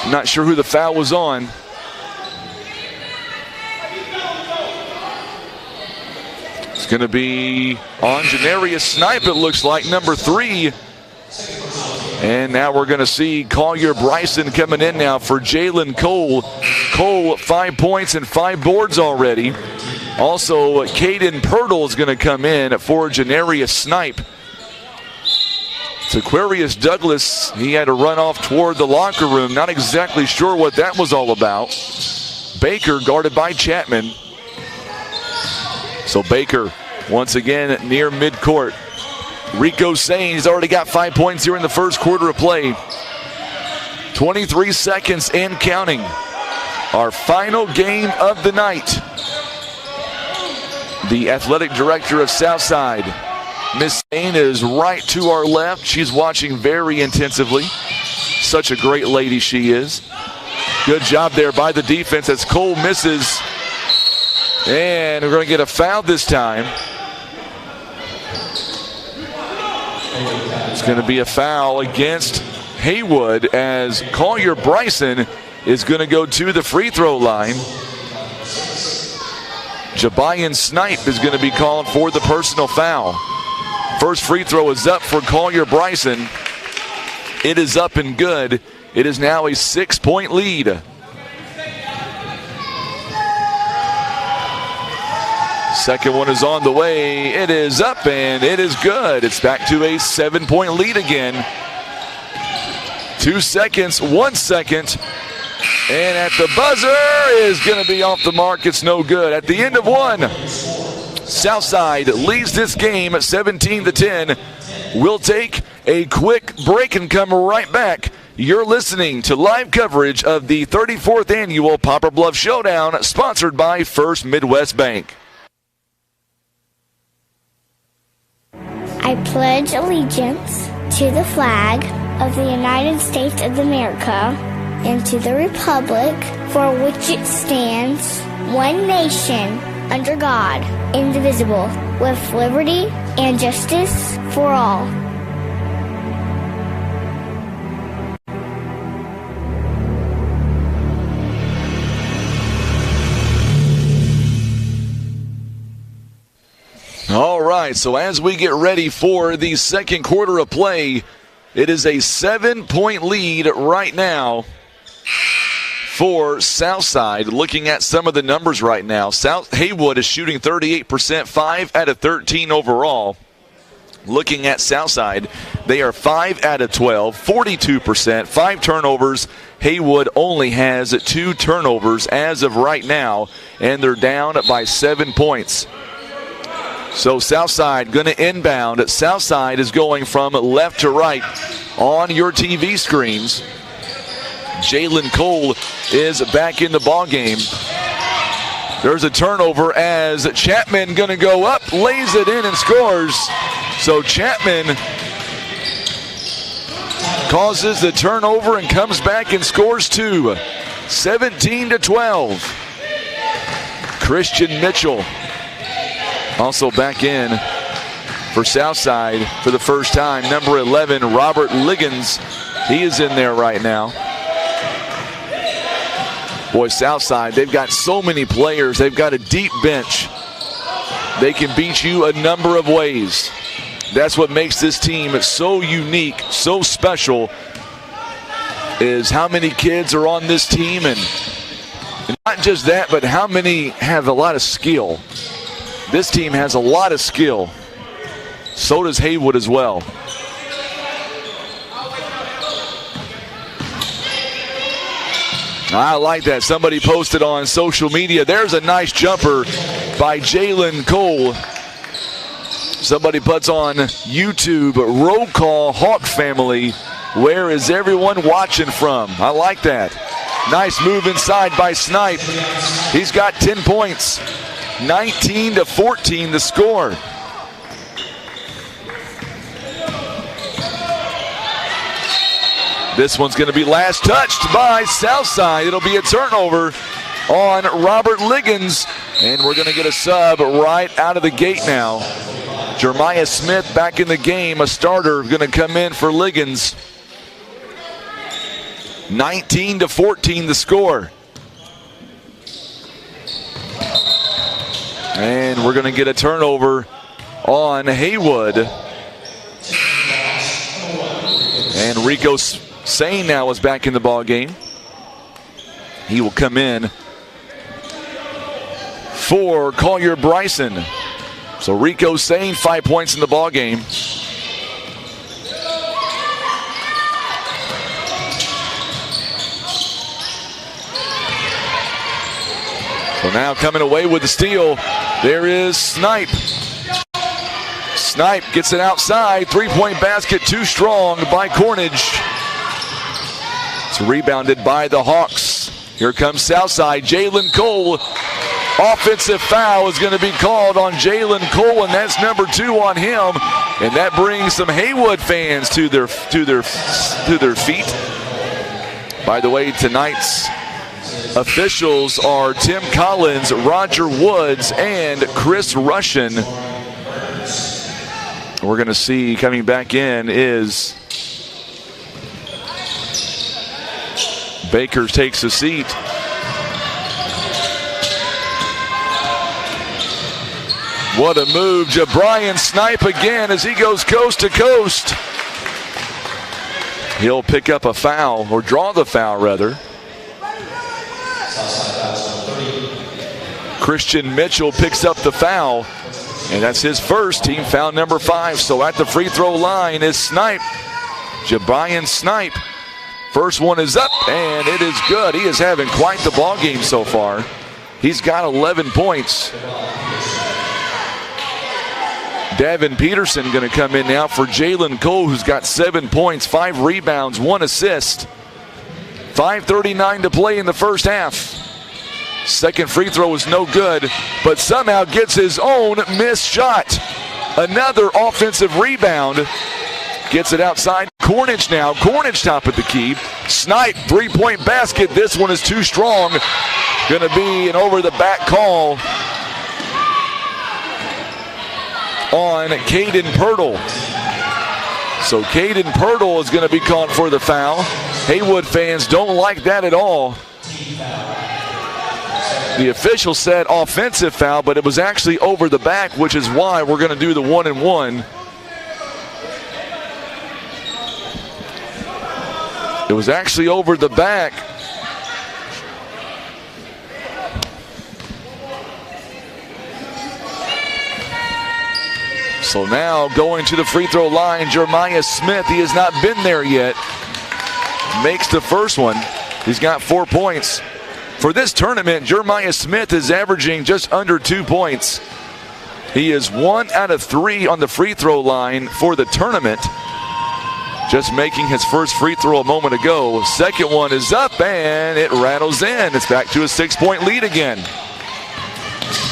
[SPEAKER 1] Not sure who the foul was on. It's going to be on Janarius Snipe, it looks like, number 3. And now we're going to see Collier Bryson coming in now for Jalen Cole. Cole, 5 points and 5 boards already. Also, Caden Pirtle is going to come in for Janarius Snipe. It's Aquarius Douglas. He had to run off toward the locker room. Not exactly sure what that was all about. Baker guarded by Chapman. So Baker, once again, near midcourt. Rico Sane, he's already got 5 points here in the first quarter of play. 23 seconds and counting. Our final game of the night. The athletic director of Southside, Miss Sane, is right to our left. She's watching very intensively. Such a great lady she is. Good job there by the defense as Cole misses. And we're going to get a foul this time. It's going to be a foul against Haywood as Collier Bryson is going to go to the free throw line. Jabayan Snipe is going to be called for the personal foul. First free throw is up for Collier Bryson. It is up and good. It is now a 6-point lead. Second one is on the way. It is up and it is good. It's back to a 7-point lead again. 2 seconds, 1 second. And at the buzzer is going to be off the mark. It's no good. At the end of one, Southside leads this game at 17-10. We'll take a quick break and come right back You're listening to live coverage of the 34th Annual Poplar Bluff Showdown, sponsored by First Midwest Bank.
[SPEAKER 9] I pledge allegiance to the flag of the United States of America and to the republic for which it stands, one nation, under God, indivisible, with liberty and justice for all.
[SPEAKER 1] All right, so as we get ready for the second quarter of play, it is a 7-point lead right now for Southside. Looking at some of the numbers right now, Haywood is shooting 38%, 5 out of 13 overall. Looking at Southside, they are 5 out of 12, 42%, 5 turnovers. Haywood only has 2 turnovers as of right now, and they're down by 7 points. So Southside going to inbound. Southside is going from left to right on your TV screens. Jalen Cole is back in the ballgame. There's a turnover as Chapman going to go up, lays it in and scores. So Chapman causes the turnover and comes back and scores 2. 17-12. Christian Mitchell also back in for Southside for the first time. Number 11, Robert Liggins. He is in there right now. Boy, Southside, they've got so many players. They've got a deep bench. They can beat you a number of ways. That's what makes this team so unique, so special, is how many kids are on this team. And not just that, but how many have a lot of skill. This team has a lot of skill. So does Haywood as well. I like that. Somebody posted on social media, there's a nice jumper by Jalen Cole. Somebody puts on YouTube, roll call Hawk family. Where is everyone watching from? I like that. Nice move inside by Snipe. He's got 10 points. 19-14 the score. This one's going to be last touched by Southside. It'll be a turnover on Robert Liggins, and we're going to get a sub right out of the gate now. Jeremiah Smith back in the game, a starter going to come in for Liggins. 19-14 the score. And we're going to get a turnover on Haywood. And Rico Sane now is back in the ball game. He will come in for Collier Bryson. So Rico Sane, 5 points in the ball game. So now coming away with the steal, there is Snipe. Snipe gets it outside. 3-point basket, too strong by Cornage. It's rebounded by the Hawks. Here comes Southside. Jalen Cole. Offensive foul is going to be called on Jalen Cole, and that's number 2 on him. And that brings some Haywood fans to their feet. By the way, tonight's officials are Tim Collins, Roger Woods, and Chris Rushin. We're going to see coming back in is Baker takes a seat. What a move. Jabrian Snipe again as he goes coast to coast. He'll pick up a foul, or draw the foul rather. Christian Mitchell picks up the foul, and that's his first, team foul number 5. So at the free throw line is Snipe. Jabrian Snipe. First one is up, and it is good. He is having quite the ball game so far. He's got 11 points. Devin Peterson going to come in now for Jalen Cole, who's got 7 points, 5 rebounds, 1 assist. 5:39 to play in the first half. Second free throw was no good, but somehow gets his own missed shot. Another offensive rebound. Gets it outside. Cornish now. Cornish top of the key. Snipe, three-point basket. This one is too strong. Going to be an over-the-back call on Caden Pirtle. So Caden Pirtle is going to be called for the foul. Haywood fans don't like that at all. The official said offensive foul, but it was actually over the back, which is why we're going to do the 1-and-1. It was actually over the back. So now going to the free throw line, Jeremiah Smith. He has not been there yet. Makes the first one. He's got 4 points. For this tournament, Jeremiah Smith is averaging just under 2 points. He is 1 out of 3 on the free throw line for the tournament. Just making his first free throw a moment ago. Second one is up and it rattles in. It's back to a 6-point lead again.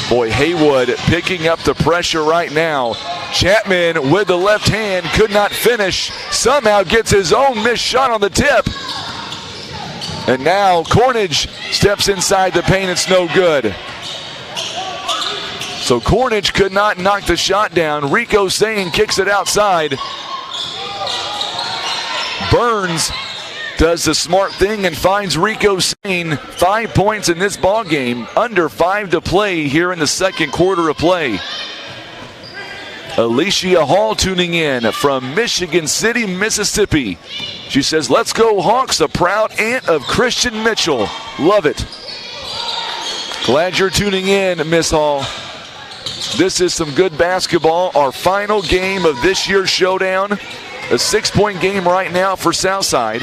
[SPEAKER 1] Boy, Haywood picking up the pressure right now. Chapman with the left hand could not finish. Somehow gets his own missed shot on the tip. And now Cornish steps inside the paint. It's no good. So Cornish could not knock the shot down. Rico Sane kicks it outside. Burns does the smart thing and finds Rico Sane. 5 points in this ball game. Under 5 to play here in the second quarter of play. Alicia Hall tuning in from Michigan City, Mississippi. She says, "Let's go Hawks," a proud aunt of Christian Mitchell. Love it. Glad you're tuning in, Miss Hall. This is some good basketball. Our final game of this year's showdown. A 6-point game right now for Southside.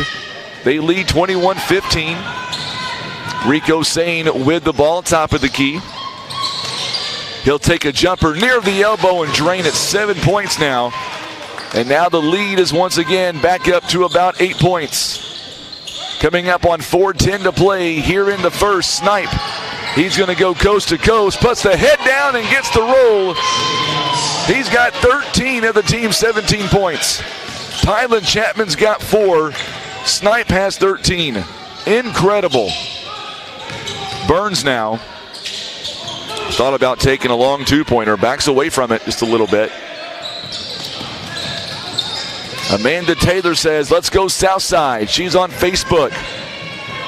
[SPEAKER 1] They lead 21-15. Rico Sane with the ball, top of the key. He'll take a jumper near the elbow and drain it. 7 points now. And now the lead is once again back up to about 8 points. Coming up on 4:10 to play here in the first. Snipe. He's going to go coast to coast. Puts the head down and gets the roll. He's got 13 of the team's 17 points. Tylen Chapman's got 4. Snipe has 13. Incredible. Burns now. Thought about taking a long two-pointer. Backs away from it just a little bit. Amanda Taylor says, "Let's go Southside." She's on Facebook.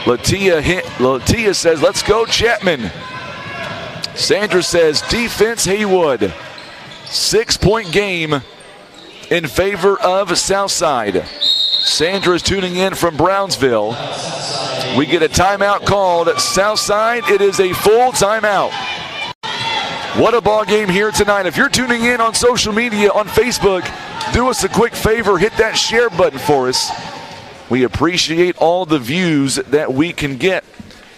[SPEAKER 1] Latia says, "Let's go Chapman." Sandra says, "Defense Haywood." 6-point game in favor of Southside. Sandra's tuning in from Brownsville. We get a timeout called at Southside. It is a full timeout. What a ball game here tonight. If you're tuning in on social media, on Facebook, do us a quick favor, hit that share button for us. We appreciate all the views that we can get.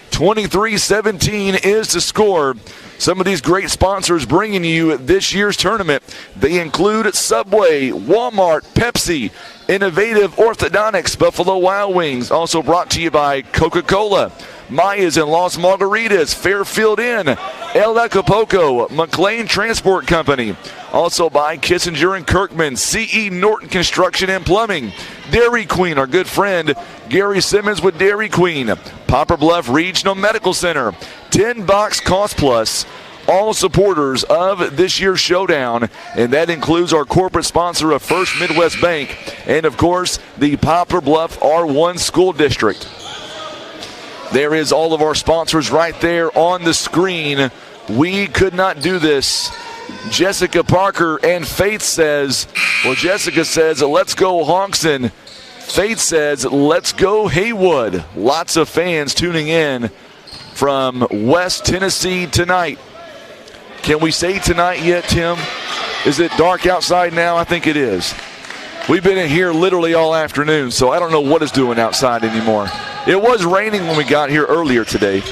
[SPEAKER 1] 23-17 is the score. Some of these great sponsors bringing you this year's tournament. They include Subway, Walmart, Pepsi, Innovative Orthodontics, Buffalo Wild Wings. Also brought to you by Coca-Cola, Maya's and Los Margaritas, Fairfield Inn, El Acapulco, McLean Transport Company. Also by Kissinger and Kirkman, C.E. Norton Construction and Plumbing, Dairy Queen, our good friend Gary Simmons with Dairy Queen, Poplar Bluff Regional Medical Center, 10 Box Cost Plus, all supporters of this year's showdown, and that includes our corporate sponsor of First Midwest Bank, and of course the Poplar Bluff R1 School District. There is all of our sponsors right there on the screen. We could not do this. Jessica Parker and Faith says, well, Jessica says, "Let's go Hawks," and Faith says, "Let's go Haywood." Lots of fans tuning in from West Tennessee tonight. Can we say tonight yet, Tim? Is it dark outside now? I think it is. We've been in here literally all afternoon, so I don't know what it's doing outside anymore. It was raining when we got here earlier today.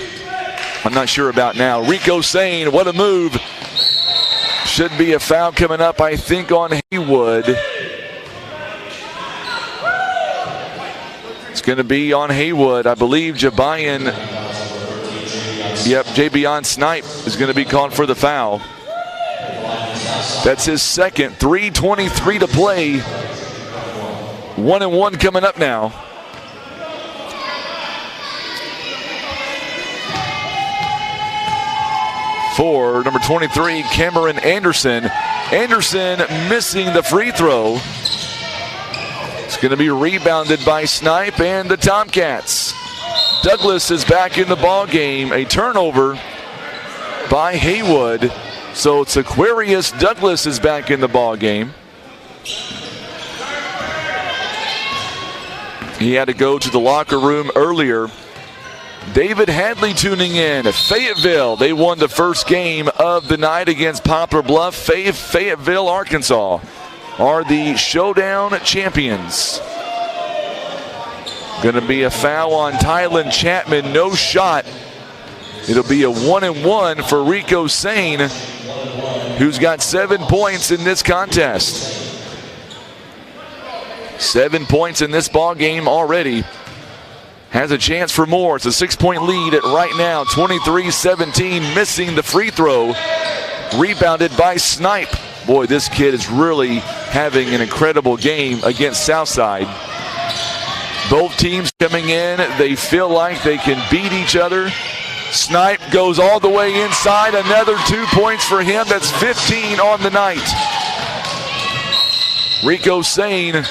[SPEAKER 1] I'm not sure about now. Rico Sane, what a move. Should be a foul coming up, I think, on Haywood. It's going to be on Haywood. I believe Jabian Snipe is going to be called for the foul. That's his second. 3:23 to play. 1-1 coming up now. For number 23, Cameron Anderson. Anderson missing the free throw. It's going to be rebounded by Snipe and the Tomcats. Douglas is back in the ball game. A turnover by Haywood. So it's Aquarius Douglas is back in the ball game. He had to go to the locker room earlier. David Hadley tuning in. Fayetteville, they won the first game of the night against Poplar Bluff. Fayetteville, Arkansas are the showdown champions. Going to be a foul on Tylen Chapman. No shot. It'll be a 1-1 for Rico Sane, who's got 7 points in this contest. 7 points in this ball game already. Has a chance for more. It's a 6-point lead at right now. 23-17, missing the free throw. Rebounded by Snipe. Boy, this kid is really having an incredible game against Southside. Both teams coming in, they feel like they can beat each other. Snipe goes all the way inside. Another 2 points for him. That's 15 on the night. Rico Sane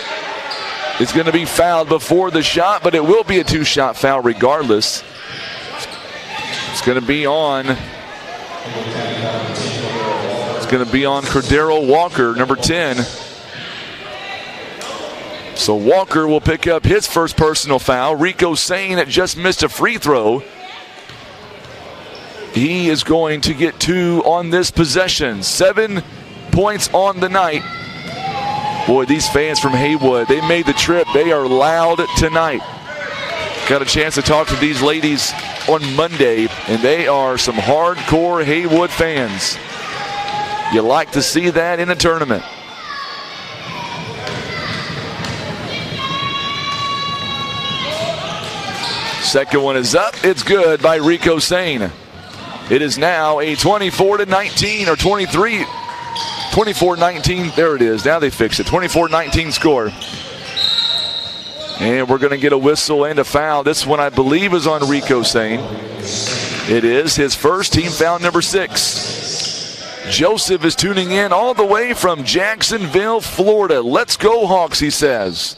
[SPEAKER 1] is going to be fouled before the shot, but it will be a 2-shot foul regardless. It's going to be on Cordero Walker, number 10. So Walker will pick up his first personal foul. Rico Sane just missed a free throw. He is going to get 2 on this possession. 7 points on the night. Boy, these fans from Haywood, they made the trip. They are loud tonight. Got a chance to talk to these ladies on Monday, and they are some hardcore Haywood fans. You like to see that in a tournament. Second one is up. It's good by Rico Sane. It is now a 24-19 or 24-19. There it is. Now they fixed it. 24-19 score. And we're going to get a whistle and a foul. This one, I believe, is on Rico Sane. It is his first, team foul number 6. Joseph is tuning in all the way from Jacksonville, Florida. Let's go, Hawks, he says.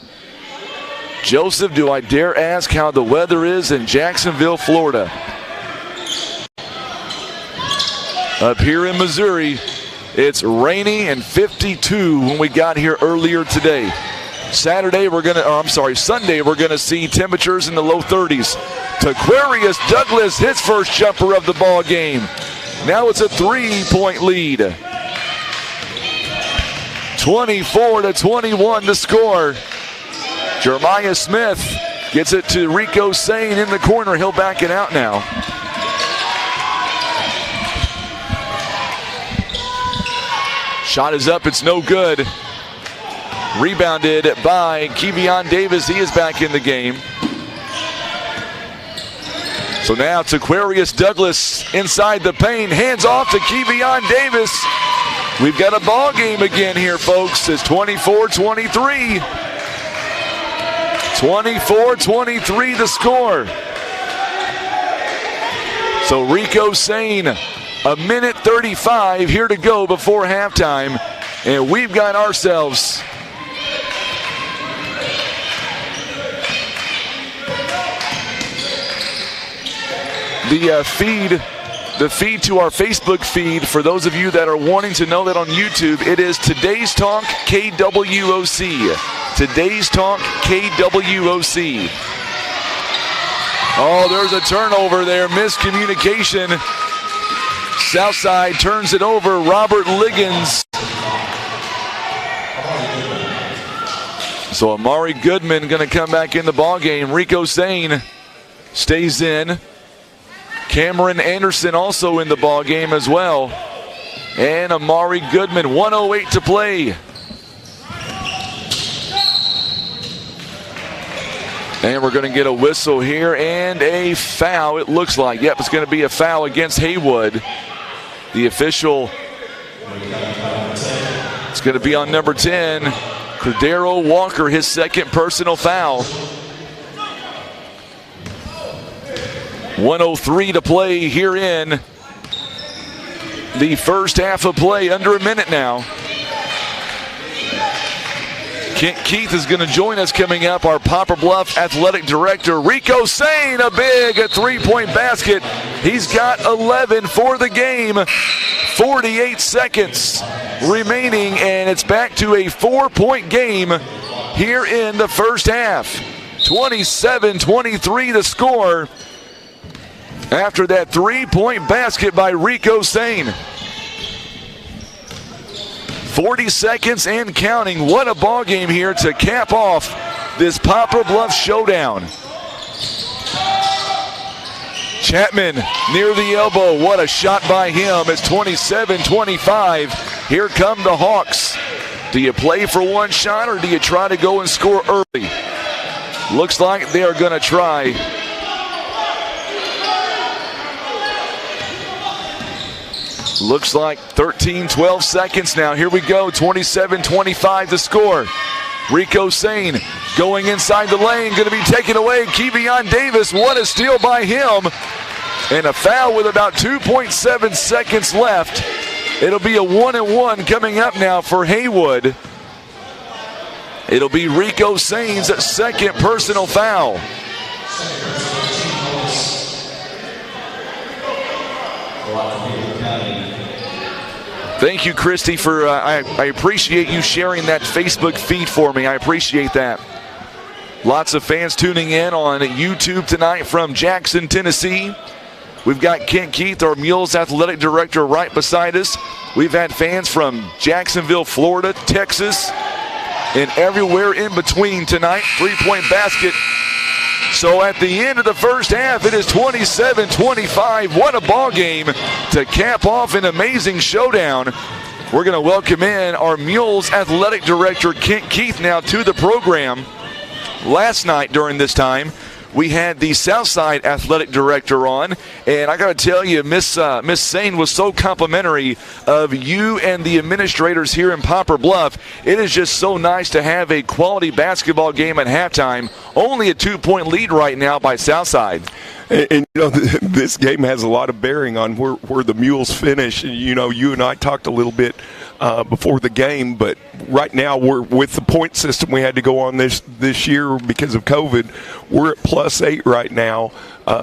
[SPEAKER 1] Joseph, do I dare ask how the weather is in Jacksonville, Florida? Up here in Missouri, it's rainy and 52 when we got here earlier today. Sunday, we're gonna see temperatures in the low 30s. Taquarius Douglas, his first jumper of the ball game. Now it's a 3-point lead. 24-21 to score. Jeremiah Smith gets it to Rico Sane in the corner. He'll back it out now. Shot is up, it's no good. Rebounded by Kevion Davis. He is back in the game. So now it's Aquarius Douglas inside the paint. Hands off to Kevion Davis. We've got a ball game again here, folks. It's 24-23. 24-23 the score. So Rico Sane, a minute 35 here to go before halftime. And we've got ourselves the feed to our Facebook feed. For those of you that are wanting to know that on YouTube, it is Today's Talk KWOC. Today's Talk KWOC. Oh, there's a turnover there. Miscommunication. Southside turns it over. Robert Liggins. So Amari Goodman going to come back in the ballgame. Rico Sane stays in. Cameron Anderson also in the ball game as well. and Amari Goodman. 1:08 to play. And we're going to get a whistle here and a foul, it looks like. Yep, it's going to be a foul against Haywood. The official, it's going to be on number 10, Cordero Walker, his second personal foul. 1:03 to play here in the first half of play, under a minute now. Kent Keith is going to join us coming up. Our Poplar Bluff Athletic Director, Rico Sane, a big three-point basket. He's got 11 for the game. 48 seconds remaining, and it's back to a 4-point game here in the first half. 27-23 the score after that three-point basket by Rico Sane. 40 seconds and counting. What a ball game here to cap off this Poplar Bluff showdown. Chapman near the elbow. What a shot by him. It's 27-25. Here come the Hawks. Do you play for one shot or do you try to go and score early? Looks like they are going to try. Looks like 13-12 seconds now. Here we go. 27-25 the score. Rico Sane going inside the lane. Going to be taken away. Kevion Davis. What a steal by him. And a foul with about 2.7 seconds left. It'll be a 1-and-1 coming up now for Haywood. It'll be Rico Sane's second personal foul. Thank you, Christy, for I appreciate you sharing that Facebook feed for me. I appreciate that. Lots of fans tuning in on YouTube tonight from Jackson, Tennessee. We've got Kent Keith, our Mules Athletic Director, right beside us. We've had fans from Jacksonville, Florida, Texas, and everywhere in between tonight. Three-point basket. So at the end of the first half, it is 27-25. What a ball game to cap off an amazing showdown. We're going to welcome in our Mules Athletic Director, Kent Keith, now to the program. Last night during this time, we had the Southside Athletic Director on, and I got to tell you, Miss Sane was so complimentary of you and the administrators here in Poplar Bluff. It is just so nice to have a quality basketball game at halftime. Only a 2-point lead right now by Southside.
[SPEAKER 14] And you know, this game has a lot of bearing on where the Mules finish. You know, you and I talked a little bit before the game, but right now we're with the point system we had to go on this year because of COVID. We're at +8 right now.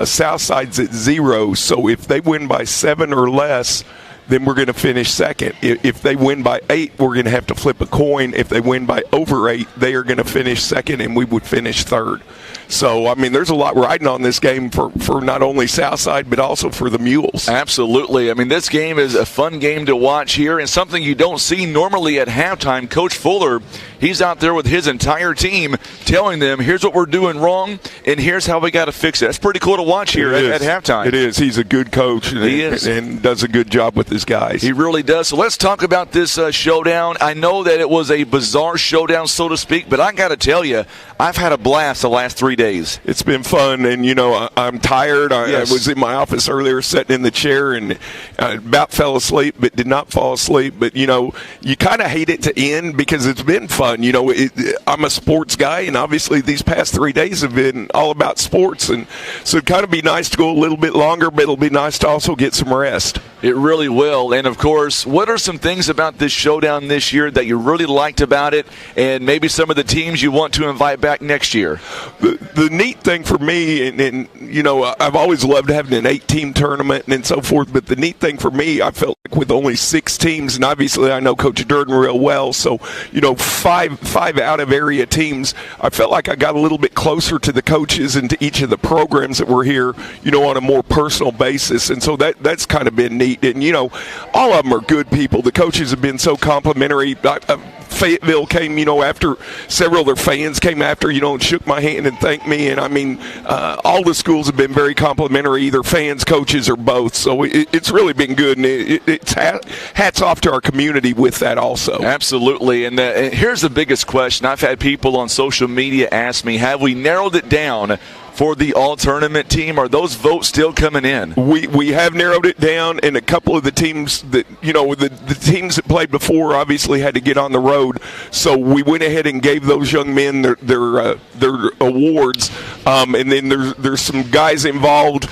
[SPEAKER 14] Southside's at 0, so if they win by 7 or less, then we're going to finish second. If they win by 8, we're going to have to flip a coin. If they win by over 8, they are going to finish second, and we would finish third. So, I mean, there's a lot riding on this game for not only Southside, but also for the Mules.
[SPEAKER 1] Absolutely. I mean, this game is a fun game to watch here, and something you don't see normally at halftime. Coach Fuller, he's out there with his entire team telling them, here's what we're doing wrong, and here's how we got to fix it. That's pretty cool to watch here at halftime.
[SPEAKER 14] It is. He's a good coach and does a good job with his guys.
[SPEAKER 1] He really does. So let's talk about this showdown. I know that it was a bizarre showdown, so to speak, but I got to tell you, I've had a blast the last 3 days.
[SPEAKER 14] It's been fun, and, you know, I'm tired. I was in my office earlier sitting in the chair and about fell asleep, but did not fall asleep. But, you know, you kind of hate it to end because it's been fun. You know, I'm a sports guy, and obviously these past 3 days have been all about sports. And so it'd kind of be nice to go a little bit longer, but it'll be nice to also get some rest.
[SPEAKER 1] It really will. And, of course, what are some things about this showdown this year that you really liked about it, and maybe some of the teams you want to invite back next year?
[SPEAKER 14] The neat thing for me, and you know, I've always loved having an 8-team tournament and so forth, but the neat thing for me, I felt like with only 6 teams, and obviously I know Coach Durden real well, so, you know, five out-of-area teams, I felt like I got a little bit closer to the coaches and to each of the programs that were here, you know, on a more personal basis, and so that's kind of been neat. And, you know, all of them are good people. The coaches have been so complimentary. I Fayetteville came, after several of their fans came after, and shook my hand and thanked me. And, all the schools have been very complimentary, either fans, coaches, or both. So it's really been good, and it's hats off to our community with that also.
[SPEAKER 1] Absolutely. And here's the biggest question. I've had people on social media ask me, have we narrowed it down for the all-tournament team? Are those votes still coming in?
[SPEAKER 14] We have narrowed it down, and a couple of the teams that, the teams that played before obviously had to get on the road, so we went ahead and gave those young men their awards, and then there's some guys involved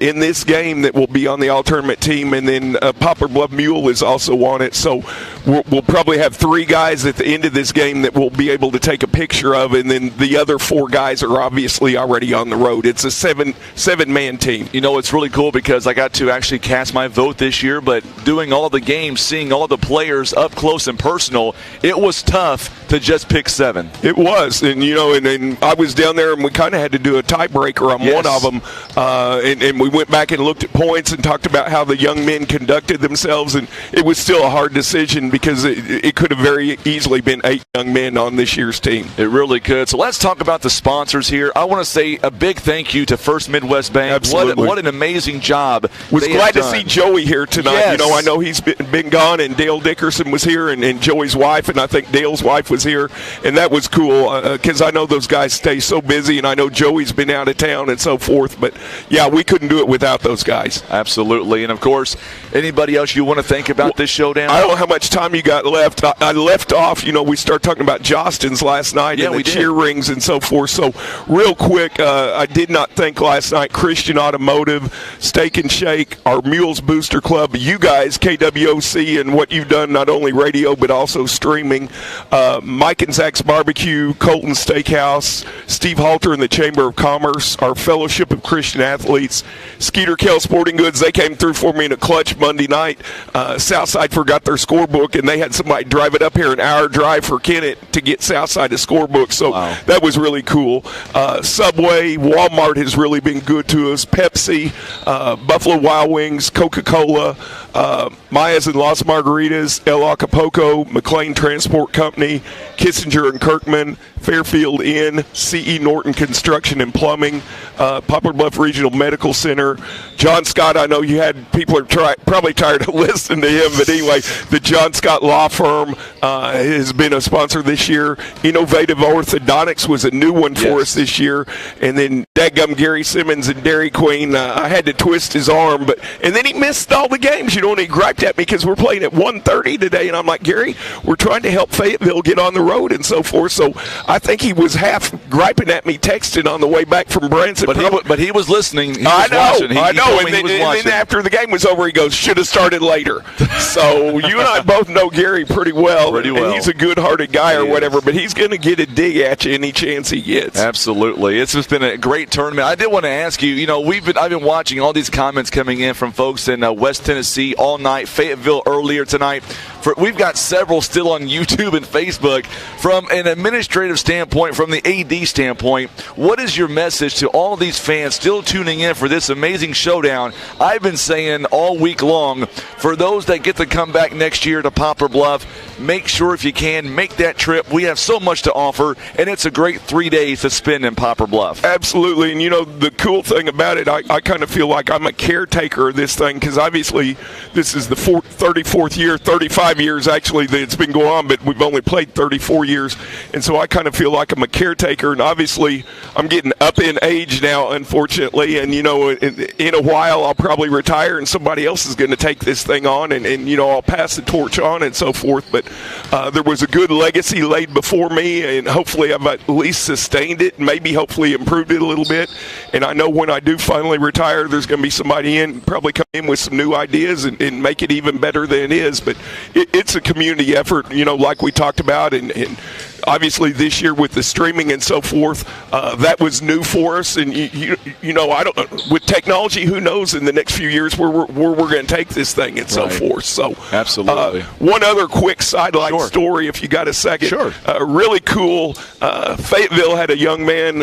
[SPEAKER 14] in this game that will be on the all-tournament team, and then Poplar Bluff Mule is also on it, so we'll probably have 3 guys at the end of this game that we'll be able to take a picture of, and then the other 4 guys are obviously already on the road. It's a seven-man team.
[SPEAKER 1] It's really cool because I got to actually cast my vote this year, but doing all the games, seeing all the players up close and personal, it was tough to just pick 7.
[SPEAKER 14] It was, and and I was down there, and we kind of had to do a tiebreaker on one of them, and we went back and looked at points and talked about how the young men conducted themselves, and it was still a hard decision because it could have very easily been 8 young men on this year's team.
[SPEAKER 1] It really could. So let's talk about the sponsors here. I want to say a big thank you to First Midwest Bank.
[SPEAKER 14] Absolutely.
[SPEAKER 1] What an amazing job.
[SPEAKER 14] Was glad to see Joey here tonight.
[SPEAKER 1] Yes.
[SPEAKER 14] I know he's been gone, and Dale Dickerson was here, and Joey's wife, and I think Dale's wife was here, and that was cool because I know those guys stay so busy, and I know Joey's been out of town and so forth, but yeah, we couldn't do it without those guys.
[SPEAKER 1] Absolutely. And of course, anybody else you want to think about this showdown?
[SPEAKER 14] I don't know how much time you got left. I left off, we started talking about Jostens last night and the cheer rings and so forth, so real quick, I did not think last night Christian Automotive, Steak and Shake, our Mules Booster Club, you guys, KWOC, and what you've done, not only radio but also streaming, Mike and Zach's Barbecue, Colton Steakhouse, Steve Halter and the Chamber of Commerce, our Fellowship of Christian Athletes, Skeeter Kell Sporting Goods, they came through for me in a clutch Monday night. Southside forgot their scorebook, and they had somebody drive it up here an hour drive for Kennett to get Southside a scorebook, so that was really cool. Subway, Walmart has really been good to us, Pepsi, Buffalo Wild Wings, Coca-Cola, Maya's and Las Margaritas, El Acapulco, McLean Transport Company, Kissinger and Kirkman, Fairfield Inn, C.E. Norton Construction and Plumbing, Poplar Bluff Regional Medical Center, John Scott. I know you had people are probably tired of listening to him, but anyway, the John Scott Law Firm has been a sponsor this year. Innovative Orthodontics was a new one for us this year, and then dadgum Gary Simmons and Dairy Queen. I had to twist his arm, and then he missed all the games, and he griped at me because we're playing at 1:30 today, and I'm like, Gary, we're trying to help Fayetteville get on the road and so forth, so I think he was half griping at me texting on the way back from Branson.
[SPEAKER 1] But he was listening. He
[SPEAKER 14] I
[SPEAKER 1] was
[SPEAKER 14] know.
[SPEAKER 1] watching.
[SPEAKER 14] I know. And then after the game was over, he goes, should have started later. So you and I both know Gary pretty well. And he's a good-hearted guy or whatever, but he's going to get a dig at you any chance he gets.
[SPEAKER 1] Absolutely. It's just been a great tournament. I did want to ask you, I've been watching all these comments coming in from folks in West Tennessee all night, Fayetteville earlier tonight. We've got several still on YouTube and Facebook. From an administrative standpoint, from the AD standpoint, what is your message to all of these fans still tuning in for this amazing showdown? I've been saying all week long, for those that get to come back next year to Poplar Bluff, make sure if you can, make that trip. We have so much to offer, and it's a great 3 days to spend in Poplar Bluff.
[SPEAKER 14] Absolutely, and the cool thing about it, I kind of feel like I'm a caretaker of this thing, because obviously this is the 34th year, 35 years actually that it's been going on, but we've only played 34 years, and so I kind of feel like I'm a caretaker, and obviously I'm getting up in age now, unfortunately, and in a while I'll probably retire and somebody else is going to take this thing on, and I'll pass the torch on and so forth, but there was a good legacy laid before me, and hopefully I've at least sustained it, maybe hopefully improved it a little bit, and I know when I do finally retire, there's going to be somebody probably come in with some new ideas and make it even better than it is, but it's a community effort, like we talked about, and obviously this year with the streaming and so forth, that was new for us, and I don't, with technology, who knows in the next few years where we're going to take this thing and so forth. So
[SPEAKER 1] absolutely.
[SPEAKER 14] One other quick sideline story, if you got a second.
[SPEAKER 1] Sure.
[SPEAKER 14] Really cool. Fayetteville had a young man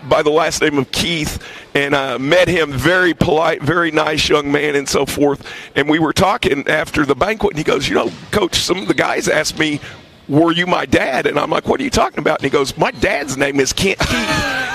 [SPEAKER 14] by the last name of Keith, and met him, very polite, very nice young man and so forth. And we were talking after the banquet, and he goes, Coach, some of the guys asked me, were you my dad? And I'm like, what are you talking about? And he goes, my dad's name is Kent Keith.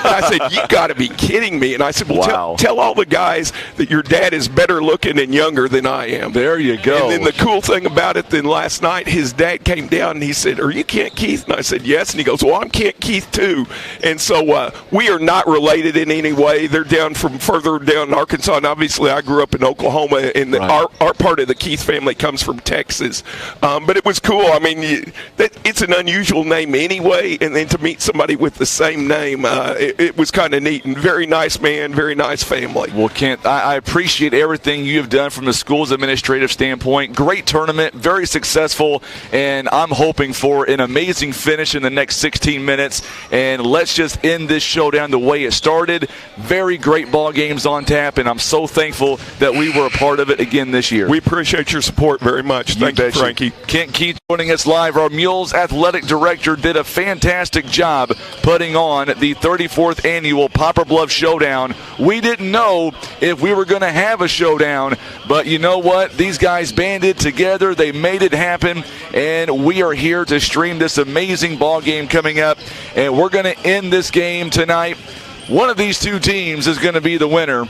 [SPEAKER 14] And I said, you got to be kidding me. And I said, well,
[SPEAKER 1] wow.
[SPEAKER 14] tell all the guys that your dad is better looking and younger than I am.
[SPEAKER 1] There you go.
[SPEAKER 14] And then the cool thing about it, then last night, his dad came down and he said, are you Kent Keith? And I said, yes. And he goes, well, I'm Kent Keith too. And so we are not related in any way. They're down from further down in Arkansas. And obviously, I grew up in Oklahoma, and
[SPEAKER 1] right.
[SPEAKER 14] our part of the Keith family comes from Texas. But it was cool. I mean, it's an unusual name anyway, and then to meet somebody with the same name, it was kind of neat. And very nice man, very nice family.
[SPEAKER 1] Well, Kent, I appreciate everything you have done from the school's administrative standpoint. Great tournament, very successful, and I'm hoping for an amazing finish in the next 16 minutes. And let's just end this showdown the way it started. Very great ball games on tap, and I'm so thankful that we were a part of it again this year.
[SPEAKER 14] We appreciate your support very much. Thank you, Frankie.
[SPEAKER 1] Kent Keith joining us live. Our Mules athletic director did a fantastic job putting on the 34th annual Poplar Bluff Showdown. We didn't know if we were going to have a showdown, but you know what? These guys banded together. They made it happen, and we are here to stream this amazing ball game coming up, and we're going to end this game tonight. One of these two teams is going to be the winner.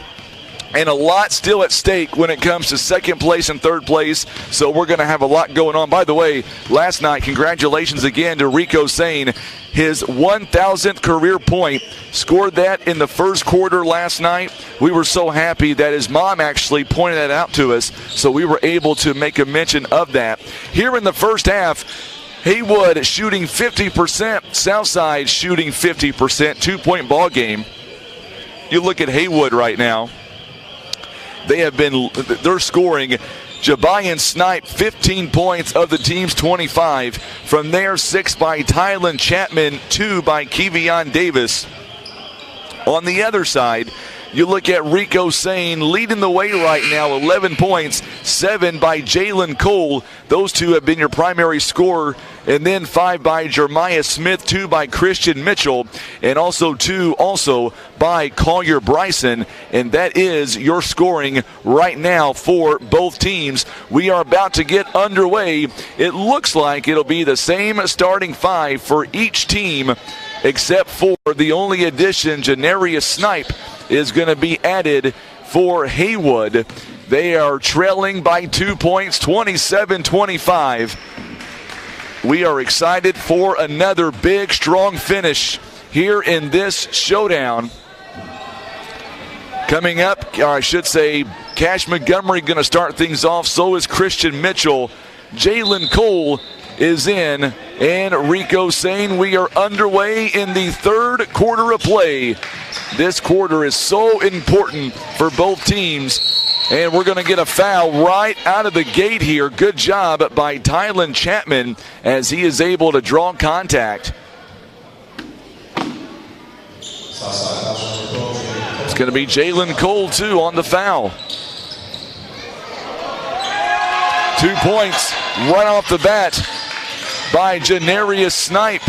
[SPEAKER 1] And a lot still at stake when it comes to second place and third place, so we're going to have a lot going on. By the way, last night, congratulations again to Rico Sane. His 1,000th career point, scored that in the first quarter last night. We were so happy that his mom actually pointed that out to us, so we were able to make a mention of that. Here in the first half, Haywood shooting 50%, Southside shooting 50%, 2-point ball game. You look at Haywood right now. They're scoring. Jabayan Snipe, 15 points of the team's 25. From there, 6 by Tylen Chapman, 2 by Kevion Davis. On the other side, you look at Rico Sane leading the way right now, 11 points, 7 by Jalen Cole. Those two have been your primary scorer. And then 5 by Jeremiah Smith, 2 by Christian Mitchell, and also 2 by Collier Bryson. And that is your scoring right now for both teams. We are about to get underway. It looks like it'll be the same starting 5 for each team, except for the only addition, Janarius Snipe, is going to be added for Haywood. They are trailing by 2 points, 27-25. We are excited for another big, strong finish here in this showdown. Coming up, or I should say, Cash Montgomery going to start things off. So is Christian Mitchell. Jalen Cole is in. And Rico Sane, we are underway in the third quarter of play. This quarter is so important for both teams. And we're going to get a foul right out of the gate here. Good job by Tylen Chapman as he is able to draw contact. It's going to be Jalen Cole, too, on the foul. 2 points right off the bat by Janarius Snipe.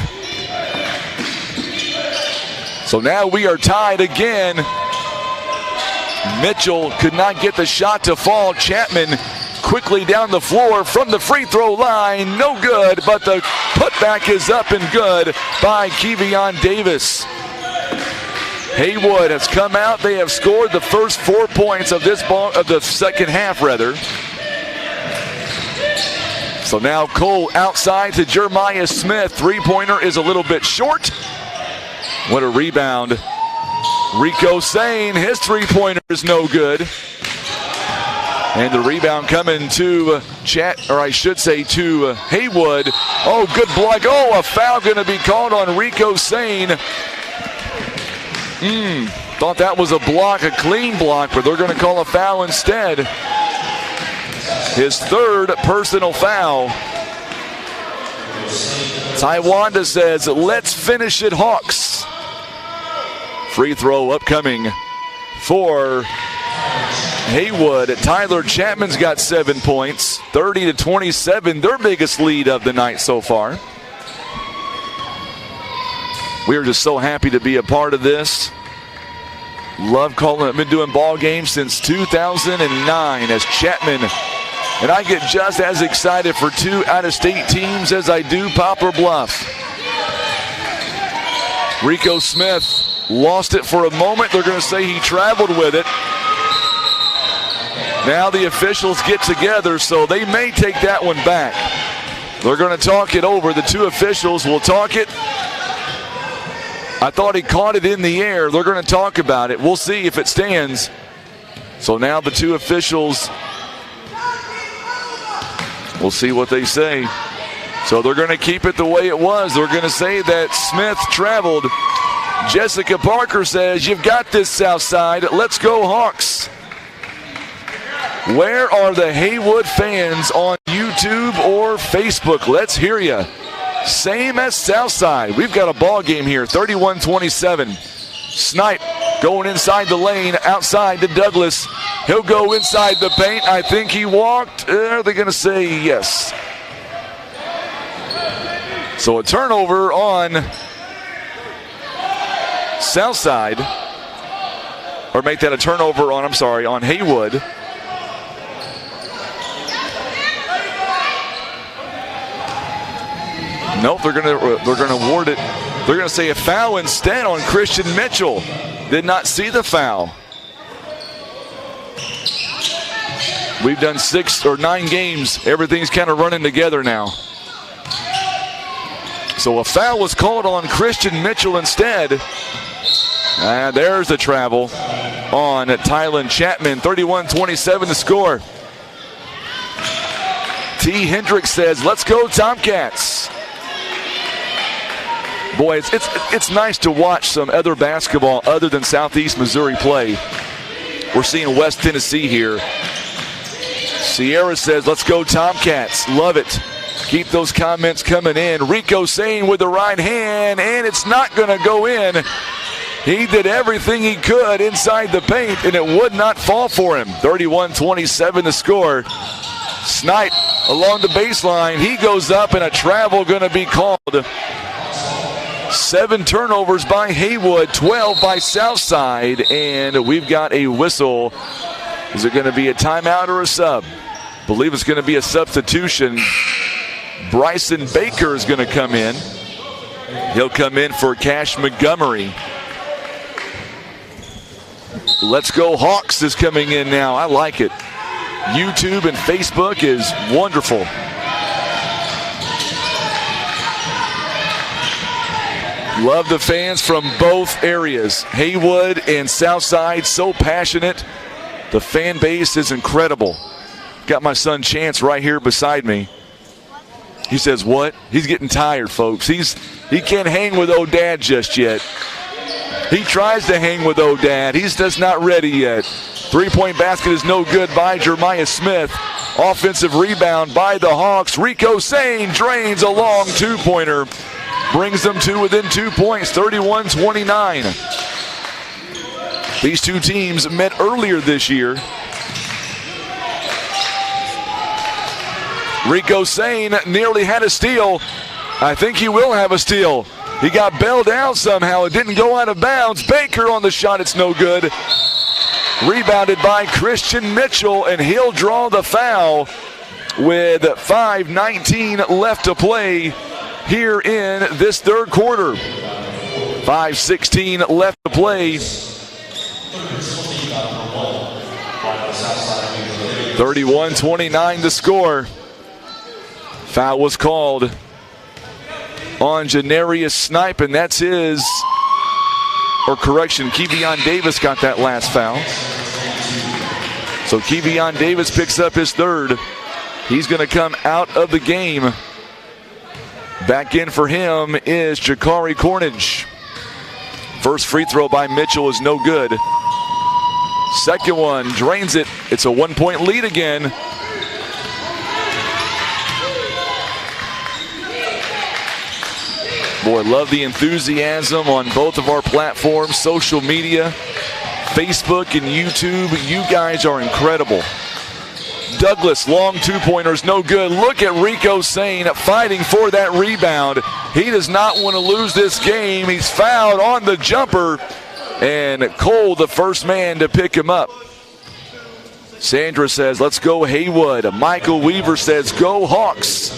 [SPEAKER 1] So now we are tied again. Mitchell could not get the shot to fall. Chapman quickly down the floor from the free throw line. No good, but the putback is up and good by Kevion Davis. Haywood has come out. They have scored the first 4 points of this ball, of the second half, rather. So now Cole outside to Jeremiah Smith. Three-pointer is a little bit short. What a rebound. Rico Sane, his three-pointer is no good. And the rebound coming to to Haywood. Oh, good block. Oh, a foul going to be called on Rico Sane. Thought that was a block, a clean block, but they're going to call a foul instead. His third personal foul. Taiwanda says, let's finish it, Hawks. Free throw upcoming for Haywood. Tyler Chapman's got 7 points, 30-27, their biggest lead of the night so far. We are just so happy to be a part of this. Love calling it. Been doing ball games since 2009 as Chapman And I get just as excited for 2 out-of-state teams as I do Poplar Bluff. Rico Smith lost it for a moment. They're going to say he traveled with it. Now the officials get together, so they may take that one back. They're going to talk it over. The 2 officials will talk it. I thought he caught it in the air. They're going to talk about it. We'll see if it stands. So now the 2 officials, we'll see what they say. So they're going to keep it the way it was. They're going to say that Smith traveled. Jessica Parker says, "You've got this, Southside. Let's go, Hawks." Where are the Haywood fans on YouTube or Facebook? Let's hear you. Same as Southside. We've got a ball game here, 31-27. Snipe going inside the lane, outside to Douglas. He'll go inside the paint. I think he walked. Are they going to say yes? So a turnover on Southside. Or make that a turnover on, on Haywood. Nope, they're gonna award it. They're gonna say a foul instead on Christian Mitchell. Did not see the foul. We've done 6 or 9 games. Everything's kind of running together now. So a foul was called on Christian Mitchell instead. And there's the travel on Tylen Chapman. 31-27 to score. T. Hendricks says, "Let's go Tomcats." Boy, it's nice to watch some other basketball other than Southeast Missouri play. We're seeing West Tennessee here. Sierra says, "Let's go Tomcats." Love it. Keep those comments coming in. Rico Sane with the right hand, and it's not going to go in. He did everything he could inside the paint, and it would not fall for him. 31-27 to score. Snipe along the baseline. He goes up, and a travel going to be called. 7 turnovers by Haywood, 12 by Southside, and we've got a whistle. Is it going to be a timeout or a sub? Believe it's going to be a substitution. Bryson Baker is going to come in. He'll come in for Cash Montgomery. Let's Go Hawks is coming in now. I like it. YouTube and Facebook is wonderful. Love the fans from both areas. Haywood and Southside, so passionate. The fan base is incredible. Got my son Chance right here beside me. He says, "What?" He's getting tired, folks. He can't hang with old dad just yet. He tries to hang with old dad. He's just not ready yet. 3-point basket is no good by Jeremiah Smith. Offensive rebound by the Hawks. Rico Sane drains a long 2-pointer. Brings them to within 2 points, 31-29. These 2 teams met earlier this year. Rico Sane nearly had a steal. I think he will have a steal. He got bailed out somehow. It didn't go out of bounds. Baker on the shot. It's no good. Rebounded by Christian Mitchell, and he'll draw the foul with 5:19 left to play here in this third quarter. 5:16 left to play. 31-29 to score. Foul was called on Janarius Snipe, and that's his, or correction, Kevion Davis got that last foul. So Kevion Davis picks up his third. He's going to come out of the game. Back in for him is Jakari Cornage. First free throw by Mitchell is no good. Second one drains it. It's a 1-point lead again. Boy, love the enthusiasm on both of our platforms, social media, Facebook and YouTube. You guys are incredible. Douglas, long 2-pointers, no good. Look at Rico Sane fighting for that rebound. He does not want to lose this game. He's fouled on the jumper, and Cole, the first man to pick him up. Sandra says, let's go Haywood. Michael Weaver says, go Hawks.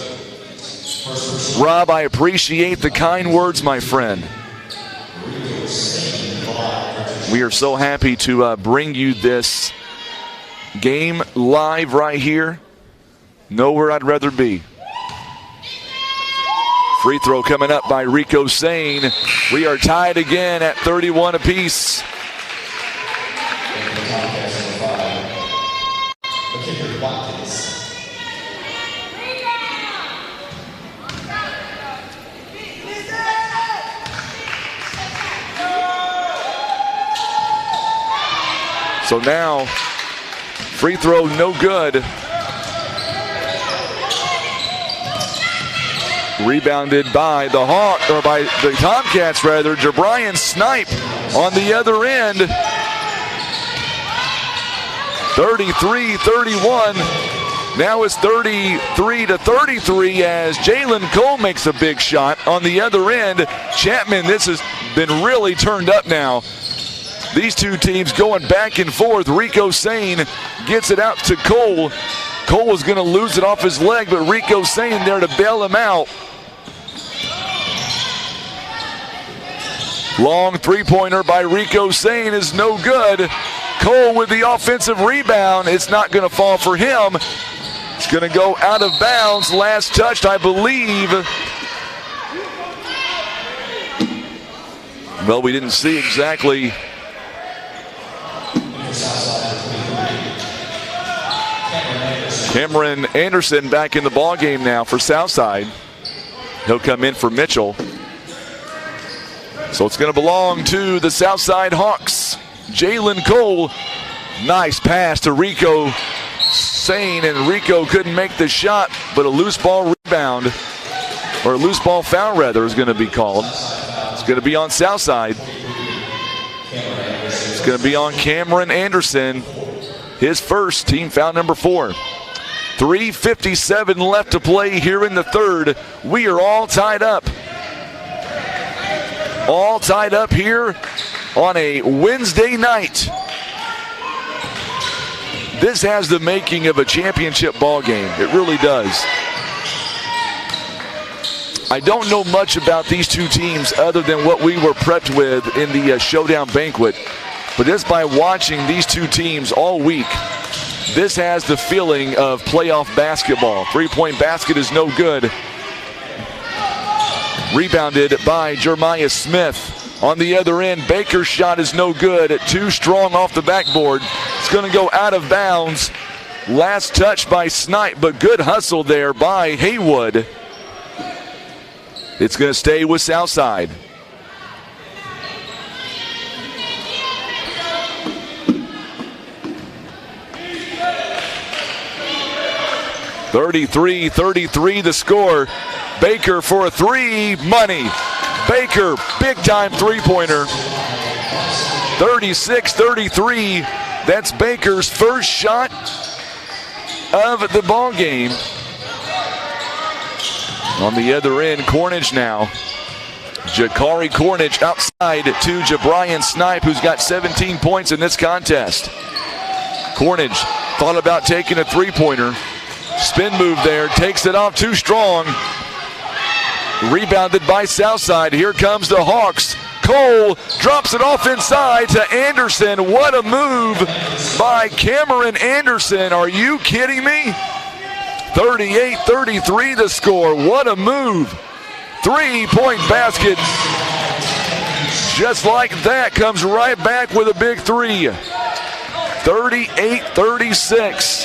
[SPEAKER 1] Rob, I appreciate the kind words, my friend. We are so happy to bring you this game live right here. Nowhere I'd rather be. Free throw coming up by Rico Sane. We are tied again at 31 apiece. So now, free throw no good. Rebounded by the by the Tomcats rather. Jabrian Snipe on the other end. 33-31. Now it's 33-33 as Jalen Cole makes a big shot on the other end. Chapman, this has been really turned up now. These two teams going back and forth. Rico Sane gets it out to Cole. Cole was going to lose it off his leg, but Rico Sane there to bail him out. Long three-pointer by Rico Sane is no good. Cole with the offensive rebound. It's not going to fall for him. It's going to go out of bounds. Last touched, I believe. Well, we didn't see exactly. Cameron Anderson back in the ballgame now for Southside. He'll come in for Mitchell. So it's going to belong to the Southside Hawks. Jalen Cole, nice pass to Rico Sane, and Rico couldn't make the shot, but a loose ball rebound, or a loose ball foul rather, is going to be called. It's going to be on Southside. It's going to be on Cameron Anderson, his first, team foul number 4. 3:57 left to play here in the third. We are all tied up. All tied up here on a Wednesday night. This has the making of a championship ball game. It really does. I don't know much about these two teams other than what we were prepped with in the Showdown banquet. But just by watching these two teams all week, this has the feeling of playoff basketball. Three-point basket is no good. Rebounded by Jeremiah Smith. On the other end, Baker's shot is no good. Too strong off the backboard. It's going to go out of bounds. Last touch by Snipe, but good hustle there by Haywood. It's going to stay with Southside. (33-33) the score. Baker for a three, money. Baker, big-time three-pointer. 36-33. That's Baker's first shot of the ball game. On the other end, Cornish now. Jakari Cornish outside to Jabrian Snipe, who's got 17 points in this contest. Cornish thought about taking a three-pointer. Spin move there, takes it off too strong. Rebounded by Southside. Here comes the Hawks. Cole drops it off inside to Anderson. What a move by Cameron Anderson. Are you kidding me? 38-33 the score. What a move. Three-point basket. Just like that, comes right back with a big three. 38-36.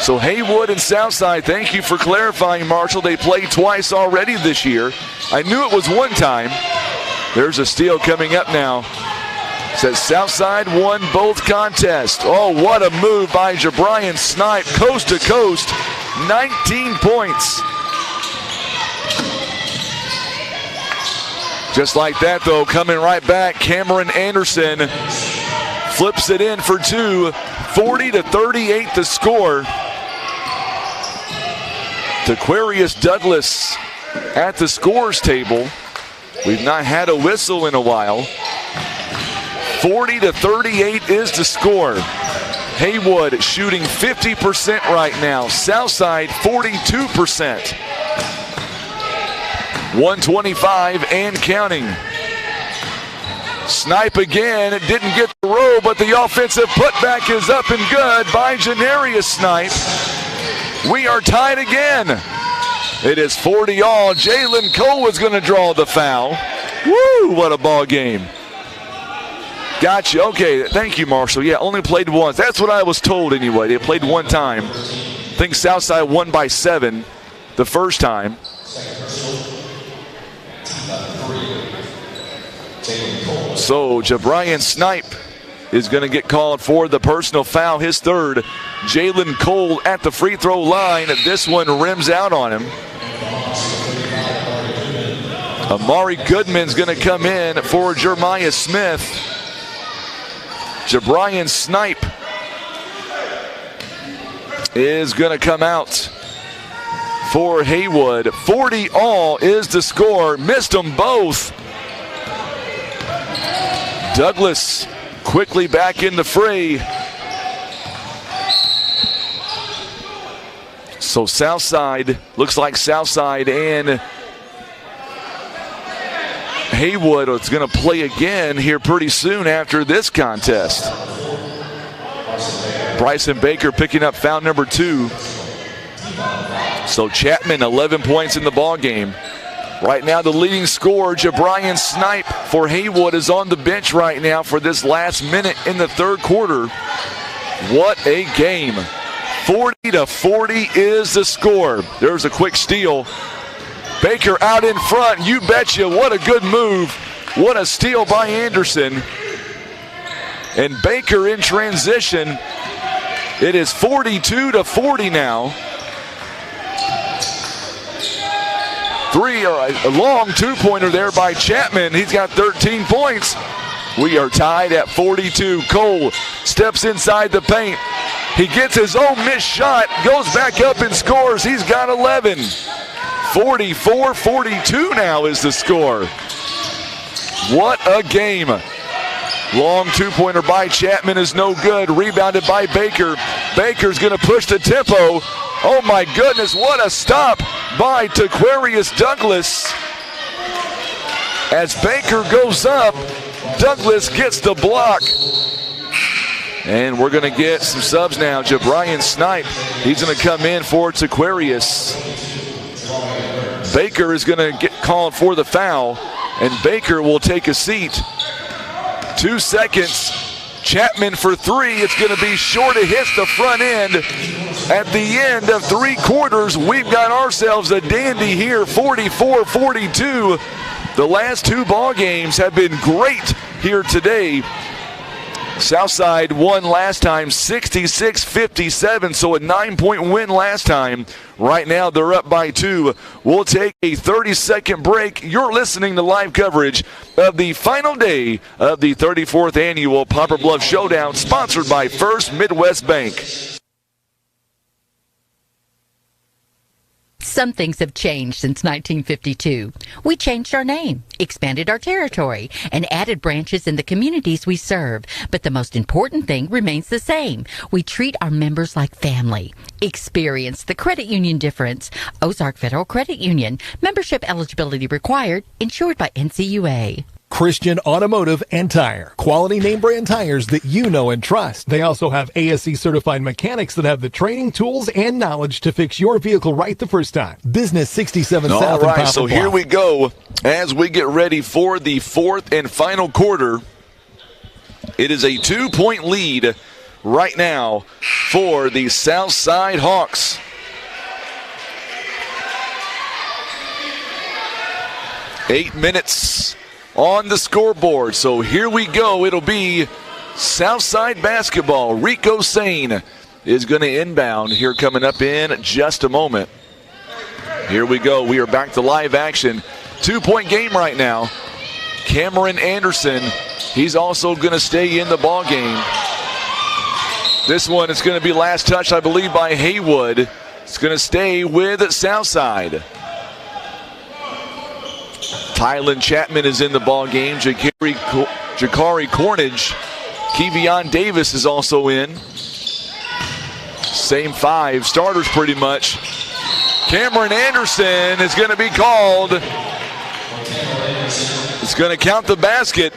[SPEAKER 1] So Haywood and Southside, thank you for clarifying, Marshall. They played twice already this year. I knew it was one time. There's a steal coming up now. Says Southside won both contests. Oh, what a move by Jabrian Snipe. Coast to coast, 19 points. Just like that, though, coming right back, Cameron Anderson flips it in for two. 40-38 the score. Aquarius Douglas at the scores table. We've not had a whistle in a while. 40-38 is the score. Haywood shooting 50% right now. Southside 42%. 125 and counting. Snipe again. It didn't get the roll, but the offensive putback is up and good by Janarius Snipe. We are tied again. It is 40-all. Jalen Cole is going to draw the foul. Woo, what a ball game. Gotcha. Okay, thank you, Marshall. Yeah, only played once. That's what I was told anyway. They played one time. I think Southside won by 7 the first time. So Jabrian Snipe is going to get called for the personal foul, his third. Jalen Cole at the free throw line. This one rims out on him. Amari Goodman's going to come in for Jeremiah Smith. Jabrian Snipe is going to come out for Haywood. 40-all is the score. Missed them both. Douglas quickly back in the fray. So Southside, looks like Southside and Haywood is going to play again here pretty soon after this contest. Bryson Baker picking up foul number 2. So Chapman 11 points in the ball game. Right now, the leading scorer, Jabrian Snipe for Haywood, is on the bench right now for this last minute in the third quarter. What a game. 40-40 is the score. There's a quick steal. Baker out in front. You betcha. What a good move. What a steal by Anderson. And Baker in transition. It is 42-40 now. A long two-pointer there by Chapman. He's got 13 points. We are tied at 42. Cole steps inside the paint. He gets his own missed shot, goes back up and scores. He's got 11. 44-42 now is the score. What a game. Long two-pointer by Chapman is no good. Rebounded by Baker. Baker's going to push the tempo. Oh my goodness, what a stop by Taquarius Douglas. As Baker goes up, Douglas gets the block. And we're going to get some subs now. Jabrian Snipe, he's going to come in for Taquarius. Baker is going to get called for the foul, and Baker will take a seat. 2 seconds. Chapman for 3. It's going to be short. It hits the front end. At the end of 3 quarters, we've got ourselves a dandy here, 44-42. The last 2 ball games have been great here today. Southside won last time 66-57, so a 9-point win last time. Right now they're up by 2. We'll take a 30-second break. You're listening to live coverage of the final day of the 34th Annual Poplar Bluff Showdown, sponsored by First Midwest Bank.
[SPEAKER 15] Some things have changed since 1952. We changed our name, expanded our territory, and added branches in the communities we serve. But the most important thing remains the same. We treat our members like family. Experience the credit union difference. Ozark Federal Credit Union. Membership eligibility required. Insured by NCUA.
[SPEAKER 11] Christian Automotive and Tire. Quality name brand tires that you know and trust. They also have ASE certified mechanics that have the training, tools, and knowledge to fix your vehicle right the first time. Business 67 South.
[SPEAKER 1] All right, so here we go as we get ready for the 4th and final quarter. It is a 2-point lead right now for the Southside Hawks. Eight minutes on the scoreboard. So here we go. It'll be Southside basketball. Rico Sane is going to inbound here coming up in just a moment. Here we go. We are back to live action. 2-point game right now. Cameron Anderson, he's also going to stay in the ball game. This one is going to be last touch, I believe, by Haywood. It's going to stay with Southside. Tylen Chapman is in the ball game. Jagari Jakari Cornage. Kevion Davis is also in. Same 5 starters pretty much. Cameron Anderson is going to be called. It's going to count the basket.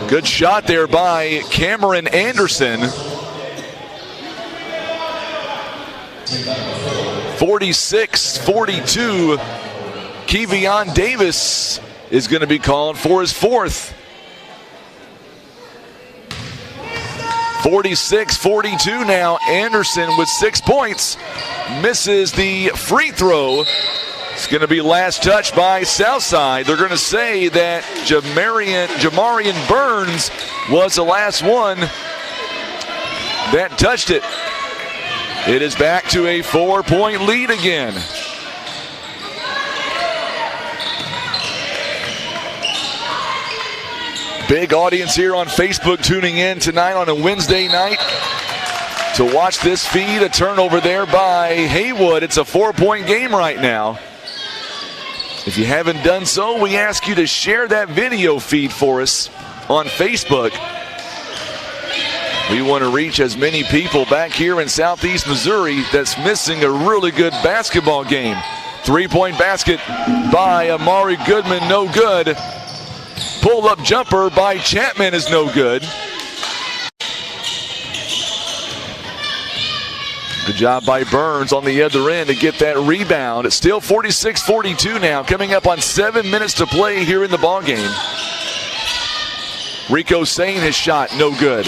[SPEAKER 1] Good shot there by Cameron Anderson. 46-42. Kevion Davis is going to be called for his 4th. 46-42 now. Anderson with 6 points. Misses the free throw. It's going to be last touch by Southside. They're going to say that Jamarian Burns was the last one that touched it. It is back to a 4-point lead again. Big audience here on Facebook tuning in tonight on a Wednesday night to watch this feed. A turnover there by Haywood. It's a 4-point game right now. If you haven't done so, we ask you to share that video feed for us on Facebook. We want to reach as many people back here in Southeast Missouri that's missing a really good basketball game. 3-point basket by Amari Goodman, no good. Pull-up jumper by Chapman is no good. Good job by Burns on the other end to get that rebound. It's still 46-42 now, coming up on 7 minutes to play here in the ballgame. Rico Sane has shot, no good.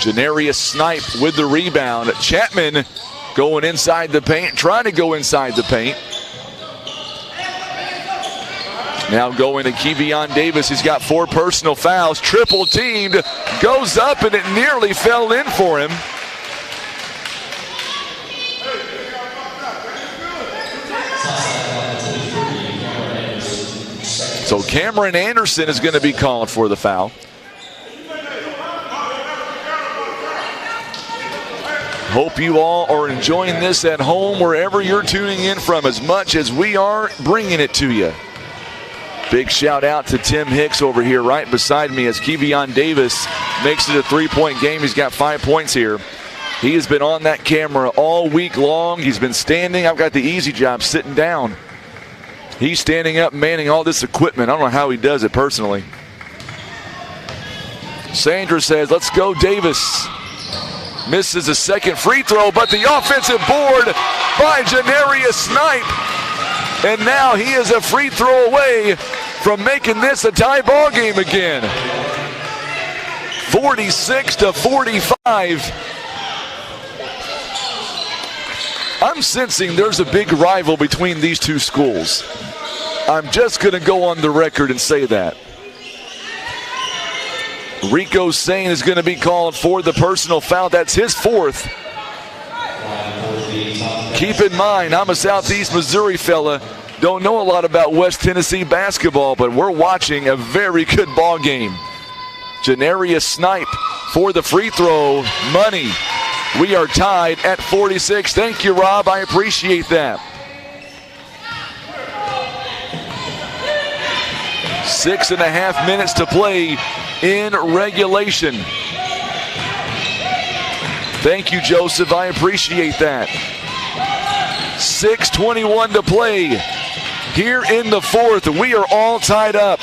[SPEAKER 1] Janarius Snipe with the rebound. Chapman going inside the paint, trying to go inside the paint. Now going to Kevion Davis. He's got 4 personal fouls. Triple teamed. Goes up and it nearly fell in for him. So Cameron Anderson is going to be called for the foul. Hope you all are enjoying this at home wherever you're tuning in from, as much as we are bringing it to you. Big shout out to Tim Hicks over here right beside me as Kevion Davis makes it a 3-point game. He's got 5 points here. He has been on that camera all week long. He's been standing. I've got the easy job sitting down. He's standing up, manning all this equipment. I don't know how he does it personally. Sandra says, let's go Davis. Misses a second free throw, but the offensive board by Janarius Snipe. And now he is a free throw away from making this a tie ball game again. 46-45. I'm sensing there's a big rival between these two schools. I'm just going to go on the record and say that. Rico Sane is going to be called for the personal foul. That's his 4th. Keep in mind, I'm a Southeast Missouri fella. Don't know a lot about West Tennessee basketball, but we're watching a very good ball game. Janarius Snipe for the free throw. Money. We are tied at 46. Thank you, Rob. I appreciate that. 6.5 minutes to play in regulation. Thank you, Joseph. I appreciate that. 6:21 to play here in the 4th. We are all tied up.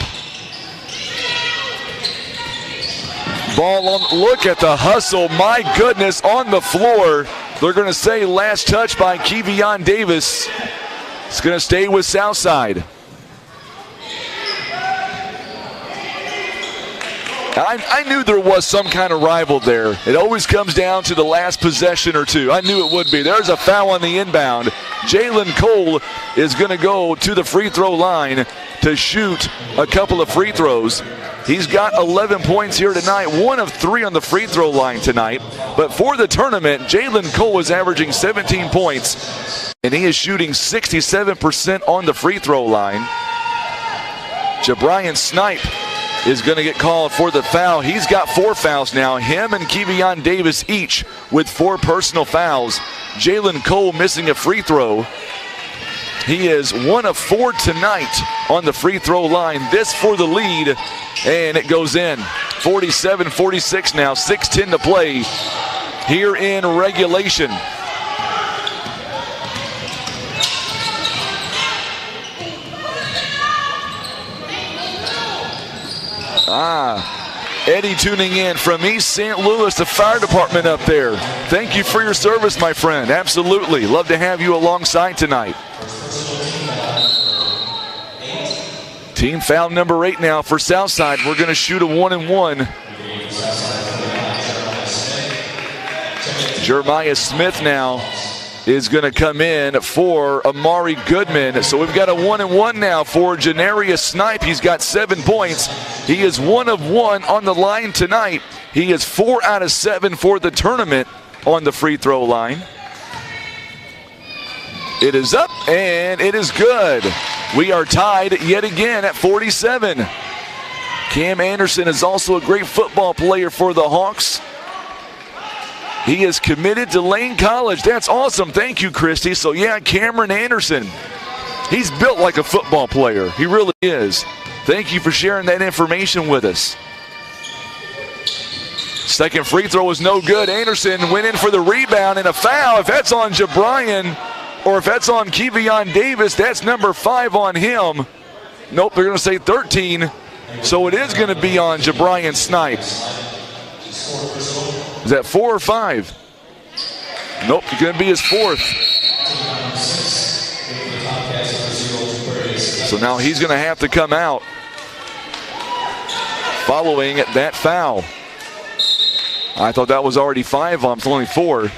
[SPEAKER 1] Ball on. Look at the hustle. My goodness, on the floor. They're going to say last touch by Kevion Davis. It's going to stay with Southside. I knew there was some kind of rival there. It always comes down to the last possession or two. I knew it would be. There's a foul on the inbound. Jalen Cole is going to go to the free throw line to shoot a couple of free throws. He's got 11 points here tonight, 1 of 3 on the free throw line tonight. But for the tournament, Jalen Cole is averaging 17 points, and he is shooting 67% on the free throw line. Jabrian Snipe is going to get called for the foul. He's got 4 fouls now. Him and Kevion Davis each with 4 personal fouls. Jalen Cole missing a free throw. He is 1 of 4 tonight on the free throw line. This for the lead, and it goes in. 47-46 now, 6:10 to play here in regulation. Eddie tuning in from East St. Louis, the fire department up there. Thank you for your service, my friend. Absolutely. Love to have you alongside tonight. Team foul number 8 now for Southside. We're going to shoot a 1-and-1. Jeremiah Smith now is going to come in for Amari Goodman. So we've got a 1-and-1 now for Janarius Snipe. He's got 7 points. He is 1 of 1 on the line tonight. He is 4 out of 7 for the tournament on the free throw line. It is up and it is good. We are tied yet again at 47. Cam Anderson is also a great football player for the Hawks. He is committed to Lane College. That's awesome. Thank you, Christy. So, yeah, Cameron Anderson. He's built like a football player. He really is. Thank you for sharing that information with us. Second free throw was no good. Anderson went in for the rebound and a foul. If that's on Jabrian or if that's on Kevion Davis, that's number 5 on him. Nope, they're going to say 13. So it is going to be on Jabrian Snipe. Is that 4 or 5? Nope, it's going to be his 4th. So now he's going to have to come out following that foul. I thought that was already 5 on him. It's only 4.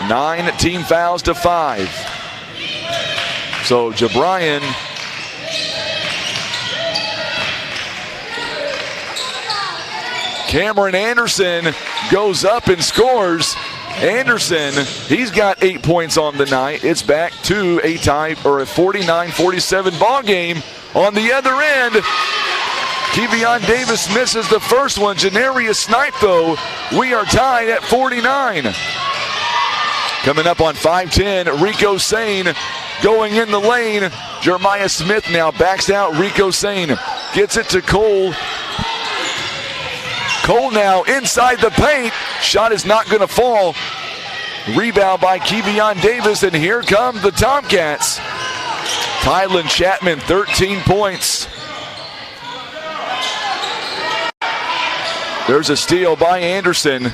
[SPEAKER 1] 9 team fouls to 5. So Jabrian Cameron Anderson goes up and scores. Anderson, he's got 8 points on the night. It's back to a tie or a 49-47 ball game. On the other end, Kevion Davis misses the first one. Janarius Snipe, though, we are tied at 49. Coming up on 5-10, Rico Sane going in the lane. Jeremiah Smith now backs out. Rico Sane gets it to Cole. Cole now inside the paint. Shot is not going to fall. Rebound by Kevion Davis, and here come the Tomcats. Tylen Chapman, 13 points. There's a steal by Anderson.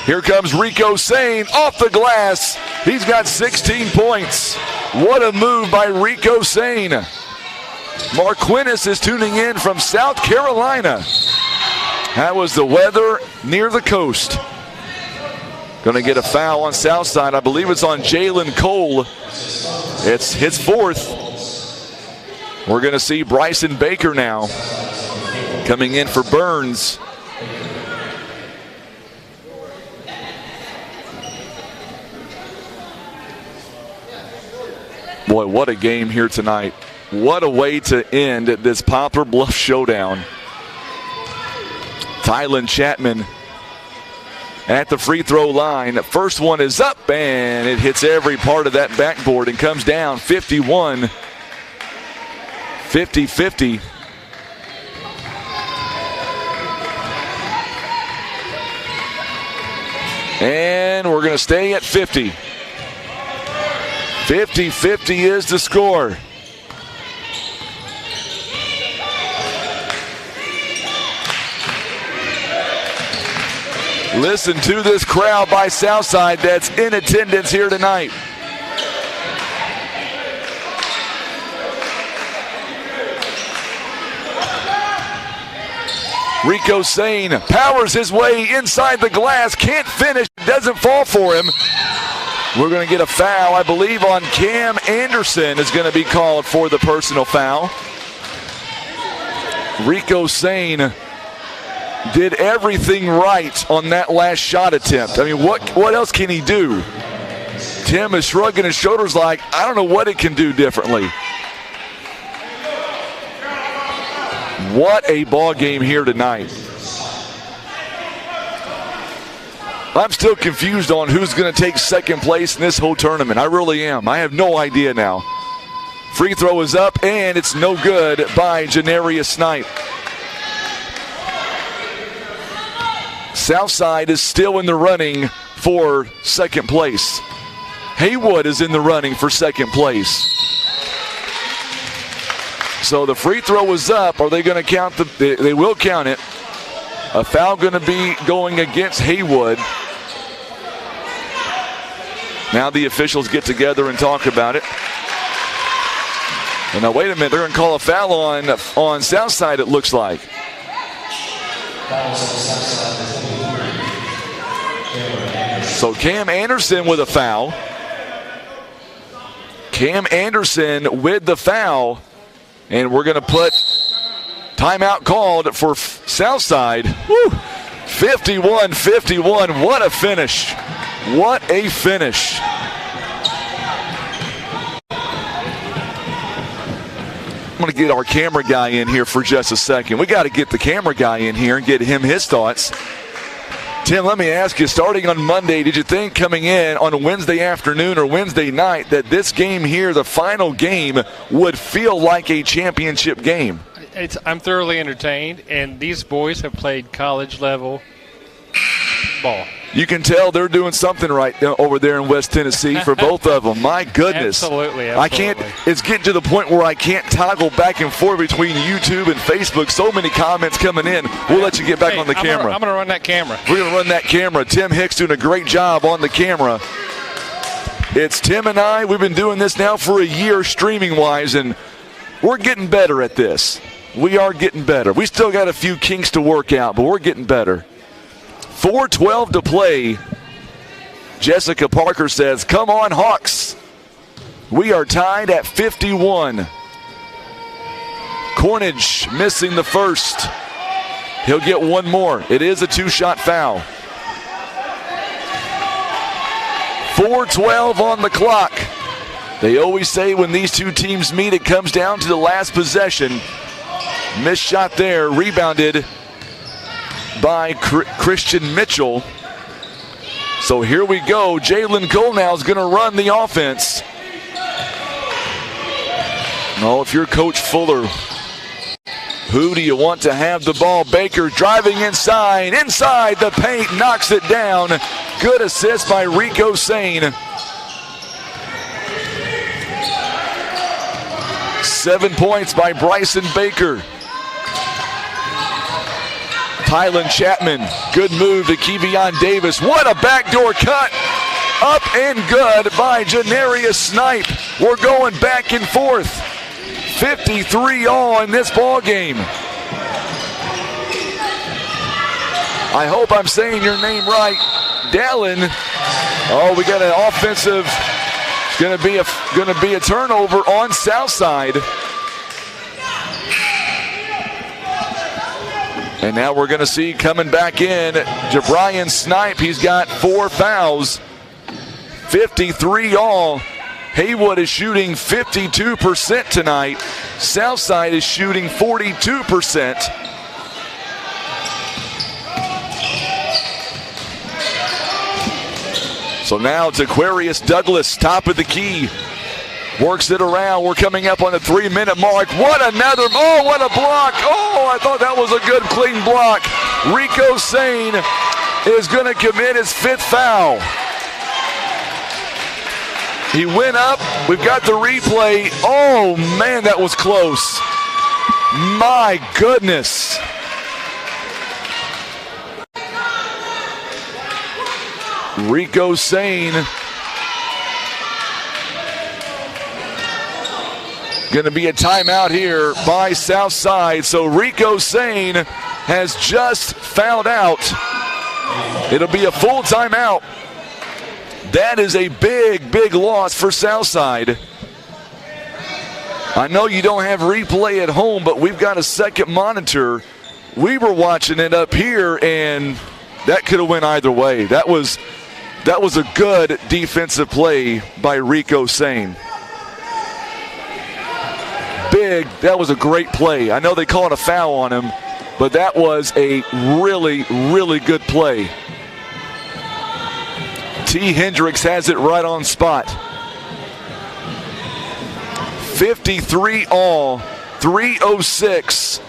[SPEAKER 1] Here comes Rico Sane off the glass. He's got 16 points. What a move by Rico Sane. Marquinnis is tuning in from South Carolina. That was the weather near the coast. Going to get a foul on Southside. I believe it's on Jalen Cole. It's his 4th. We're going to see Bryson Baker now coming in for Burns. Boy, what a game here tonight. What a way to end this Poplar Bluff Showdown. Tylen Chapman at the free throw line. The first one is up, and it hits every part of that backboard and comes down 51. 50-50. And we're going to stay at 50. 50-50 is the score. Listen to this crowd by Southside that's in attendance here tonight. Rico Sane powers his way inside the glass, can't finish, doesn't fall for him. We're going to get a foul, I believe, on Cam Anderson is going to be called for the personal foul. Rico Sane did everything right on that last shot attempt. I mean, what else can he do? Tim is shrugging his shoulders like, I don't know what it can do differently. What a ball game here tonight. I'm still confused on who's going to take second place in this whole tournament. I really am. I have no idea now. Free throw is up, and it's no good by Janarius Snipe. Southside is still in the running for second place. Haywood is in the running for second place. So the free throw is up. Are they going to count they will count it. A foul going to be going against Haywood. Now the officials get together and talk about it. And now wait a minute, they're going to call a foul on Southside, it looks like. So Cam Anderson with a foul. Cam Anderson with the foul. And we're going to put timeout called for Southside. 51-51. What a finish. What a finish. I'm going to get our camera guy in here for just a second. We got to get the camera guy in here and get him his thoughts. Tim, let me ask you, starting on Monday, did you think coming in on a Wednesday afternoon or Wednesday night that this game here, the final game, would feel like a championship game?
[SPEAKER 16] I'm thoroughly entertained, and these boys have played college-level ball.
[SPEAKER 1] You can tell they're doing something right over there in West Tennessee for both of them. My goodness.
[SPEAKER 16] Absolutely.
[SPEAKER 1] I can't. It's getting to the point where I can't toggle back and forth between YouTube and Facebook. So many comments coming in. We'll let you get back on the camera.
[SPEAKER 16] I'm going to run that camera.
[SPEAKER 1] We're going to run that camera. Tim Hicks doing a great job on the camera. It's Tim and I. We've been doing this now for a year streaming-wise, and we're getting better at this. We are getting better. We still got a few kinks to work out, but we're getting better. 4:12 to play. Jessica Parker says, come on, Hawks. We are tied at 51. Cornage missing the first. He'll get one more. It is a two-shot foul. 4:12 on the clock. They always say when these two teams meet, it comes down to the last possession. Missed shot there, rebounded by Christian Mitchell. So here we go. Jalen Cole now is going to run the offense. Oh, if you're Coach Fuller, who do you want to have the ball? Baker driving inside the paint, knocks it down. Good assist by Rico Sane. 7 points by Bryson Baker. Tylen Chapman, good move to Kevion Davis. What a backdoor cut. Up and good by Janarius Snipe. We're going back and forth. 53 all in this ball game. I hope I'm saying your name right. Dallin. Oh, we got an offensive. It's going to be a turnover on Southside. And now we're going to see coming back in Jabrian Snipe. He's got 4 fouls. 53 all. Haywood is shooting 52% tonight. Southside is shooting 42%. So now it's Aquarius Douglas, top of the key. Works it around. We're coming up on the 3-minute mark. What a block. Oh, I thought that was a good, clean block. Rico Sane is going to commit his 5th foul. He went up. We've got the replay. Oh, man, that was close. My goodness. Rico Sane going to be a timeout here by Southside. So Rico Sane has just fouled out. It'll be a full timeout. That is a big, big loss for Southside. I know you don't have replay at home, but we've got a second monitor. We were watching it up here, and that could have went either way. That was a good defensive play by Rico Sane. That was a great play. I know they called a foul on him, but that was a really, really good play. T. Hendricks has it right on spot. 53 all, 306.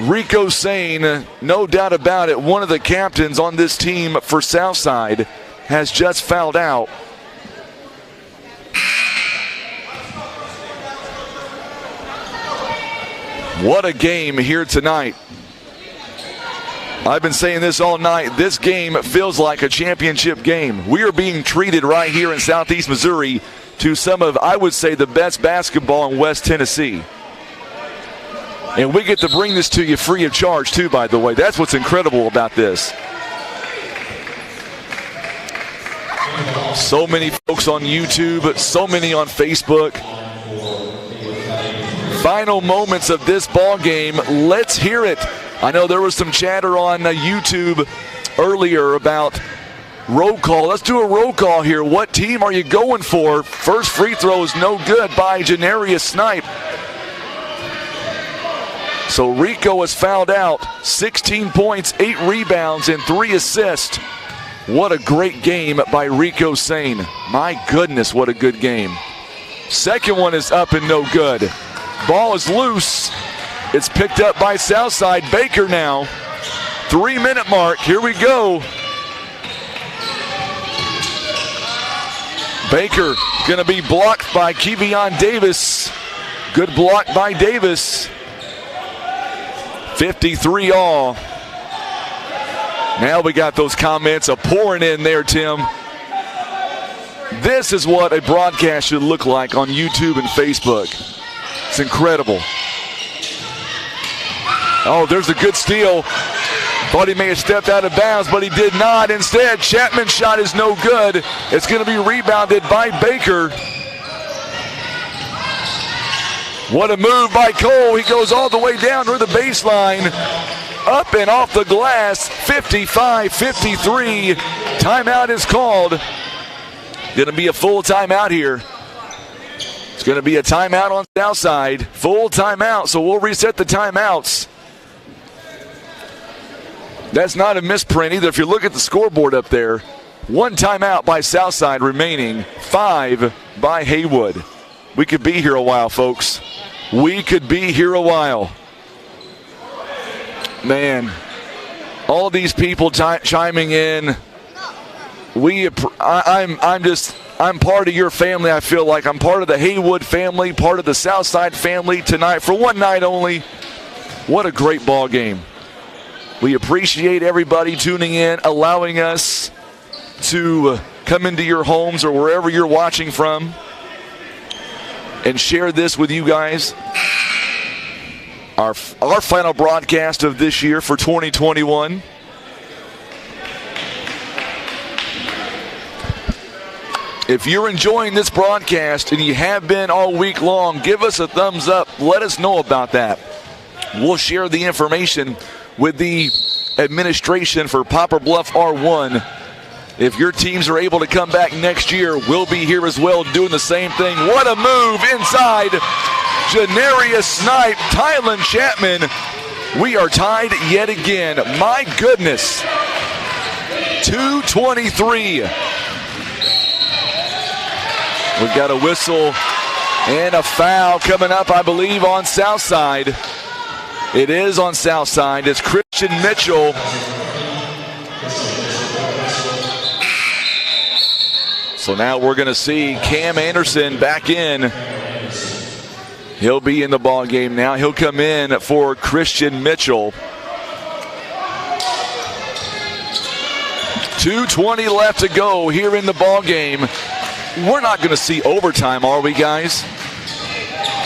[SPEAKER 1] Rico Sane, no doubt about it, one of the captains on this team for Southside, has just fouled out. What a game here tonight. I've been saying this all night. This game feels like a championship game. We are being treated right here in Southeast Missouri to some of, I would say, the best basketball in West Tennessee. And we get to bring this to you free of charge, too, by the way. That's what's incredible about this. So many folks on YouTube, so many on Facebook. Final moments of this ball game. Let's hear it. I know there was some chatter on YouTube earlier about roll call. Let's do a roll call here. What team are you going for? First free throw is no good by Janarius Snipe. So Rico has fouled out. 16 points, 8 rebounds, and 3 assists. What a great game by Rico Sane. My goodness, what a good game. Second one is up and no good. Ball is loose. It's picked up by Southside. Baker now. 3-minute mark. Here we go. Baker going to be blocked by Kevion Davis. Good block by Davis. 53 all. Now we got those comments pouring in there, Tim. This is what a broadcast should look like on YouTube and Facebook. It's incredible. Oh, there's a good steal. Thought he may have stepped out of bounds, but he did not. Instead, Chapman's shot is no good. It's going to be rebounded by Baker. What a move by Cole. He goes all the way down to the baseline. Up and off the glass. 55-53. Timeout is called. Going to be a full timeout here. It's going to be a timeout on Southside. Full timeout, so we'll reset the timeouts. That's not a misprint either. If you look at the scoreboard up there, 1 timeout by Southside remaining, 5 by Haywood. We could be here a while, folks. We could be here a while. Man, all these people chiming in. I'm part of your family. I feel like I'm part of the Haywood family, part of the Southside family tonight for one night only. What a great ball game. We appreciate everybody tuning in, allowing us to come into your homes or wherever you're watching from and share this with you guys. Our final broadcast of this year for 2021. If you're enjoying this broadcast and you have been all week long, give us a thumbs up. Let us know about that. We'll share the information with the administration for Poplar Bluff R1. If your teams are able to come back next year, we'll be here as well doing the same thing. What a move inside. Janarius Snipe, Tylen Chapman. We are tied yet again. My goodness. 2:23. We've got a whistle and a foul coming up, I believe, on Southside. It is on Southside. It's Christian Mitchell. So now we're going to see Cam Anderson back in. He'll be in the ball game now. He'll come in for Christian Mitchell. 2:20 left to go here in the ball game. We're not going to see overtime, are we, guys?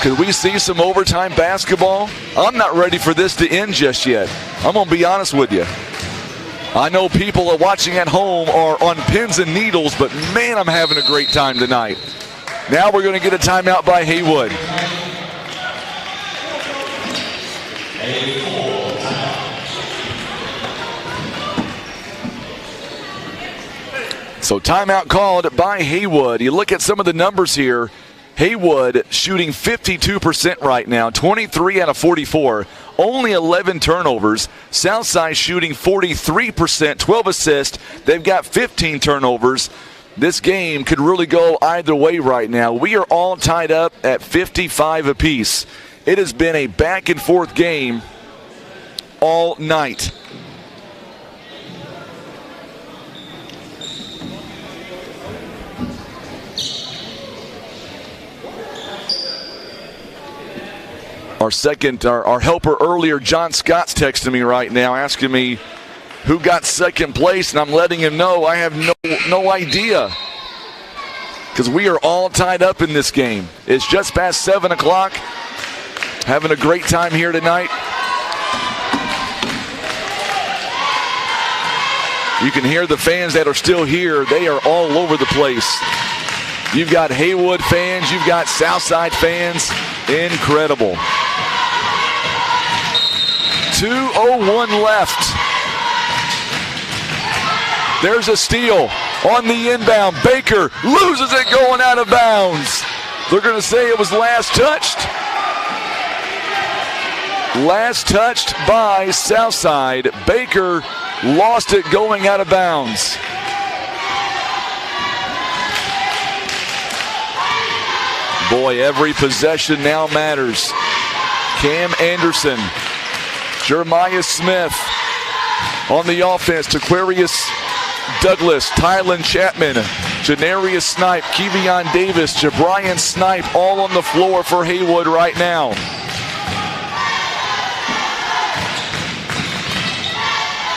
[SPEAKER 1] Could we see some overtime basketball? I'm not ready for this to end just yet. I'm going to be honest with you. I know people are watching at home are on pins and needles, but man, I'm having a great time tonight. Now we're going to get a timeout by Haywood. So timeout called by Haywood. You look at some of the numbers here. Haywood shooting 52% right now, 23 out of 44. only 11 turnovers. Southside shooting 43%, 12 assists. They've got 15 turnovers. This game could really go either way right now. We are all tied up at 55 apiece. It has been a back-and-forth game all night. Our helper earlier, John Scott's texting me right now, asking me who got second place, and I'm letting him know I have no idea, because we are all tied up in this game. It's just past 7 o'clock. Having a great time here tonight. You can hear the fans that are still here. They are all over the place. You've got Haywood fans. You've got Southside fans. Incredible. 2:01 left. There's a steal on the inbound. Baker loses it going out of bounds. They're going to say it was last touched. Last touched by Southside. Baker lost it going out of bounds. Boy, every possession now matters. Cam Anderson, Jeremiah Smith on the offense. Taquarius Douglas, Tylen Chapman, Janarius Snipe, Kevion Davis, Jabrian Snipe, all on the floor for Haywood right now.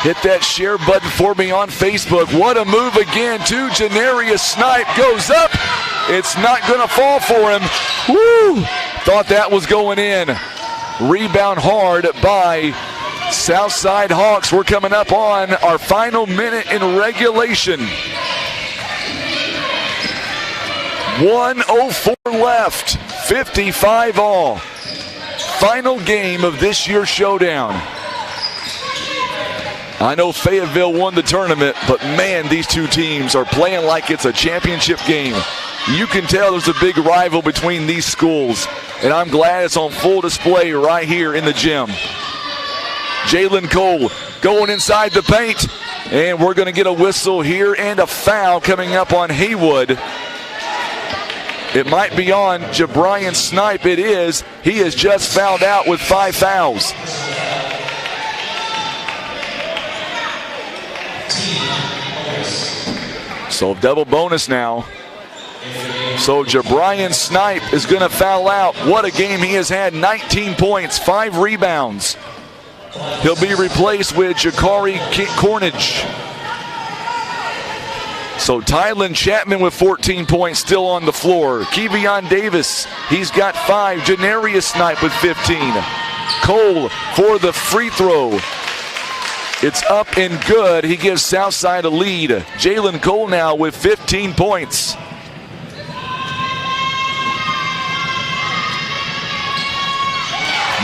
[SPEAKER 1] Hit that share button for me on Facebook. What a move again to Janarius Snipe. Goes up. It's not going to fall for him. Woo! Thought that was going in. Rebound hard by Southside Hawks. We're coming up on our final minute in regulation. 1:04 left. 55 all. Final game of this year's showdown. I know Fayetteville won the tournament, but man, these two teams are playing like it's a championship game. You can tell there's a big rival between these schools, and I'm glad it's on full display right here in the gym. Jalen Cole going inside the paint, and we're going to get a whistle here and a foul coming up on Haywood. It might be on Jabrian Snipe. It is. He has just fouled out with 5 fouls. So double bonus now. So Jabrian Snipe is going to foul out. What a game he has had. 19 points, 5 rebounds. He'll be replaced with Jakari Cornage. So Tylen Chapman with 14 points still on the floor. Kevion Davis, he's got 5. Janarius Snipe with 15. Cole for the free throw. It's up and good. He gives Southside a lead. Jalen Cole now with 15 points.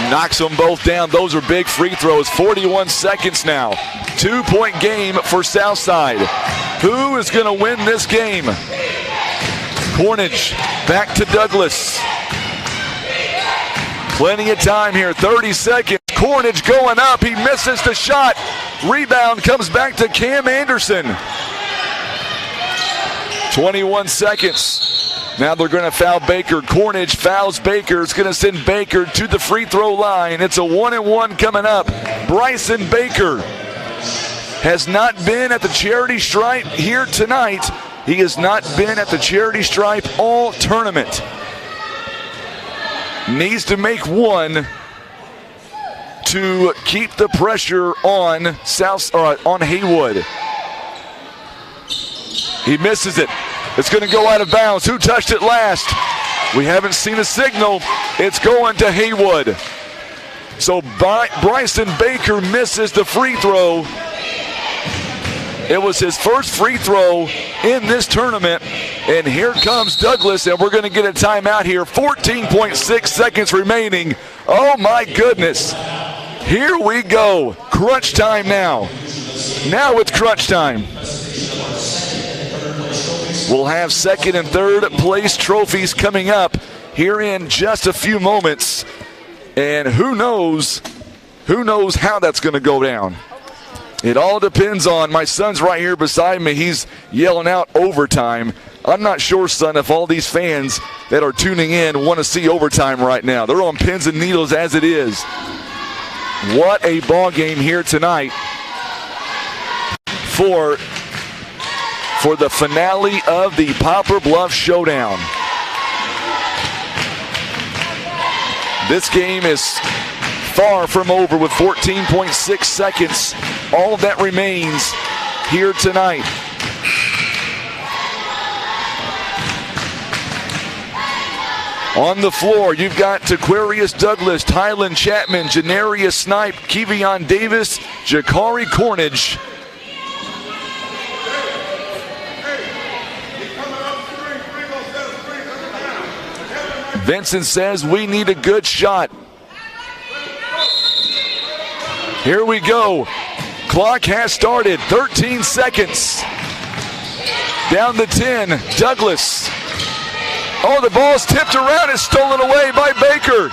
[SPEAKER 1] Knocks them both down. Those are big free throws. 41 seconds now. 2-point game for Southside. Who is going to win this game? Cornage back to Douglas. Plenty of time here. 30 seconds. Cornage going up. He misses the shot. Rebound comes back to Cam Anderson. 21 seconds. Now they're going to foul Baker. Cornage fouls Baker. It's going to send Baker to the free throw line. It's a 1-and-1 coming up. Bryson Baker has not been at the charity stripe here tonight. He has not been at the charity stripe all tournament. Needs to make one to keep the pressure on on Haywood. He misses it. It's going to go out of bounds. Who touched it last? We haven't seen a signal. It's going to Haywood. So Bryson Baker misses the free throw. It was his first free throw in this tournament. And here comes Douglas, and we're going to get a timeout here. 14.6 seconds remaining. Oh, my goodness. Here we go. Crunch time now. Now it's crunch time. We'll have second and third place trophies coming up here in just a few moments. And who knows who knows how that's going to go down. It all depends on, my son's right here beside me. He's yelling out overtime. I'm not sure, son, if all these fans that are tuning in want to see overtime right now. They're on pins and needles as it is. What a ball game here tonight for the finale of the Poplar Bluff Showdown. This game is far from over with 14.6 seconds. All that remains here tonight. On the floor, you've got Taquarius Douglas, Tylen Chapman, Janarius Snipe, Kevion Davis, Jakari Cornage. Vincent says we need a good shot. Here we go. Clock has started. 13 seconds. Down the 10. Douglas. Oh, the ball's tipped around. It's stolen away by Baker.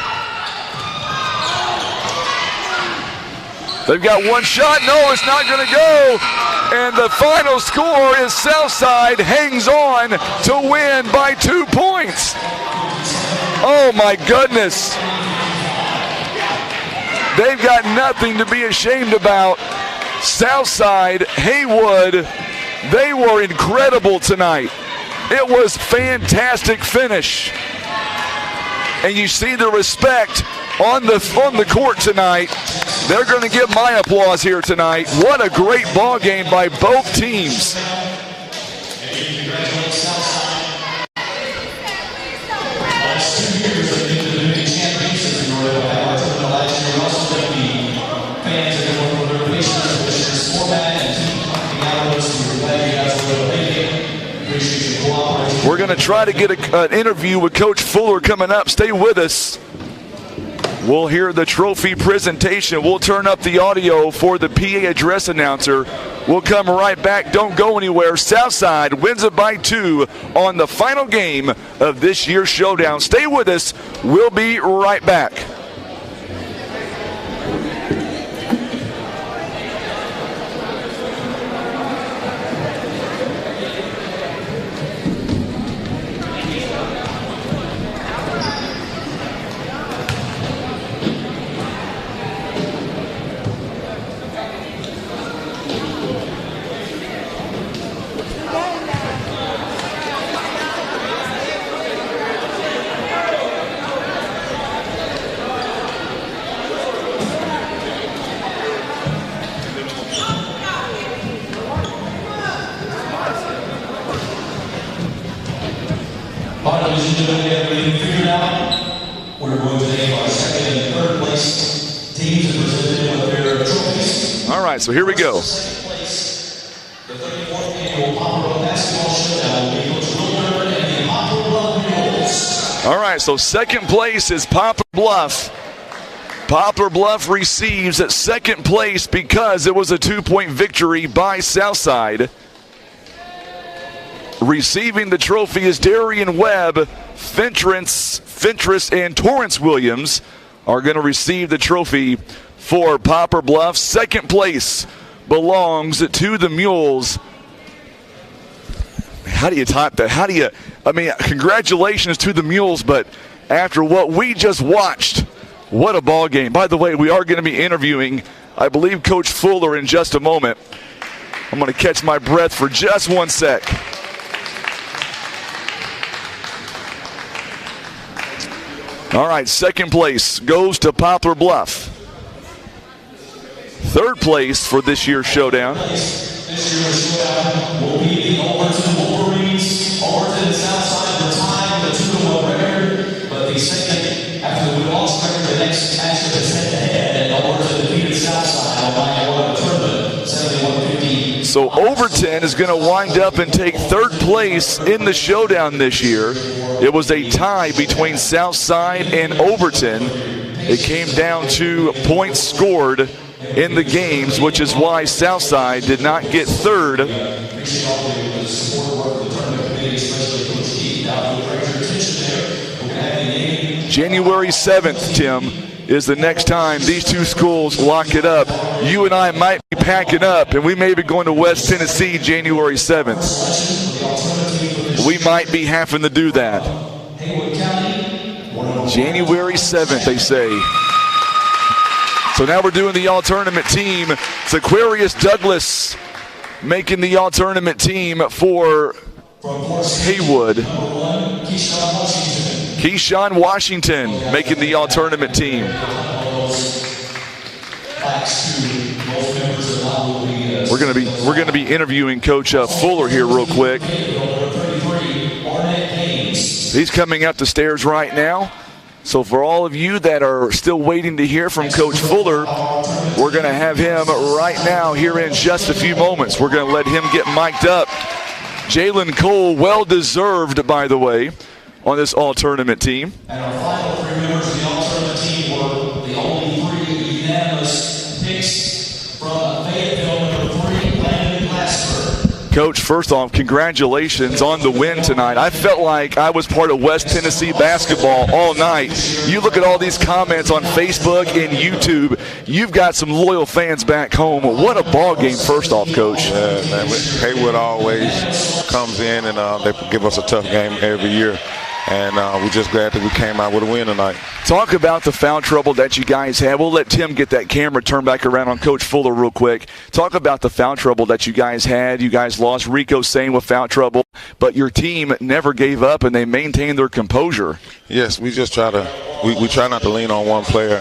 [SPEAKER 1] They've got one shot. No, it's not going to go. And the final score is Southside hangs on to win by 2 points. Oh, my goodness. They've got nothing to be ashamed about. Southside, Haywood, they were incredible tonight. It was fantastic finish. And you see the respect on the court tonight. They're going to get my applause here tonight. What a great ball game by both teams. We're going to try to get an interview with Coach Fuller coming up. Stay with us. We'll hear the trophy presentation. We'll turn up the audio for the PA address announcer. We'll come right back. Don't go anywhere. Southside wins it by 2 on the final game of this year's showdown. Stay with us. We'll be right back. All right, so here we go. All right, so second place is Poplar Bluff. Poplar Bluff receives at second place because it was a 2-point victory by Southside. Receiving the trophy is Darian Webb. Fentress and Torrance Williams are going to receive the trophy for Poplar Bluff. Second place belongs to the Mules. How do you type that? Congratulations to the Mules, but after what we just watched, what a ball game. By the way, we are going to be interviewing, I believe, Coach Fuller in just a moment. I'm going to catch my breath for just 1 sec. All right, second place goes to Poplar Bluff. Third place for this year's showdown.
[SPEAKER 17] This year's showdown will be the Overton Wolverines. Overton Southside retired the 2-1 record, but the second, after the loss record, the next matchup is head-to-head, and Overton defeated Southside by a tournament, 71-50.
[SPEAKER 1] So Overton is going to wind up and take third place in the showdown this year. It was a tie between Southside and Overton. It came down to points scored in the games, which is why Southside did not get third. January 7th, Tim, is the next time these two schools lock it up. You and I might be packing up, and we may be going to West Tennessee January 7th. We might be having to do that. January 7th, they say. So now we're doing the all-tournament team. It's Aquarius Douglas making the all-tournament team for Haywood. Keyshawn Washington making the all-tournament team. We're gonna be interviewing Coach Fuller here real quick. He's coming up the stairs right now. So for all of you that are still waiting to hear from Coach Fuller, we're going to have him right now here in just a few moments. We're going to let him get mic'd up. Jalen Cole, well-deserved, by the way, on this all-tournament team.
[SPEAKER 17] And our final 3 members of the all-tournament team were the only 3 unanimous picks from Fayetteville, number 3, Landon Glasper.
[SPEAKER 1] Coach, first off, congratulations on the win tonight. I felt like I was part of West Tennessee basketball all night. You look at all these comments on Facebook and YouTube. You've got some loyal fans back home. What a ball game, first off, Coach.
[SPEAKER 18] Yeah, man. Haywood always comes in and they give us a tough game every year. And we're just glad that we came out with a win tonight.
[SPEAKER 1] Talk about the foul trouble that you guys had. We'll let Tim get that camera turned back around on Coach Fuller real quick. Talk about the foul trouble that you guys had. You guys lost Rico Sane with foul trouble, but your team never gave up and they maintained their composure.
[SPEAKER 18] Yes, we just try to we try not to lean on one player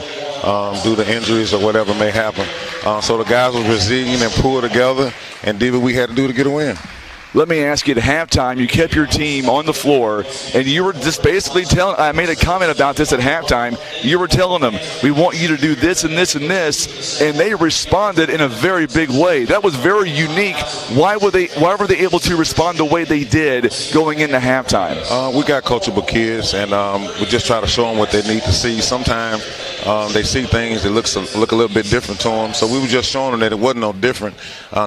[SPEAKER 18] due to injuries or whatever may happen. So the guys were resilient and pulled together and did what we had to do to get a win.
[SPEAKER 1] Let me ask you, at halftime, you kept your team on the floor, and you were just basically telling, I made a comment about this at halftime, you were telling them, we want you to do this and this and this, and they responded in a very big way. That was very unique. Why were they able to respond the way they did going into halftime?
[SPEAKER 18] We got coachable kids, and we just try to show them what they need to see. Sometimes they see things that look a little bit different to them, so we were just showing them that it wasn't no different.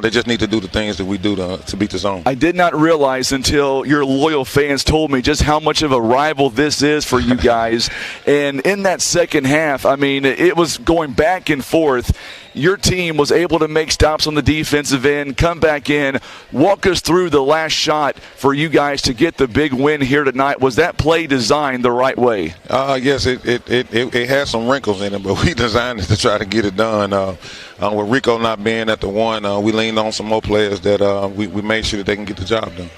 [SPEAKER 18] They just need to do the things that we do to beat the zone.
[SPEAKER 1] I did not realize until your loyal fans told me just how much of a rival this is for you guys. And in that second half, I mean, it was going back and forth. Your team was able to make stops on the defensive end, come back in. Walk us through the last shot for you guys to get the big win here tonight. Was that play designed the right way?
[SPEAKER 18] Yes, it has some wrinkles in it, but we designed it to try to get it done. With Rico not being at the one, we leaned on some more players that we made sure that they can get the job done.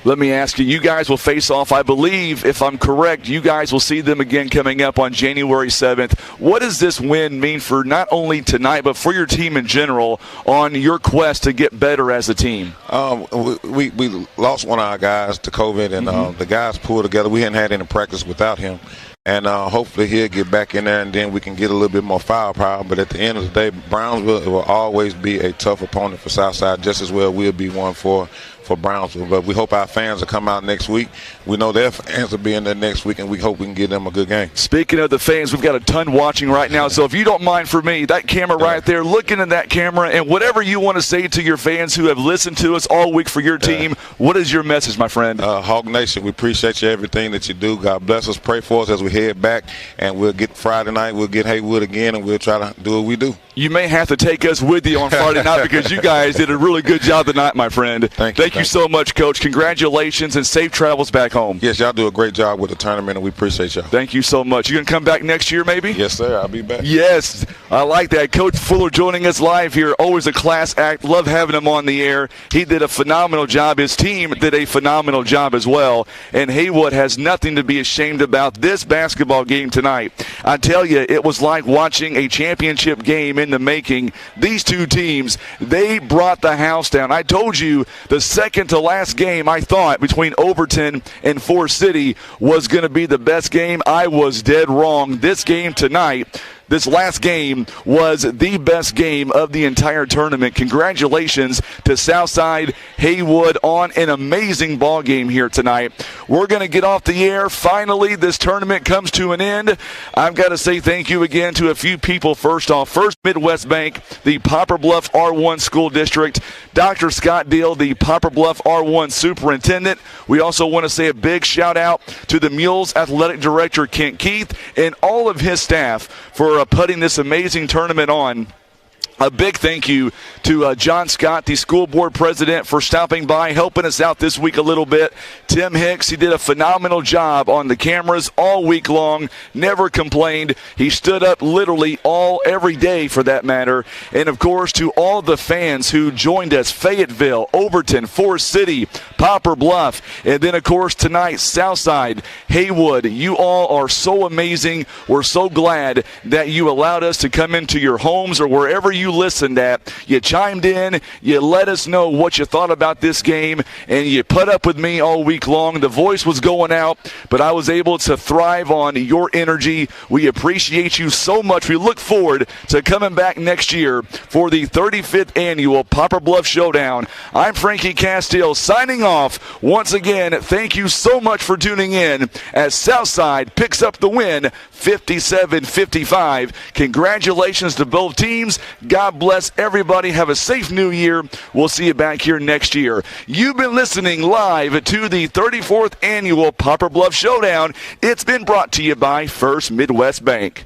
[SPEAKER 1] Let me ask you guys will face off, I believe, if I'm correct, you guys will see them again coming up on January 7th. What does this win mean for not only tonight, but for your team in general on your quest to get better as a team?
[SPEAKER 18] We lost one of our guys to COVID, and the guys pulled together. We hadn't had any practice without him. And hopefully he'll get back in there, and then we can get a little bit more firepower. But at the end of the day, Brownsville will always be a tough opponent for Southside, just as well we'll be one for Brownsville. But we hope our fans will come out next week. We know their fans will be in there next week, and we hope we can give them a good game.
[SPEAKER 1] Speaking of the fans, we've got a ton watching right now. So if you don't mind for me, that camera right there, looking at that camera, and whatever you want to say to your fans who have listened to us all week for your team, what is your message, my friend?
[SPEAKER 18] Hog Nation, we appreciate you, everything that you do. God bless us. Pray for us as we head back, and we'll get Friday night. We'll get Haywood again, and we'll try to do what we do.
[SPEAKER 1] You may have to take us with you on Friday night because you guys did a really good job tonight, my friend. Thank you so much, Coach. Congratulations and safe travels back home.
[SPEAKER 18] Yes, y'all do a great job with the tournament, and we appreciate y'all.
[SPEAKER 1] Thank you so much. You going to come back next year, maybe?
[SPEAKER 18] Yes, sir. I'll be back.
[SPEAKER 1] Yes, I like that. Coach Fuller joining us live here. Always a class act. Love having him on the air. He did a phenomenal job. His team did a phenomenal job as well. And Haywood has nothing to be ashamed about this basketball game tonight. I tell you, it was like watching a championship game in the making. These two teams, they brought the house down. I told you the second to last game, I thought, between Overton and Forrest City was going to be the best game. I was dead wrong. This game tonight, this last game, was the best game of the entire tournament. Congratulations to Southside Haywood on an amazing ball game here tonight. We're going to get off the air. Finally, this tournament comes to an end. I've got to say thank you again to a few people. First off, First Midwest Bank, the Poplar Bluff R1 School District, Dr. Scott Deal, the Poplar Bluff R1 Superintendent. We also want to say a big shout out to the Mules Athletic Director, Kent Keith, and all of his staff for for putting this amazing tournament on. A big thank you to John Scott, the school board president, for stopping by, helping us out this week a little bit. Tim Hicks, he did a phenomenal job on the cameras all week long, never complained. He stood up literally every day for that matter. And, of course, to all the fans who joined us, Fayetteville, Overton, Forrest City, Poplar Bluff, and then, of course, tonight, Southside, Haywood. You all are so amazing. We're so glad that you allowed us to come into your homes or wherever you listened at. You chimed in, you let us know what you thought about this game, and you put up with me all week long. The voice was going out, but I was able to thrive on your energy. We appreciate you so much. We look forward to coming back next year for the 35th Annual Poplar Bluff Showdown. I'm Frankie Castile signing off. Once again, thank you so much for tuning in as Southside picks up the win 57-55. Congratulations to both teams. God bless everybody. Have a safe new year. We'll see you back here next year. You've been listening live to the 34th Annual Poplar Bluff Showdown. It's been brought to you by First Midwest Bank.